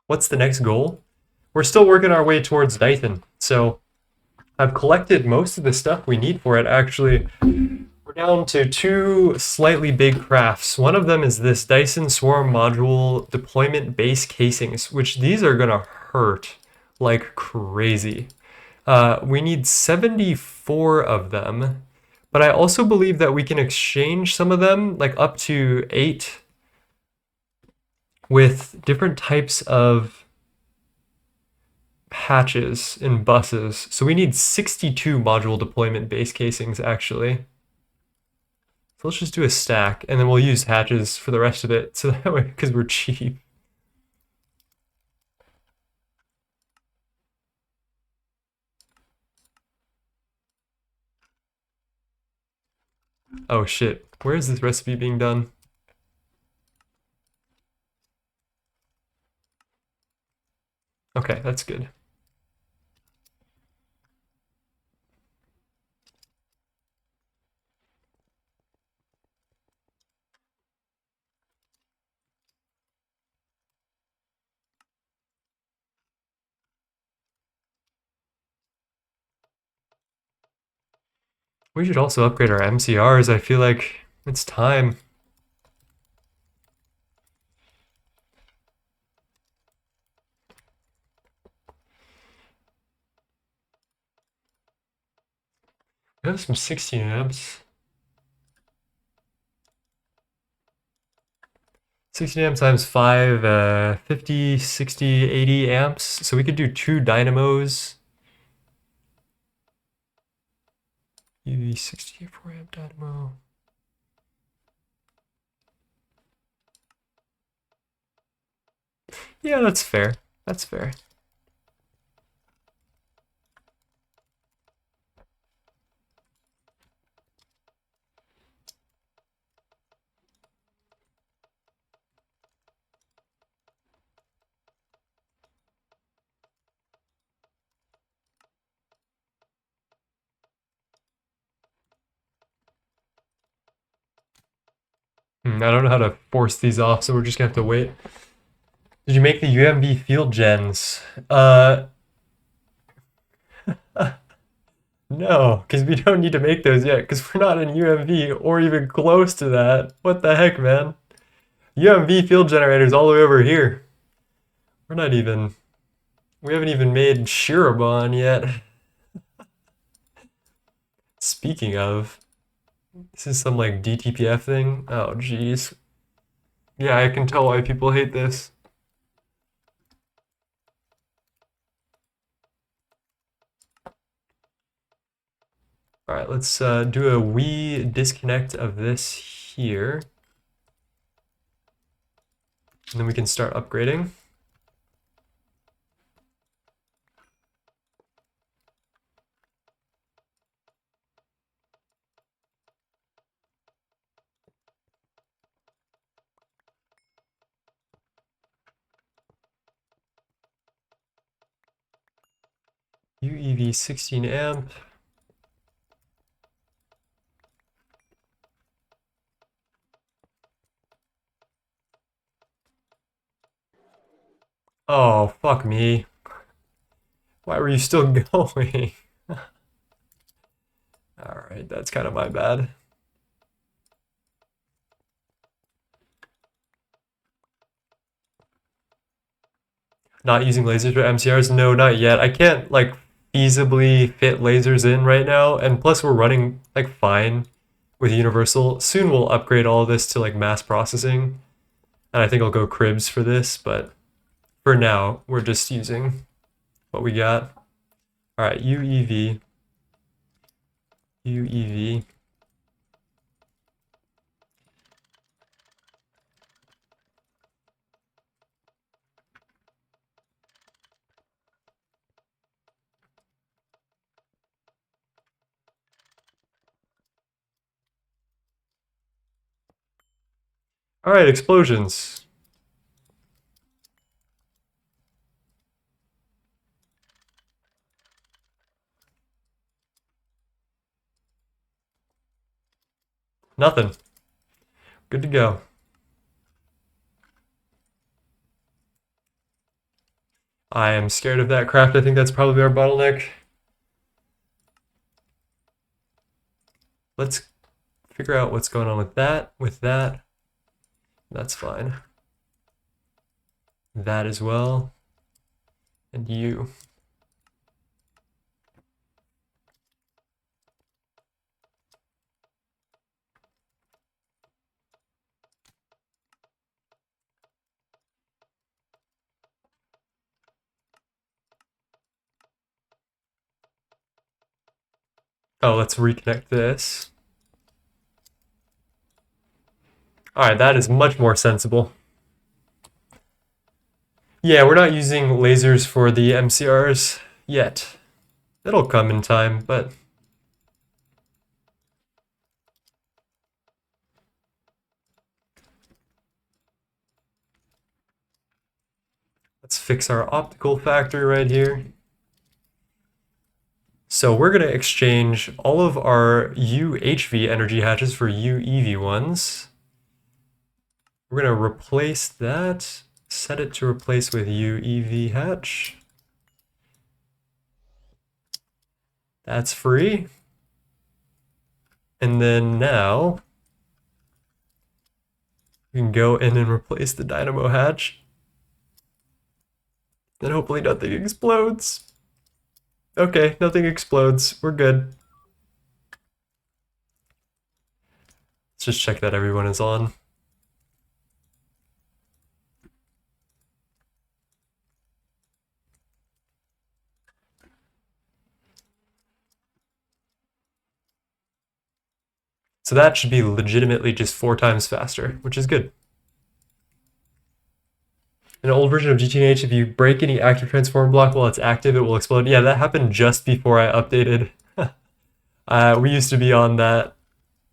What's the next goal? We're still working our way towards Dyson. So I've collected most of the stuff we need for it, actually. We're down to two slightly big crafts. One of them is this Dyson Swarm Module deployment base casings, which these are going to hurt like crazy. We need 74 of them, but I also believe that we can exchange some of them, like up to 8, with different types of hatches in buses. So we need 62 module deployment base casings, actually. So let's just do a stack, and then we'll use hatches for the rest of it, so that way, because we're cheap. Oh shit, where is this recipe being done? Okay, that's good. We should also upgrade our MCRs. I feel like it's time. We have some 16 amps. 16 amps times 5, 50, 60, 80 amps. So we could do 2 dynamos. UV 64 amp dynamo. Yeah, that's fair. That's fair. I don't know how to force these off, so we're just gonna have to wait. Did you make the UMV field gens? No, because we don't need to make those yet, because we're not in UMV or even close to that. What the heck, man? UMV field generators all the way over here. We haven't even made Shirobon yet. Speaking of, this is some like DTPF thing. Oh, jeez. Yeah, I can tell why people hate this. All right, let's do a wee disconnect of this here. And then we can start upgrading. UEV 16 amp. Oh, fuck me. Why were you still going? Alright, that's kind of my bad. Not using lasers for MCRs? No, not yet. I can't, like, feasibly fit lasers in right now, and plus we're running, like, fine with Universal. Soon we'll upgrade all of this to, like, mass processing, and I think I'll go cribs for this, but for now, we're just using what we got. Alright, UEV. UEV. Alright, explosions. Nothing. Good to go. I am scared of that craft. I think that's probably our bottleneck. Let's figure out what's going on with that. That's fine. That as well. And you. Oh, let's reconnect this. Alright, that is much more sensible. Yeah, we're not using lasers for the MCRs yet. It'll come in time, but... Let's fix our optical factor right here. So we're going to exchange all of our UHV energy hatches for UEV ones. We're going to replace that, set it to replace with UEV hatch. That's free. And then now we can go in and replace the dynamo hatch. Then hopefully nothing explodes. Okay, nothing explodes. We're good. Let's just check that everyone is on. So that should be legitimately just 4 times faster, which is good. In an old version of GTNH, if you break any active transform block while it's active, it will explode. Yeah, that happened just before I updated. We used to be on that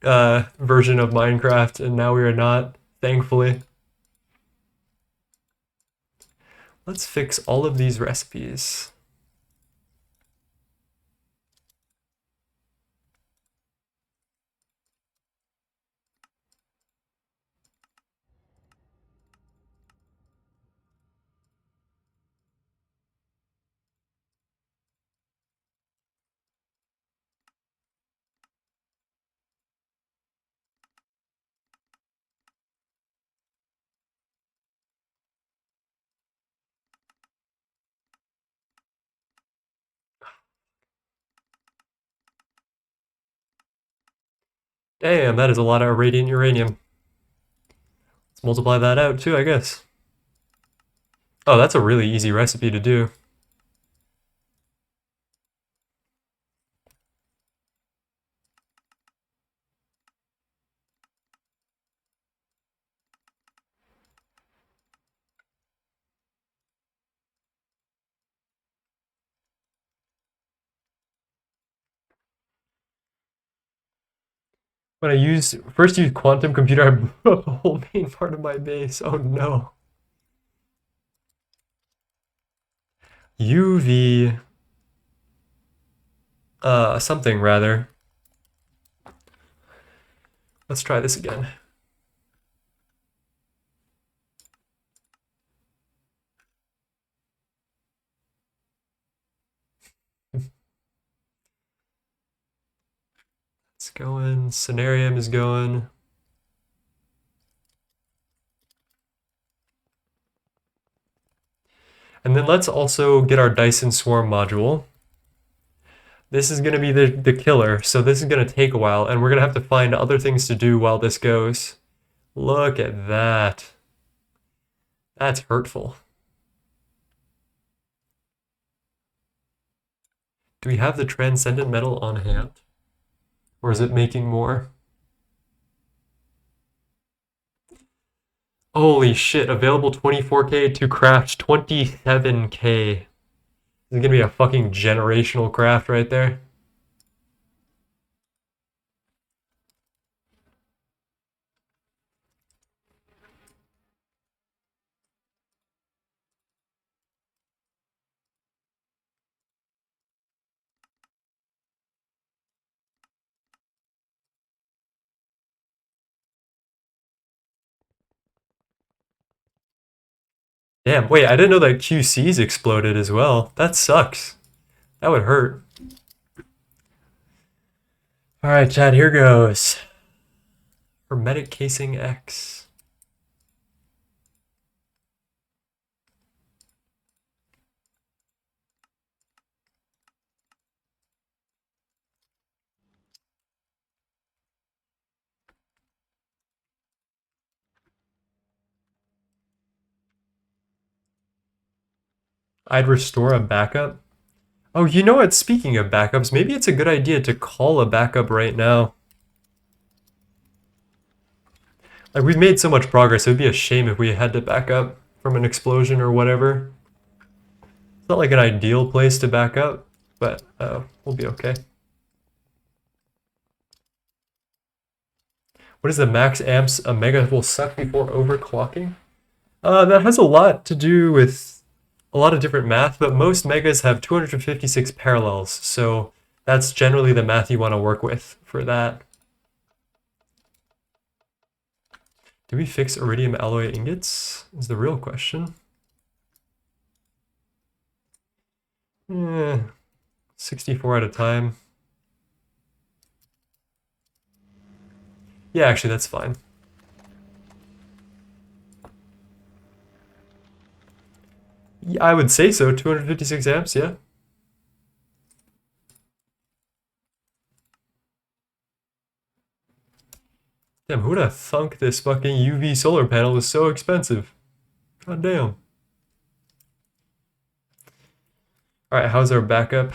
version of Minecraft, and now we are not, thankfully. Let's fix all of these recipes. Damn, that is a lot of radiant uranium. Let's multiply that out too, I guess. Oh, that's a really easy recipe to do. When I first use quantum computer, I blew up the whole main part of my base. Oh no. UV something rather. Let's try this again. It's going, Scenarium is going. And then let's also get our Dyson Swarm module. This is going to be the killer, so this is going to take a while, and we're going to have to find other things to do while this goes. Look at that. That's hurtful. Do we have the Transcendent Metal on hand? Or is it making more? Holy shit, available 24k to craft 27k. This is gonna be a fucking generational craft right there. Damn, wait, I didn't know that QC's exploded as well. That sucks. That would hurt. Alright, Chad, here goes. Hermetic Casing X. I'd restore a backup. Oh, you know what? Speaking of backups, maybe it's a good idea to call a backup right now. Like, we've made so much progress, it would be a shame if we had to back up from an explosion or whatever. It's not like an ideal place to back up, but we'll be okay. What is the max amps a mega will suck before overclocking? That has a lot to do with a lot of different math, but most megas have 256 parallels, so that's generally the math you want to work with for that. Do we fix iridium alloy ingots? Is the real question. 64 at a time. Yeah, actually, that's fine. Yeah, I would say so. 256 amps, yeah. Damn, who would have thunk this fucking UV solar panel was so expensive? God damn. Alright, how's our backup?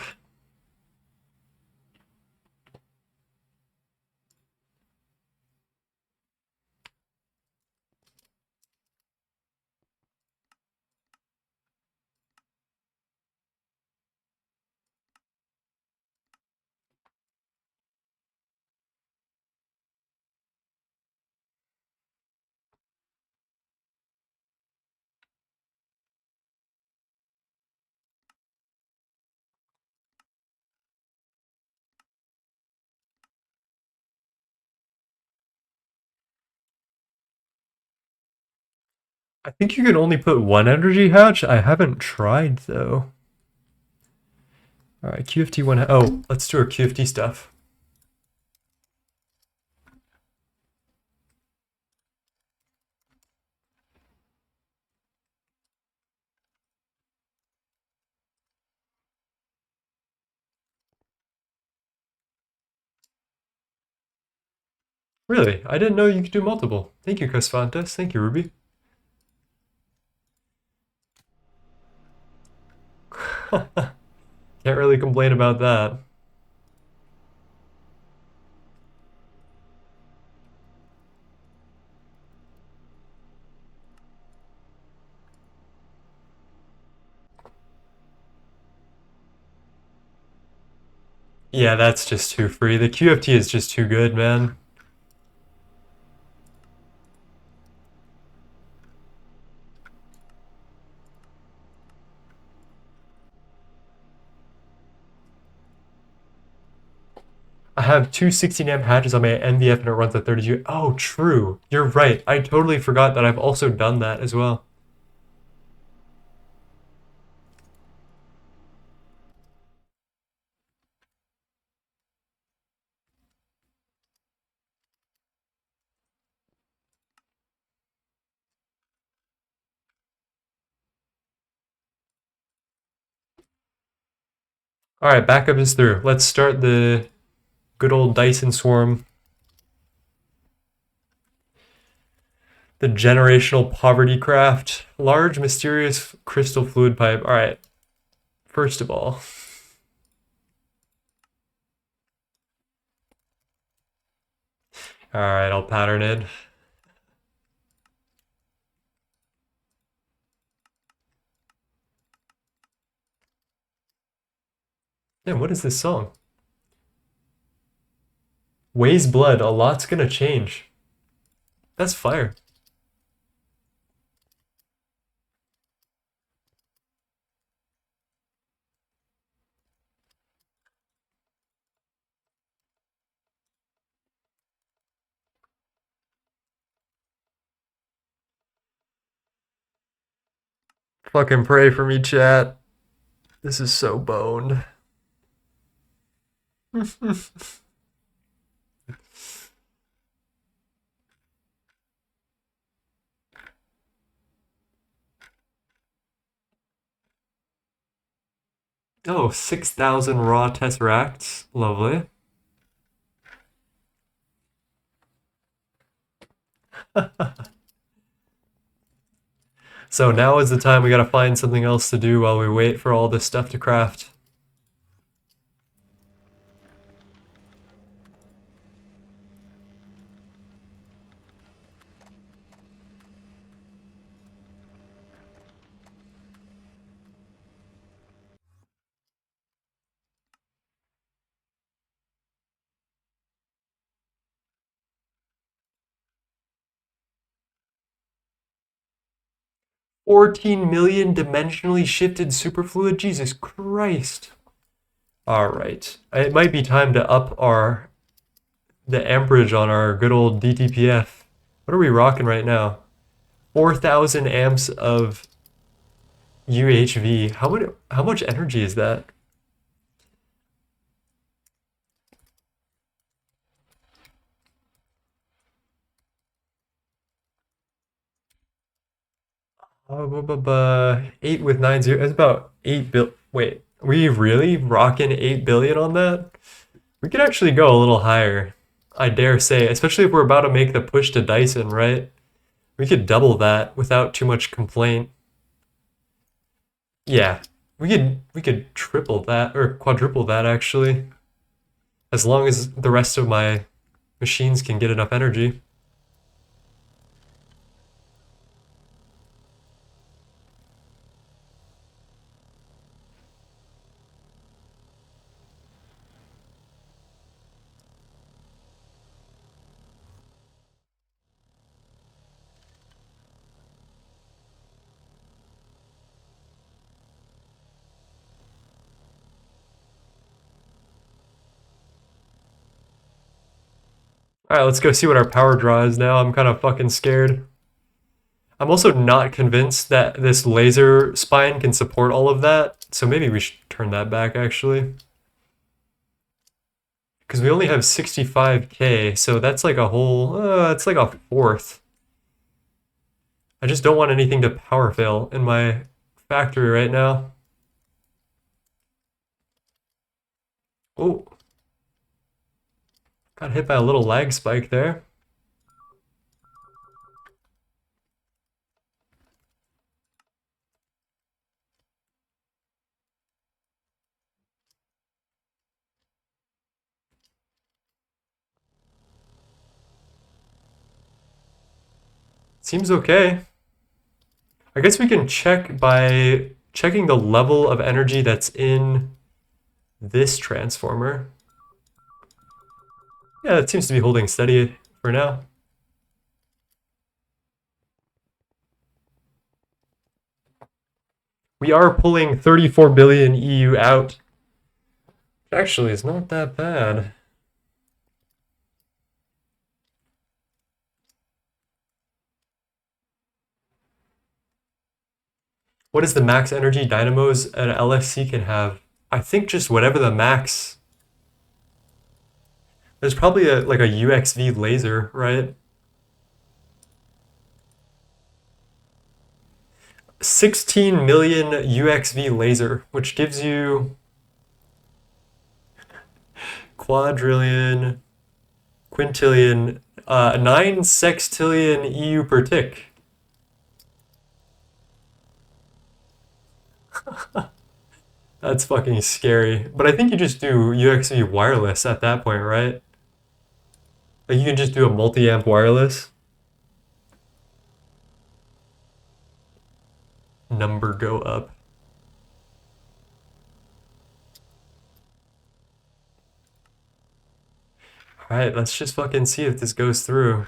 I think you can only put one energy hatch. I haven't tried though. Alright, QFT one. Oh, let's do our QFT stuff. Really? I didn't know you could do multiple. Thank you, Cosfantes. Thank you, Ruby. Can't really complain about that. Yeah, that's just too free. The QFT is just too good, man. I have two 16 amp hatches on my NVF and it runs at 32. Oh, true. You're right. I totally forgot that I've also done that as well. All right, backup is through. Let's start the good old Dyson swarm. The generational poverty craft. Large, mysterious crystal fluid pipe. All right, first of all. All right, I'll pattern it. Damn, what is this song? Weighs blood. A lot's gonna change. That's fire. Fucking pray for me, chat. This is so boned. Oh, 6,000 raw tesseracts. Lovely. So now is the time we gotta find something else to do while we wait for all this stuff to craft. $14 million dimensionally shifted superfluid? Jesus Christ. Alright. It might be time to up the amperage on our good old DTPF. What are we rocking right now? 4,000 amps of UHV. How much energy is that? Eight with 90. It's about 8 bill. Wait, we really rocking 8 billion on that? We could actually go a little higher. I dare say, especially if we're about to make the push to Dyson, right? We could double that without too much complaint. Yeah, we could triple that or quadruple that actually, as long as the rest of my machines can get enough energy. All right, let's go see what our power draw is now. I'm kind of fucking scared. I'm also not convinced that this laser spine can support all of that, so maybe we should turn that back actually. Because we only have 65K, so that's like a whole, it's like a fourth. I just don't want anything to power fail in my factory right now. Oh, got hit by a little lag spike there. Seems okay. I guess we can check by checking the level of energy that's in this transformer. Yeah, it seems to be holding steady for now. We are pulling 34 billion EU out. Actually, it's not that bad. What is the max energy dynamos an LFC can have? I think just whatever the max. There's probably like a UXV laser, right? 16 million UXV laser, which gives you quadrillion, quintillion, 9 sextillion EU per tick. That's fucking scary. But I think you just do UXV wireless at that point, right? Like you can just do a multi-amp wireless. Number go up. Alright, let's just fucking see if this goes through.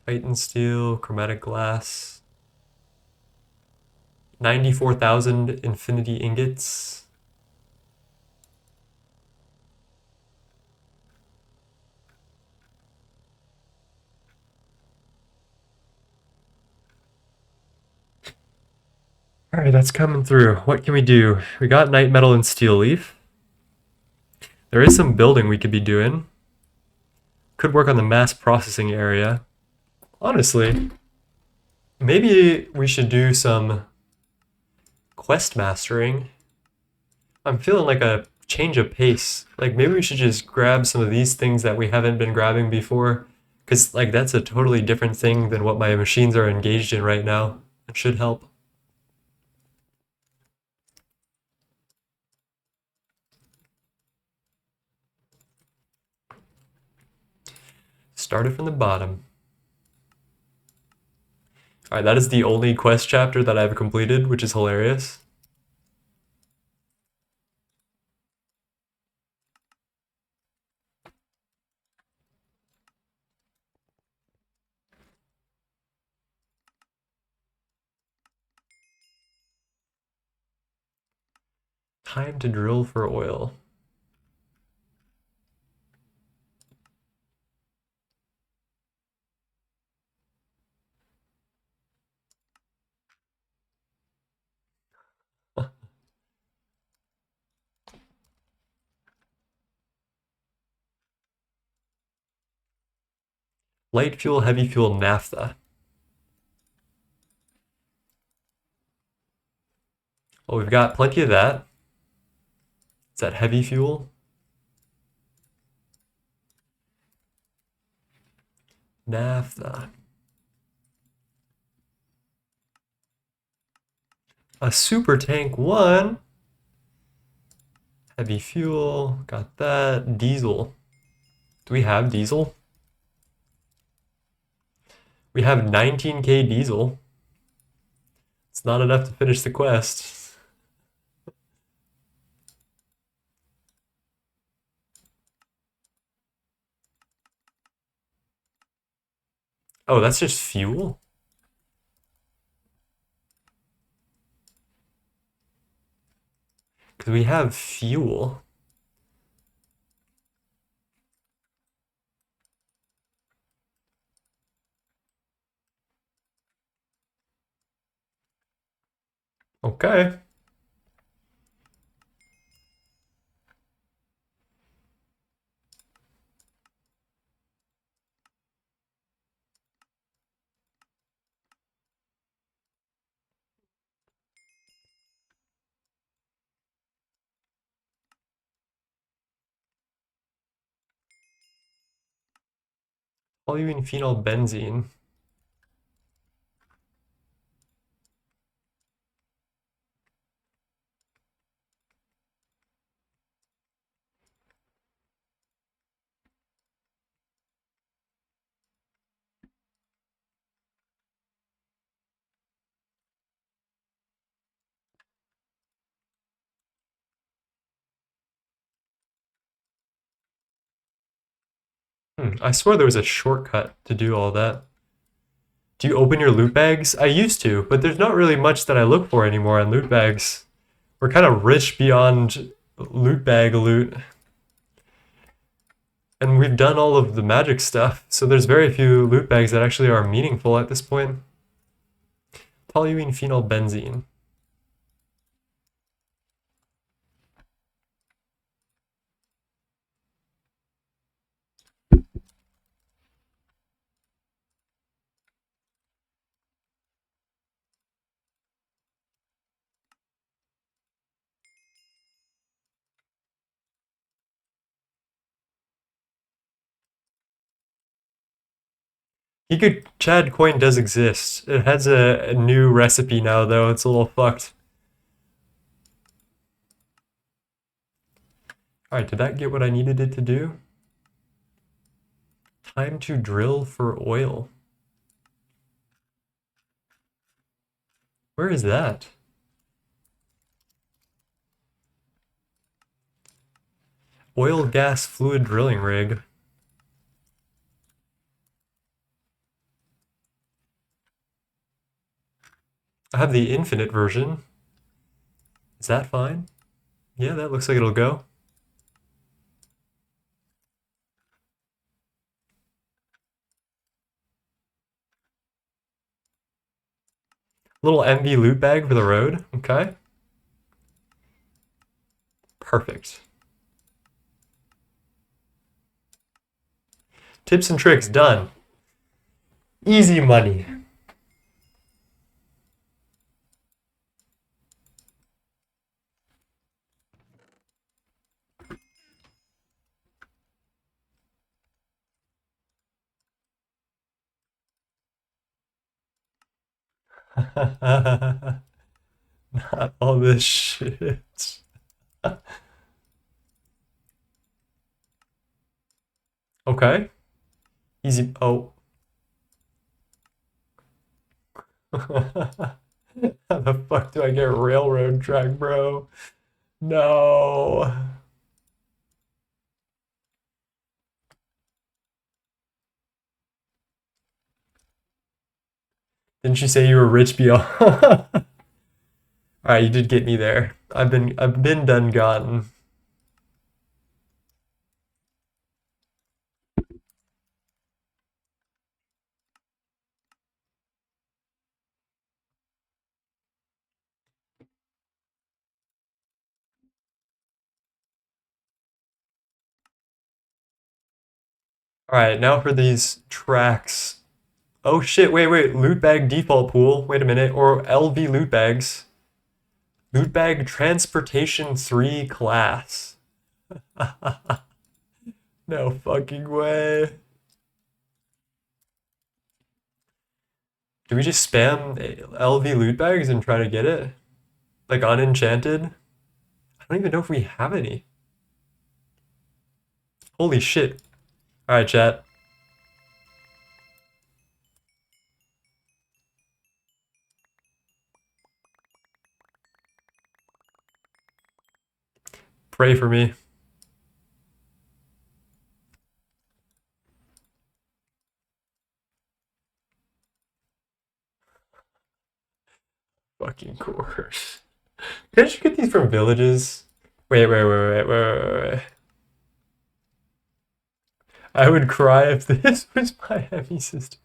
Titan steel, chromatic glass. 94,000 infinity ingots. Alright, that's coming through. What can we do? We got night metal and steel leaf. There is some building we could be doing. Could work on the mass processing area. Honestly, maybe we should do some quest mastering. I'm feeling like a change of pace. Like maybe we should just grab some of these things that we haven't been grabbing before. Because like that's a totally different thing than what my machines are engaged in right now. It should help. Started from the bottom. Alright, that is the only quest chapter that I've completed, which is hilarious. Time to drill for oil. Light fuel, heavy fuel, naphtha. Well, we've got plenty of that. Is that heavy fuel? Naphtha. A super tank 1. Heavy fuel, got that. Diesel. Do we have diesel? We have 19k diesel. It's not enough to finish the quest. Oh, that's just fuel? Because we have fuel. Okay. Polyene phenol benzene. I swear there was a shortcut to do all that. Do you open your loot bags? I used to, but there's not really much that I look for anymore on loot bags. We're kind of rich beyond loot bag loot. And we've done all of the magic stuff, so there's very few loot bags that actually are meaningful at this point. Toluene phenol benzene. Chad coin does exist. It has a new recipe now, though. It's a little fucked. Alright, did that get what I needed it to do? Time to drill for oil. Where is that? Oil, gas, fluid drilling rig. I have the infinite version. Is that fine? Yeah, that looks like it'll go. Little MV loot bag for the road. Okay. Perfect. Tips and tricks done. Easy money. Not all this shit. Okay. Easy. Oh. How the fuck do I get railroad track, bro? No. Didn't you say you were rich beyond? Alright, you did get me there. I've been done gotten. Alright, now for these tracks. Oh shit, wait, loot bag default pool. Wait a minute, or LV loot bags. Loot bag transportation 3 class. No fucking way. Do we just spam LV loot bags and try to get it? Like unenchanted? I don't even know if we have any. Holy shit. Alright, chat. Pray for me. Fucking course. Can't you get these from villages? Wait. I would cry if this was my heavy system.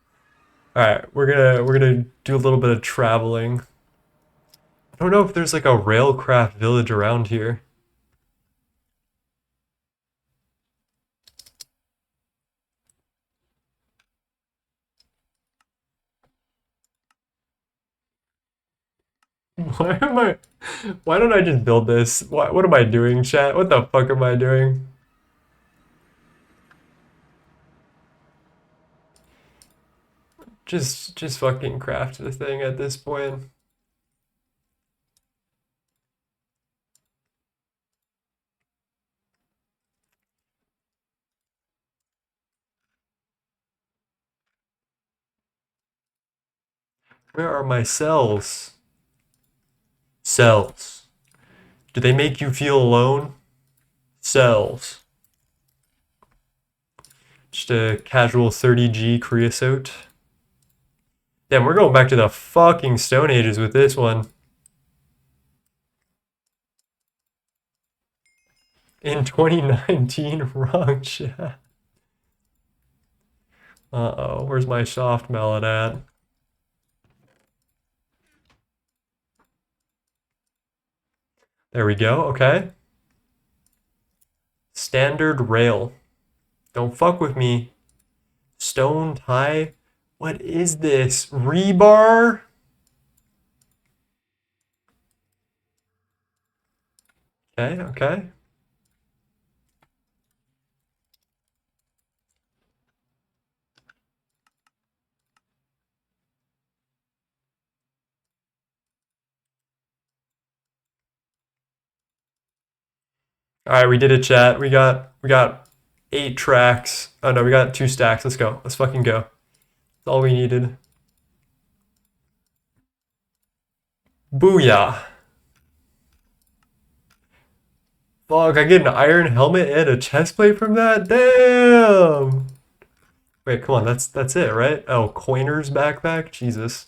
Alright, we're gonna do a little bit of traveling. I don't know if there's like a railcraft village around here. Why don't I just build this? What am I doing, chat? What the fuck am I doing? Just fucking craft the thing at this point. Where are my cells? Cells. Do they make you feel alone? Cells. Just a casual 30G creosote. Damn, we're going back to the fucking Stone Ages with this one. In 2019, wrong chat. Uh-oh, where's my soft melon at? There we go, okay. Standard rail. Don't fuck with me. Stone tie? What is this? Rebar? Okay, okay. All right, we did it, chat. We got 8 tracks. Oh no, we got 2 stacks. Let's go. Let's fucking go. That's all we needed. Booyah. Fuck, I get an iron helmet and a chest plate from that? Damn! Wait, come on, that's it, right? Oh, Coiner's backpack? Jesus.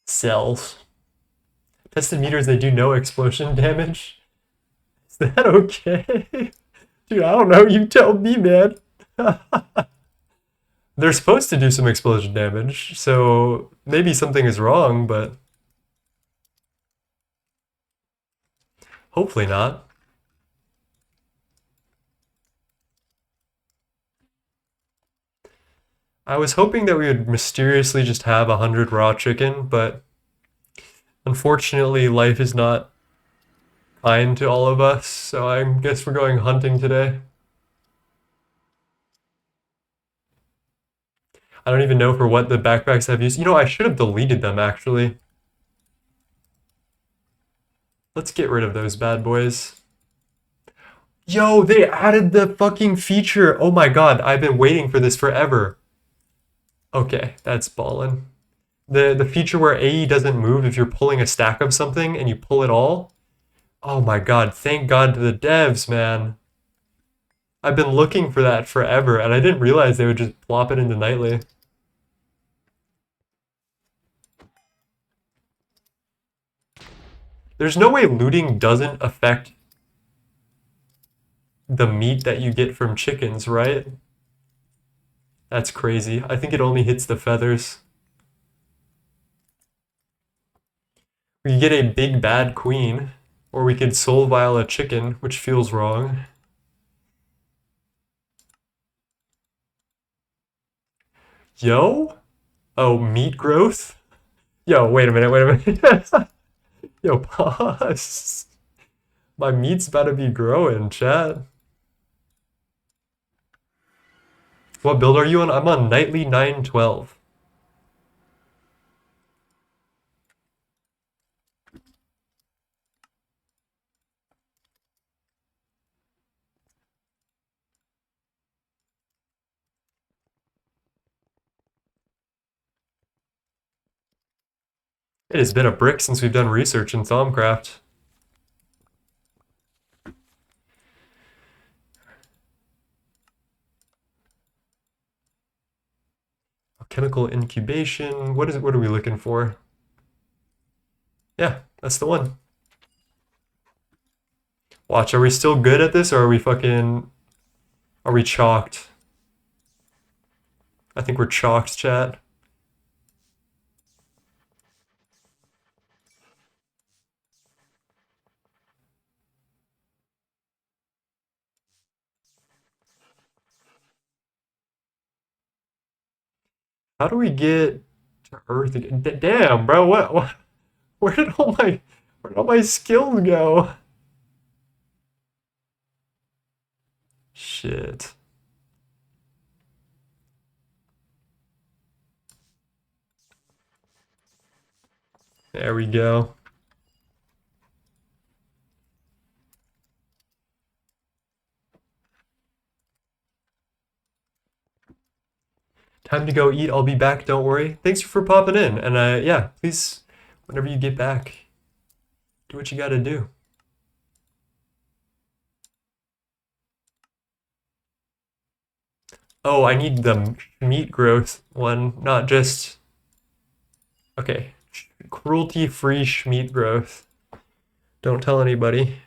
Cells. Tested meters, they do no explosion damage. Is that okay? Dude, I don't know, you tell me, man. They're supposed to do some explosion damage, so maybe something is wrong, but hopefully not. I was hoping that we would mysteriously just have 100 raw chicken, but unfortunately life is not kind to all of us, so I guess we're going hunting today. I don't even know for what the backpacks have used. You know, I should have deleted them, actually. Let's get rid of those bad boys. Yo, they added the fucking feature. Oh my god, I've been waiting for this forever. Okay, that's ballin'. The feature where AE doesn't move if you're pulling a stack of something and you pull it all. Oh my god, thank god to the devs, man. I've been looking for that forever, and I didn't realize they would just plop it into Nightly. There's no way looting doesn't affect the meat that you get from chickens, right? That's crazy. I think it only hits the feathers. We could get a big bad queen, or we could soul vial a chicken, which feels wrong. Yo? Oh, meat growth? Yo, wait a minute. Yo, pause. My meat's about to be growing, chat. What build are you on? I'm on Nightly 912. It has been a brick since we've done research in Thaumcraft. Chemical incubation. What are we looking for? Yeah, that's the one. Watch, are we still good at this, or are we chalked? I think we're chalked, chat. How do we get to Earth again? Damn, bro, what? Where did all my skills go? Shit. There we go. Time to go eat. I'll be back, don't worry. Thanks for popping in. And yeah, please, whenever you get back, Do what you gotta do. Oh, I need the meat growth one, not just... Okay. Cruelty-free meat growth. Don't tell anybody.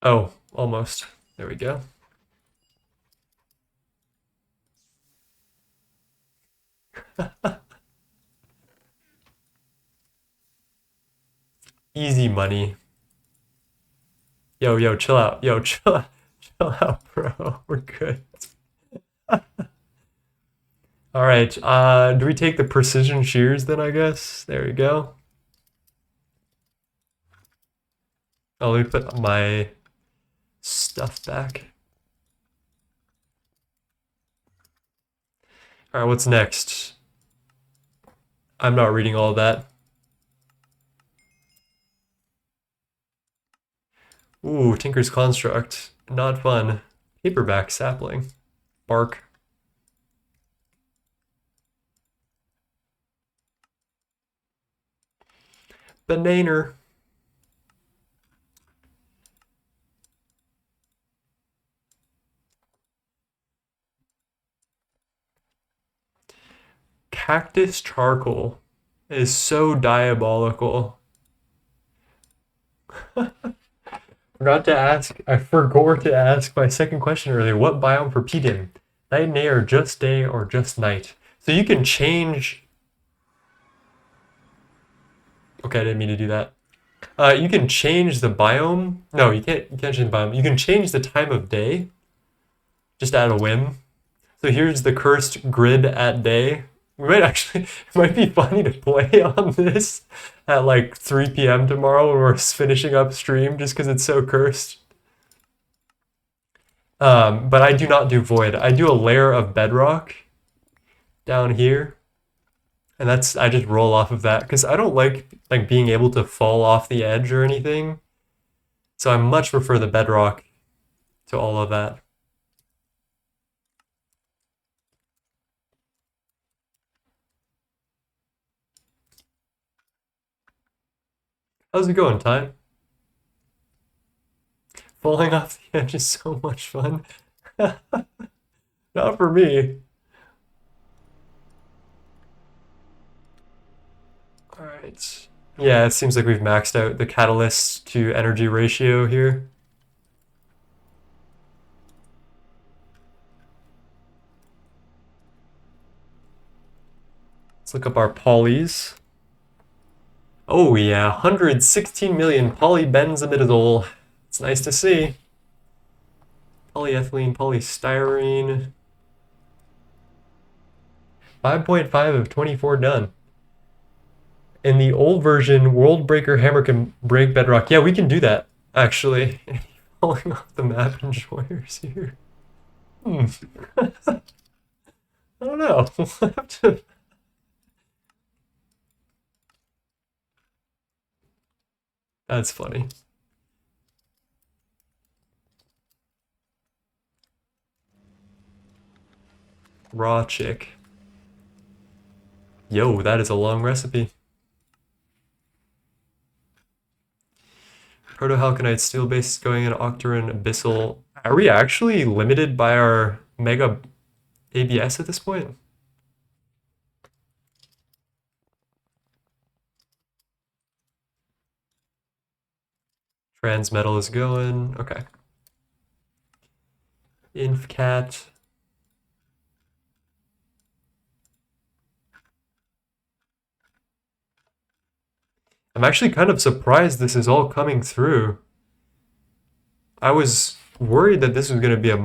Oh, almost. There we go. Easy money. Yo, chill out. Yo, chill out. Chill out, bro. We're good. All right. Do we take the precision shears then, I guess? There we go. Oh, let me put my stuff back. All right, what's next? I'm not reading all that. Ooh, Tinker's Construct. Not fun. Paperback sapling. Bark. Bananer. Cactus charcoal is so diabolical. I forgot to ask my second question earlier. What biome for PDIM? Night and day or just day or just night? So you can change... Okay, I didn't mean to do that. You can change the biome. No, you can't change the biome. You can change the time of day, just at a whim. So here's the cursed grid at day. We might actually, it might be funny to play on this at like 3 p.m. tomorrow when we're finishing up stream just because it's so cursed. But I do not do void. I do a layer of bedrock down here. And that's, I just roll off of that because I don't like being able to fall off the edge or anything. So I much prefer the bedrock to all of that. How's it going, Ty? Falling off the edge is so much fun. Not for me. All right. Yeah, it seems like we've maxed out the catalyst to energy ratio here. Let's look up our polys. Oh yeah, 116 million polybenzimidazole. It's nice to see. Polyethylene, polystyrene. 5.5 of 24 done. In the old version, World Breaker Hammer can break bedrock. Yeah, we can do that, actually. Falling off the map enjoyers here. I don't know. We'll have to... That's funny. Raw chick. Yo, that is a long recipe. Proto-halconite steel base is going in Octarine Abyssal. Are we actually limited by our mega ABS at this point? Transmetal is going. Okay. Infcat. I'm actually kind of surprised this is all coming through. I was worried that this was going to be a...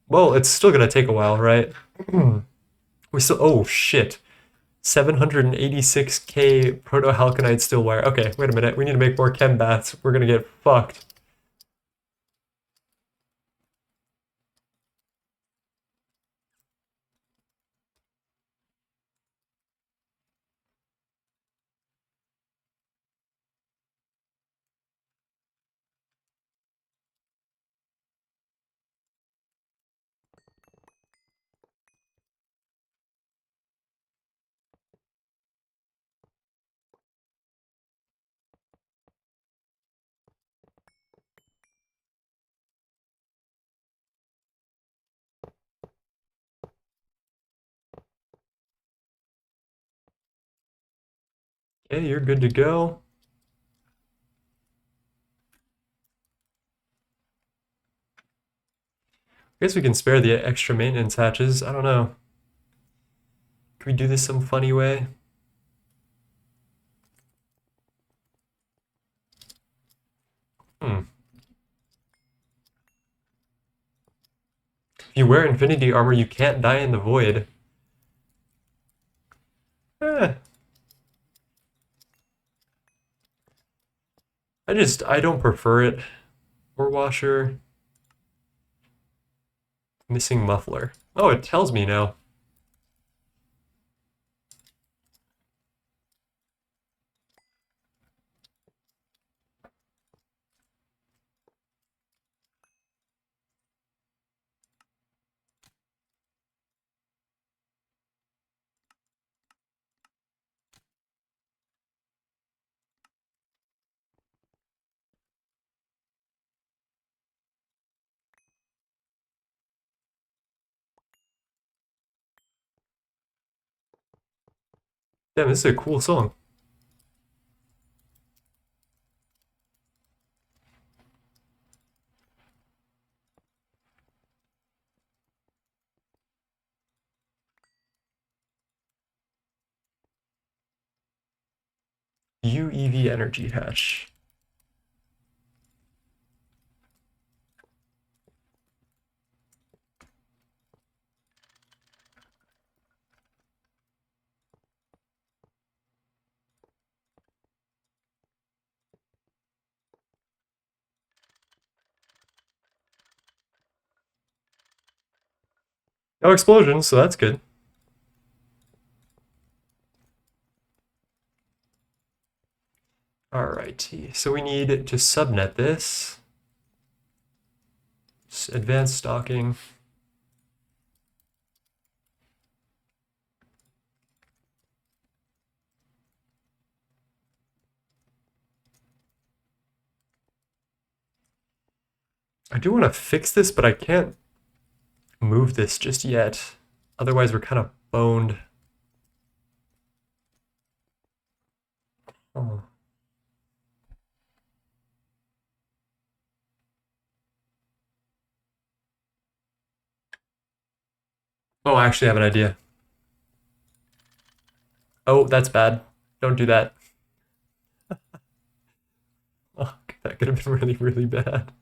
Well, it's still going to take a while, right? We still... Oh, shit. 786k proto-halconite steel wire. Okay, wait a minute. We need to make more chem baths. We're going to get fucked. Okay, you're good to go. I guess we can spare the extra maintenance hatches. I don't know. Can we do this some funny way? Hmm. If you wear infinity armor, you can't die in the void. Eh. I don't prefer it. Ore washer. Missing muffler. Oh, it tells me now. Damn, this is a cool song. UEV energy hatch. No explosions, so that's good. Alrighty, so we need to subnet this. Advanced stalking. I do want to fix this, but I can't move this just yet. Otherwise, we're kind of boned. Oh. Oh, I actually have an idea. Oh, that's bad. Don't do that. Oh, that could have been really, really bad.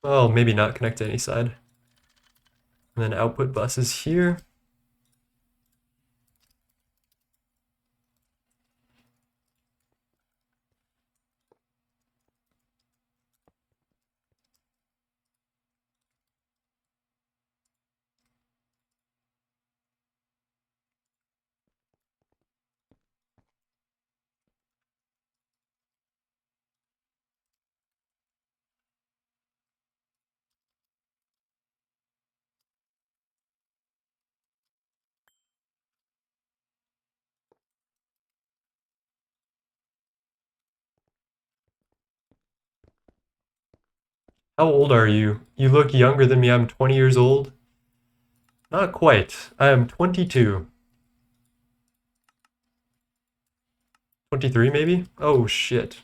Oh, maybe not connect to any side. And then output bus is here. How old are you? You look younger than me. I'm 20 years old. Not quite. I am 22. 23 maybe? Oh shit.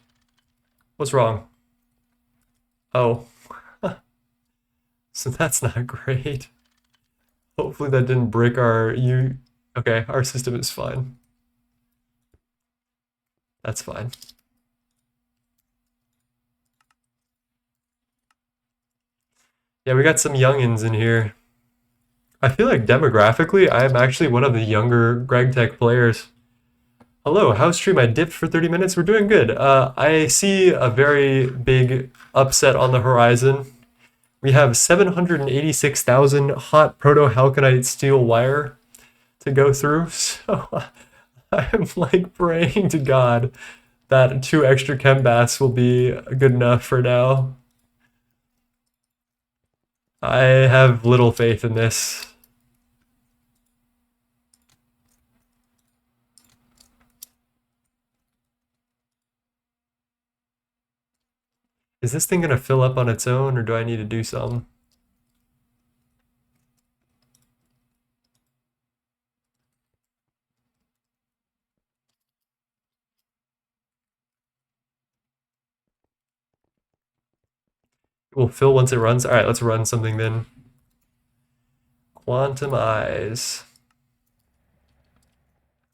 What's wrong? Oh. So that's not great. Hopefully that didn't break our you. Okay, our system is fine. That's fine. Yeah, we got some youngins in here. I feel like demographically, I am actually one of the younger Gregtech players. Hello, how's stream? I dipped for 30 minutes. We're doing good. I see a very big upset on the horizon. We have 786,000 hot proto-halconite steel wire to go through. So I'm like praying to God that 2 extra chem baths will be good enough for now. I have little faith in this. Is this thing gonna fill up on its own, or do I need to do some? It will fill once it runs. All right, let's run something then. Quantum eyes.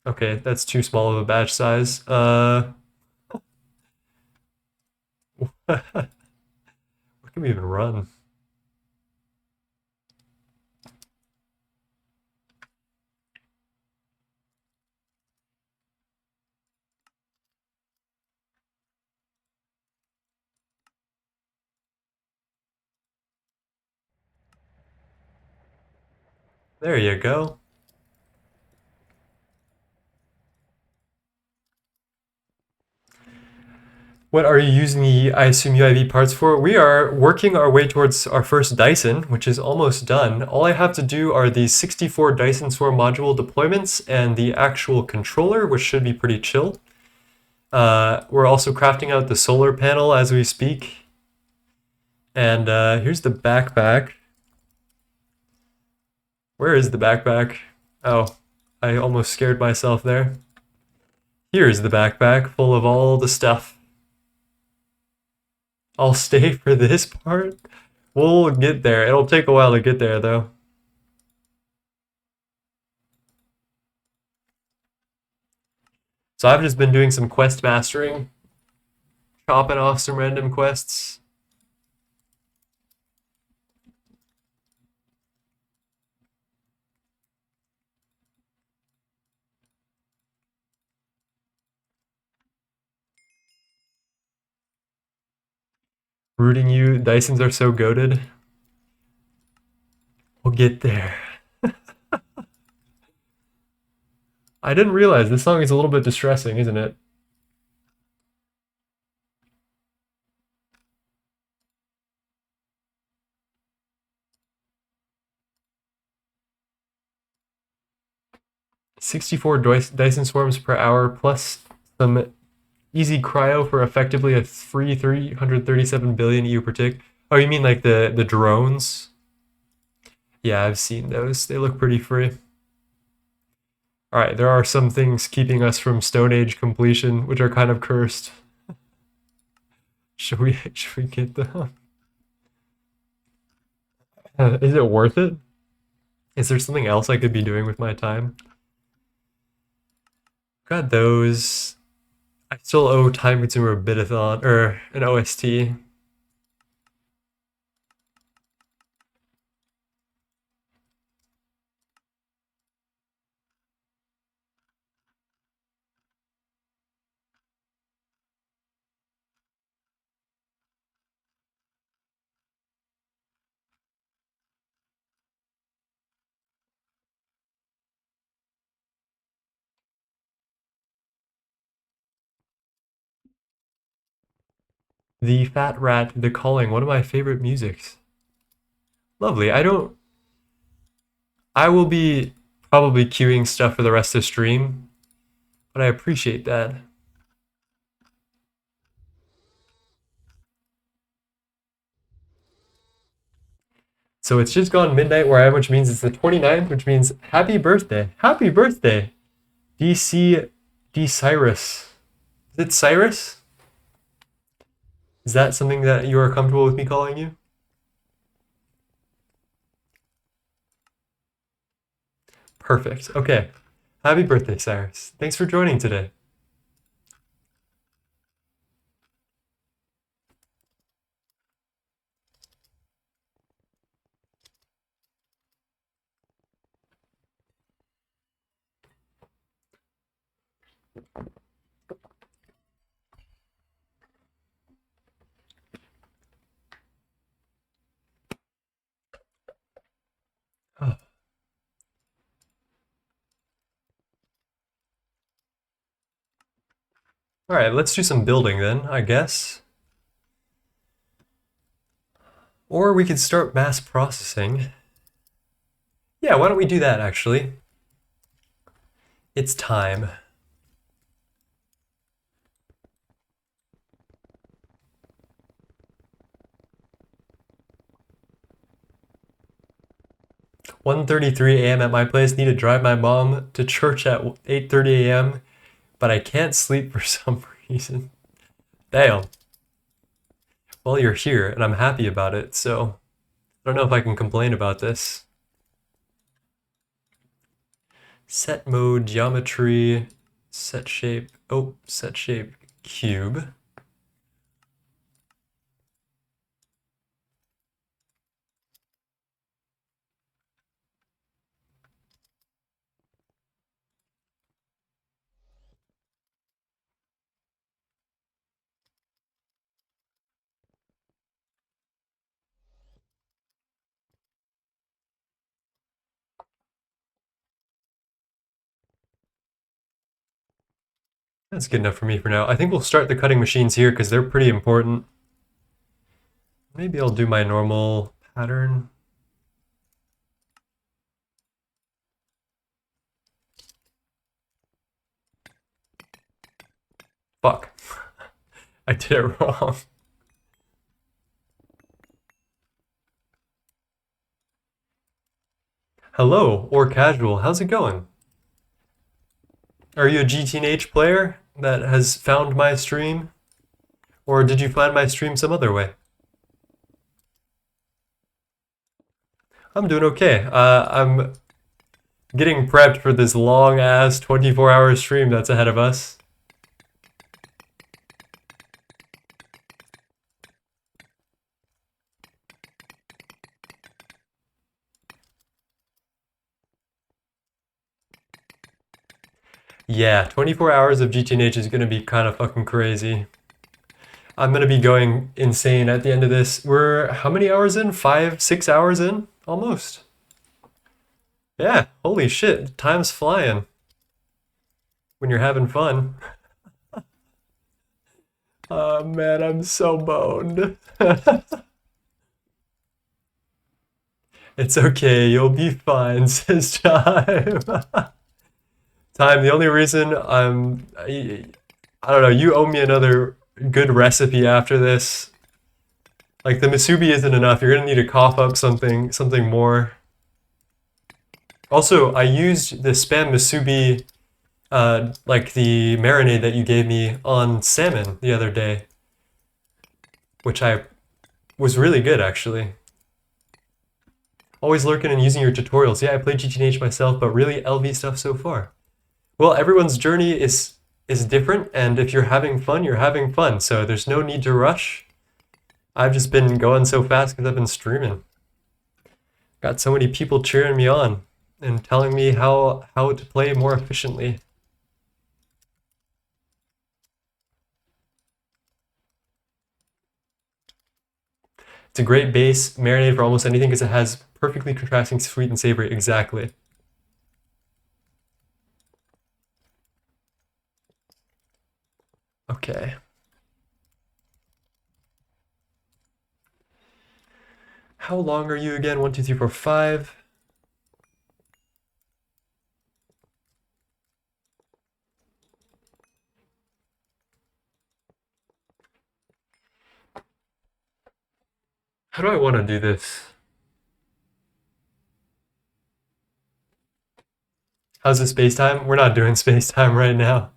Okay, that's too small of a batch size. What can we even run? There you go. What are you using the, I assume, UIV parts for? We are working our way towards our first Dyson, which is almost done. All I have to do are the 64 Dyson Swarm module deployments and the actual controller, which should be pretty chill. We're also crafting out the solar panel as we speak. And here's the backpack. Where is the backpack? Oh, I almost scared myself there. Here's the backpack full of all the stuff. I'll stay for this part. We'll get there. It'll take a while to get there, though. So I've just been doing some quest mastering, chopping off some random quests. Rooting you. Dysons are so goated. We'll get there. I didn't realize this song is a little bit distressing, isn't it? "64 Dyson swarms per hour plus some easy cryo for effectively a free 337 billion EU per tick." Oh, you mean like the drones? Yeah, I've seen those. They look pretty free. All right, there are some things keeping us from Stone Age completion, which are kind of cursed. Should we get them? Is it worth it? Is there something else I could be doing with my time? Got those. I still owe time consumer a Bitathon or an OST. The Fat Rat, The Calling, one of my favorite musics. Lovely. I will be probably queuing stuff for the rest of the stream, but I appreciate that. So it's just gone midnight where I am, which means it's the 29th, which means happy birthday. Happy birthday, DC D Cyrus. Is it Cyrus? Is that something that you are comfortable with me calling you? Perfect. Okay. Happy birthday, Cyrus. Thanks for joining today. Oh. All right, let's do some building then, I guess. Or we could start mass processing. Yeah, why don't we do that actually? It's time. 1:33 a.m. at my place. Need to drive my mom to church at 8:30 a.m. But I can't sleep for some reason. Damn. Well, you're here, and I'm happy about it, so I don't know if I can complain about this. Set mode, geometry, set shape. Oh, set shape, cube. That's good enough for me for now. I think we'll start the cutting machines here because they're pretty important. Maybe I'll do my normal pattern. Fuck. I did it wrong. Hello, or casual. How's it going? Are you a GTNH player that has found my stream? Or did you find my stream some other way? I'm doing okay. I'm getting prepped for this long-ass 24-hour stream that's ahead of us. Yeah, 24 hours of GTNH is gonna be kind of fucking crazy. I'm gonna be going insane at the end of this. We're how many hours in? 5, 6 hours in? Almost. Yeah, holy shit, time's flying. When you're having fun. Oh man, I'm so boned. It's okay, you'll be fine, says Time. Time, the only reason I don't know, you owe me another good recipe after this. Like the musubi isn't enough, you're gonna need to cough up something more. Also, I used the Spam musubi, like the marinade that you gave me on salmon the other day, which was really good actually. Always lurking and using your tutorials. Yeah, I played GTNH myself, but really LV stuff so far. Well, everyone's journey is different, and if you're having fun, you're having fun. So there's no need to rush. I've just been going so fast because I've been streaming. Got so many people cheering me on and telling me how to play more efficiently. It's a great base marinade for almost anything because it has perfectly contrasting sweet and savory. Exactly. Okay. How long are you again? 1, 2, 3, 4, 5. How do I want to do this? How's the space time? We're not doing space time right now.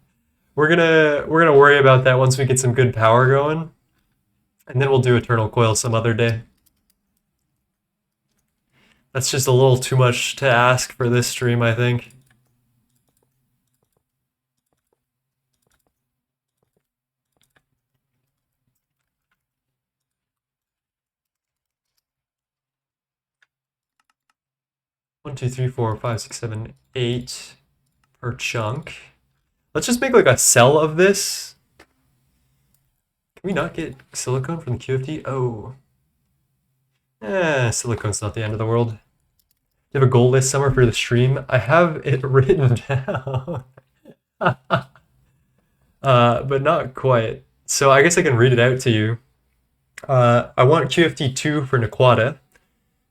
We're gonna worry about that once we get some good power going, and then we'll do Eternal Coil some other day. That's just a little too much to ask for this stream, I think. One, two, three, four, 5, 6, 7, 8 per chunk. Let's just make like a cell of this. Can we not get silicone from the QFT? Oh. Silicone's not the end of the world. Do you have a goal this summer for the stream? I have it written down. But not quite. So I guess I can read it out to you. I want QFT2 for Naquata.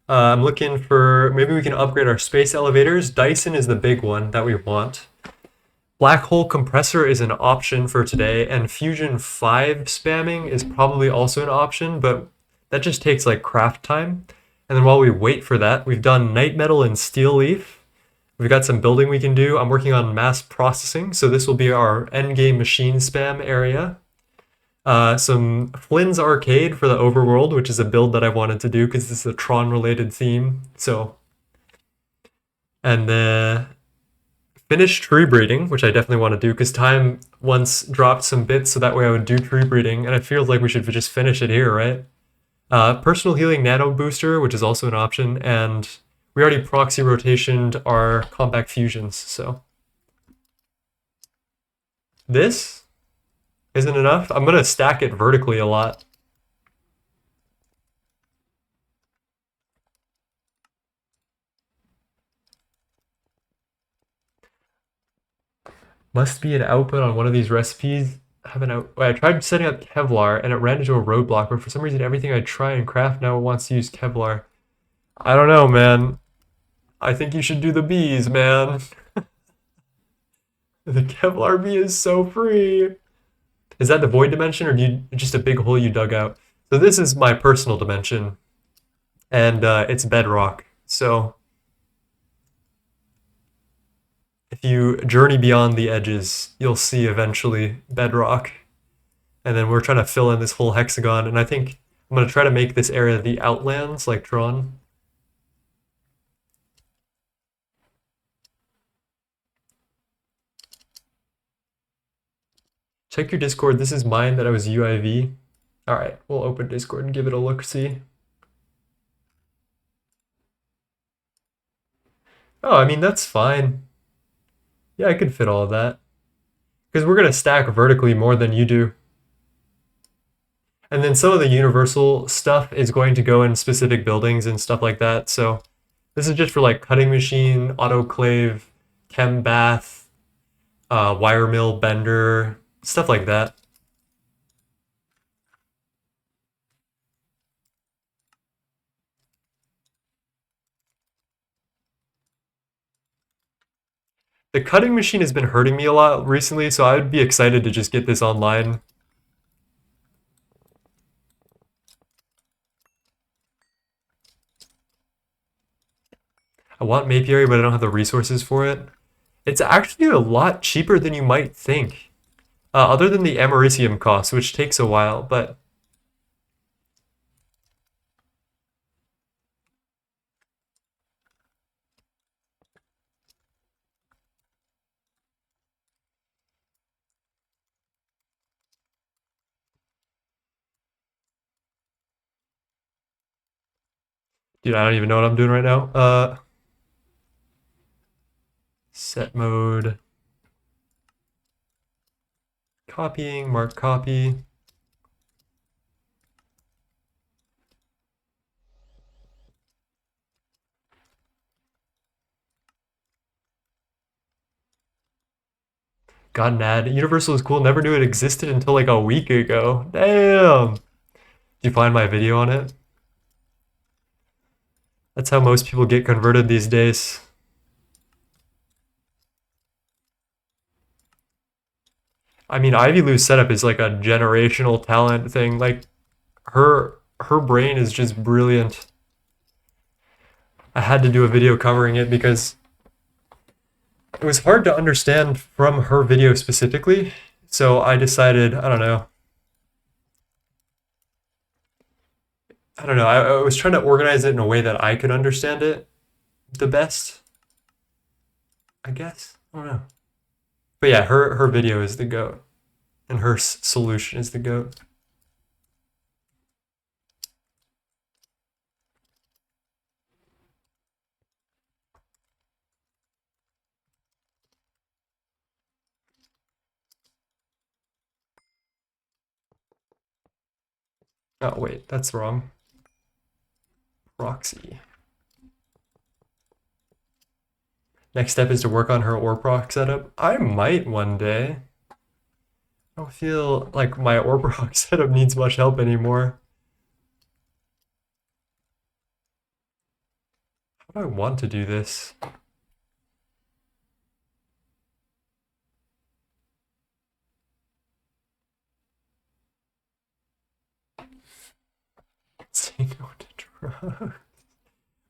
I'm looking for, maybe we can upgrade our space elevators. Dyson is the big one that we want. Black hole compressor is an option for today, and Fusion 5 spamming is probably also an option, but that just takes like craft time. And then while we wait for that, we've done night metal and steel leaf. We've got some building we can do. I'm working on mass processing, so this will be our endgame machine spam area. Some Flynn's Arcade for the overworld, which is a build that I wanted to do because this is a Tron-related theme. So, and finish tree breeding, which I definitely want to do because Time once dropped some bits so that way I would do tree breeding, and it feels like we should just finish it here, right? Personal healing nano booster, which is also an option, and we already proxy rotationed our compact fusions, so. This isn't enough. I'm gonna stack it vertically a lot. Must be an output on one of these recipes. I tried setting up Kevlar and it ran into a roadblock, but for some reason everything I try and craft now wants to use Kevlar. I don't know, man. I think you should do the bees, man. The Kevlar bee is so free. Is that the void dimension or just a big hole you dug out? So this is my personal dimension, and it's bedrock. So if you journey beyond the edges, you'll see eventually bedrock. And then we're trying to fill in this whole hexagon, and I think I'm going to try to make this area the outlands, like Tron. Check your Discord. This is mine that I was UIV. All right, we'll open Discord and give it a look-see. Oh, I mean, that's fine. Yeah, I could fit all of that. Because we're going to stack vertically more than you do. And then some of the universal stuff is going to go in specific buildings and stuff like that. So this is just for like cutting machine, autoclave, chem bath, wire mill, bender, stuff like that. The cutting machine has been hurting me a lot recently, so I would be excited to just get this online. I want Mapiary, but I don't have the resources for it. It's actually a lot cheaper than you might think. Other than the Americium cost, which takes a while, but... Dude, I don't even know what I'm doing right now. Set mode. Copying, mark copy. Got an ad. Universal is cool. Never knew it existed until like a week ago. Damn. Did you find my video on it? That's how most people get converted these days. I mean, Ivy Lou's setup is like a generational talent thing. Like her brain is just brilliant. I had to do a video covering it because it was hard to understand from her video specifically. So I decided, I don't know. I was trying to organize it in a way that I could understand it the best, I guess. I don't know. But yeah, her video is the GOAT, and her solution is the GOAT. Oh wait, that's wrong. Proxy. Next step is to work on her ORPROC setup. I might one day. I don't feel like my ORPROC setup needs much help anymore. How do I want to do this? Say no to drugs.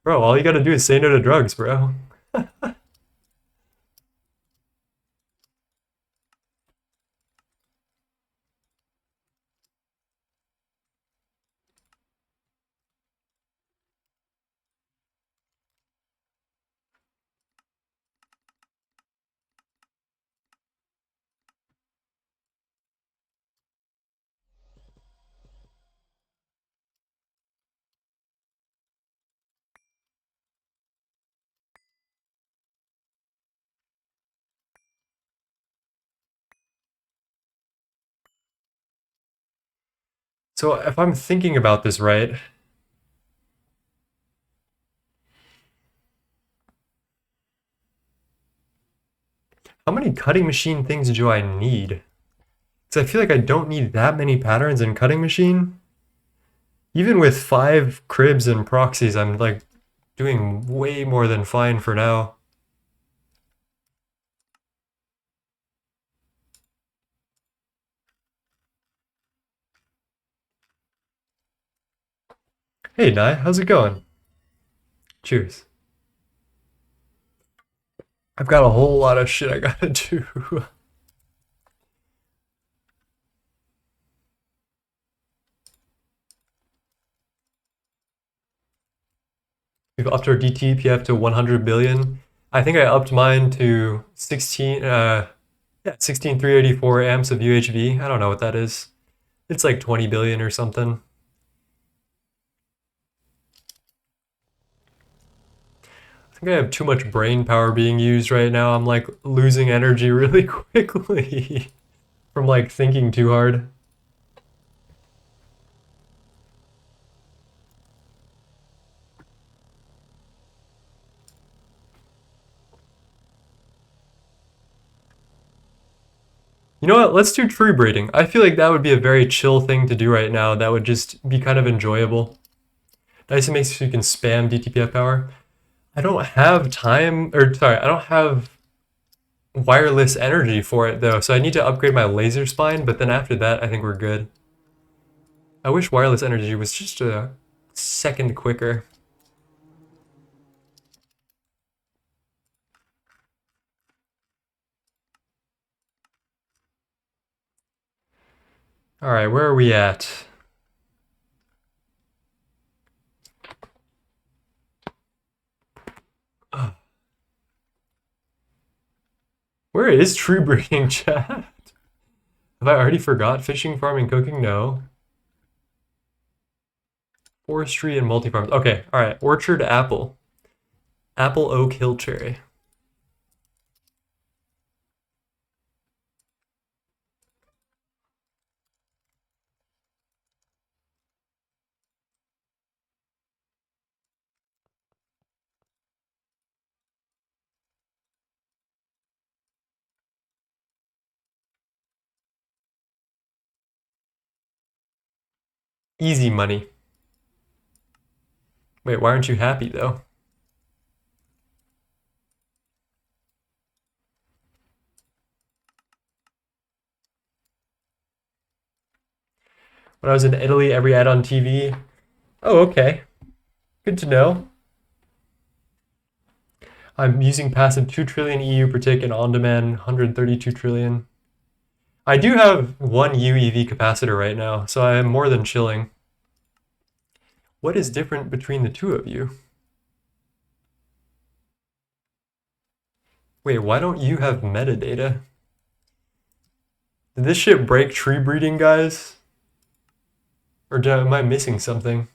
Bro, all you gotta do is say no to drugs, bro. So if I'm thinking about this right, how many cutting machine things do I need? Because I feel like I don't need that many patterns in cutting machine. Even with 5 cribs and proxies, I'm like doing way more than fine for now. Hey, Nye, how's it going? Cheers. I've got a whole lot of shit I gotta do. We've upped our DTPF to 100 billion. I think I upped mine to 16,384 amps of UHV. I don't know what that is. It's like 20 billion or something. I think I have too much brain power being used right now. I'm like losing energy really quickly from like thinking too hard. You know what? Let's do tree breeding. I feel like that would be a very chill thing to do right now. That would just be kind of enjoyable. Dyson makes so you can spam DTPF power. I don't have time, or sorry, I don't have wireless energy for it though, so I need to upgrade my laser spine, but then after that, I think we're good. I wish wireless energy was just a second quicker. All right, where are we at? Where is tree breeding, chat? Have I already forgot fishing, farming, cooking? No. Forestry and multi-farms. Okay, all right. Orchard apple. Apple, oak, hill cherry. Easy money. Wait, why aren't you happy though? When I was in Italy, every ad on TV. Oh, okay. Good to know. I'm using passive 2 trillion EU per tick and on-demand 132 trillion. I do have one UEV capacitor right now, so I am more than chilling. What is different between the two of you? Wait, why don't you have metadata? Did this shit break tree breeding, guys? Or am I missing something?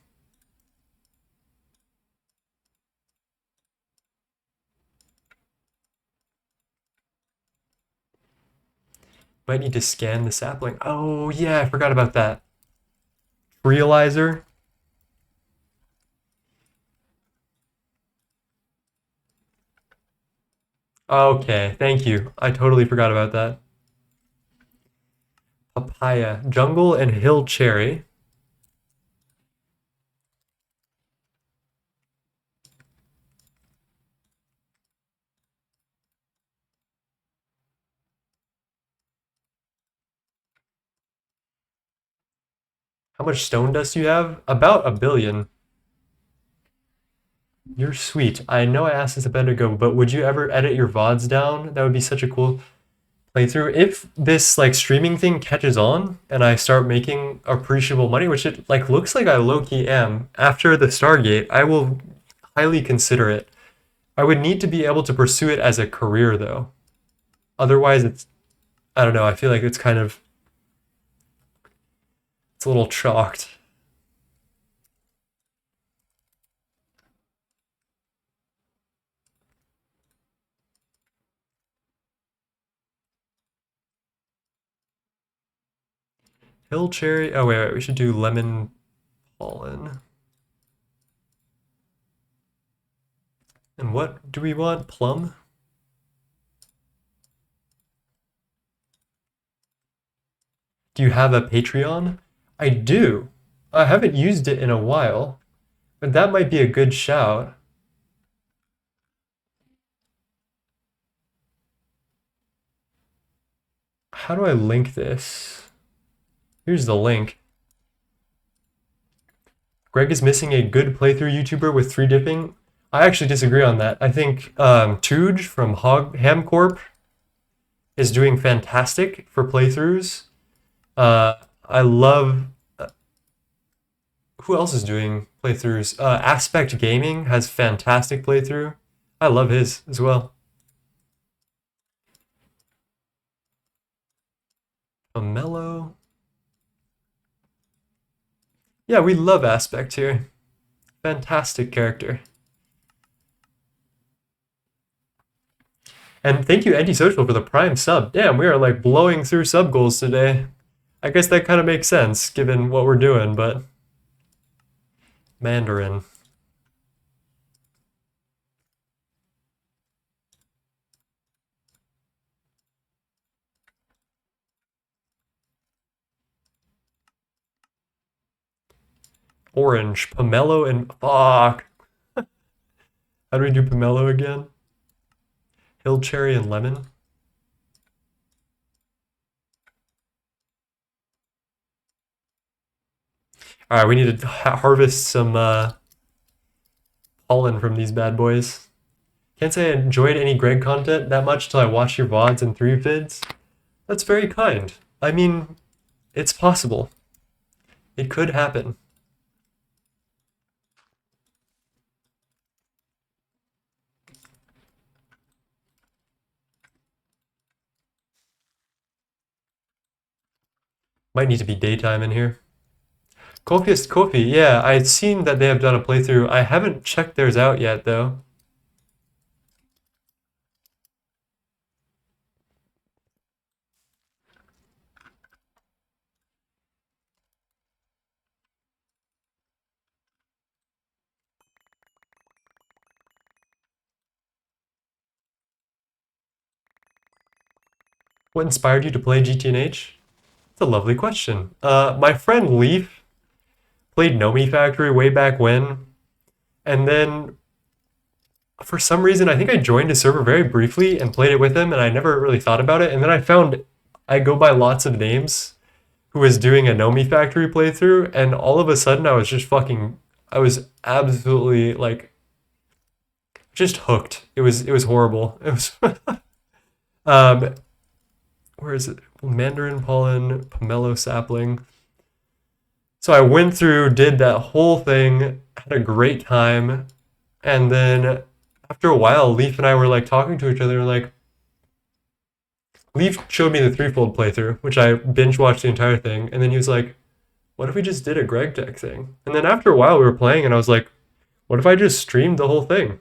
Might need to scan the sapling. Oh, yeah, I forgot about that. Realizer. Okay, thank you. I totally forgot about that. Papaya, jungle, and hill cherry. How much stone dust do you have? About a billion. You're sweet. I know I asked this a bit ago, but would you ever edit your VODs down? That would be such a cool playthrough. If this like streaming thing catches on and I start making appreciable money, which it like looks like I low-key am, after the Stargate, I will highly consider it. I would need to be able to pursue it as a career though. Otherwise it's I don't know, I feel like it's a little chalked. Hill cherry. Oh wait, we should do lemon pollen. And what do we want? Plum? Do you have a Patreon? I do. I haven't used it in a while, but that might be a good shout. How do I link this? Here's the link. Greg is missing a good playthrough YouTuber with 3 dipping. I actually disagree on that. I think Tooge from Ham Corp is doing fantastic for playthroughs. I love. Who else is doing playthroughs? Aspect Gaming has fantastic playthrough. I love his as well. Mellow. Yeah, we love Aspect here. Fantastic character. And thank you, Antisocial, for the Prime sub. Damn, we are like blowing through sub goals today. I guess that kind of makes sense given what we're doing, but Mandarin. Orange, pomelo, and fuck. How do we do pomelo again? Hill cherry and lemon. All right, we need to harvest some pollen from these bad boys. Can't say I enjoyed any Greg content that much till I watched your VODs and 3 vids. That's very kind. I mean, it's possible. It could happen. Might need to be daytime in here. Copious Kofi, yeah, I'd seen that they have done a playthrough. I haven't checked theirs out yet, though. What inspired you to play GTNH? It's a lovely question. My friend Leaf played Nomi Factory way back when, and then for some reason, I think I joined a server very briefly and played it with him, and I never really thought about it. And then I found I go by lots of names who was doing a Nomi Factory playthrough, and all of a sudden I was just I was absolutely like just hooked. It was horrible. It was um where is it? Mandarin pollen, pomelo sapling. So I went through, did that whole thing, had a great time, and then after a while, Leaf and I were like talking to each other, and like Leaf showed me the threefold playthrough, which I binge watched the entire thing, and then he was like, "What if we just did a Gregtech thing?" And then after a while, we were playing, and I was like, "What if I just streamed the whole thing?"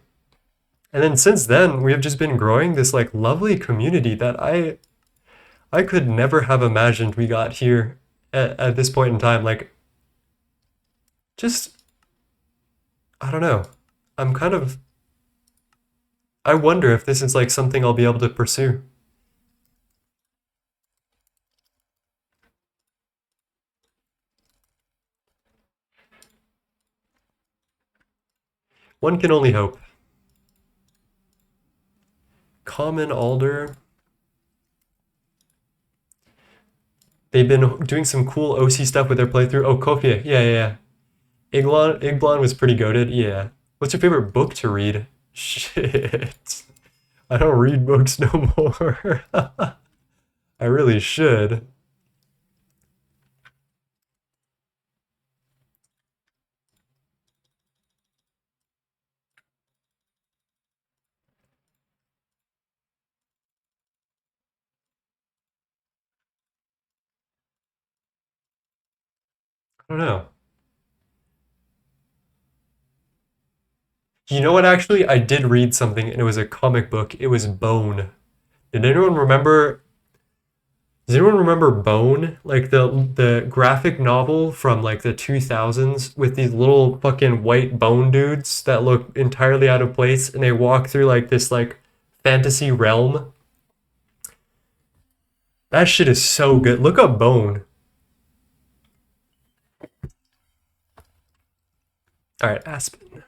And then since then, we have just been growing this like lovely community that I could never have imagined we got here at this point in time. Like, just I don't know. I'm kind of I wonder if this is like something I'll be able to pursue. One can only hope. Common alder. They've been doing some cool OC stuff with their playthrough. Oh, Kofia. Yeah, yeah, yeah. Igblon was pretty goated. Yeah. What's your favorite book to read? Shit. I don't read books no more. I really should. I don't know. You know what, actually? I did read something and it was a comic book. It was Bone. Did anyone remember Does anyone remember Bone? Like the graphic novel from like the 2000s with these little fucking white bone dudes that look entirely out of place and they walk through like this like fantasy realm. That shit is so good. Look up Bone. All right, Aspen.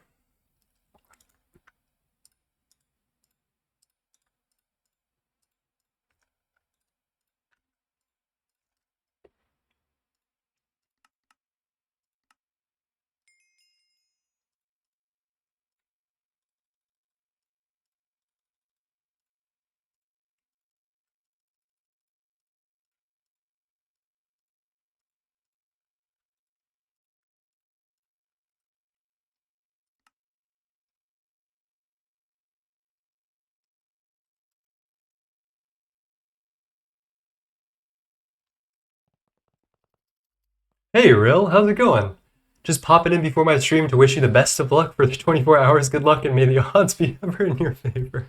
Hey, Rill, how's it going? Just popping in before my stream to wish you the best of luck for the 24 hours. Good luck and may the odds be ever in your favor.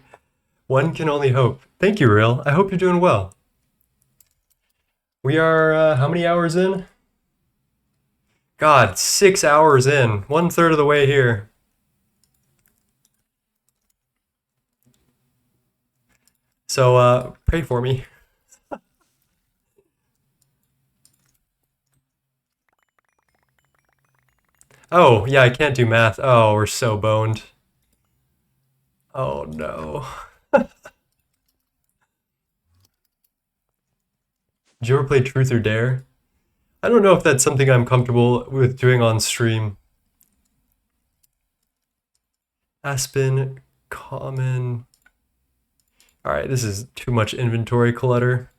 One can only hope. Thank you, Rill. I hope you're doing well. We are, how many hours in? God, 6 hours in. 1/3 of the way here. So, pray for me. Oh, yeah, I can't do math. Oh, we're so boned. Oh, no. Did you ever play Truth or Dare? I don't know if that's something I'm comfortable with doing on stream. Aspen, common. All right, this is too much inventory clutter.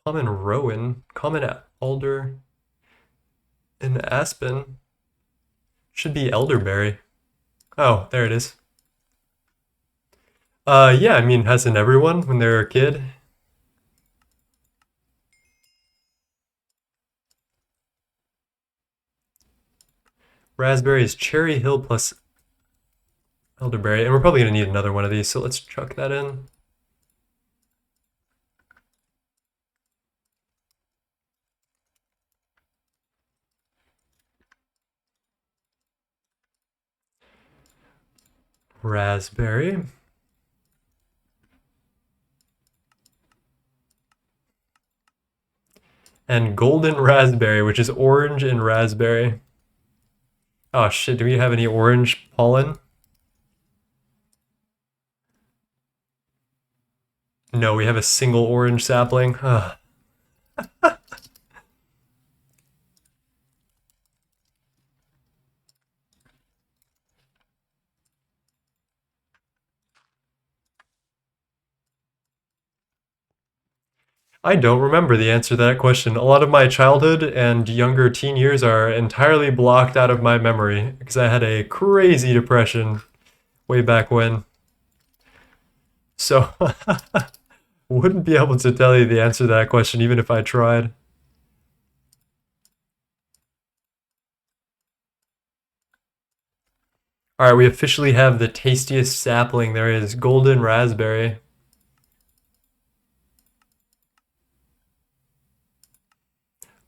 Common rowan, common alder, and aspen. Should be elderberry. Oh, there it is. Yeah, I mean, hasn't everyone when they're a kid? Raspberry is Cherry Hill plus elderberry, and we're probably gonna need another one of these, so let's chuck that in. Raspberry. And golden raspberry, which is orange and raspberry. Oh shit, do we have any orange pollen? No, we have a single orange sapling. Ugh. I don't remember the answer to that question. A lot of my childhood and younger teen years are entirely blocked out of my memory because I had a crazy depression way back when. So, wouldn't be able to tell you the answer to that question even if I tried. All right, we officially have the tastiest sapling there is, golden raspberry.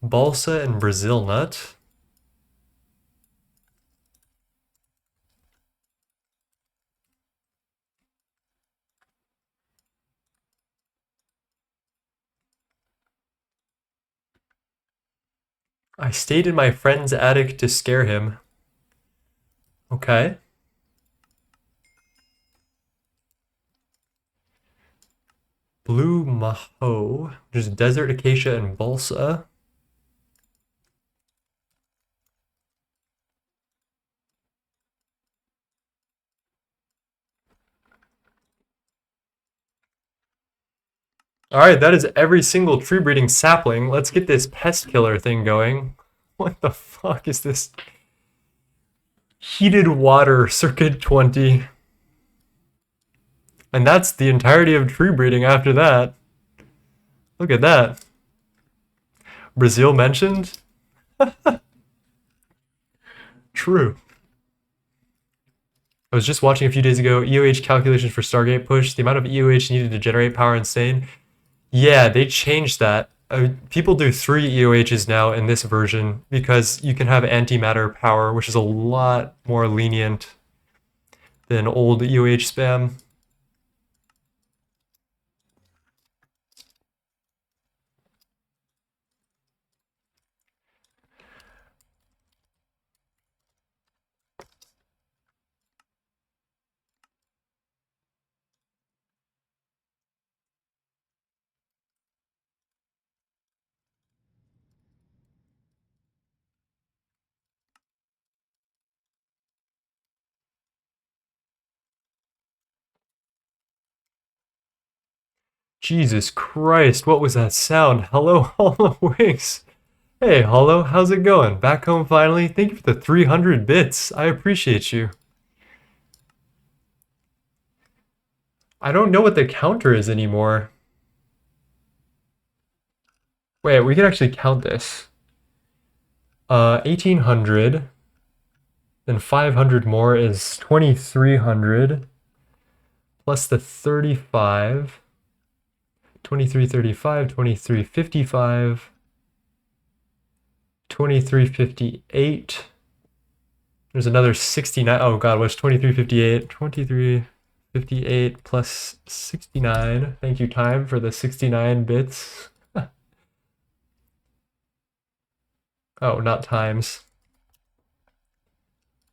Balsa and Brazil nut. I stayed in my friend's attic to scare him. Okay. Blue Maho, which is desert acacia and balsa. All right, that is every single tree breeding sapling. Let's get this pest killer thing going. What the fuck is this? Heated water, circuit 20. And that's the entirety of tree breeding after that. Look at that. Brazil mentioned? True. I was just watching a few days ago, EOH calculations for Stargate push. The amount of EOH needed to generate power insane. Yeah, they changed that. People do 3 EOHs now in this version because you can have antimatter power, which is a lot more lenient than old EOH spam. Jesus Christ, what was that sound? Hello, Hollow Wings. Hey, Hollow, how's it going? Back home finally? Thank you for the 300 bits. I appreciate you. I don't know what the counter is anymore. Wait, we can actually count this. 1800. Then 500 more is 2300. Plus the 35. 2335, 2355. 2358. There's another 69. Oh god, what's 2358? 2358 plus 69. Thank you, time, for the 69 bits. Oh, not times.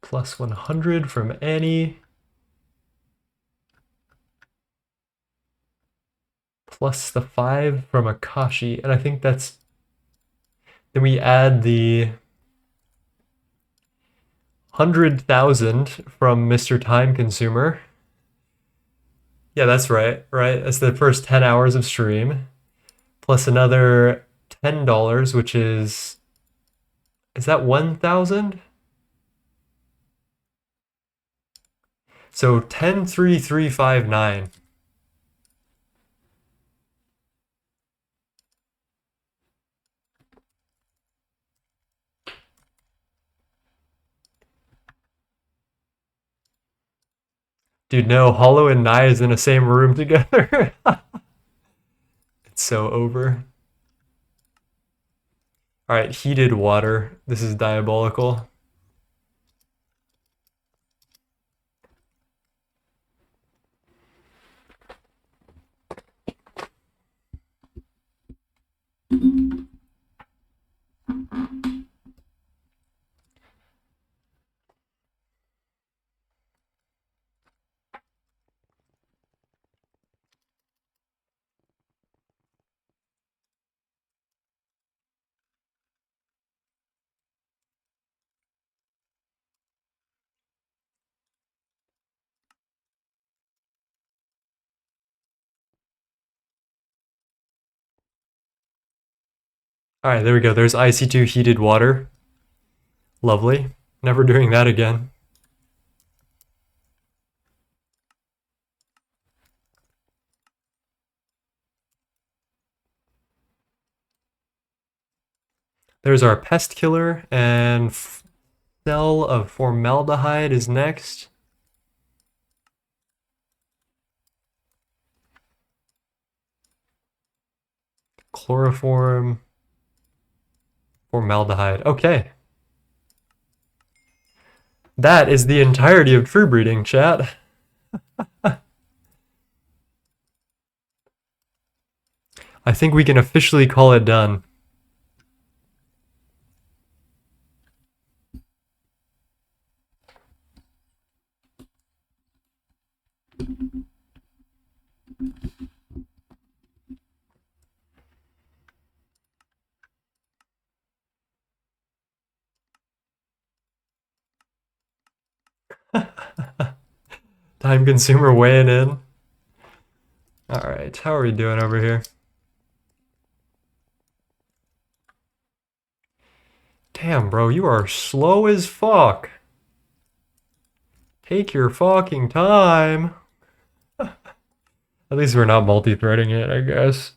Plus 100 from Annie. Plus the 5 from Akashi. And I think that's... Then we add the 100,000 from Mr. Time Consumer. Yeah, that's right, right? That's the first 10 hours of stream. Plus another $10, which is... Is that 1,000? So 10,3,359. Dude, no, Hollow and Nye is in the same room together. It's so over. Alright, heated water. This is diabolical. Alright, there we go. There's IC2 heated water. Lovely. Never doing that again. There's our pest killer, and cell of formaldehyde is next. Chloroform, formaldehyde. Okay. That is the entirety of true breeding, chat. I think we can officially call it done. Time consumer weighing in. Alright, how are we doing over here? Damn, bro, you are slow as fuck. Take your fucking time. At least we're not multi-threading it, I guess.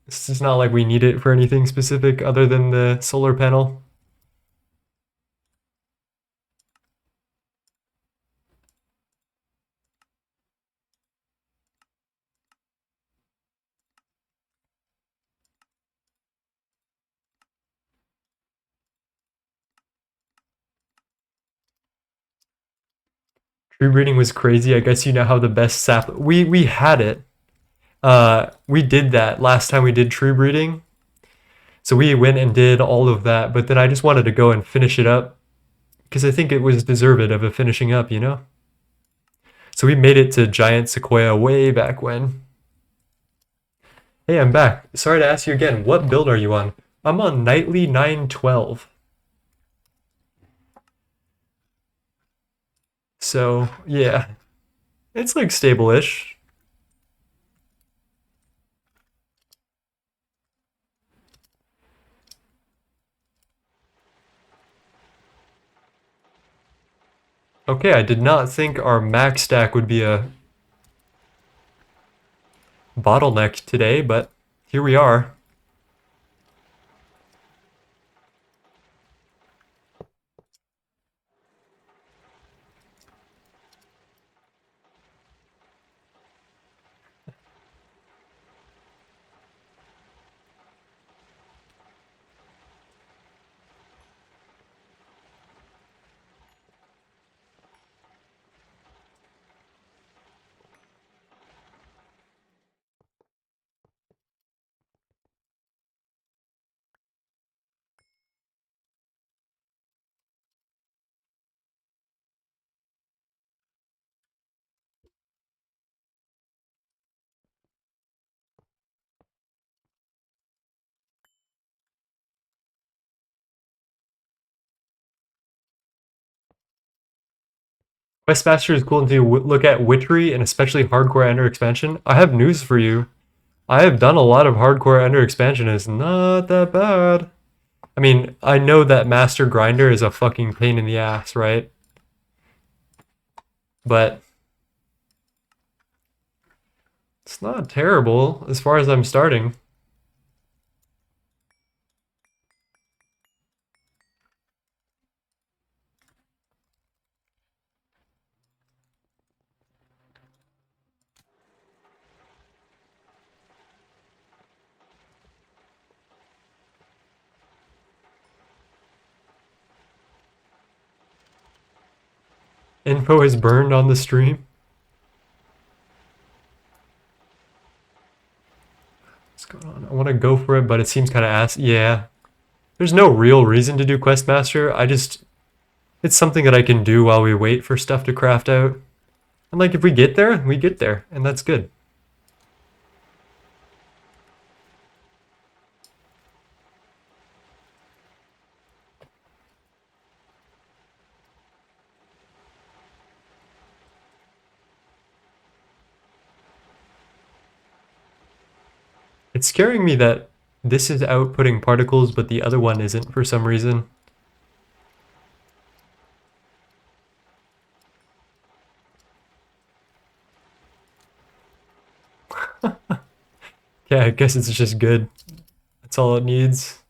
It's just not like we need it for anything specific other than the solar panel. Tree breeding was crazy. I guess you know how the best sap. We had it. We did that last time we did tree breeding. So we went and did all of that, but then I just wanted to go and finish it up because I think it was deserved of a finishing up, you know? So we made it to giant sequoia way back when. Hey, I'm back. Sorry to ask you again, what build are you on? I'm on Nightly 912. So, yeah. It's like stable-ish. Okay, I did not think our max stack would be a bottleneck today, but here we are. Questmaster is cool to look at Witchery and especially hardcore ender expansion. I have news for you. I have done a lot of hardcore ender expansion. It's not that bad. I mean, I know that Master Grinder is a fucking pain in the ass, right? But it's not terrible as far as I'm starting. Info is burned on the stream. What's going on? I want to go for it, but it seems kind of ass. Yeah. There's no real reason to do Questmaster. It's something that I can do while we wait for stuff to craft out. And like, if we get there, we get there, and that's good. It's scaring me that this is outputting particles, but the other one isn't for some reason. Yeah, I guess it's just good. That's all it needs.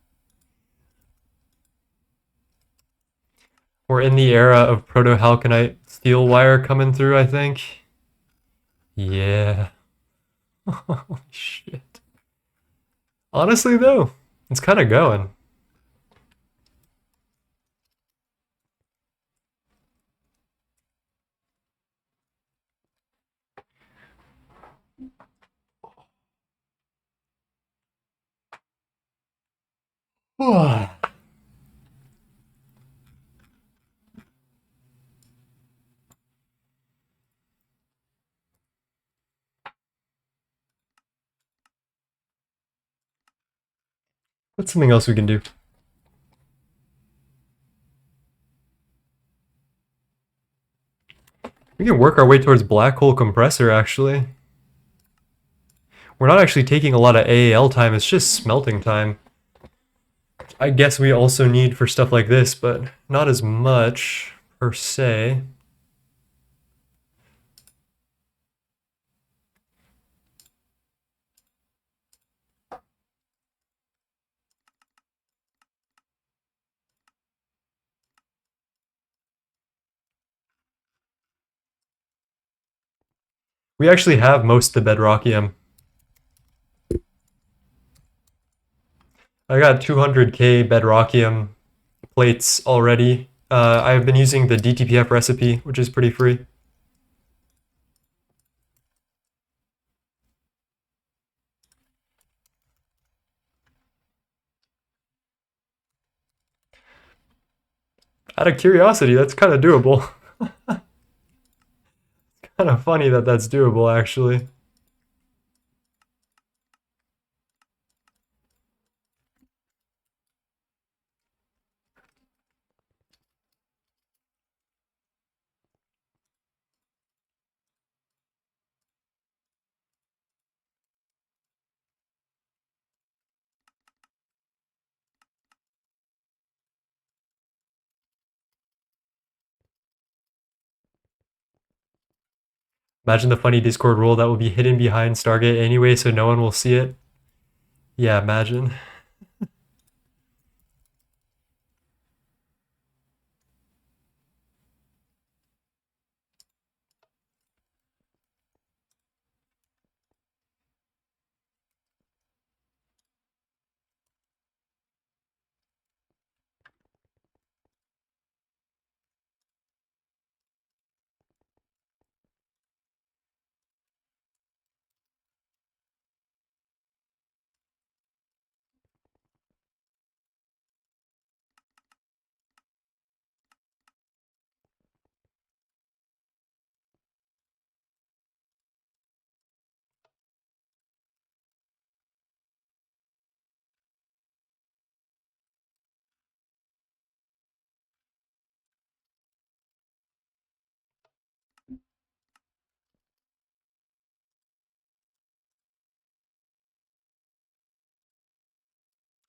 We're in the era of proto-halconite steel wire coming through, I think. Yeah. Holy shit. Honestly, though, it's kind of going. What's something else we can do? We can work our way towards black hole compressor, actually. We're not actually taking a lot of AAL time, it's just smelting time. I guess we also need for stuff like this, but not as much, per se. We actually have most of the bedrockium. I got 200k bedrockium plates already. I've been using the DTPF recipe, which is pretty free. Out of curiosity, that's kind of doable. Kind of funny that that's doable, actually. Imagine the funny Discord rule that will be hidden behind Stargate anyway, so no one will see it. Yeah, imagine.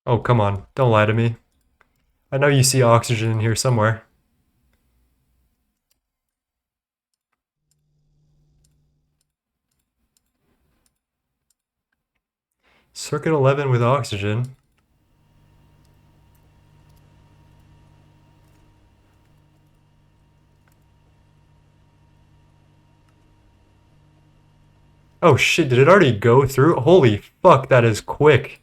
Oh, come on. Don't lie to me. I know you see oxygen in here somewhere. Circuit 11 with oxygen. Oh shit, did it already go through? Holy fuck, that is quick.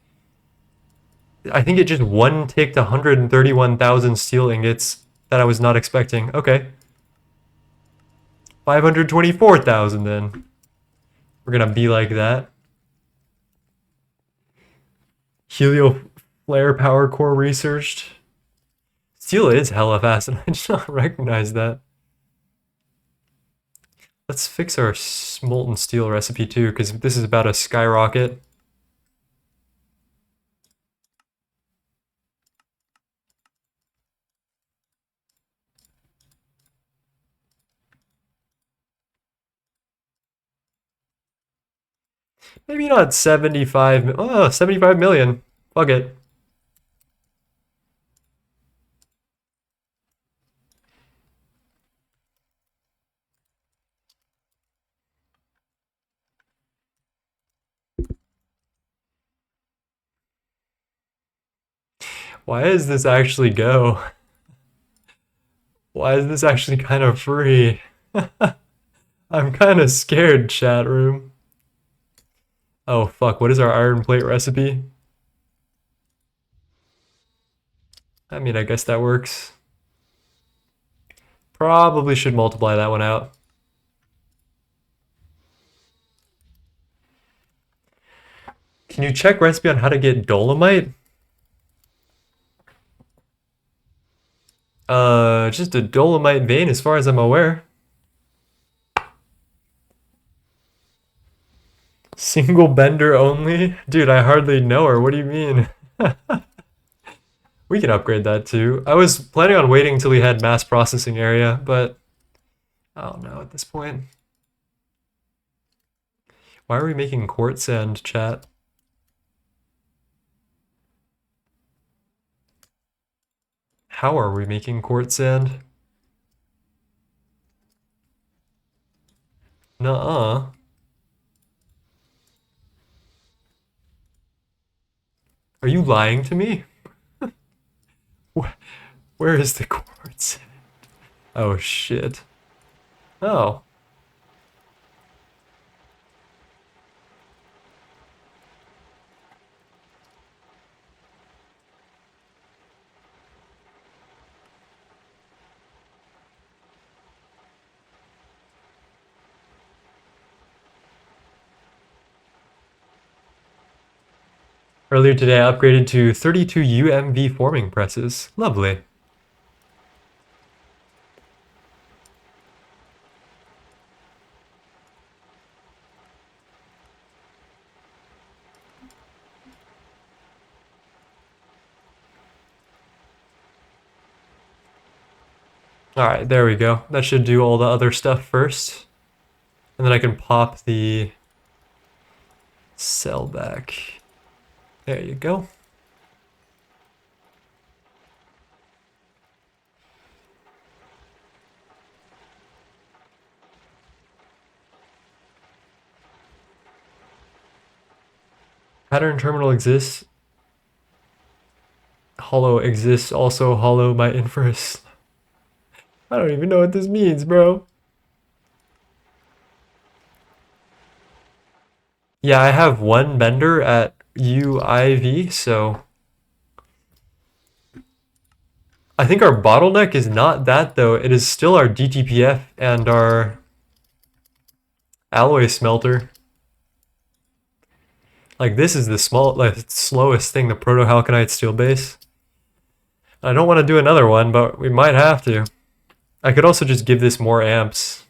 I think it just one-ticked 131,000 steel ingots that I was not expecting. Okay. 524,000 then. We're gonna be like that. Helio flare power core researched. Steel is hella fast, and I did not recognize that. Let's fix our molten steel recipe too, because this is about to skyrocket. Maybe not 75, 75 million. Fuck it. Why does this actually go? Why is this actually kind of free? I'm kind of scared, chat room. Oh fuck, what is our iron plate recipe? I mean, I guess that works. Probably should multiply that one out. Can you check recipe on how to get dolomite? Just a dolomite vein as far as I'm aware. Single bender only? Dude, I hardly know her. What do you mean? We can upgrade that too. I was planning on waiting until we had mass processing area, but I don't know at this point. Why are we making quartz sand, chat? How are we making quartz sand? Nuh-uh. Are you lying to me? Where is the quartz? Oh, shit. Oh. Earlier today, I upgraded to 32 UMV forming presses. Lovely. Alright, there we go. That should do all the other stuff first. And then I can pop the cell back. There you go. Pattern terminal exists. Hollow exists, also hollow my inverse. I don't even know what this means, bro. Yeah, I have one bender at UIV, so I think our bottleneck is not that though. It is still our DTPF and our alloy smelter. Like this is the slowest thing, the proto-halconite steel base. I don't want to do another one, but we might have to. I could also just give this more amps.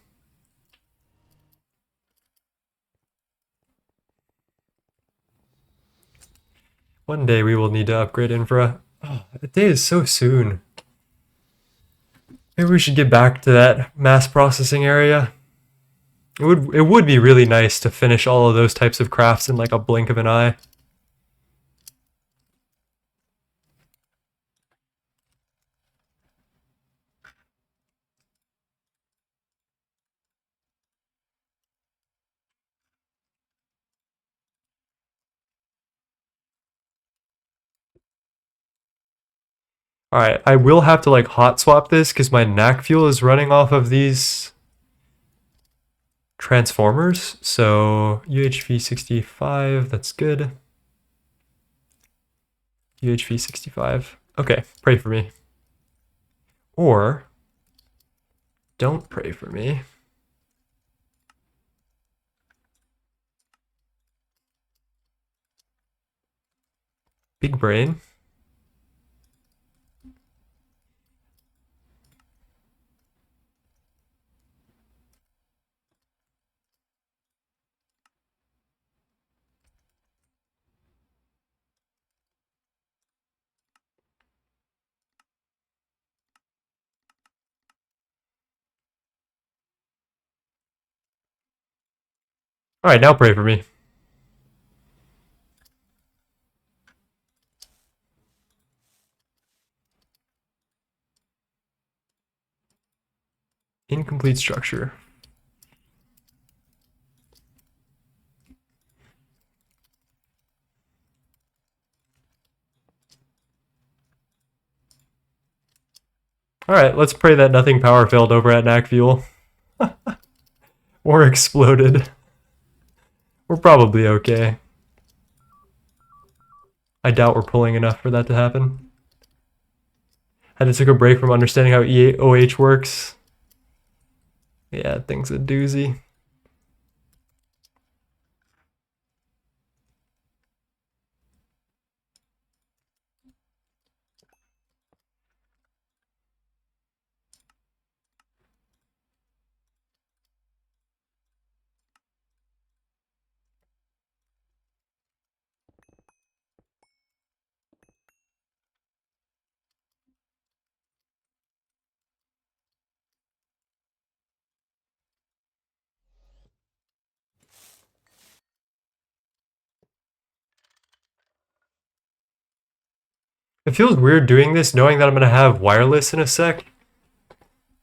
One day we will need to upgrade infra. Oh, the day is so soon. Maybe we should get back to that mass processing area. It would be really nice to finish all of those types of crafts in like a blink of an eye. Alright, I will have to like hot swap this because my knack fuel is running off of these transformers. So UHV 65, that's good. UHV 65. Okay, pray for me. Or don't pray for me. Big brain. Alright, now pray for me. Incomplete structure. Alright, let's pray that nothing power failed over at knack fuel. Or exploded. We're probably okay. I doubt we're pulling enough for that to happen. Had to take a break from understanding how EOH works. Yeah, thing's a doozy. It feels weird doing this, knowing that I'm gonna have wireless in a sec.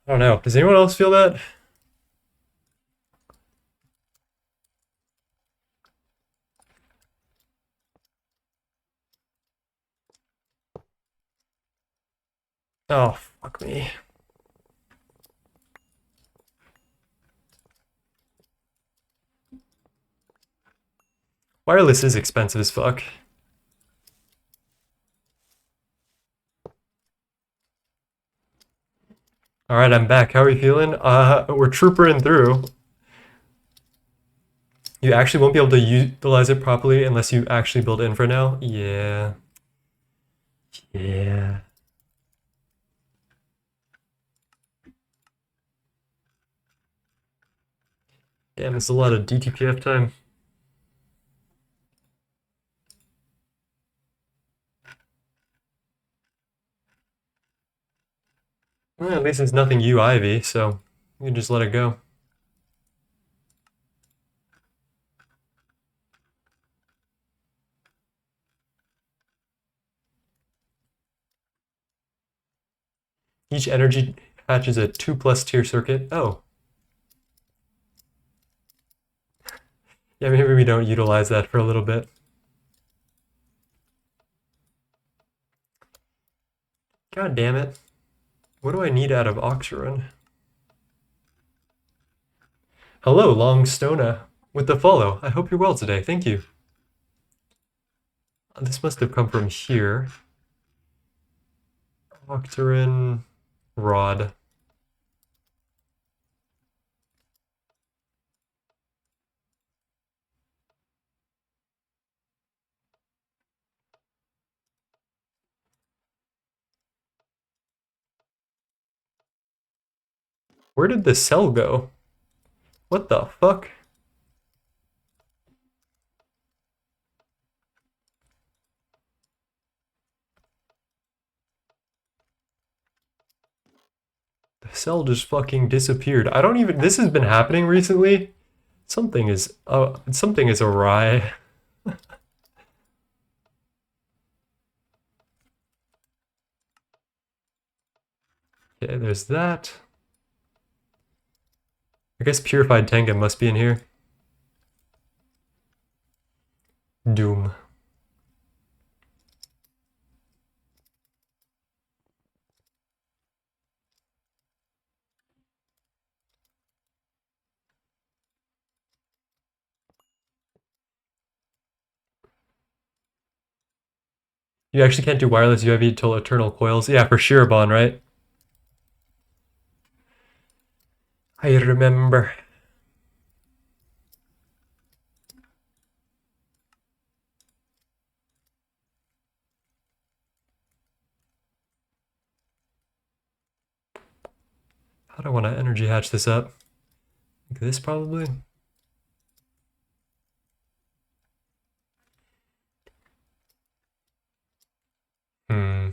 I don't know. Does anyone else feel that? Oh, fuck me. Wireless is expensive as fuck. Alright, I'm back. How are you feeling? We're troopering through. You actually won't be able to utilize it properly unless you actually build infra now? Yeah. Yeah. Damn, it's a lot of DTPF time. Well, at least it's nothing UIV, so you can just let it go. Each energy hatch is a 2+ tier circuit. Oh. Yeah, maybe we don't utilize that for a little bit. God damn it. What do I need out of Oxyron? Hello, Longstona, with the follow. I hope you're well today. Thank you. This must have come from here. Octarin rod. Where did the cell go? What the fuck? The cell just fucking disappeared. I don't even. This has been happening recently. Something is awry. Okay, there's that. I guess purified Tenga must be in here. Doom. You actually can't do wireless UIV till eternal coils. Yeah, for sure, Bon, right? I remember. How do I want to energy hatch this up? Like this, probably? Hmm.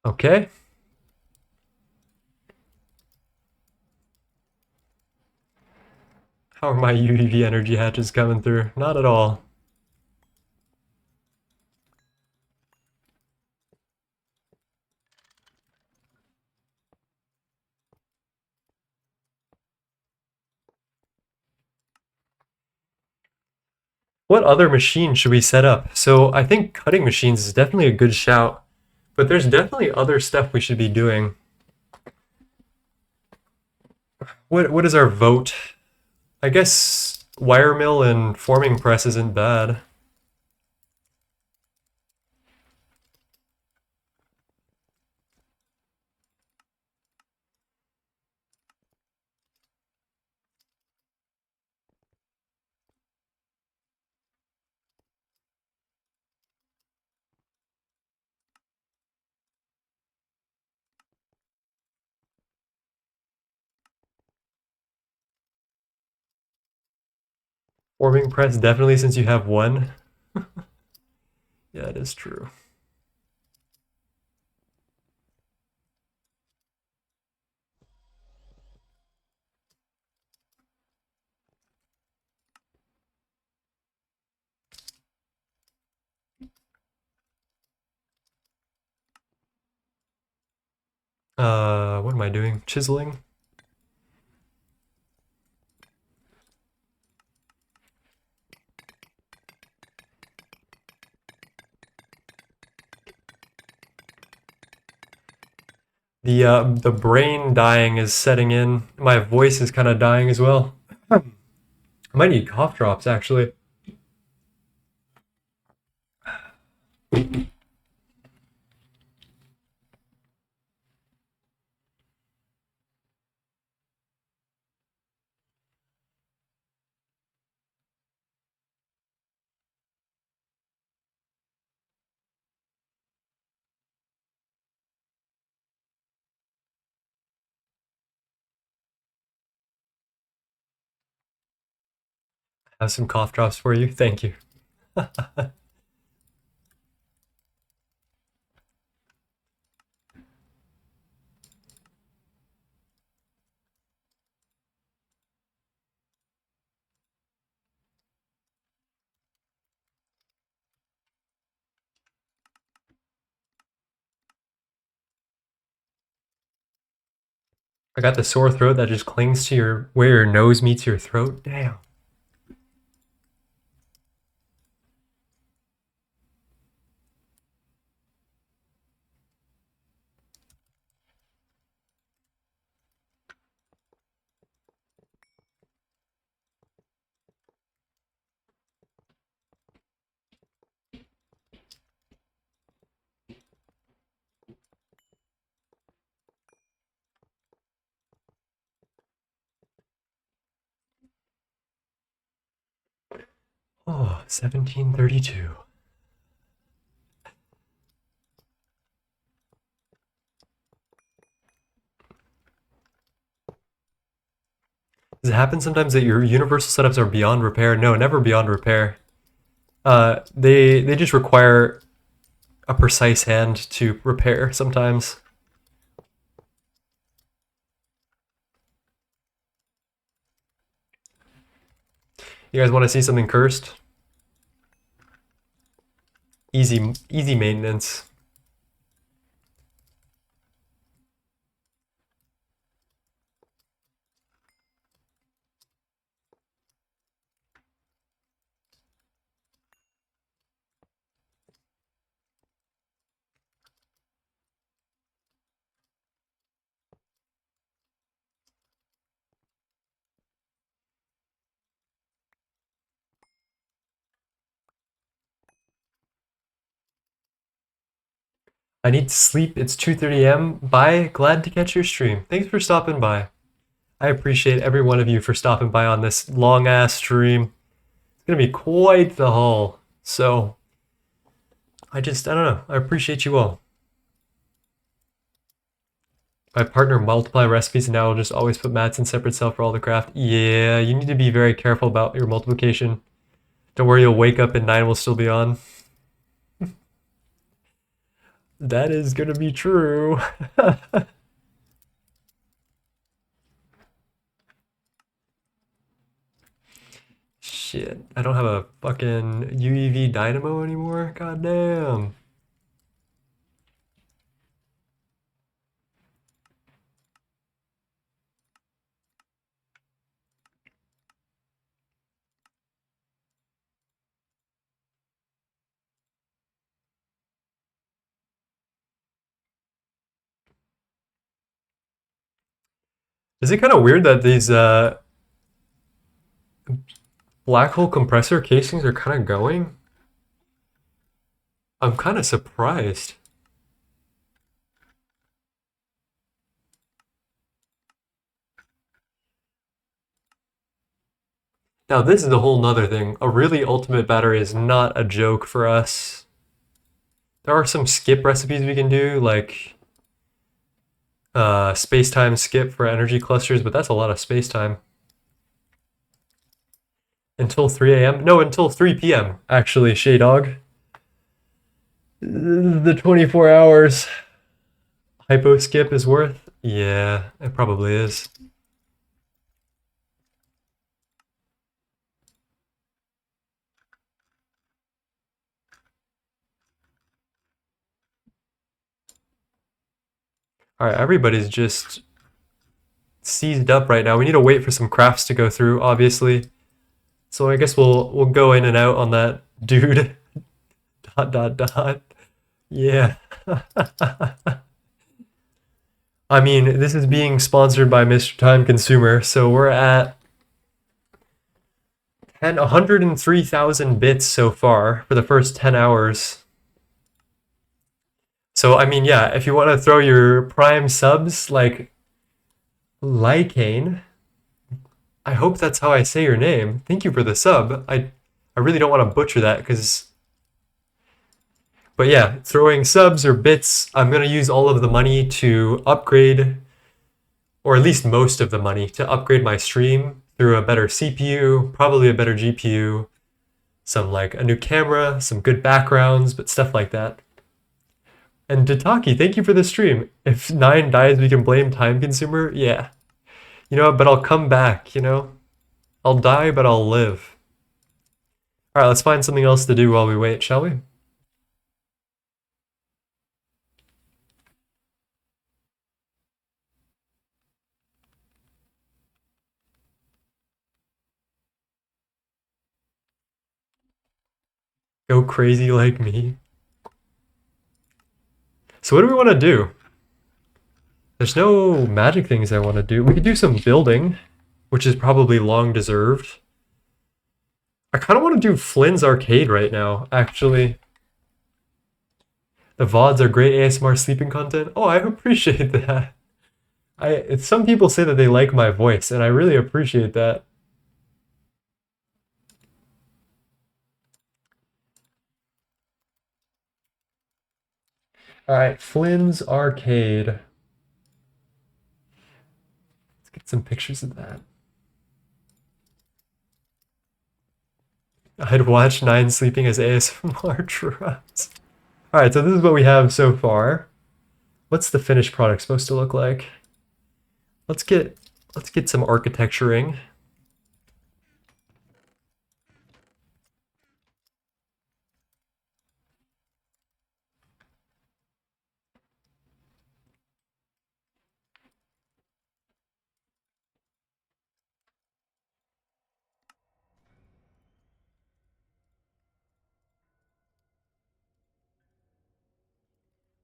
Okay. How are my UEV energy hatches coming through? Not at all. What other machine should we set up? So I think cutting machines is definitely a good shout, but there's definitely other stuff we should be doing. What is our vote? I guess wire mill and forming press isn't bad. Warming press, definitely, since you have one. Yeah, it is true. What am I doing? Chiseling? The brain dying is setting in. My voice is kind of dying as well. I might need cough drops, actually. I have some cough drops for you. Thank you. I got the sore throat that just clings to where your nose meets your throat. Damn. Oh, 1732. Does it happen sometimes that your universal setups are beyond repair? No, never beyond repair. They just require a precise hand to repair sometimes. You guys want to see something cursed? Easy maintenance. I need to sleep. It's 2:30 a.m. Bye. Glad to catch your stream. Thanks for stopping by. I appreciate every one of you for stopping by on this long ass stream. It's gonna be quite the haul. So I don't know. I appreciate you all. My partner multiply recipes and now will just always put mats in separate cell for all the craft. Yeah, you need to be very careful about your multiplication. Don't worry, you'll wake up and 9 will still be on. That is gonna be true. Shit, I don't have a fucking UEV dynamo anymore? God damn. Is it kind of weird that these black hole compressor casings are kind of going? I'm kind of surprised. Now, this is a whole nother thing. A really ultimate battery is not a joke for us. There are some skip recipes we can do, like space-time skip for energy clusters, but that's a lot of space-time. Until 3 a.m.? No, until 3 p.m. Actually, Shay Dog. The 24 hours hypo skip is worth? Yeah, it probably is. Alright, everybody's just seized up right now. We need to wait for some crafts to go through, obviously. So I guess we'll go in and out on that dude. Dot dot dot. Yeah. I mean, this is being sponsored by Mr. Time Consumer, so we're at 103,000 bits so far for the first 10 hours. So, I mean, yeah, if you want to throw your Prime subs, like Lycane, I hope that's how I say your name. Thank you for the sub. I really don't want to butcher that because... But yeah, throwing subs or bits, I'm going to use all of the money to upgrade, or at least most of the money, to upgrade my stream through a better CPU, probably a better GPU, a new camera, some good backgrounds, but stuff like that. And Dataki, thank you for the stream. If 9 dies, we can blame Time Consumer? Yeah. You know what, but I'll come back, you know? I'll die, but I'll live. Alright, let's find something else to do while we wait, shall we? Go crazy like me. So what do we want to do? There's no magic things I want to do. We could do some building, which is probably long deserved. I kind of want to do Flynn's Arcade right now, actually. The VODs are great ASMR sleeping content. Oh, I appreciate that. Some people say that they like my voice, and I really appreciate that. Alright, Flynn's Arcade. Let's get some pictures of that. I'd watch 9 sleeping as ASMR drops. Alright, so this is what we have so far. What's the finished product supposed to look like? Let's get some architecturing.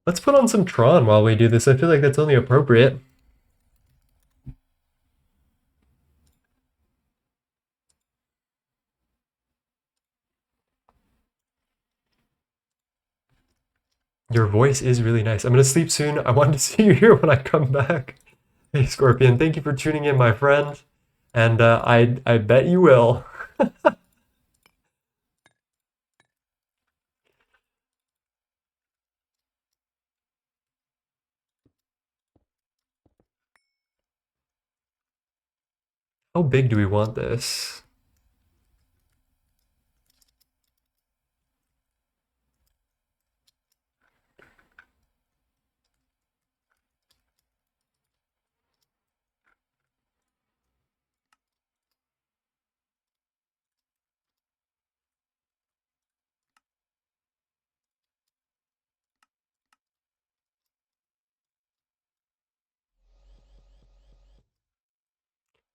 Let's put on some Tron while we do this. I feel like that's only appropriate. Your voice is really nice. I'm gonna sleep soon. I wanted to see you here when I come back. Hey, Scorpion, thank you for tuning in, my friend. And I bet you will. How big do we want this?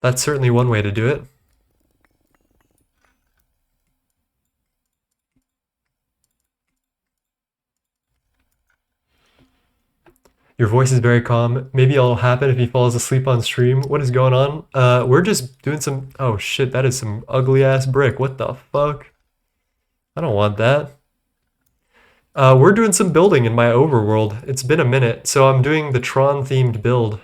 That's certainly one way to do it. Your voice is very calm. Maybe it'll happen if he falls asleep on stream. What is going on? We're just doing some... Oh shit, that is some ugly ass brick. What the fuck? I don't want that. We're doing some building in my overworld. It's been a minute, so I'm doing the Tron themed build.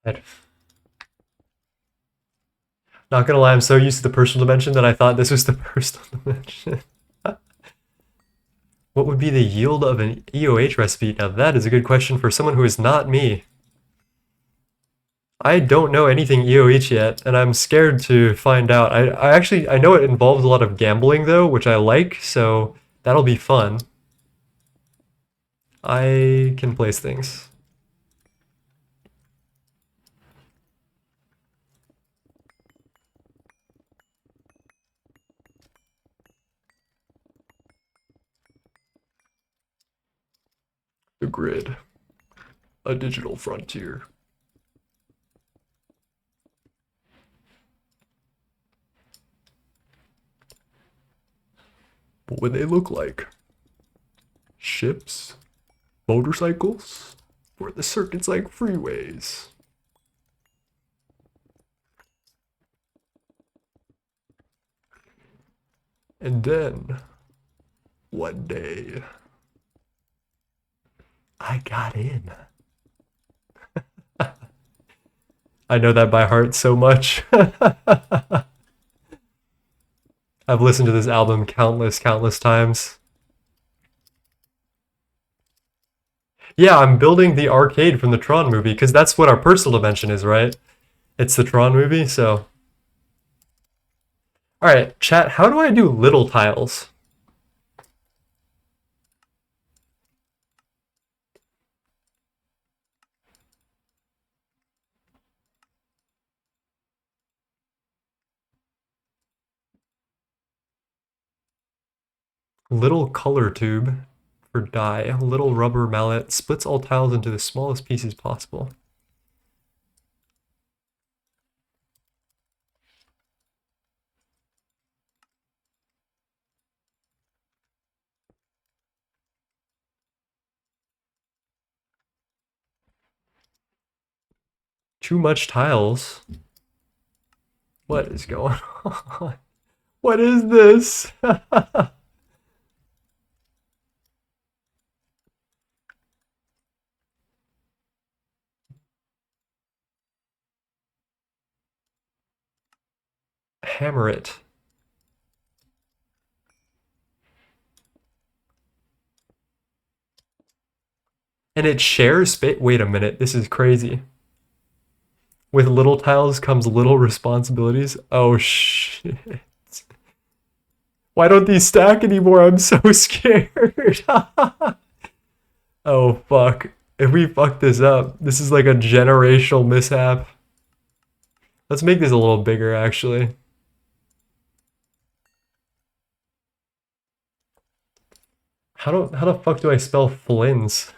I'd- Not gonna lie, I'm so used to the personal dimension that I thought this was the personal dimension. What would be the yield of an EOH recipe? Now that is a good question for someone who is not me. I don't know anything EOH yet, and I'm scared to find out. I know it involves a lot of gambling though, which I like, so that'll be fun. I can place things. The grid. A digital frontier. What would they look like? Ships? Motorcycles? Or the circuits like freeways? And then, one day, I got in. I know that by heart so much. I've listened to this album countless times. Yeah, I'm building the arcade from the Tron movie, because that's what our personal dimension is, right? It's the Tron movie, so. Alright, chat, how do I do little tiles? Little color tube for dye. Little rubber mallet splits all tiles into the smallest pieces possible. Too much tiles. What is going on? What is this? Hammer it. And it shares space. Wait a minute, this is crazy. With little tiles comes little responsibilities. Oh shit. Why don't these stack anymore? I'm so scared. Oh fuck. If we fuck this up, this is like a generational mishap. Let's make this a little bigger actually. How the fuck do I spell Flins?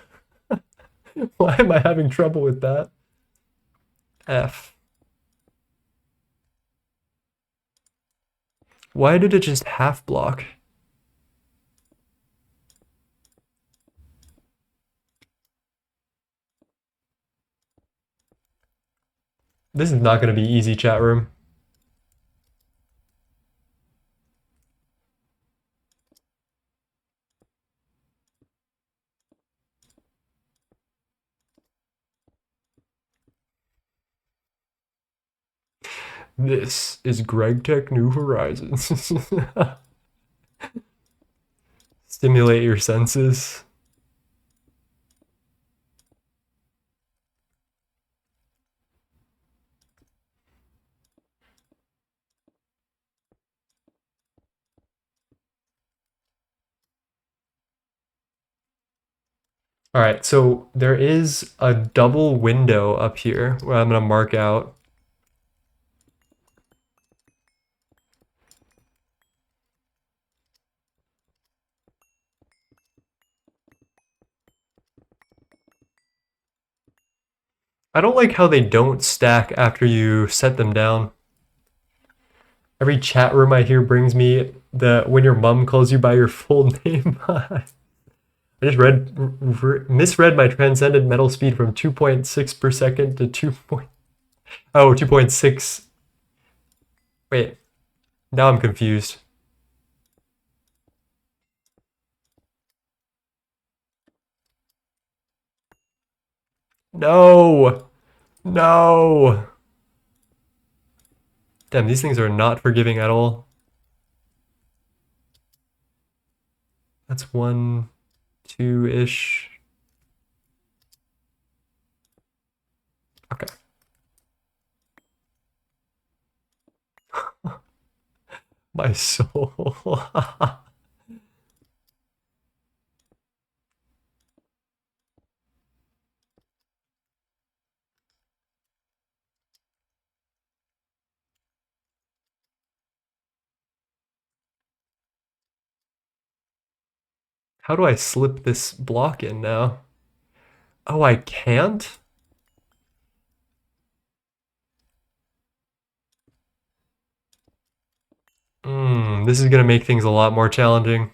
Why am I having trouble with that? F. Why did it just half block? This is not going to be easy, chat room. This is Gregtech New Horizons. Stimulate your senses. All right, so there is a double window up here where I'm going to mark out. I don't like how they don't stack after you set them down. Every chat room I hear brings me the when your mom calls you by your full name. I just misread my transcendent metal speed from 2.6 per second to 2.6. Wait, now I'm confused. No! No! Damn, these things are not forgiving at all. That's 1, 2-ish. Okay. My soul. How do I slip this block in now? Oh, I can't? This is gonna make things a lot more challenging.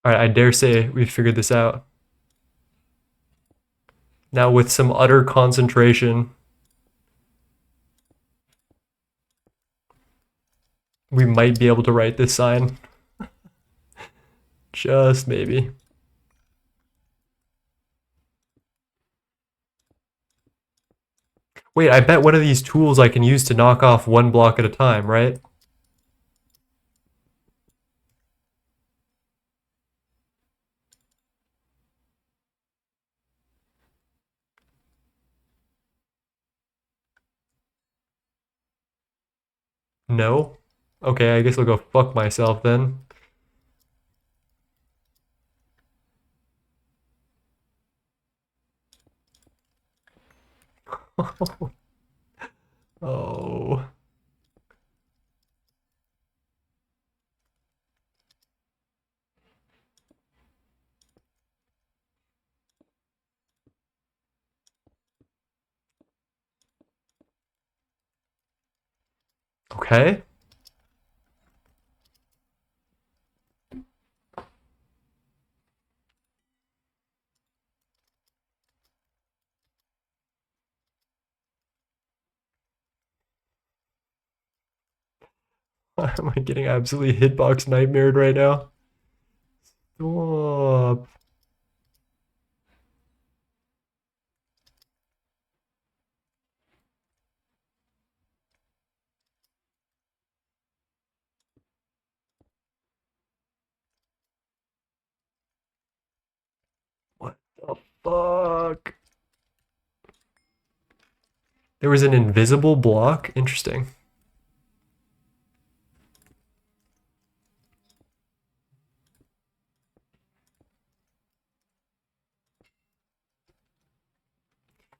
Alright, I dare say we've figured this out. Now with some utter concentration, we might be able to write this sign. Just maybe. Wait, I bet one of these tools I can use to knock off one block at a time, right? No? Okay, I guess I'll go fuck myself then. Oh. Okay. Am I getting absolutely hitbox nightmared right now? Stop. What the fuck? There was an invisible block? Interesting.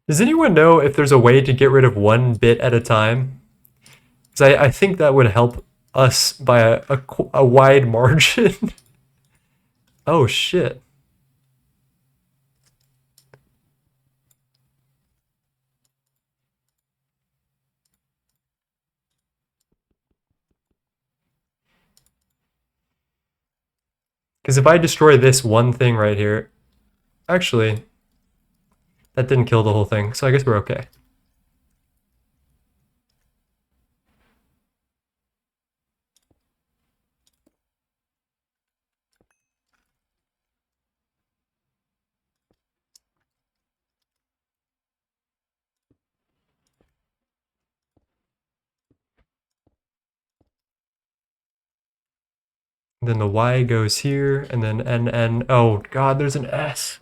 Does anyone know if there's a way to get rid of one bit at a time? Because I think that would help us by a wide margin. Oh shit. Because if I destroy this one thing right here, actually, that didn't kill the whole thing, so I guess we're okay. Then the Y goes here, and then NN. Oh god, there's an S.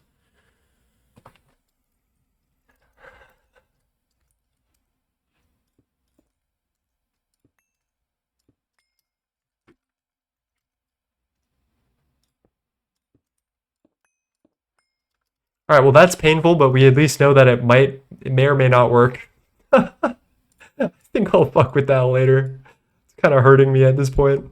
All right, well that's painful, but we at least know that it may or may not work. I think I'll fuck with that later. It's kind of hurting me at this point.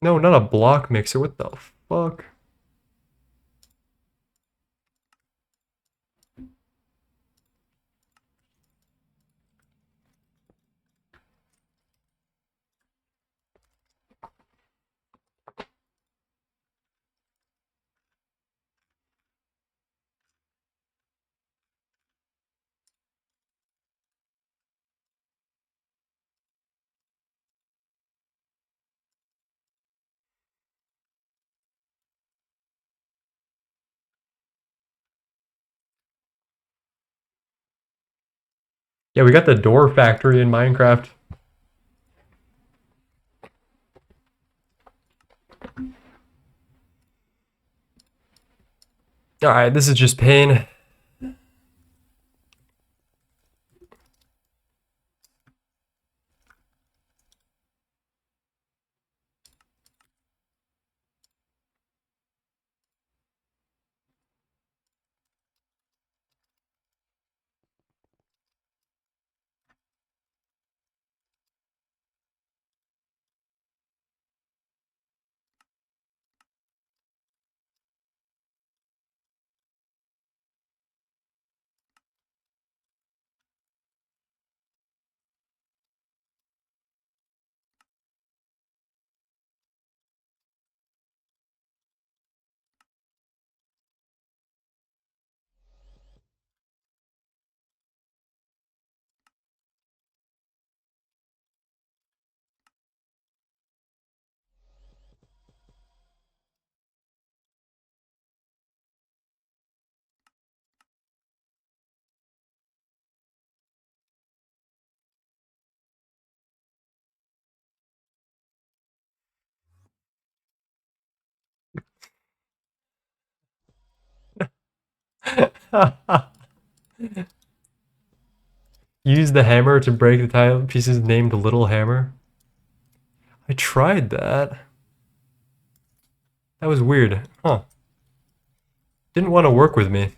No, not a block mixer. What the fuck? Yeah, we got the door factory in Minecraft. All right, this is just pain. Use the hammer to break the tile pieces named Little Hammer. I tried that. That was weird. Huh. Didn't want to work with me.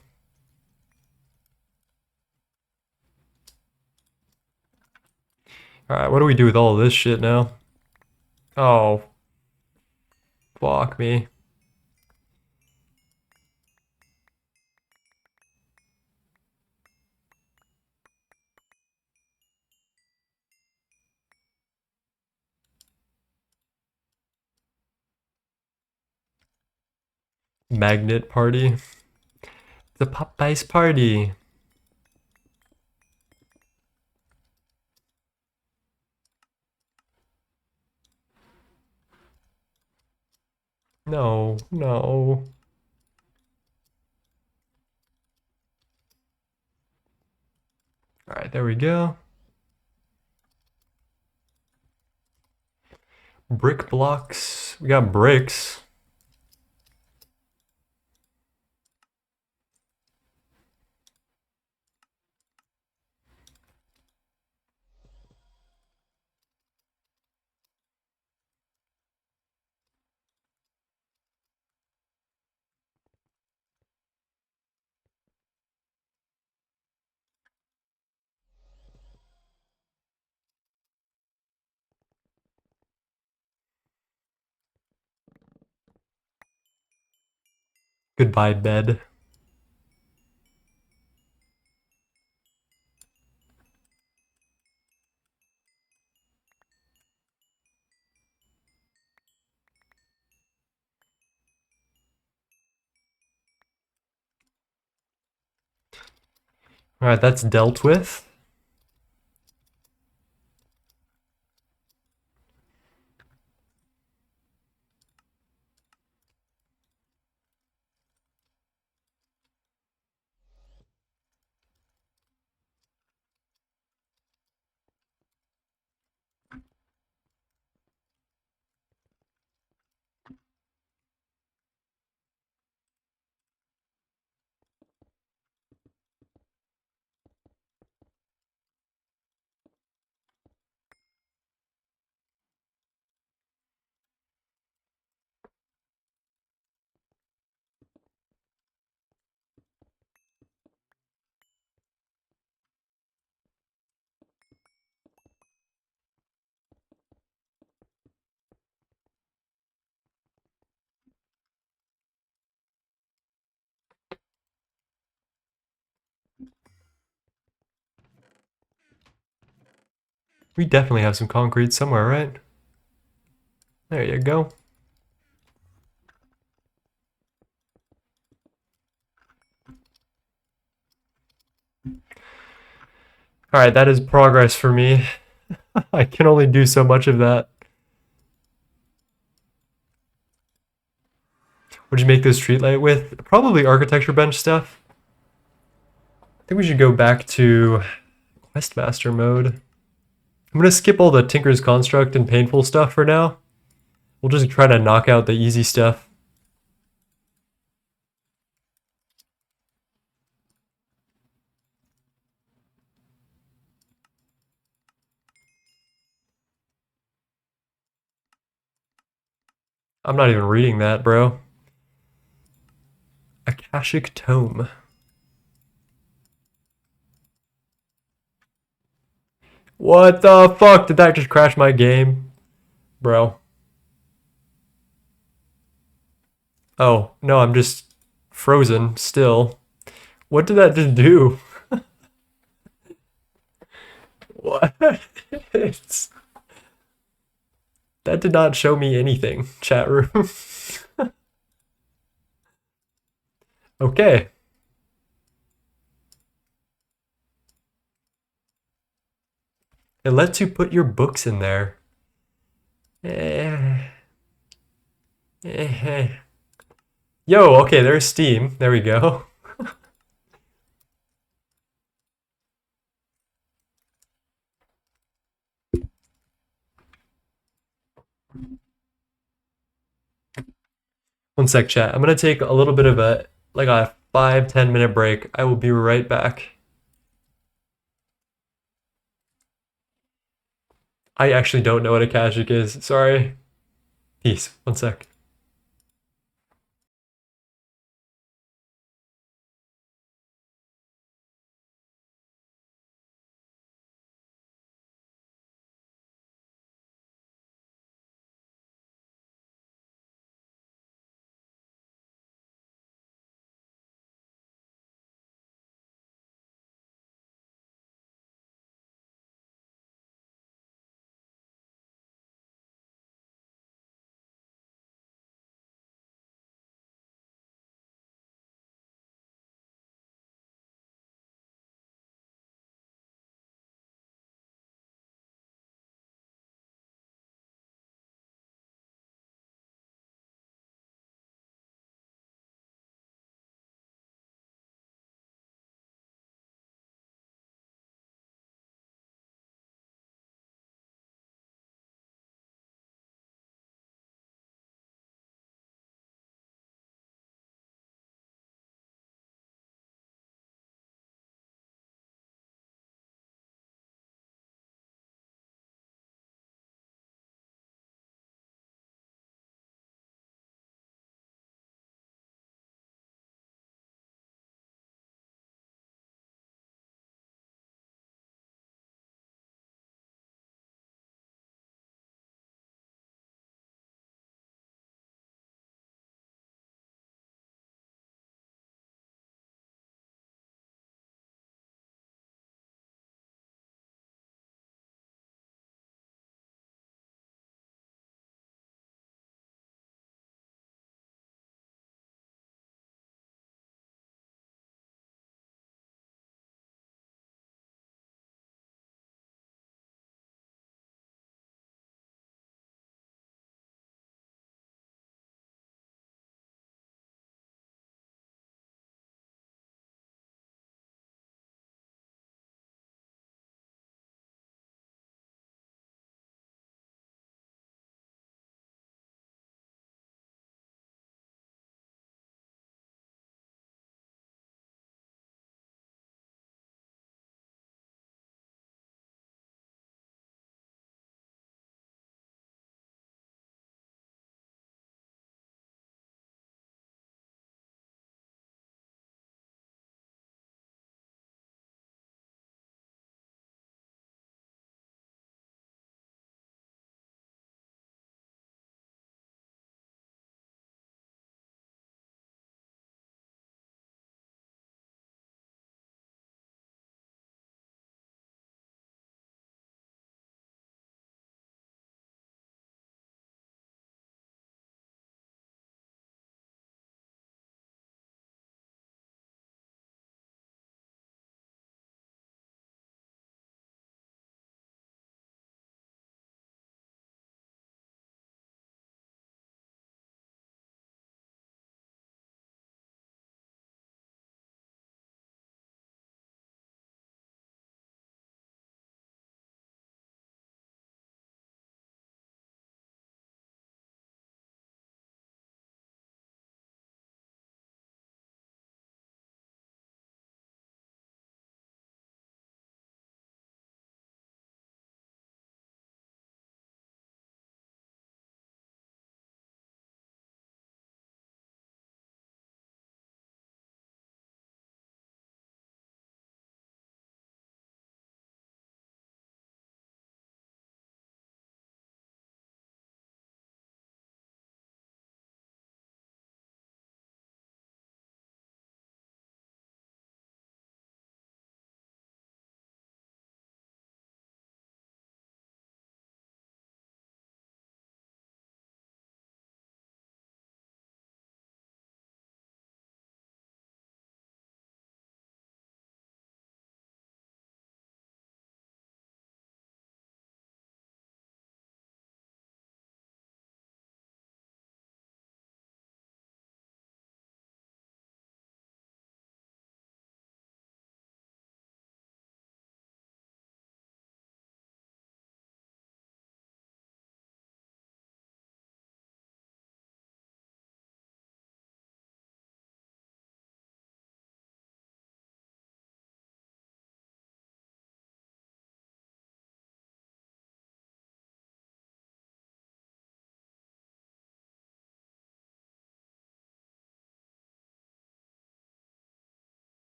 Alright, what do we do with all this shit now? Oh. Fuck me. Magnet party. The Popeyes party. No, no. Alright, there we go. Brick blocks. We got bricks. Goodbye, bed. Alright, that's dealt with. We definitely have some concrete somewhere, right? There you go. Alright, that is progress for me. I can only do so much of that. What'd you make this streetlight with? Probably architecture bench stuff. I think we should go back to Questmaster mode. I'm gonna skip all the Tinker's Construct and painful stuff for now. We'll just try to knock out the easy stuff. I'm not even reading that, bro. Akashic Tome. What the fuck? Did that just crash my game? Bro. Oh, no, I'm just frozen still. What did that just do? What? It's, that did not show me anything, chat room. Okay. It lets you put your books in there. Eh. Eh. Yo, okay, there's Steam. There we go. One sec, chat. I'm gonna take a little bit of a 5-10 minute break. I will be right back. I actually don't know what a Akashic is. Sorry. Peace. One sec.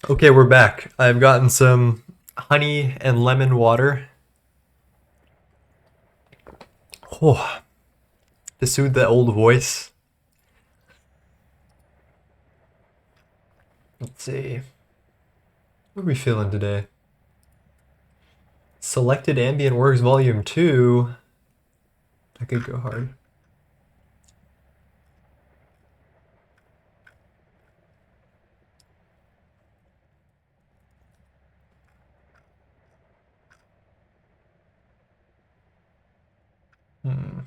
Okay, we're back. I've gotten some honey and lemon water. Oh, to soothe the old voice. Let's see. What are we feeling today? Selected Ambient Works Volume 2. I could go hard. Hmm.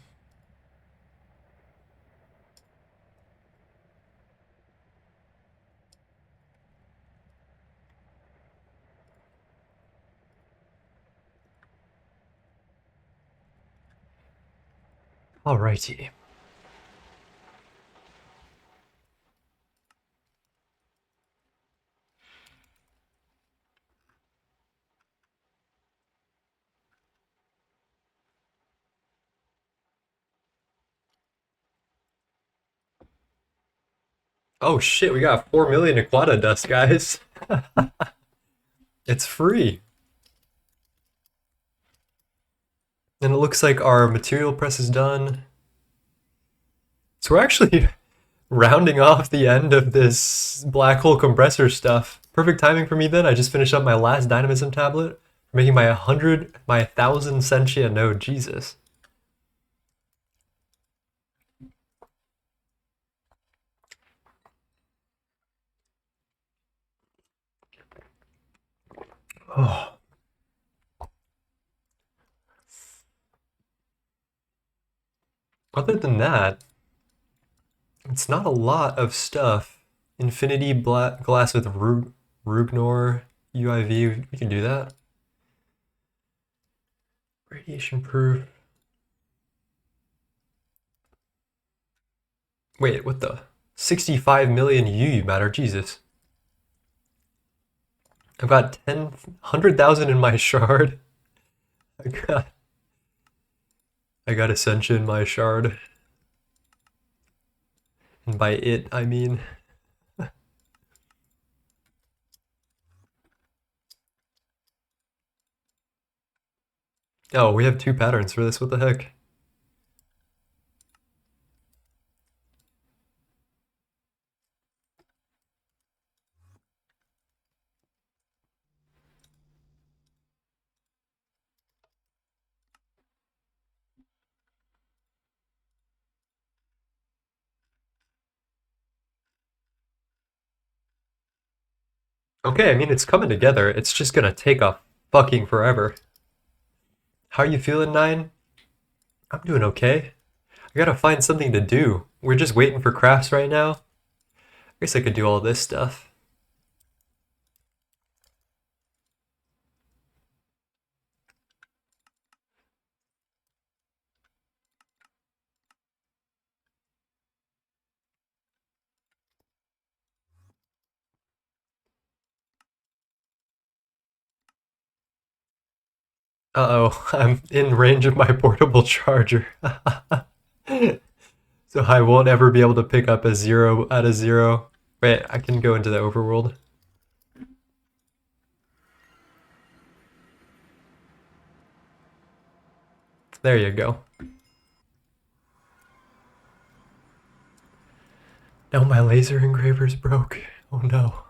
Alrighty. Oh shit, we got 4 million Aquata dust, guys. It's free. And it looks like our material press is done. So we're actually rounding off the end of this black hole compressor stuff. Perfect timing for me then. I just finished up my last dynamism tablet, making my 1,000 Sentia node. Jesus. Oh. Other than that, it's not a lot of stuff. Infinity glass with Rugnor UIV. We can do that. Radiation proof. Wait, what the? 65 million UU matter. Jesus. I've got 100,000 in my shard. I got Ascension in my shard. And by it, I mean... Oh, we have 2 patterns for this. What the heck? Okay, I mean, it's coming together. It's just gonna take a fucking forever. How are you feeling, Nine? I'm doing okay. I gotta find something to do. We're just waiting for crafts right now. I guess I could do all this stuff. Uh-oh, I'm in range of my portable charger. So I won't ever be able to pick up a 0 out of 0. Wait, I can go into the overworld. There you go. No, my laser engraver's broke. Oh no.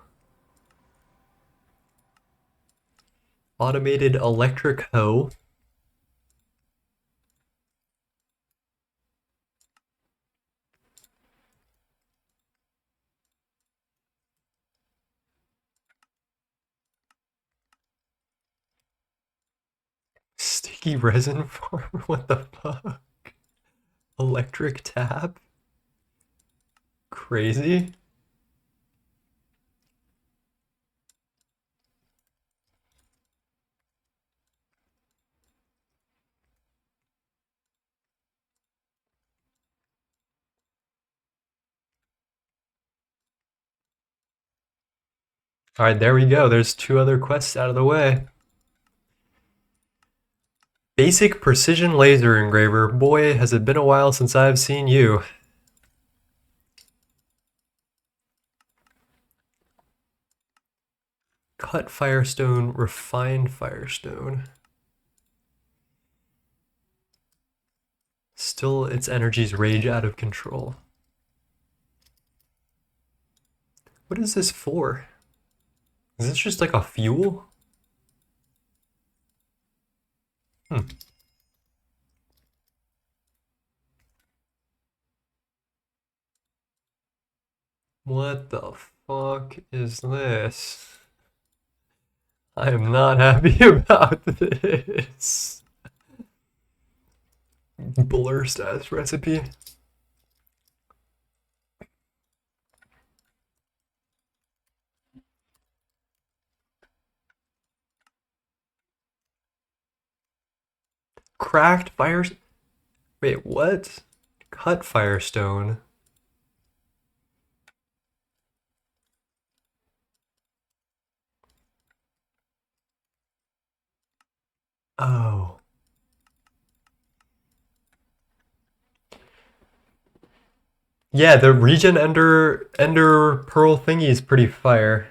Automated electric hoe. Sticky resin farm? What the fuck? Electric tap? Crazy? Alright, there we go. There's 2 other quests out of the way. Basic precision laser engraver. Boy, has it been a while since I've seen you. cut firestone, refined firestone. Still, its energies rage out of control. What is this for? Is this just like a fuel? What the fuck is this? I am not happy about this. Blur status recipe. Cracked fire. Wait, what? Cut firestone. Oh. Yeah, the regen ender pearl thingy is pretty fire.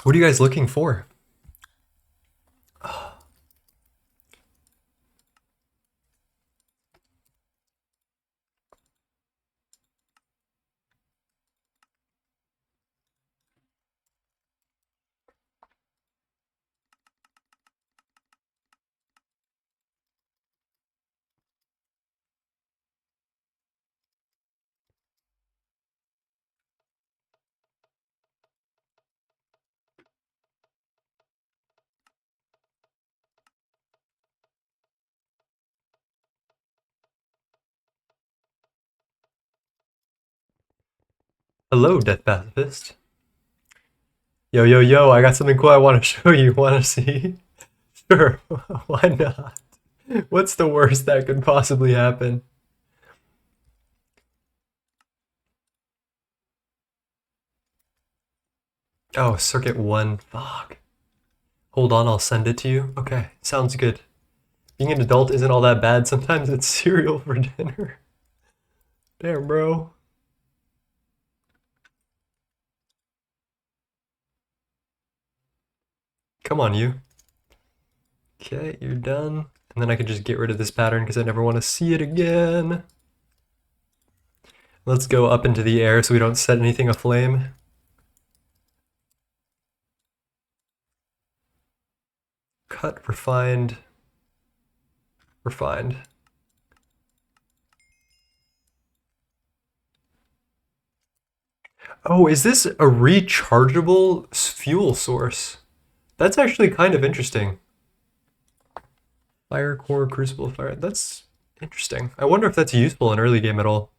What are you guys looking for? Hello, Death Pacifist. Yo, yo, yo, I got something cool I want to show you. Want to see? Sure, why not? What's the worst that could possibly happen? Oh, circuit 1. Fuck. Hold on, I'll send it to you. Okay, sounds good. Being an adult isn't all that bad. Sometimes it's cereal for dinner. Damn, bro. Come on, you. Okay, you're done. And then I can just get rid of this pattern because I never want to see it again. Let's go up into the air so we don't set anything aflame. Cut, refined, refined. Oh, is this a rechargeable fuel source? That's actually kind of interesting. Fire core, crucible fire. That's interesting. I wonder if that's useful in early game at all.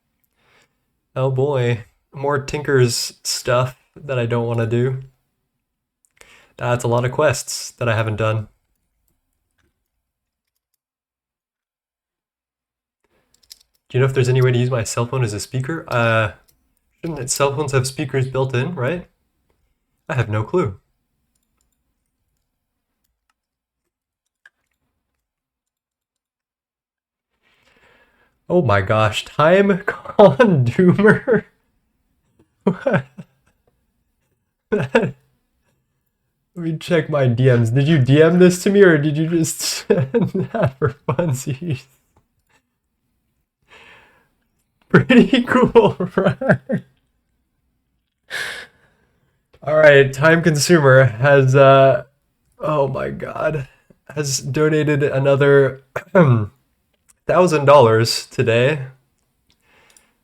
Oh boy, more Tinker's stuff that I don't want to do. That's a lot of quests that I haven't done. Do you know if there's any way to use my cell phone as a speaker? Shouldn't cell phones have speakers built in, right? I have no clue. Oh my gosh, time con doomer. Let me check my DMs. Did you DM this to me or did you just send that for funsies? Pretty cool, right? All right, Time Consumer has, oh my God, has donated another $1,000 today.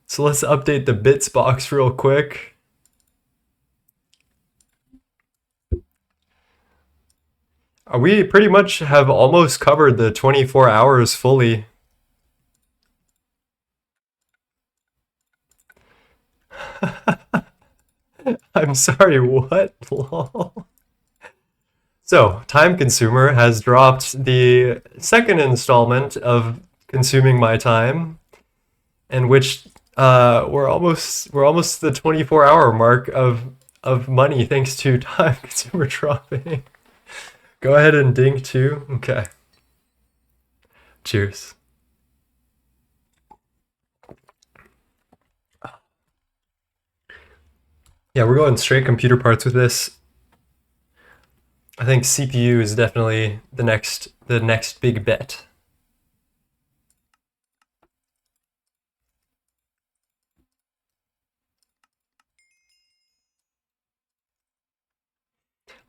So let's update the bits box real quick. We pretty much have almost covered the 24 hours fully. I'm sorry, what? Lol. So, Time Consumer has dropped the second installment of Consuming My Time, in which we're almost the 24-hour mark of money thanks to Time Consumer dropping. Go ahead and dink too. Okay. Cheers. Yeah, we're going straight computer parts with this. I think CPU is definitely the next big bet.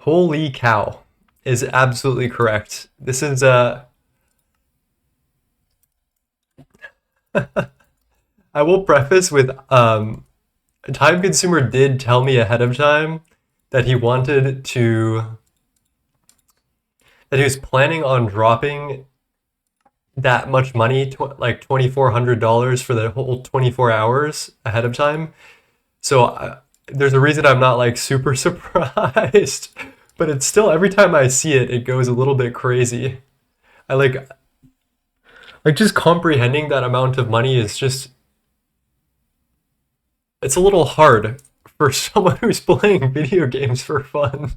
Holy cow is absolutely correct. This is I will preface with Time Consumer did tell me ahead of time that he wanted to that he was planning on dropping that much money, like $2,400 for the whole 24 hours ahead of time. So there's a reason I'm not like super surprised, but it's still every time I see it, it goes a little bit crazy. I like just comprehending that amount of money is just it's a little hard for someone who's playing video games for fun.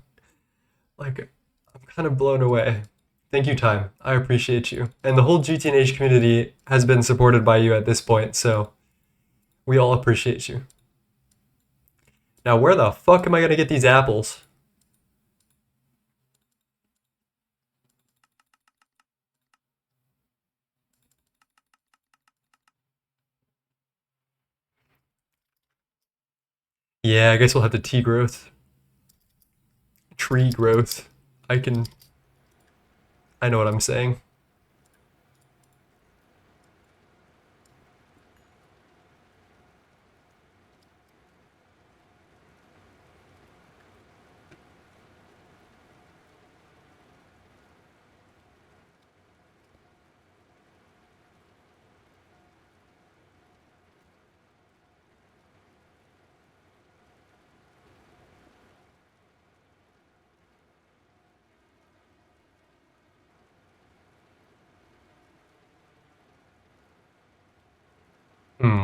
Like I'm kind of blown away. Thank you, Time. I appreciate you. And the whole GTNH community has been supported by you at this point, so we all appreciate you. Now, where the fuck am I gonna get these apples? Yeah, I guess we'll have the tea growth. Tree growth. I know what I'm saying.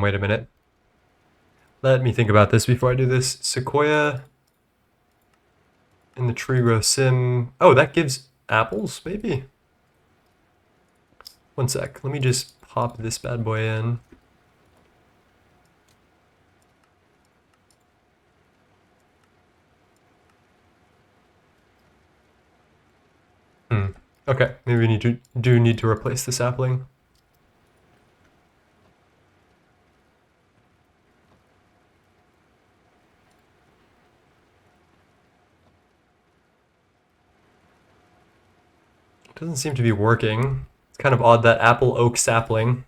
Wait a minute. Let me think about this before I do this. Sequoia and the tree growth sim. Oh, that gives apples, maybe? One sec. Let me just pop this bad boy in. Okay, maybe we need to replace the sapling. Doesn't seem to be working. It's kind of odd that apple oak sapling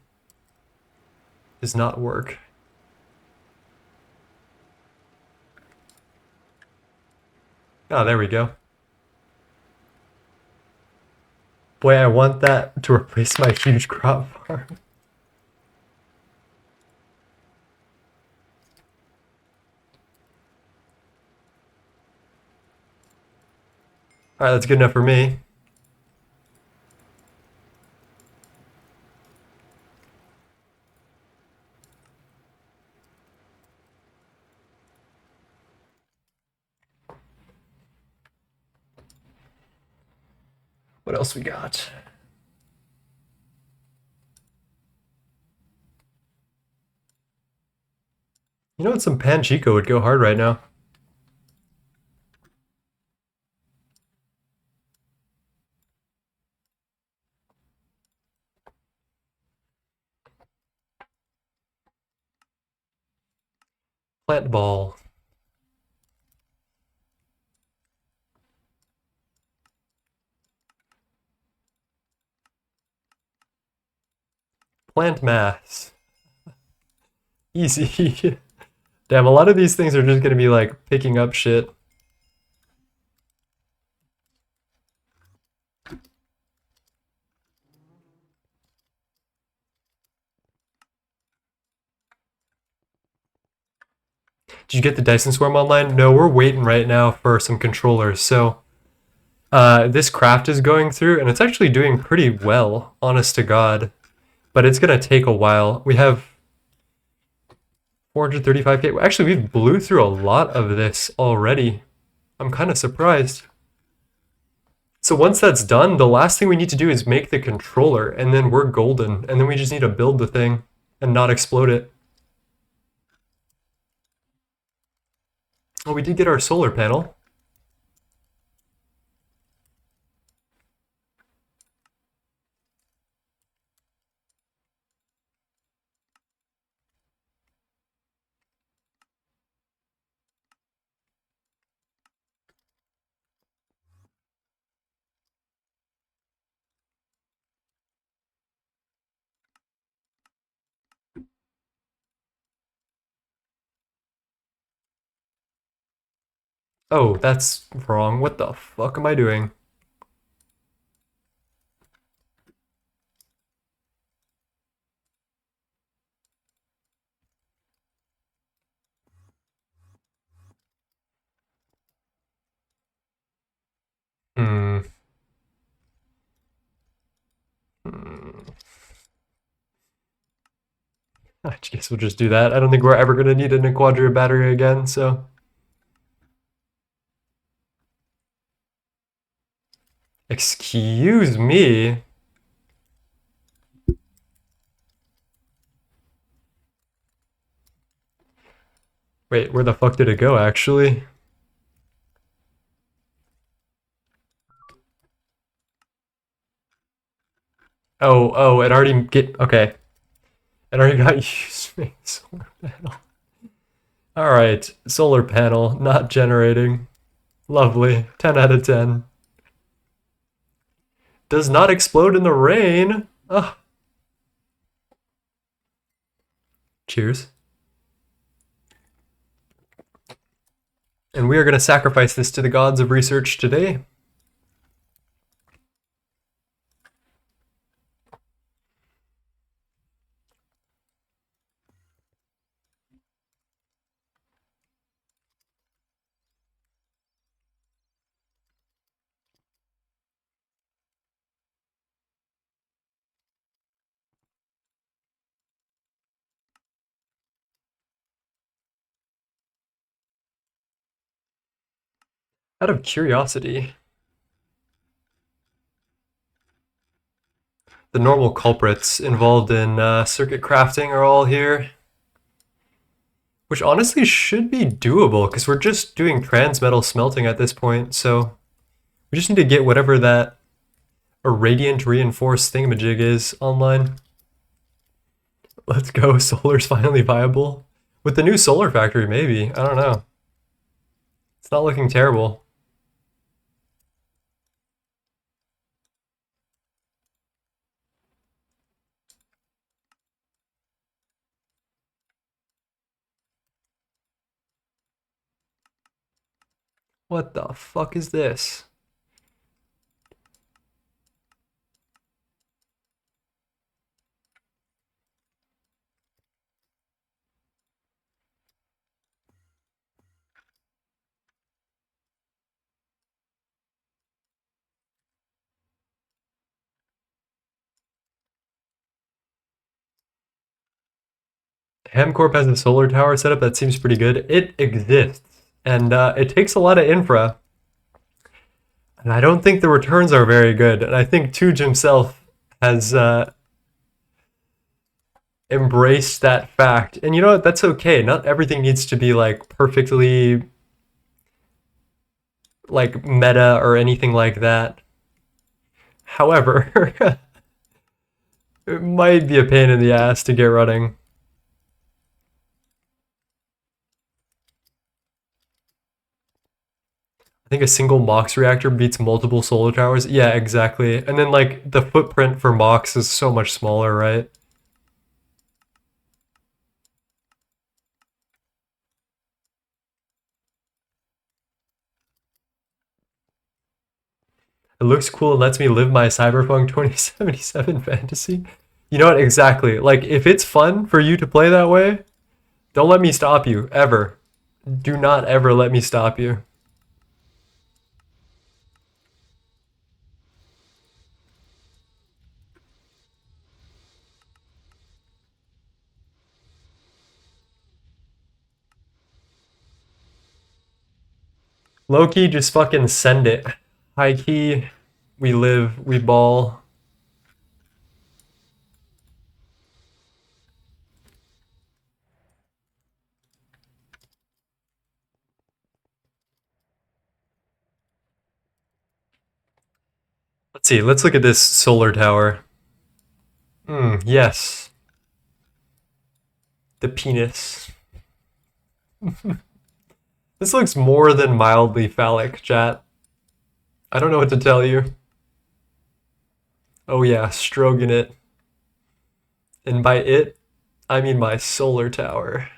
does not work. Oh, there we go. Boy, I want that to replace my huge crop farm. Alright, that's good enough for me. What else we got? You know what? Some Panchico would go hard right now. Plant ball. Plant mass. Easy. Damn, a lot of these things are just gonna be like picking up shit. Did you get the Dyson Swarm online? No, we're waiting right now for some controllers. So this craft is going through, and it's actually doing pretty well, honest to God. But it's gonna take a while. We have 435K. Actually, we've blew through a lot of this already. I'm kind of surprised. So once that's done, the last thing we need to do is make the controller, and then we're golden. And then we just need to build the thing and not explode it. Oh, we did get our solar panel. Oh, that's wrong. What the fuck am I doing? Hmm. Hmm. I guess we'll just do that. I don't think we're ever going to need an Quadria battery again, so. Excuse me? Wait, where the fuck did it go, actually? Oh, it already okay. It already got used. Solar panel. Alright, solar panel, not generating. Lovely. 10 out of 10. Does not explode in the rain. Ugh. Cheers. And we are going to sacrifice this to the gods of research today. Out of curiosity, the normal culprits involved in circuit crafting are all here. Which honestly should be doable, because we're just doing transmetal smelting at this point, so we just need to get whatever that irradiant reinforced thingamajig is online. Let's go, solar's finally viable. With the new solar factory, maybe. I don't know. It's not looking terrible. What the fuck is this? Hamcorp has a solar tower setup that seems pretty good. It exists, and it takes a lot of infra. And I don't think the returns are very good. And I think Tooge himself has embraced that fact. And you know what? That's okay. Not everything needs to be like perfectly like meta or anything like that. However, it might be a pain in the ass to get running. I think a single MOX reactor beats multiple solar towers. Yeah, exactly. And then like the footprint for MOX is so much smaller, right? It looks cool and lets me live my Cyberpunk 2077 fantasy. You know what? Exactly. Like, if it's fun for you to play that way, don't let me stop you, ever. Do not ever let me stop you. Low-key, just fucking send it. High-key, we live, we ball. Let's see, let's look at this solar tower. Yes. The penis. This looks more than mildly phallic, chat. I don't know what to tell you. Oh yeah, stroking it. And by it, I mean my solar tower.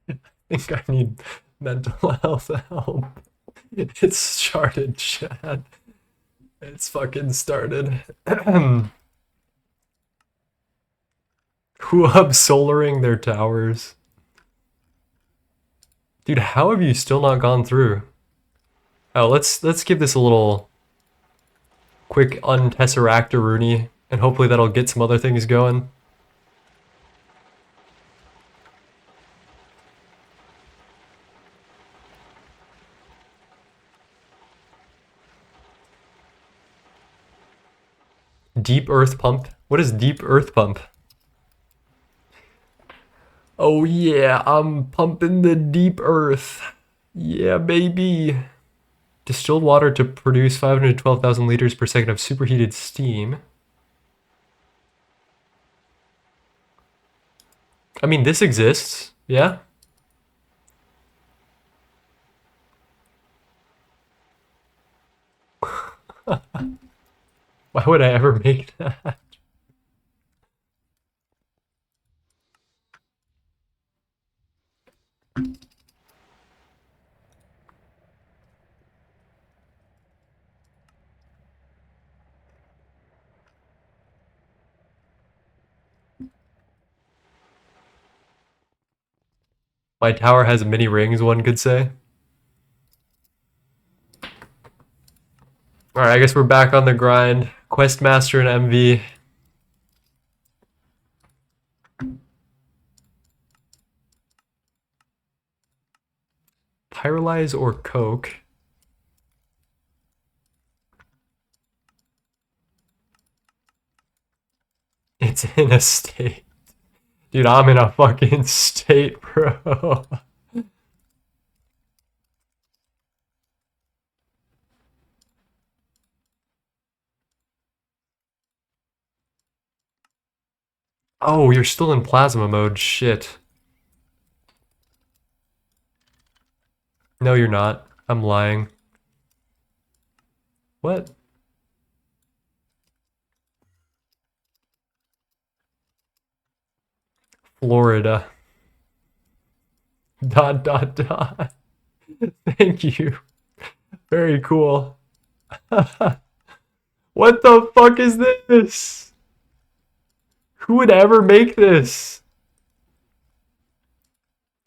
I think I need mental health help. It's started, chat. It's fucking started. Who up solaring their towers? Dude, how have you still not gone through? Oh, let's give this a little quick untesseract-a-rooney, and hopefully that'll get some other things going. Deep earth pump? What is deep earth pump? Oh yeah, I'm pumping the deep earth. Yeah, baby. Distilled water to produce 512,000 liters per second of superheated steam. I mean, this exists, yeah? Why would I ever make that? My tower has many rings, one could say. Alright, I guess we're back on the grind. Questmaster and MV. Pyrolyze or coke? It's in a state. Dude, I'm in a fucking state, bro. Oh, you're still in plasma mode. Shit. No, you're not. I'm lying. What? Florida. Dot, dot, dot. Thank you. Very cool. What the fuck is this? Who would ever make this?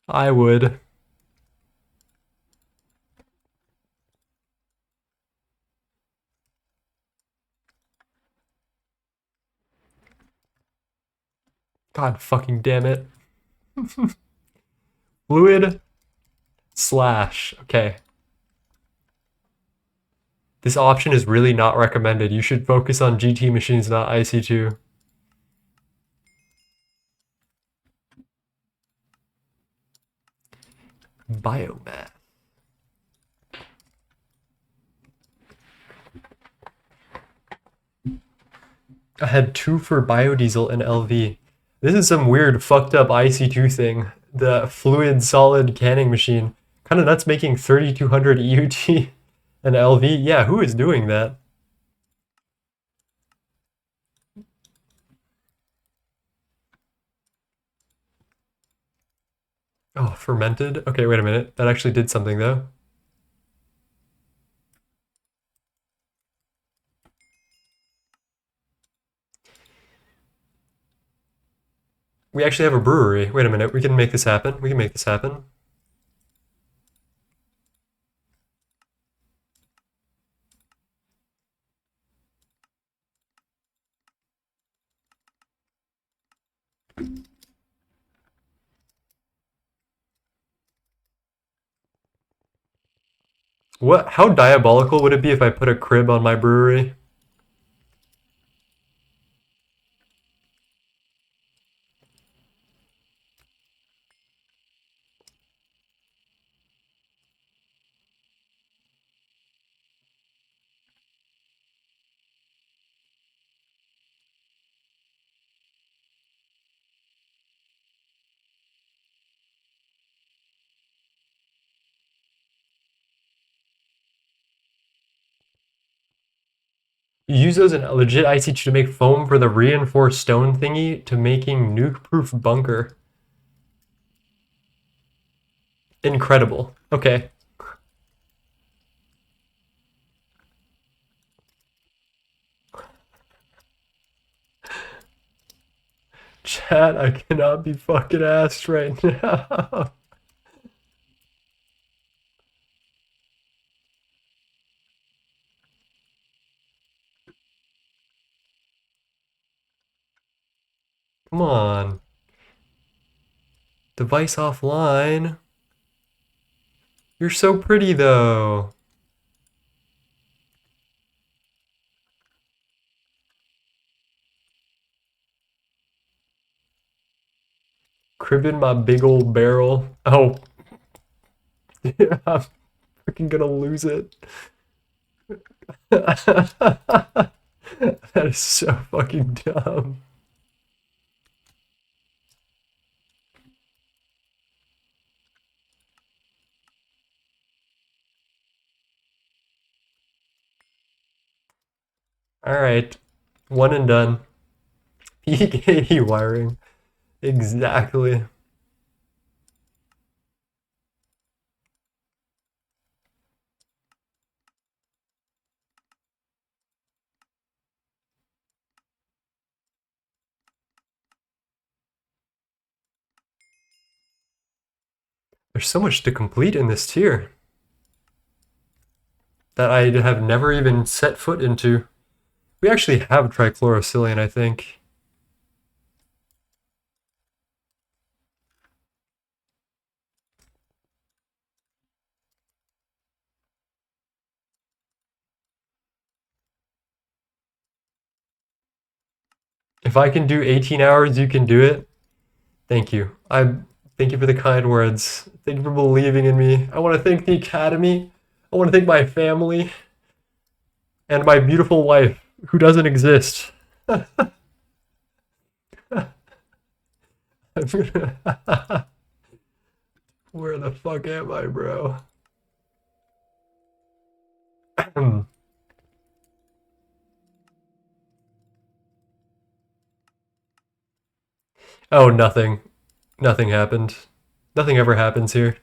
I would. God fucking damn it. Fluid slash. Okay. This option is really not recommended. You should focus on GT machines, not IC2. Biomass. I had 2 for biodiesel and LV. This is some weird fucked up IC2 thing. The fluid solid canning machine. Kind of nuts making 3200 EUT and LV. Yeah, who is doing that? Oh, fermented? Okay, wait a minute. That actually did something though. We actually have a brewery. Wait a minute. We can make this happen. We can make this happen. What? How diabolical would it be if I put a crib on my brewery? You use those in a legit ice teach to make foam for the reinforced stone thingy to making nuke-proof bunker. Incredible. Okay. Chat, I cannot be fucking asked right now. Come on. Device offline. You're so pretty though. Cribbing my big old barrel. Oh, yeah, I'm freaking gonna lose it. That is so fucking dumb. Alright. One and done. PKE wiring. Exactly. There's so much to complete in this tier that I have never even set foot into. We actually have trichlorosilane, I think. If I can do 18 hours, you can do it. Thank you. I thank you for the kind words. Thank you for believing in me. I want to thank the Academy. I want to thank my family and my beautiful wife, who doesn't exist. Where the fuck am I, bro? Oh, nothing. Nothing happened. Nothing ever happens here.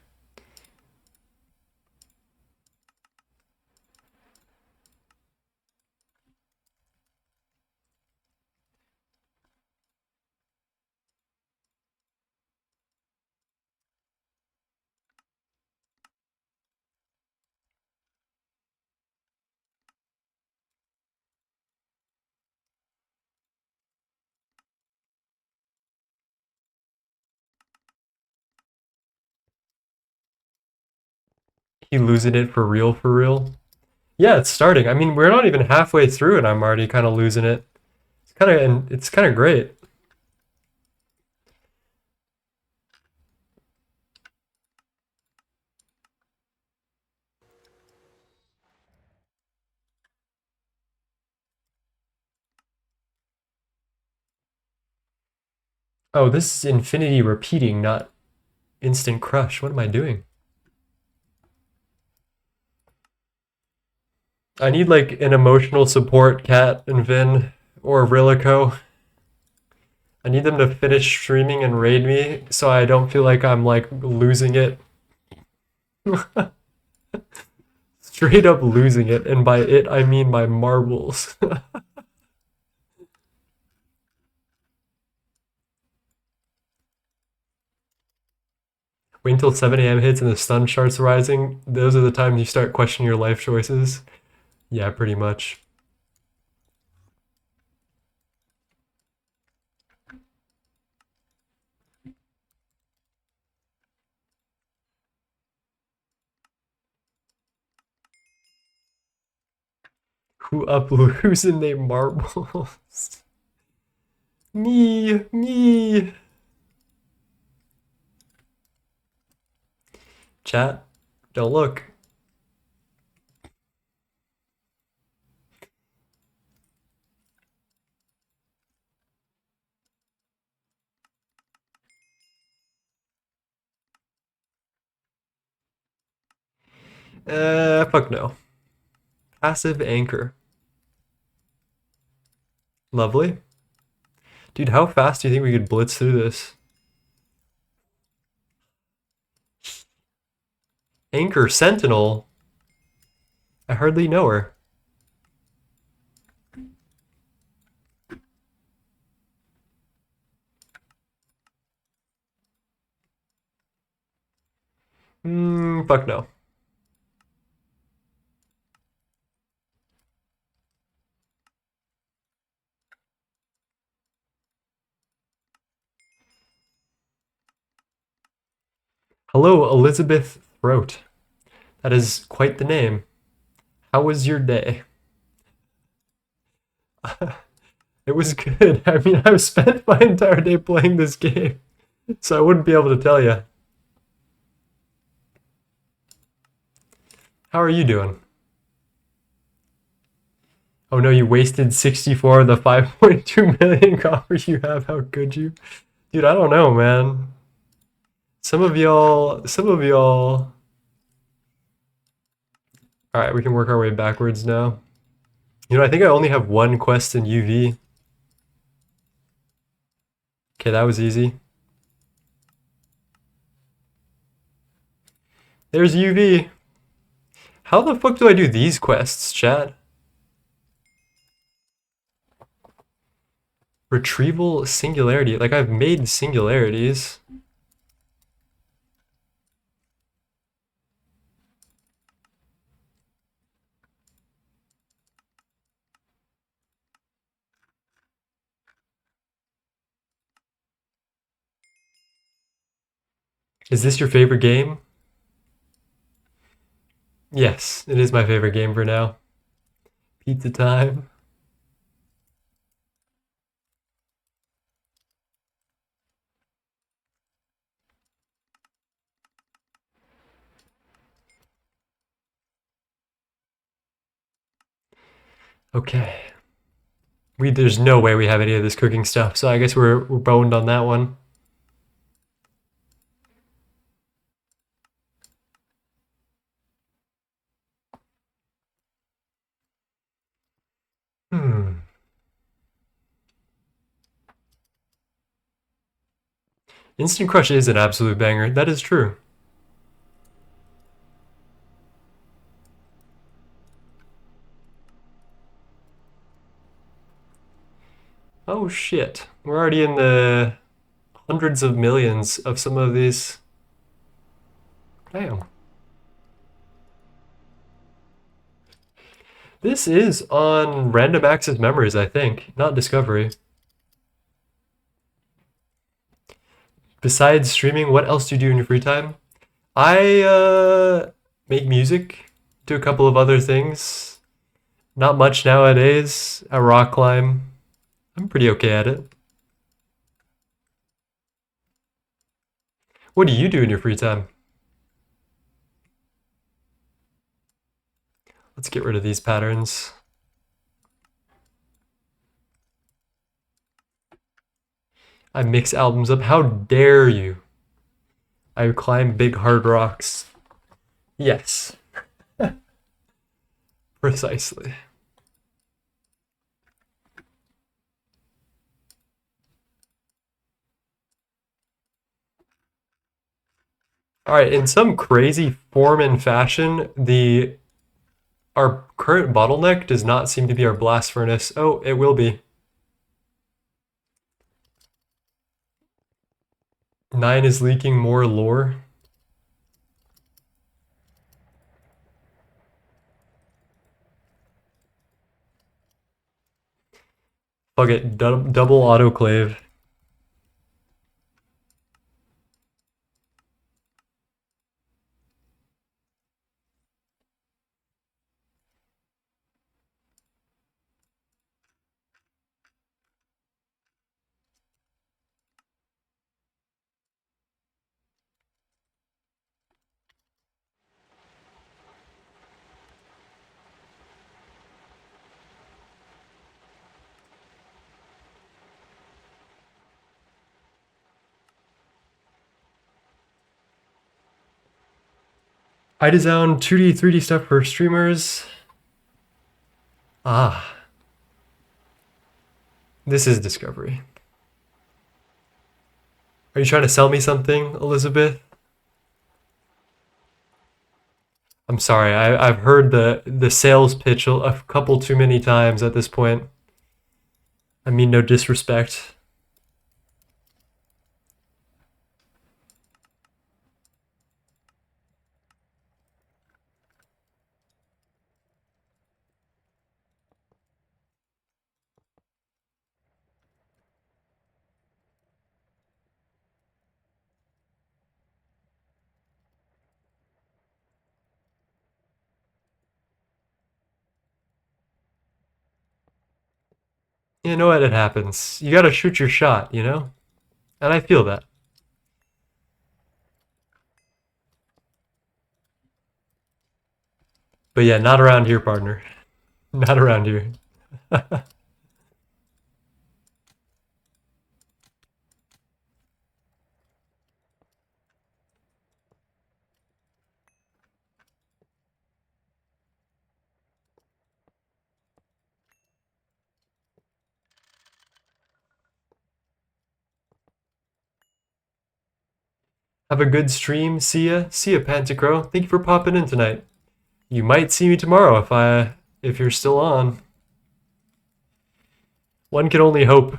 He losing it for real, for real. Yeah, it's starting. I mean, we're not even halfway through and I'm already kind of losing it. It's kind of great. Oh, this is infinity repeating, not instant crush. What am I doing? I need like an emotional support Cat and Vin or Rilico. I need them to finish streaming and raid me so I don't feel like I'm like losing it. Straight up losing it, and by it I mean my marbles. Wait until 7 a.m. hits and the sun starts rising. Those are the times you start questioning your life choices. Yeah, pretty much. Who up losing they marbles? Me. Chat, don't look. Fuck no. Passive anchor. Lovely. Dude, how fast do you think we could blitz through this? Anchor Sentinel? I hardly know her. Fuck no. Hello, Elizabeth Throat. That is quite the name. How was your day? It was good. I mean, I've spent my entire day playing this game, so I wouldn't be able to tell you. How are you doing? Oh no, you wasted 64 of the 5.2 million copper you have. How could you? Dude, I don't know, man. Some of y'all. All right, we can work our way backwards now. You know, I think I only have one quest in UV. Okay, that was easy. There's UV. How the fuck do I do these quests, chat? Retrieval singularity. Like, I've made singularities. Is this your favorite game? Yes, it is my favorite game for now. Pizza time. Okay. There's no way we have any of this cooking stuff, so I guess we're boned on that one. Instant Crush is an absolute banger. That is true. Oh shit. We're already in the hundreds of millions of some of these. Damn. This is on random access memories, I think, not Discovery. Besides streaming, what else do you do in your free time? I make music, do a couple of other things. Not much nowadays. I rock climb. I'm pretty okay at it. What do you do in your free time? Let's get rid of these patterns. I mix albums up. How dare you? I climb big hard rocks. Yes. Precisely. All right, in some crazy form and fashion, our current bottleneck does not seem to be our blast furnace. Oh, it will be. 9 is leaking more lore. Fuck it, double autoclave. I design 2D, 3D stuff for streamers. Ah. This is discovery. Are you trying to sell me something, Elizabeth? I'm sorry, I've heard the sales pitch a couple too many times at this point. I mean no disrespect. You know what? It happens. You gotta shoot your shot, you know? And I feel that. But yeah, not around here, partner. Not around here. Have a good stream. See ya. See ya, Pantacro. Thank you for popping in tonight. You might see me tomorrow if you're still on. One can only hope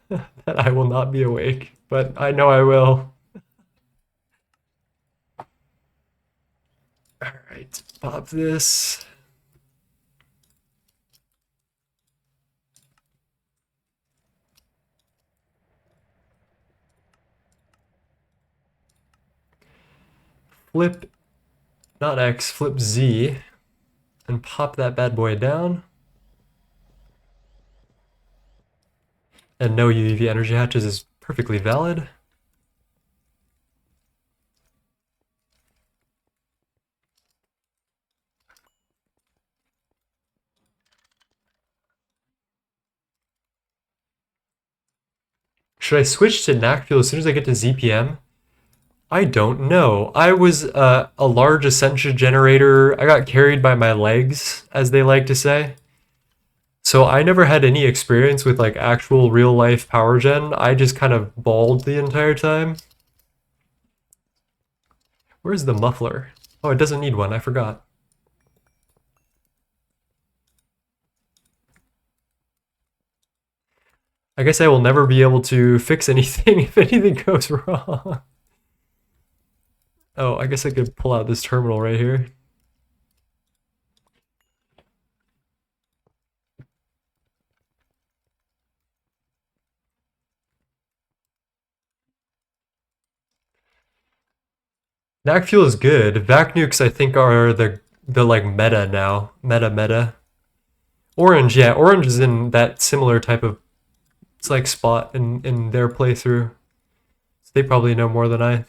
that I will not be awake, but I know I will. Alright, pop this. Flip, not X, flip Z, and pop that bad boy down. And no UV energy hatches is perfectly valid. Should I switch to knack fuel as soon as I get to ZPM? I don't know. I was a large ascension generator. I got carried by my legs, as they like to say. So I never had any experience with like actual real life power gen. I just kind of bawled the entire time. Where's the muffler? Oh, it doesn't need one. I forgot. I guess I will never be able to fix anything if anything goes wrong. Oh, I guess I could pull out this terminal right here. Knack fuel is good. Vac nukes I think are the like meta now. Meta. Orange, yeah, Orange is in that similar type of it's like spot in their playthrough. So they probably know more than I.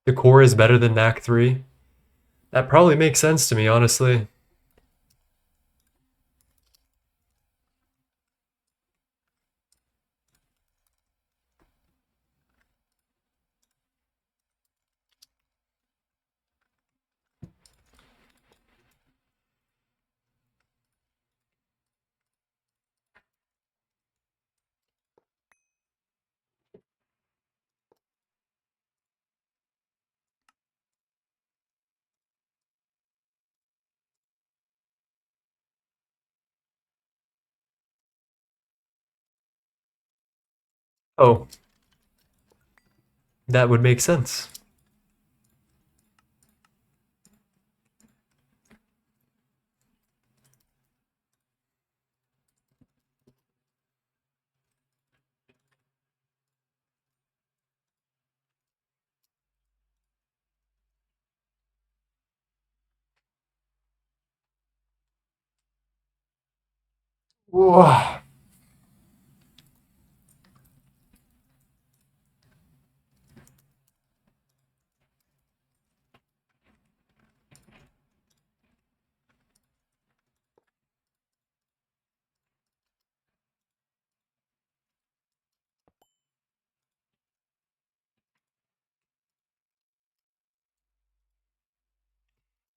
The core is better than Knack 3. That probably makes sense to me, honestly. Oh, that would make sense. Whoa.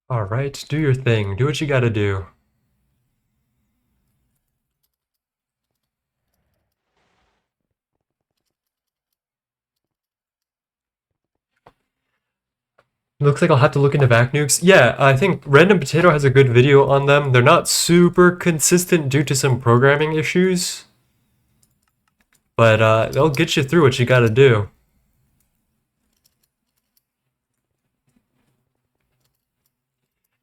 All right, do your thing. Do what you gotta do. Looks like I'll have to look into vac nukes. Yeah, I think Random Potato has a good video on them. They're not super consistent due to some programming issues, but they'll get you through what you gotta do.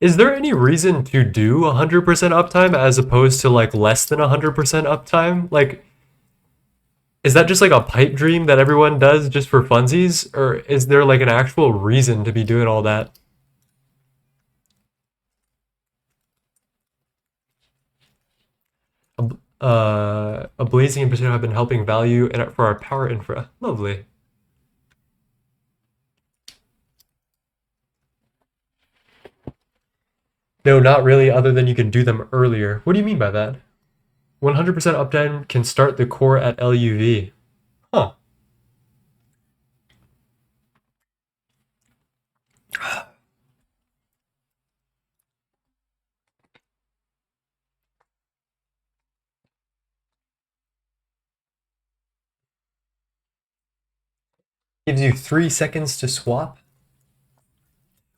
Is there any reason to do 100% uptime as opposed to like less than 100% uptime? Like, is that just like a pipe dream that everyone does just for funsies? Or is there like an actual reason to be doing all that? A Blazing and Potato have been helping value and for our power infra. Lovely. No, not really, other than you can do them earlier. What do you mean by that? 100% uptime can start the core at LUV. Huh. Gives you 3 seconds to swap.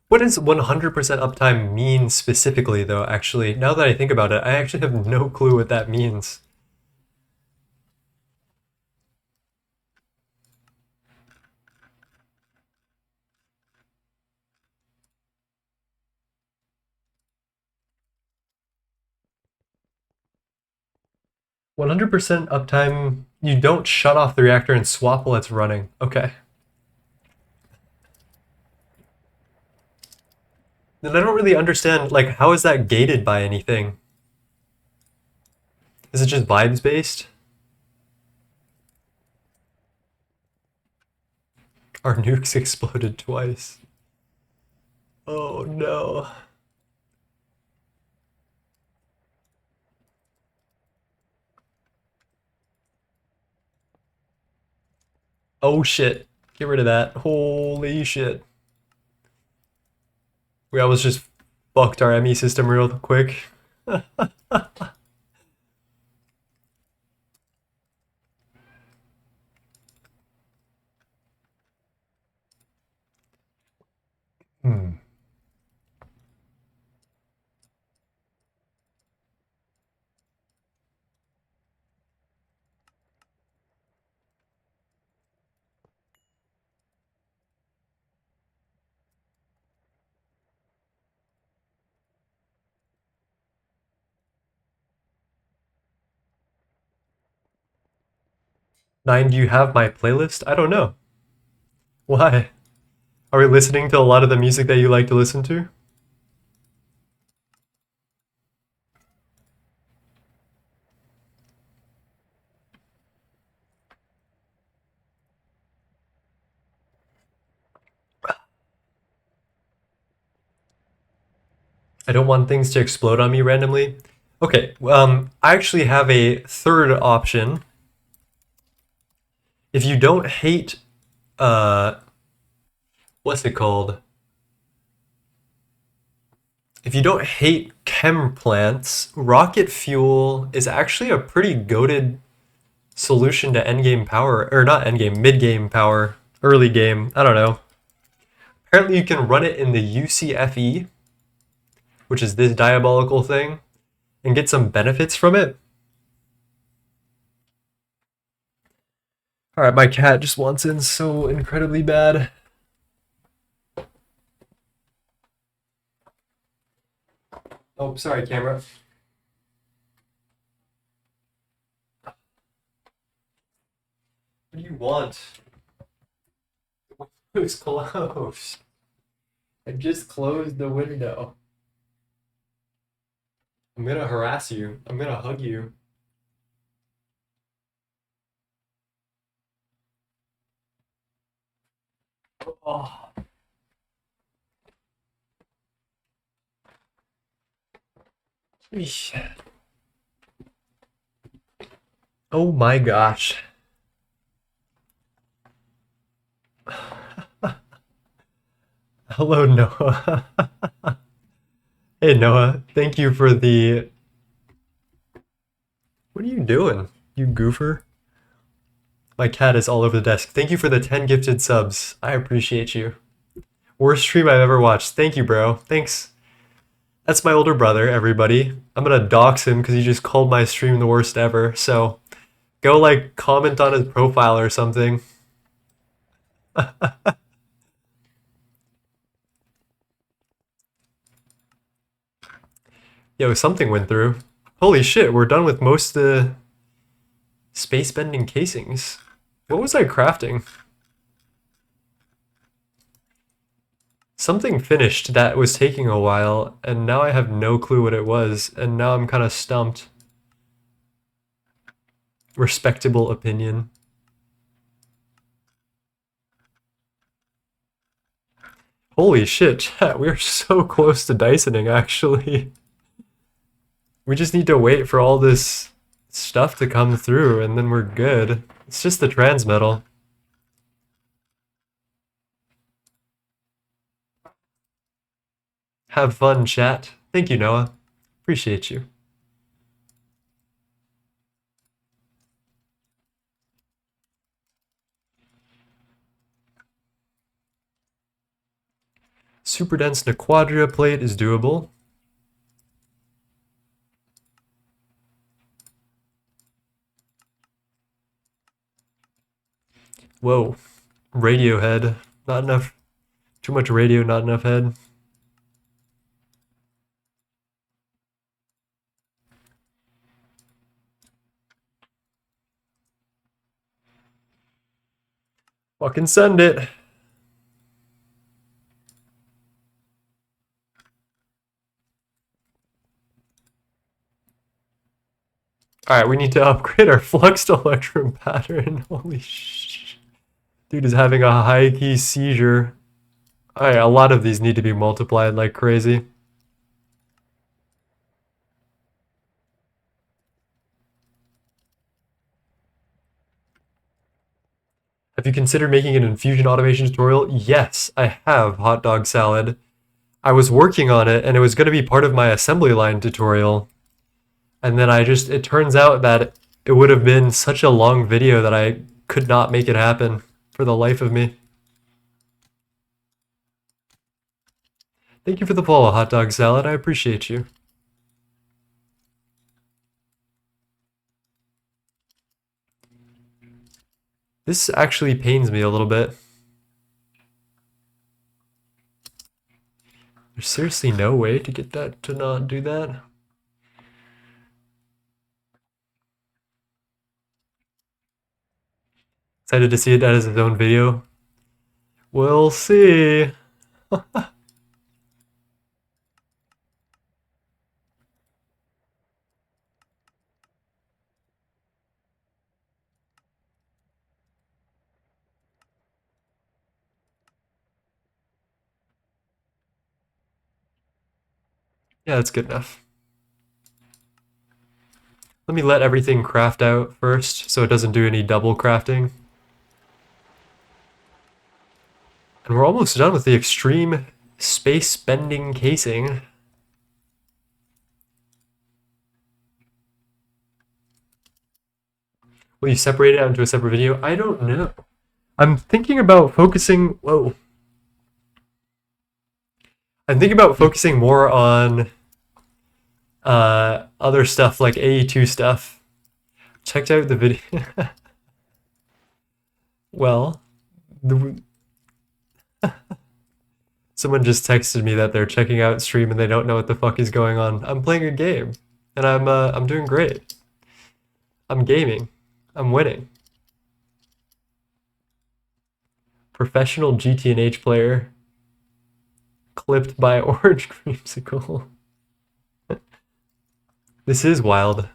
What does 100% uptime mean specifically, though, actually? Now that I think about it, I actually have no clue what that means. One 100% uptime, you don't shut off the reactor and swap while it's running. Okay. Then I don't really understand, like, how is that gated by anything? Is it just vibes based? Our nukes exploded twice. Oh no. Oh shit. Get rid of that. Holy shit. We almost just fucked our ME system real quick. Hmm. Nine, do you have my playlist? I don't know. Why? Are we listening to a lot of the music that you like to listen to? I don't want things to explode on me randomly. Okay, I actually have a third option. If you don't hate, what's it called? If you don't hate chem plants, rocket fuel is actually a pretty goated solution to endgame power, or not endgame, mid-game power, early game, I don't know. Apparently you can run it in the UCFE, which is this diabolical thing, and get some benefits from it. Alright, my cat just wants in so incredibly bad. Oh, sorry, camera. What do you want? It's closed. I just closed the window. I'm gonna harass you. I'm gonna hug you. Oh. Eesh. Oh my gosh. Hello, Noah. Hey Noah, thank you for the... What are you doing, you goofer? My cat is all over the desk. Thank you for the 10 gifted subs. I appreciate you. Worst stream I've ever watched. Thank you, bro. Thanks. That's my older brother, everybody. I'm gonna dox him because he just called my stream the worst ever. So go like comment on his profile or something. Yo, something went through. Holy shit, we're done with most of the space bending casings. What was I crafting? Something finished that was taking a while, and now I have no clue what it was, and now I'm kind of stumped. Respectable opinion. Holy shit, chat, we're so close to Dysoning, actually. We just need to wait for all this stuff to come through, and then we're good. It's just the transmetal. Have fun, chat. Thank you, Noah. Appreciate you. Super dense Nequadria plate is doable. Whoa. Radio head. Not enough. Too much radio, not enough head. Fucking send it. Alright, we need to upgrade our fluxed electrum pattern. Holy sh... Dude is having a high-key seizure. Alright, a lot of these need to be multiplied like crazy. Have you considered making an infusion automation tutorial? Yes, I have, hot dog salad. I was working on it, and it was going to be part of my assembly line tutorial. And then it turns out that it would have been such a long video that I could not make it happen for the life of me. Thank you for the follow, hot dog salad. I appreciate you. This actually pains me a little bit. There's seriously no way to get that to not do that. Excited to see it as its own video. We'll see. Yeah, that's good enough. Let me let everything craft out first so it doesn't do any double crafting. And we're almost done with the extreme space bending casing. Will you separate it out into a separate video? I don't know. I'm thinking about focusing... Whoa. I'm thinking about focusing more on other stuff like AE2 stuff. Checked out the video. Well, someone just texted me that they're checking out stream and they don't know what the fuck is going on. I'm playing a game, and I'm doing great. I'm gaming. I'm winning. Professional GTNH player. Clipped by orange creamsicle. This is wild.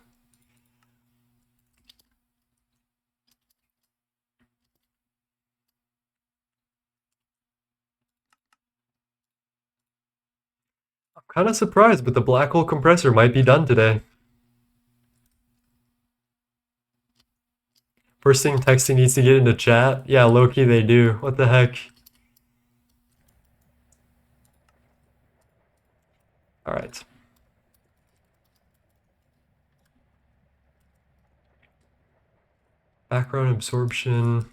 I'm kind of surprised, but the black hole compressor might be done today. First thing texting needs to get into chat. Yeah, low-key they do. What the heck? All right. Background absorption.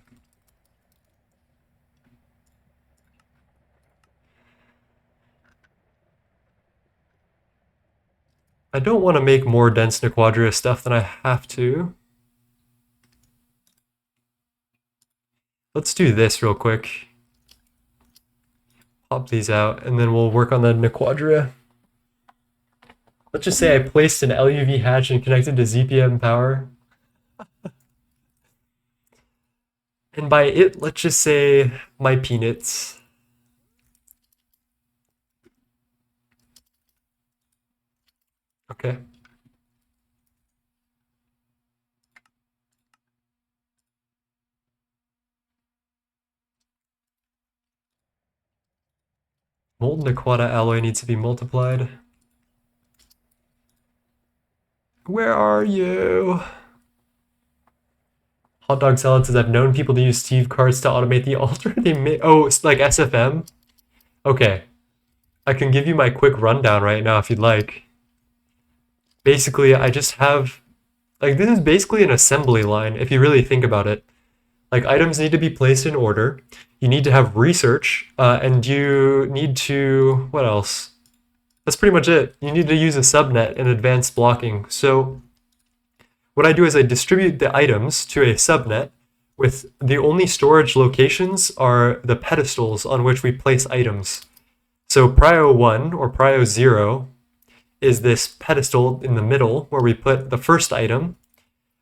I don't want to make more dense Nequadria stuff than I have to. Let's do this real quick. Pop these out, and then we'll work on the Nequadria. Let's just say I placed an LUV hatch and connected to ZPM power. And by it, let's just say my peanuts. Okay. Molten Aquata alloy needs to be multiplied. Where are you? Hot Dog Salad says, I've known people to use Steve cards to automate the altar. Oh, it's like SFM? Okay. I can give you my quick rundown right now if you'd like. Basically, I just have... Like, this is basically an assembly line, if you really think about it. Like, items need to be placed in order. You need to have research, and you need to... What else? That's pretty much it. You need to use a subnet and advanced blocking. So what I do is I distribute the items to a subnet with the only storage locations are the pedestals on which we place items. So prio 1 or prio 0 is this pedestal in the middle where we put the first item,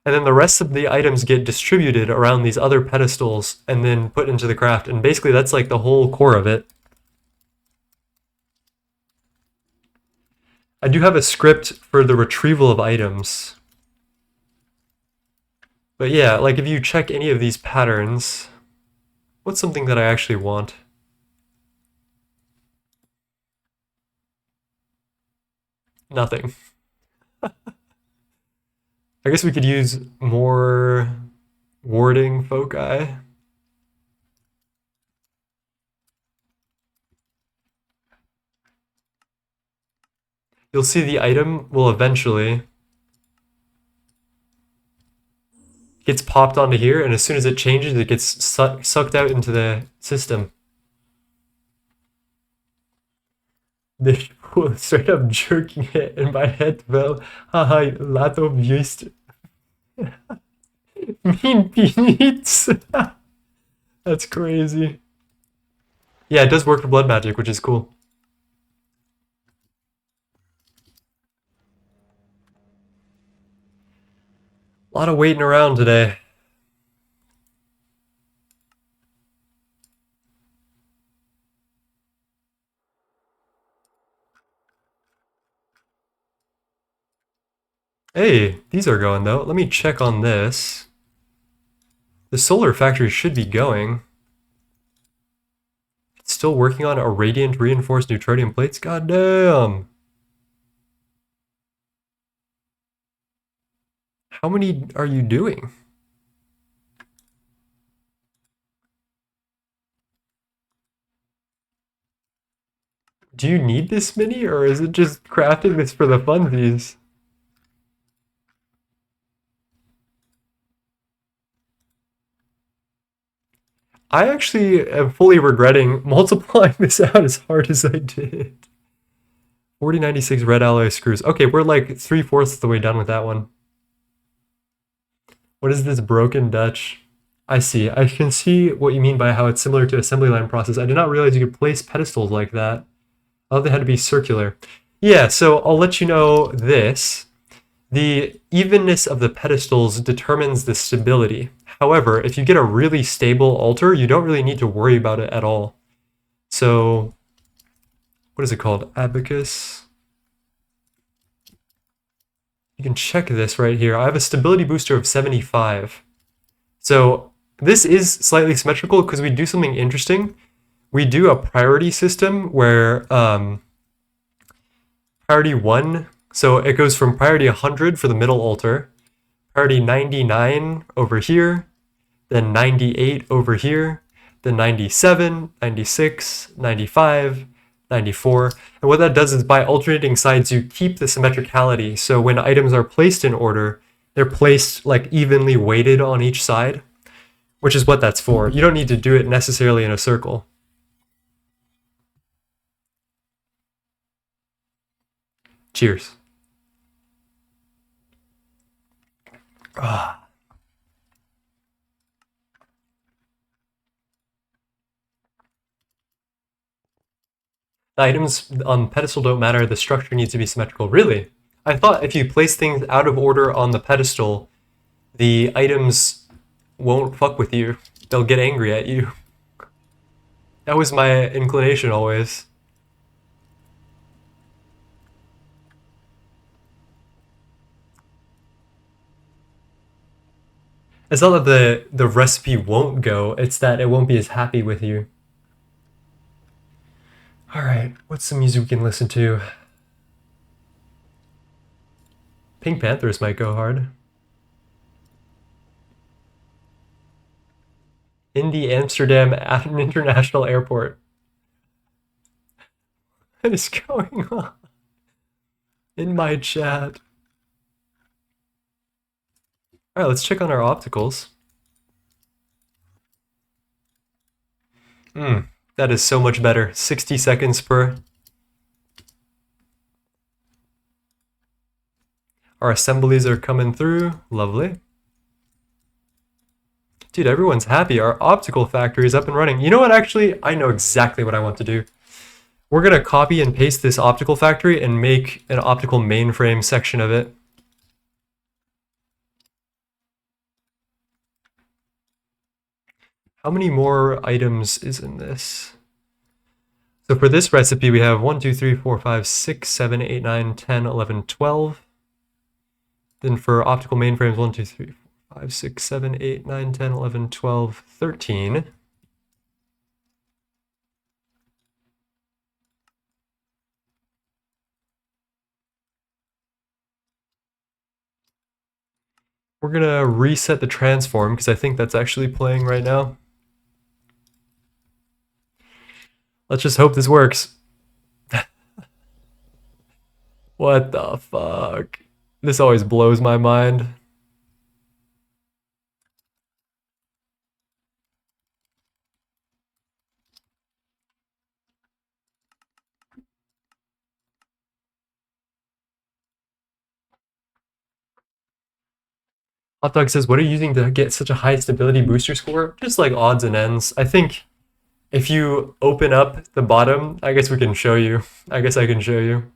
and then the rest of the items get distributed around these other pedestals and then put into the craft. And basically that's like the whole core of it. I do have a script for the retrieval of items. But yeah, like if you check any of these patterns, what's something that I actually want? Nothing. I guess we could use more warding foci. You'll see the item will eventually gets popped onto here, and as soon as it changes, it gets sucked out into the system. They were straight up jerking it, and my head fell. Haha, lato vieust. Mean peanuts. That's crazy. Yeah, it does work for blood magic, which is cool. A lot of waiting around today. Hey, these are going though. Let me check on this. The solar factory should be going. It's still working on irradiant reinforced neutronium plates? God damn. How many are you doing? Do you need this many, or is it just crafting this for the funsies? I actually am fully regretting multiplying this out as hard as I did. 4096 red alloy screws. Okay, we're like 3/4 of the way done with that one. What is this broken Dutch? I see. I can see what you mean by how it's similar to assembly line process. I did not realize you could place pedestals like that. I thought they had to be circular. Yeah, so I'll let you know this. The evenness of the pedestals determines the stability. However, if you get a really stable altar, you don't really need to worry about it at all. So, what is it called? Abacus. You can check this right here. I have a stability booster of 75. So this is slightly symmetrical because we do something interesting. We do a priority system where priority 1, so it goes from priority 100 for the middle altar, priority 99 over here, then 98 over here, then 97, 96, 95, 94. And what that does is by alternating sides, you keep the symmetricality. So when items are placed in order, they're placed like evenly weighted on each side, which is what that's for. You don't need to do it necessarily in a circle. Cheers. Ah. The items on the pedestal don't matter, the structure needs to be symmetrical. Really? I thought if you place things out of order on the pedestal, the items won't fuck with you. They'll get angry at you. That was my inclination always. It's not that the recipe won't go, it's that it won't be as happy with you. Alright, what's some music we can listen to? Pink Panthers might go hard. Indy Amsterdam at an international airport. What is going on in my chat? Alright, let's check on our opticals. That is so much better. 60 seconds per. Our assemblies are coming through. Lovely. Dude, everyone's happy. Our optical factory is up and running. You know what, actually? I know exactly what I want to do. We're going to copy and paste this optical factory and make an optical mainframe section of it. How many more items is in this? So for this recipe, we have 1, 2, 3, 4, 5, 6, 7, 8, 9, 10, 11, 12. Then for optical mainframes, 1, 2, 3, 4, 5, 6, 7, 8, 9, 10, 11, 12, 13. We're going to reset the transform because I think that's actually playing right now. Let's just hope this works. What the fuck? This always blows my mind. Hot Dog says, what are you using to get such a high stability booster score? Just like odds and ends. I think if you open up the bottom, I guess we can show you. I guess I can show you.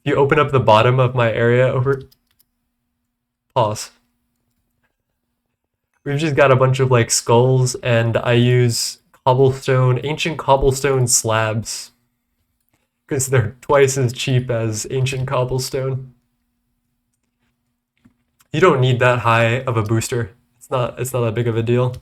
If you open up the bottom of my area over... Pause. We've just got a bunch of like skulls, and I use cobblestone, ancient cobblestone slabs. Because they're twice as cheap as ancient cobblestone. You don't need that high of a booster. It's not that big of a deal.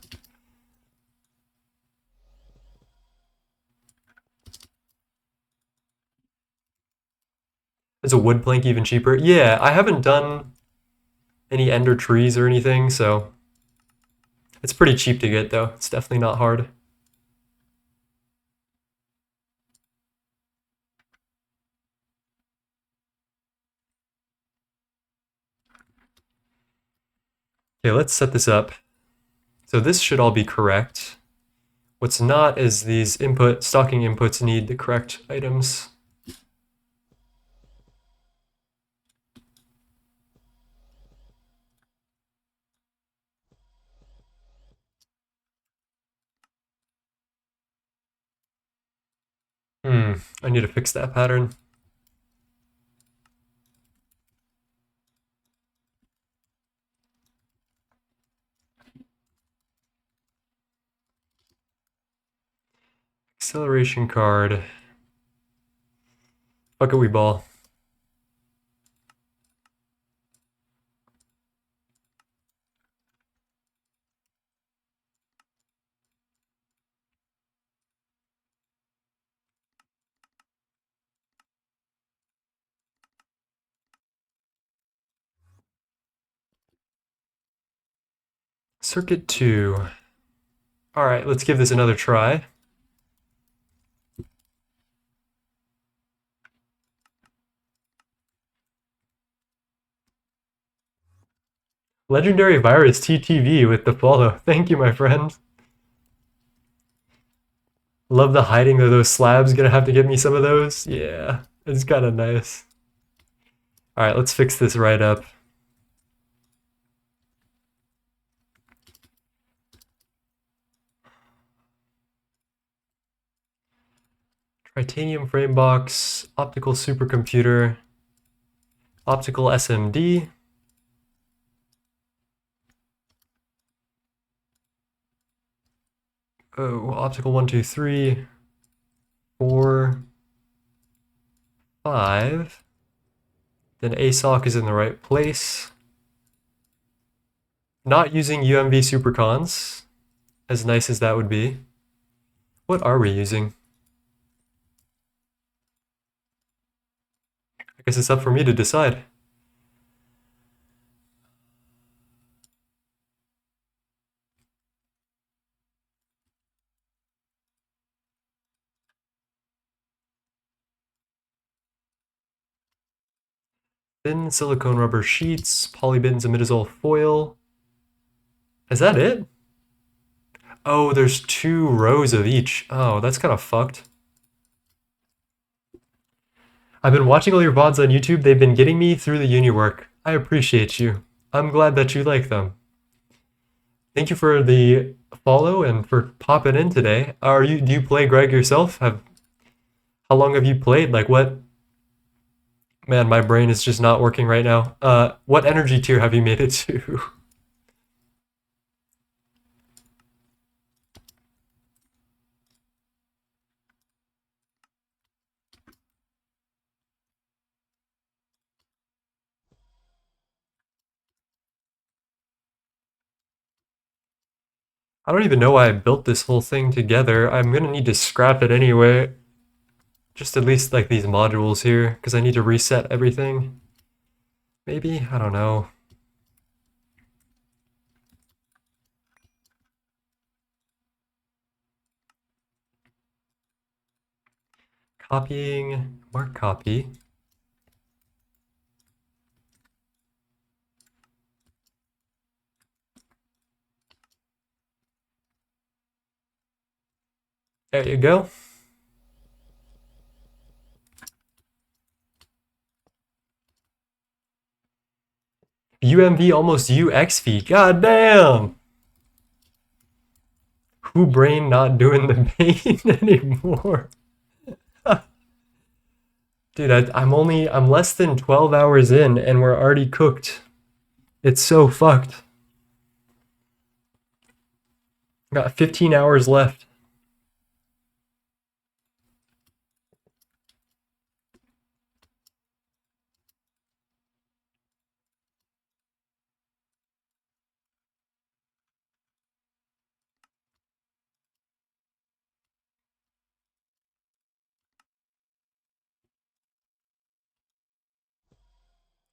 Is a wood plank even cheaper? Yeah, I haven't done any ender trees or anything, so it's pretty cheap to get though. It's definitely not hard. Okay, let's set this up. So this should all be correct. What's not is these stocking inputs need the correct items. I need to fix that pattern. Acceleration card. Fuck it, we ball. Circuit 2. All right, let's give this another try. Legendary Virus TTV with the follow. Thank you, my friend. Love the hiding of those slabs. Gonna have to get me some of those. Yeah, it's kind of nice. All right, let's fix this right up. Titanium frame box, optical supercomputer, optical SMD. Oh, optical 1, 2, 3, 4, 5. Then ASOC is in the right place. Not using UMV supercons, as nice as that would be. What are we using? I guess it's up for me to decide. Thin silicone rubber sheets, polybenzoimidazole foil. Is that it? Oh, there's 2 rows of each. Oh, that's kind of fucked. I've been watching all your VODs on YouTube. They've been getting me through the uni work. I appreciate you. I'm glad that you like them. Thank you for the follow and for popping in today. Do you play Greg yourself? How long have you played? Like what? Man, my brain is just not working right now. What energy tier have you made it to? I don't even know why I built this whole thing together. I'm gonna need to scrap it anyway. Just at least like these modules here, because I need to reset everything. Maybe? I don't know. Copying, mark copy. There you go. UMV almost UXV. God damn! Who brain not doing the pain anymore? Dude, I'm less than 12 hours in and we're already cooked. It's so fucked. Got 15 hours left.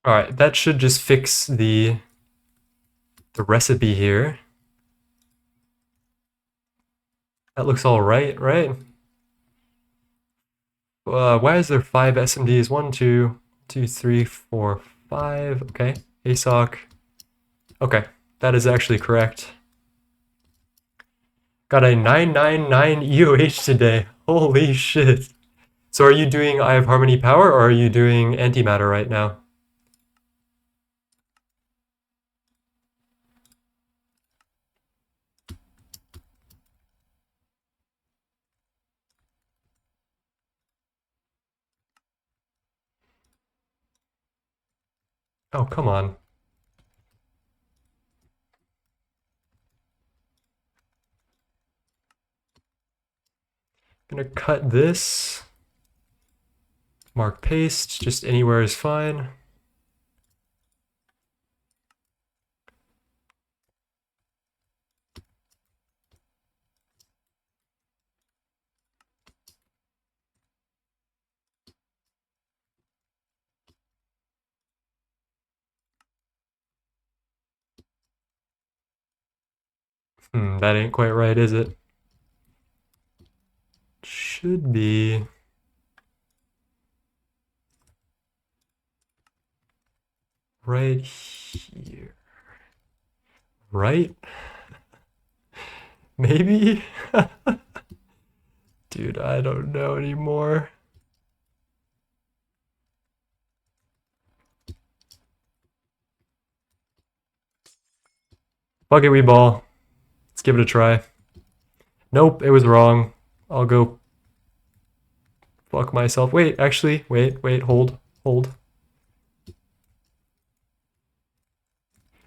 All right, that should just fix the recipe here. That looks all right, right? Why is there 5 SMDs? 1, 2, 2, 3, 4, 5. Okay, ASOC. Okay, that is actually correct. Got a 999 EOH today. Holy shit. So are you doing I Have Harmony Power or are you doing Antimatter right now? Oh, come on. Gonna cut this. Mark paste, just anywhere is fine. That ain't quite right, is it? Should be. Right here. Right? Maybe? Dude, I don't know anymore. Fuck it, we ball. Let's give it a try. Nope, it was wrong. I'll go fuck myself. Wait, actually, wait, hold.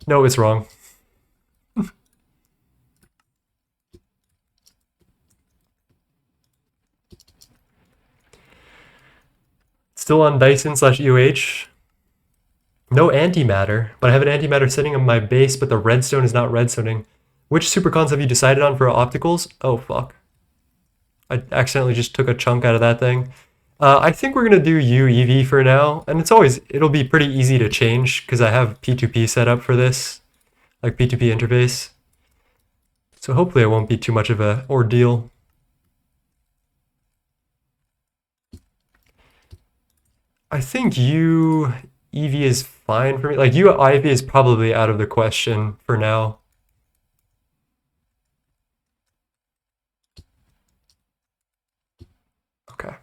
No, it's wrong. Still on Dyson slash EOH. No antimatter, but I have an antimatter setting on my base, but the redstone is not redstoning. Which supercons have you decided on for opticals? Oh, fuck. I accidentally just took a chunk out of that thing. I think we're gonna do UEV for now, and it'll be pretty easy to change because I have P2P set up for this, like P2P interface. So hopefully it won't be too much of a ordeal. I think UEV is fine for me. Like UIV is probably out of the question for now. Okay.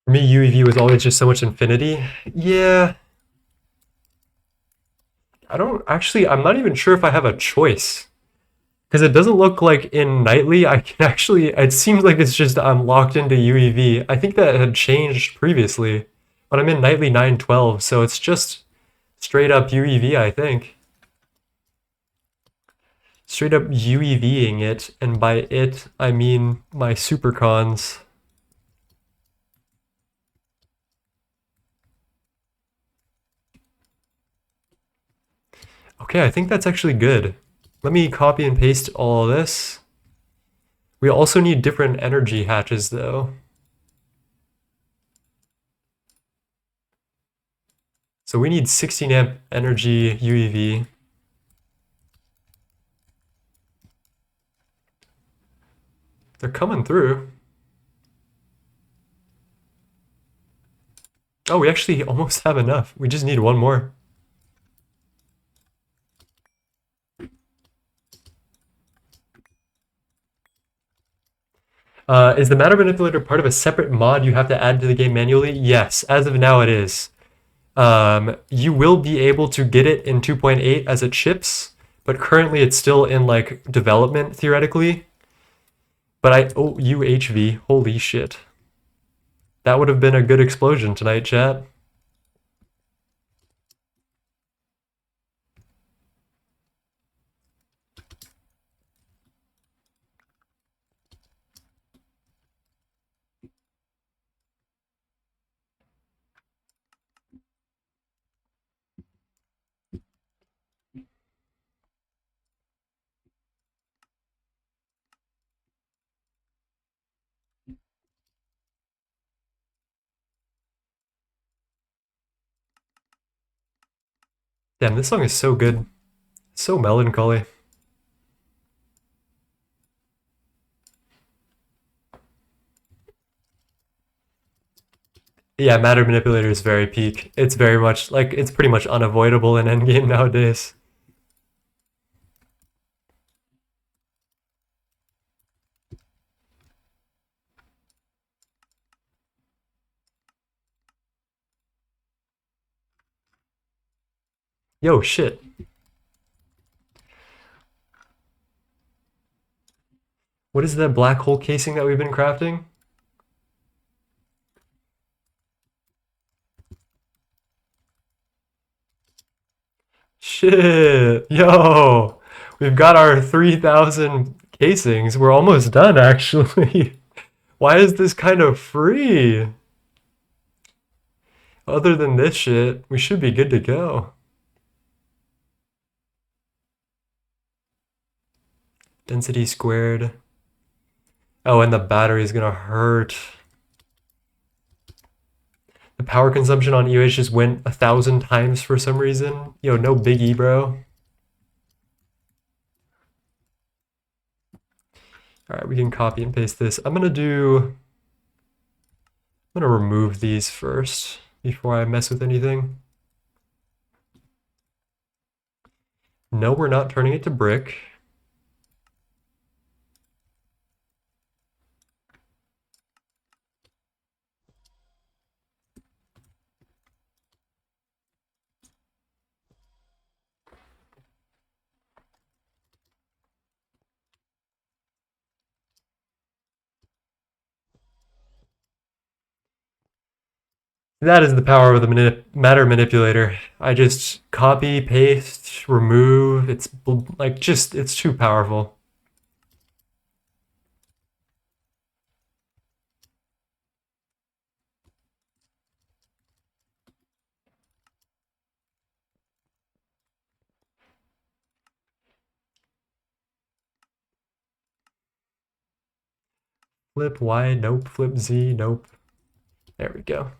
For me, UEV was always just so much infinity. Yeah. I'm not even sure if I have a choice. Because it doesn't look like in nightly, I can actually, it seems like it's just I'm locked into UEV. I think that had changed previously, but I'm in nightly 912, so it's just straight up UEV, I think. Straight up UEVing it, and by it, I mean my supercons. Okay, I think that's actually good. Let me copy and paste all of this. We also need different energy hatches though. So we need 16 amp energy UEV. They're coming through. Oh, we actually almost have enough. We just need one more. Is the matter manipulator part of a separate mod you have to add to the game manually? Yes, as of now it is. You will be able to get it in 2.8 as it ships, but currently it's still in like development theoretically. But UHV, holy shit. That would have been a good explosion tonight, chat. Damn, this song is so good. So melancholy. Yeah, matter manipulator is very peak. It's very much like it's pretty much unavoidable in endgame nowadays. Yo, shit. What is that black hole casing that we've been crafting? Shit. Yo. We've got our 3,000 casings. We're almost done, actually. Why is this kind of free? Other than this shit, we should be good to go. Density squared. Oh, and the battery's gonna hurt. The power consumption on EOH just went 1,000 times for some reason. Yo, no biggie, bro. All right, we can copy and paste this. I'm gonna remove these first before I mess with anything. No, we're not turning it to brick. That is the power of the matter manipulator. I just copy, paste, remove. It's like it's too powerful. Flip Y, nope. Flip Z, nope. There we go.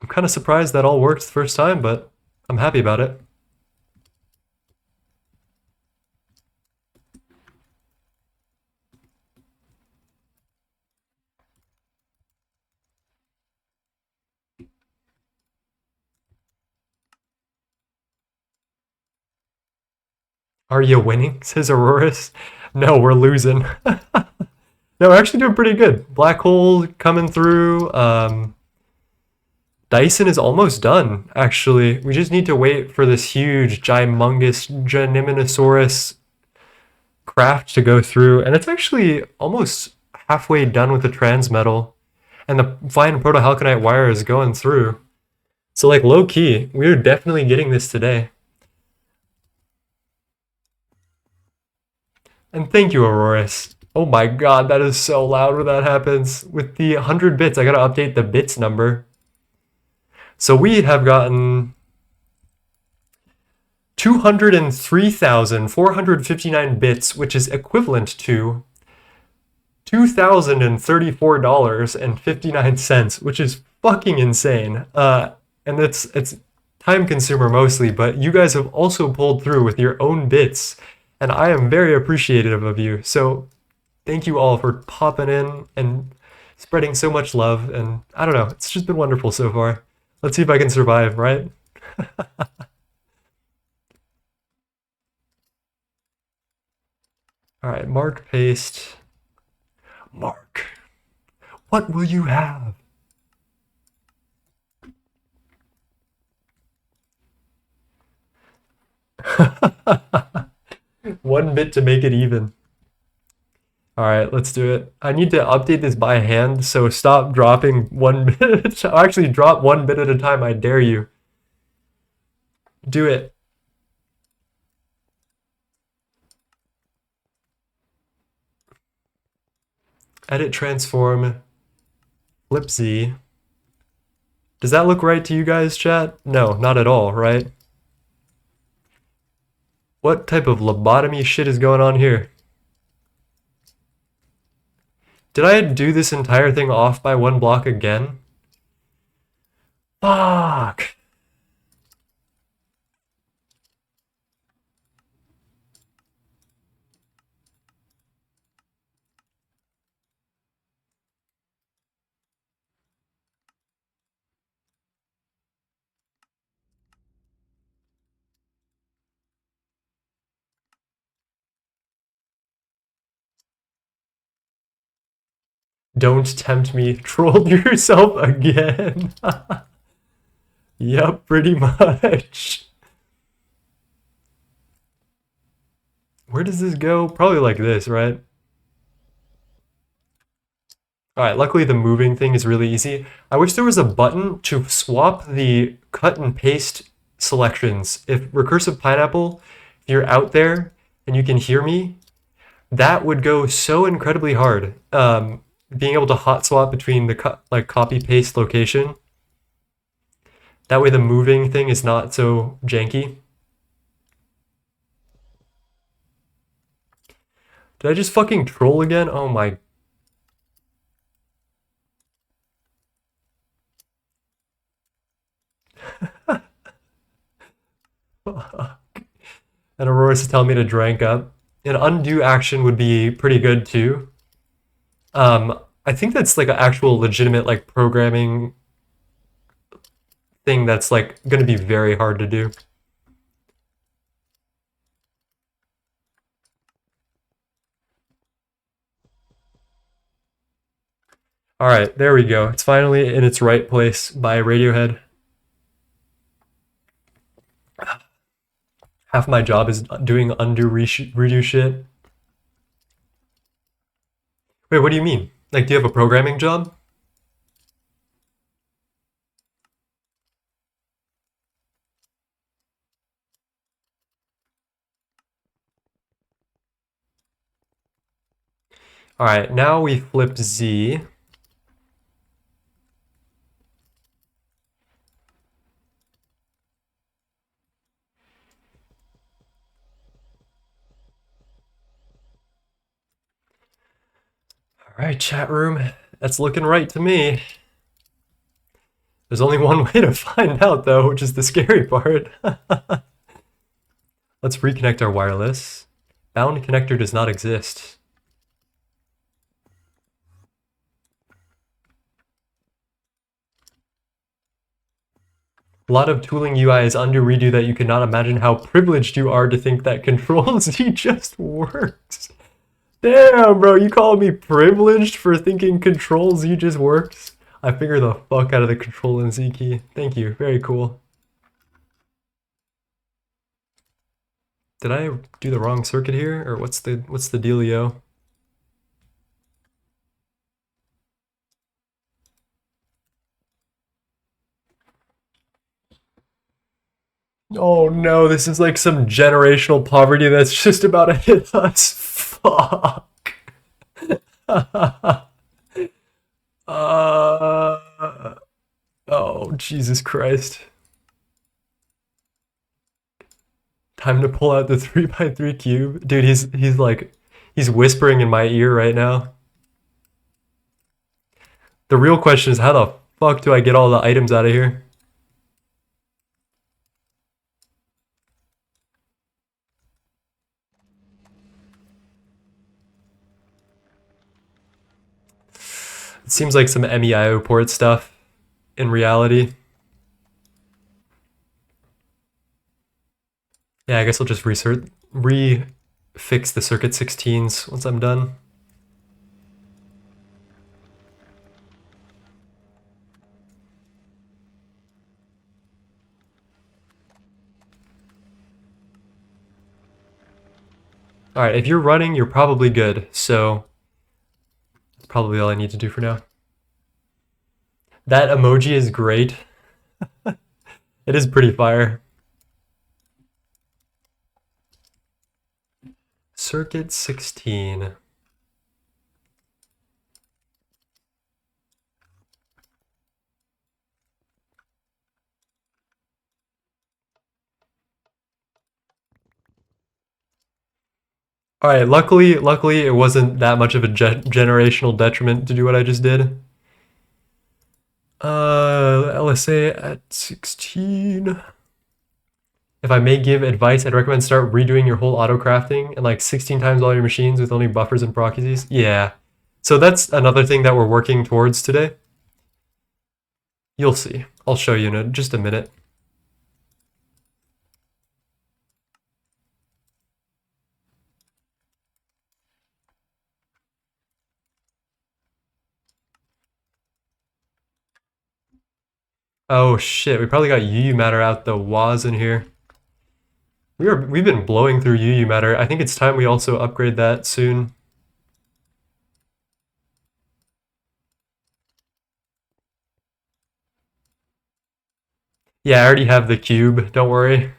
I'm kind of surprised that all worked the first time, but I'm happy about it. Are you winning? Says Auroras. No, we're losing. No, we're actually doing pretty good. Black hole coming through. Dyson is almost done, actually. We just need to wait for this huge, gymongous Geniminosaurus craft to go through. And it's actually almost halfway done with the transmetal. And the fine protohalconite wire is going through. So, like, low key, we're definitely getting this today. And thank you, Auroras. Oh my god, that is so loud when that happens. With the 100 bits, I gotta update the bits number. So we have gotten 203,459 bits, which is equivalent to $2,034.59, which is fucking insane. And it's time consumer mostly, but you guys have also pulled through with your own bits, and I am very appreciative of you. So thank you all for popping in and spreading so much love, and I don't know, it's just been wonderful so far. Let's see if I can survive, right? All right, mark, paste. Mark, what will you have? One bit to make it even. All right, let's do it. I need to update this by hand, so stop dropping 1 bit. Actually, drop 1 bit at a time, I dare you. Do it. Edit, transform, flip Z. Does that look right to you guys, chat? No, not at all, right? What type of lobotomy shit is going on here? Did I do this entire thing off by 1 block again? Fuck! Don't tempt me. Trolled yourself again. Yep, pretty much. Where does this go? Probably like this, right? Alright, luckily the moving thing is really easy. I wish there was a button to swap the cut and paste selections. If recursive pineapple, if you're out there and you can hear me, that would go so incredibly hard. Being able to hot swap between the copy paste location. That way the moving thing is not so janky. Did I just fucking troll again? Oh my. And Aurora's telling me to drank up. An undo action would be pretty good too. I think that's like an actual legitimate like programming thing that's like going to be very hard to do. All right, there we go. It's finally in its right place by Radiohead. Half my job is doing undo redo shit. Wait, what do you mean? Like, do you have a programming job? All right, now we flip Z. All right, chat room. That's looking right to me. There's only one way to find out, though, which is the scary part. Let's reconnect our wireless. Bound connector does not exist. A lot of tooling UI is undo redo that you cannot imagine how privileged you are to think that Control Z just works. Damn, bro, you call me privileged for thinking Control Z just works? I figure the fuck out of the Control and Z key. Thank you, very cool. Did I do the wrong circuit here, or what's the dealio? Oh no, this is like some generational poverty that's just about to hit us. Fuck. Oh, Jesus Christ. Time to pull out the 3x3 cube. Dude, he's like, he's whispering in my ear right now. The real question is, how the fuck do I get all the items out of here? It seems like some MEIO port stuff in reality. Yeah, I guess I'll just refix the circuit 16s once I'm done. All right, if you're running, you're probably good. So that's probably all I need to do for now. That emoji is great. It is pretty fire. Circuit 16. All right, luckily it wasn't that much of a generational detriment to do what I just did. LSA at 16. If I may give advice, I'd recommend start redoing your whole auto crafting and like 16 times all your machines with only buffers and proxies. Yeah. So that's another thing that we're working towards today. You'll see. I'll show you in just a minute. Oh shit, we probably got UU matter out the waz in here. We've been blowing through UU matter. I think it's time we also upgrade that soon. Yeah, I already have the cube, don't worry.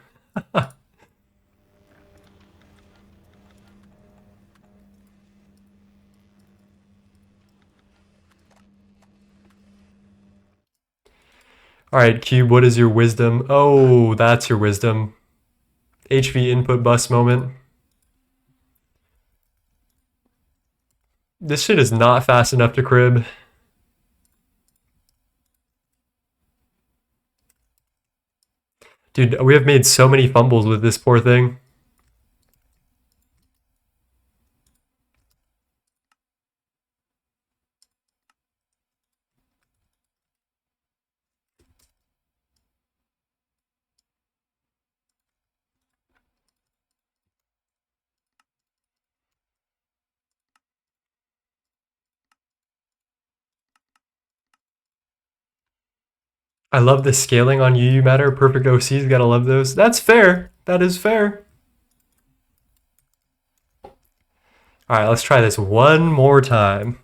All right, Cube, what is your wisdom? Oh, that's your wisdom. HV input bus moment. This shit is not fast enough to crib. Dude, we have made so many fumbles with this poor thing. I love the scaling on UU matter. Perfect OCs, gotta love those. That's fair. That is fair. All right, let's try this one more time.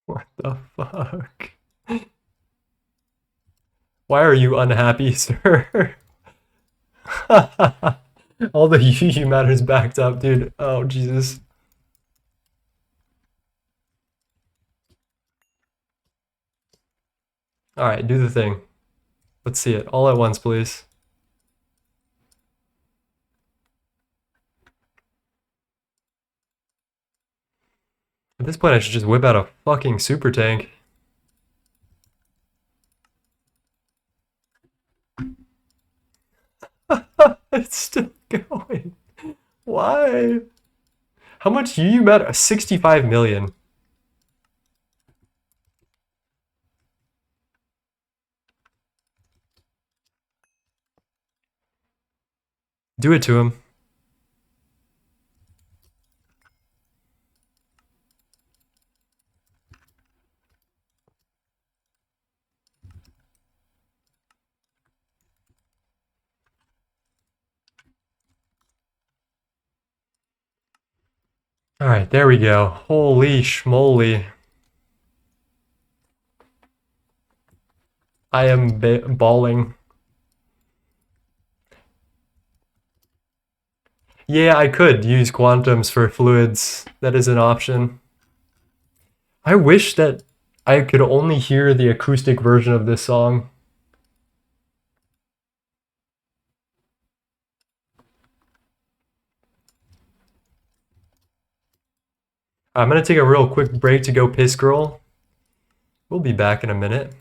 What the fuck? Why are you unhappy, sir? All the UU matters backed up, dude. Oh, Jesus. All right, do the thing. Let's see it all at once, please. At this point, I should just whip out a fucking super tank. It's still going. Why? How much UU matter? 65 million. Do it to him. All right, there we go. Holy schmoly. I am bawling. Yeah, I could use quantums for fluids. That is an option. I wish that I could only hear the acoustic version of this song. I'm gonna take a real quick break to go piss girl. We'll be back in a minute.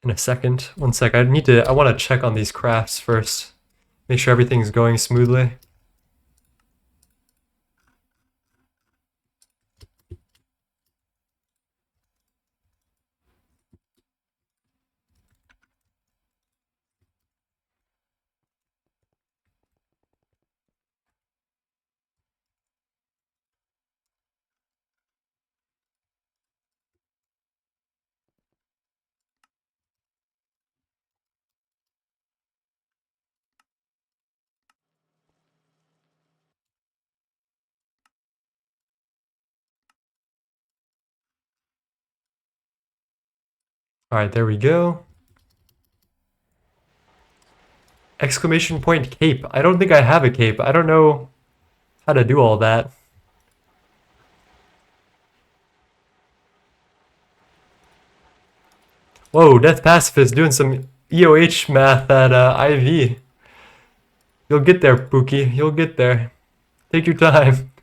In a second. One sec. I want to check on these crafts first. Make sure everything's going smoothly. All right, there we go. Exclamation point cape. I don't think I have a cape. I don't know how to do all that. Whoa, Death Pacifist doing some EOH math at IV. You'll get there, Pookie. You'll get there. Take your time.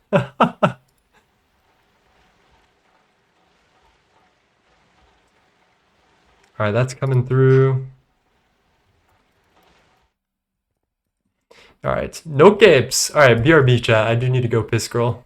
Alright, that's coming through. Alright, no capes. Alright, BRB chat. I do need to go piss girl.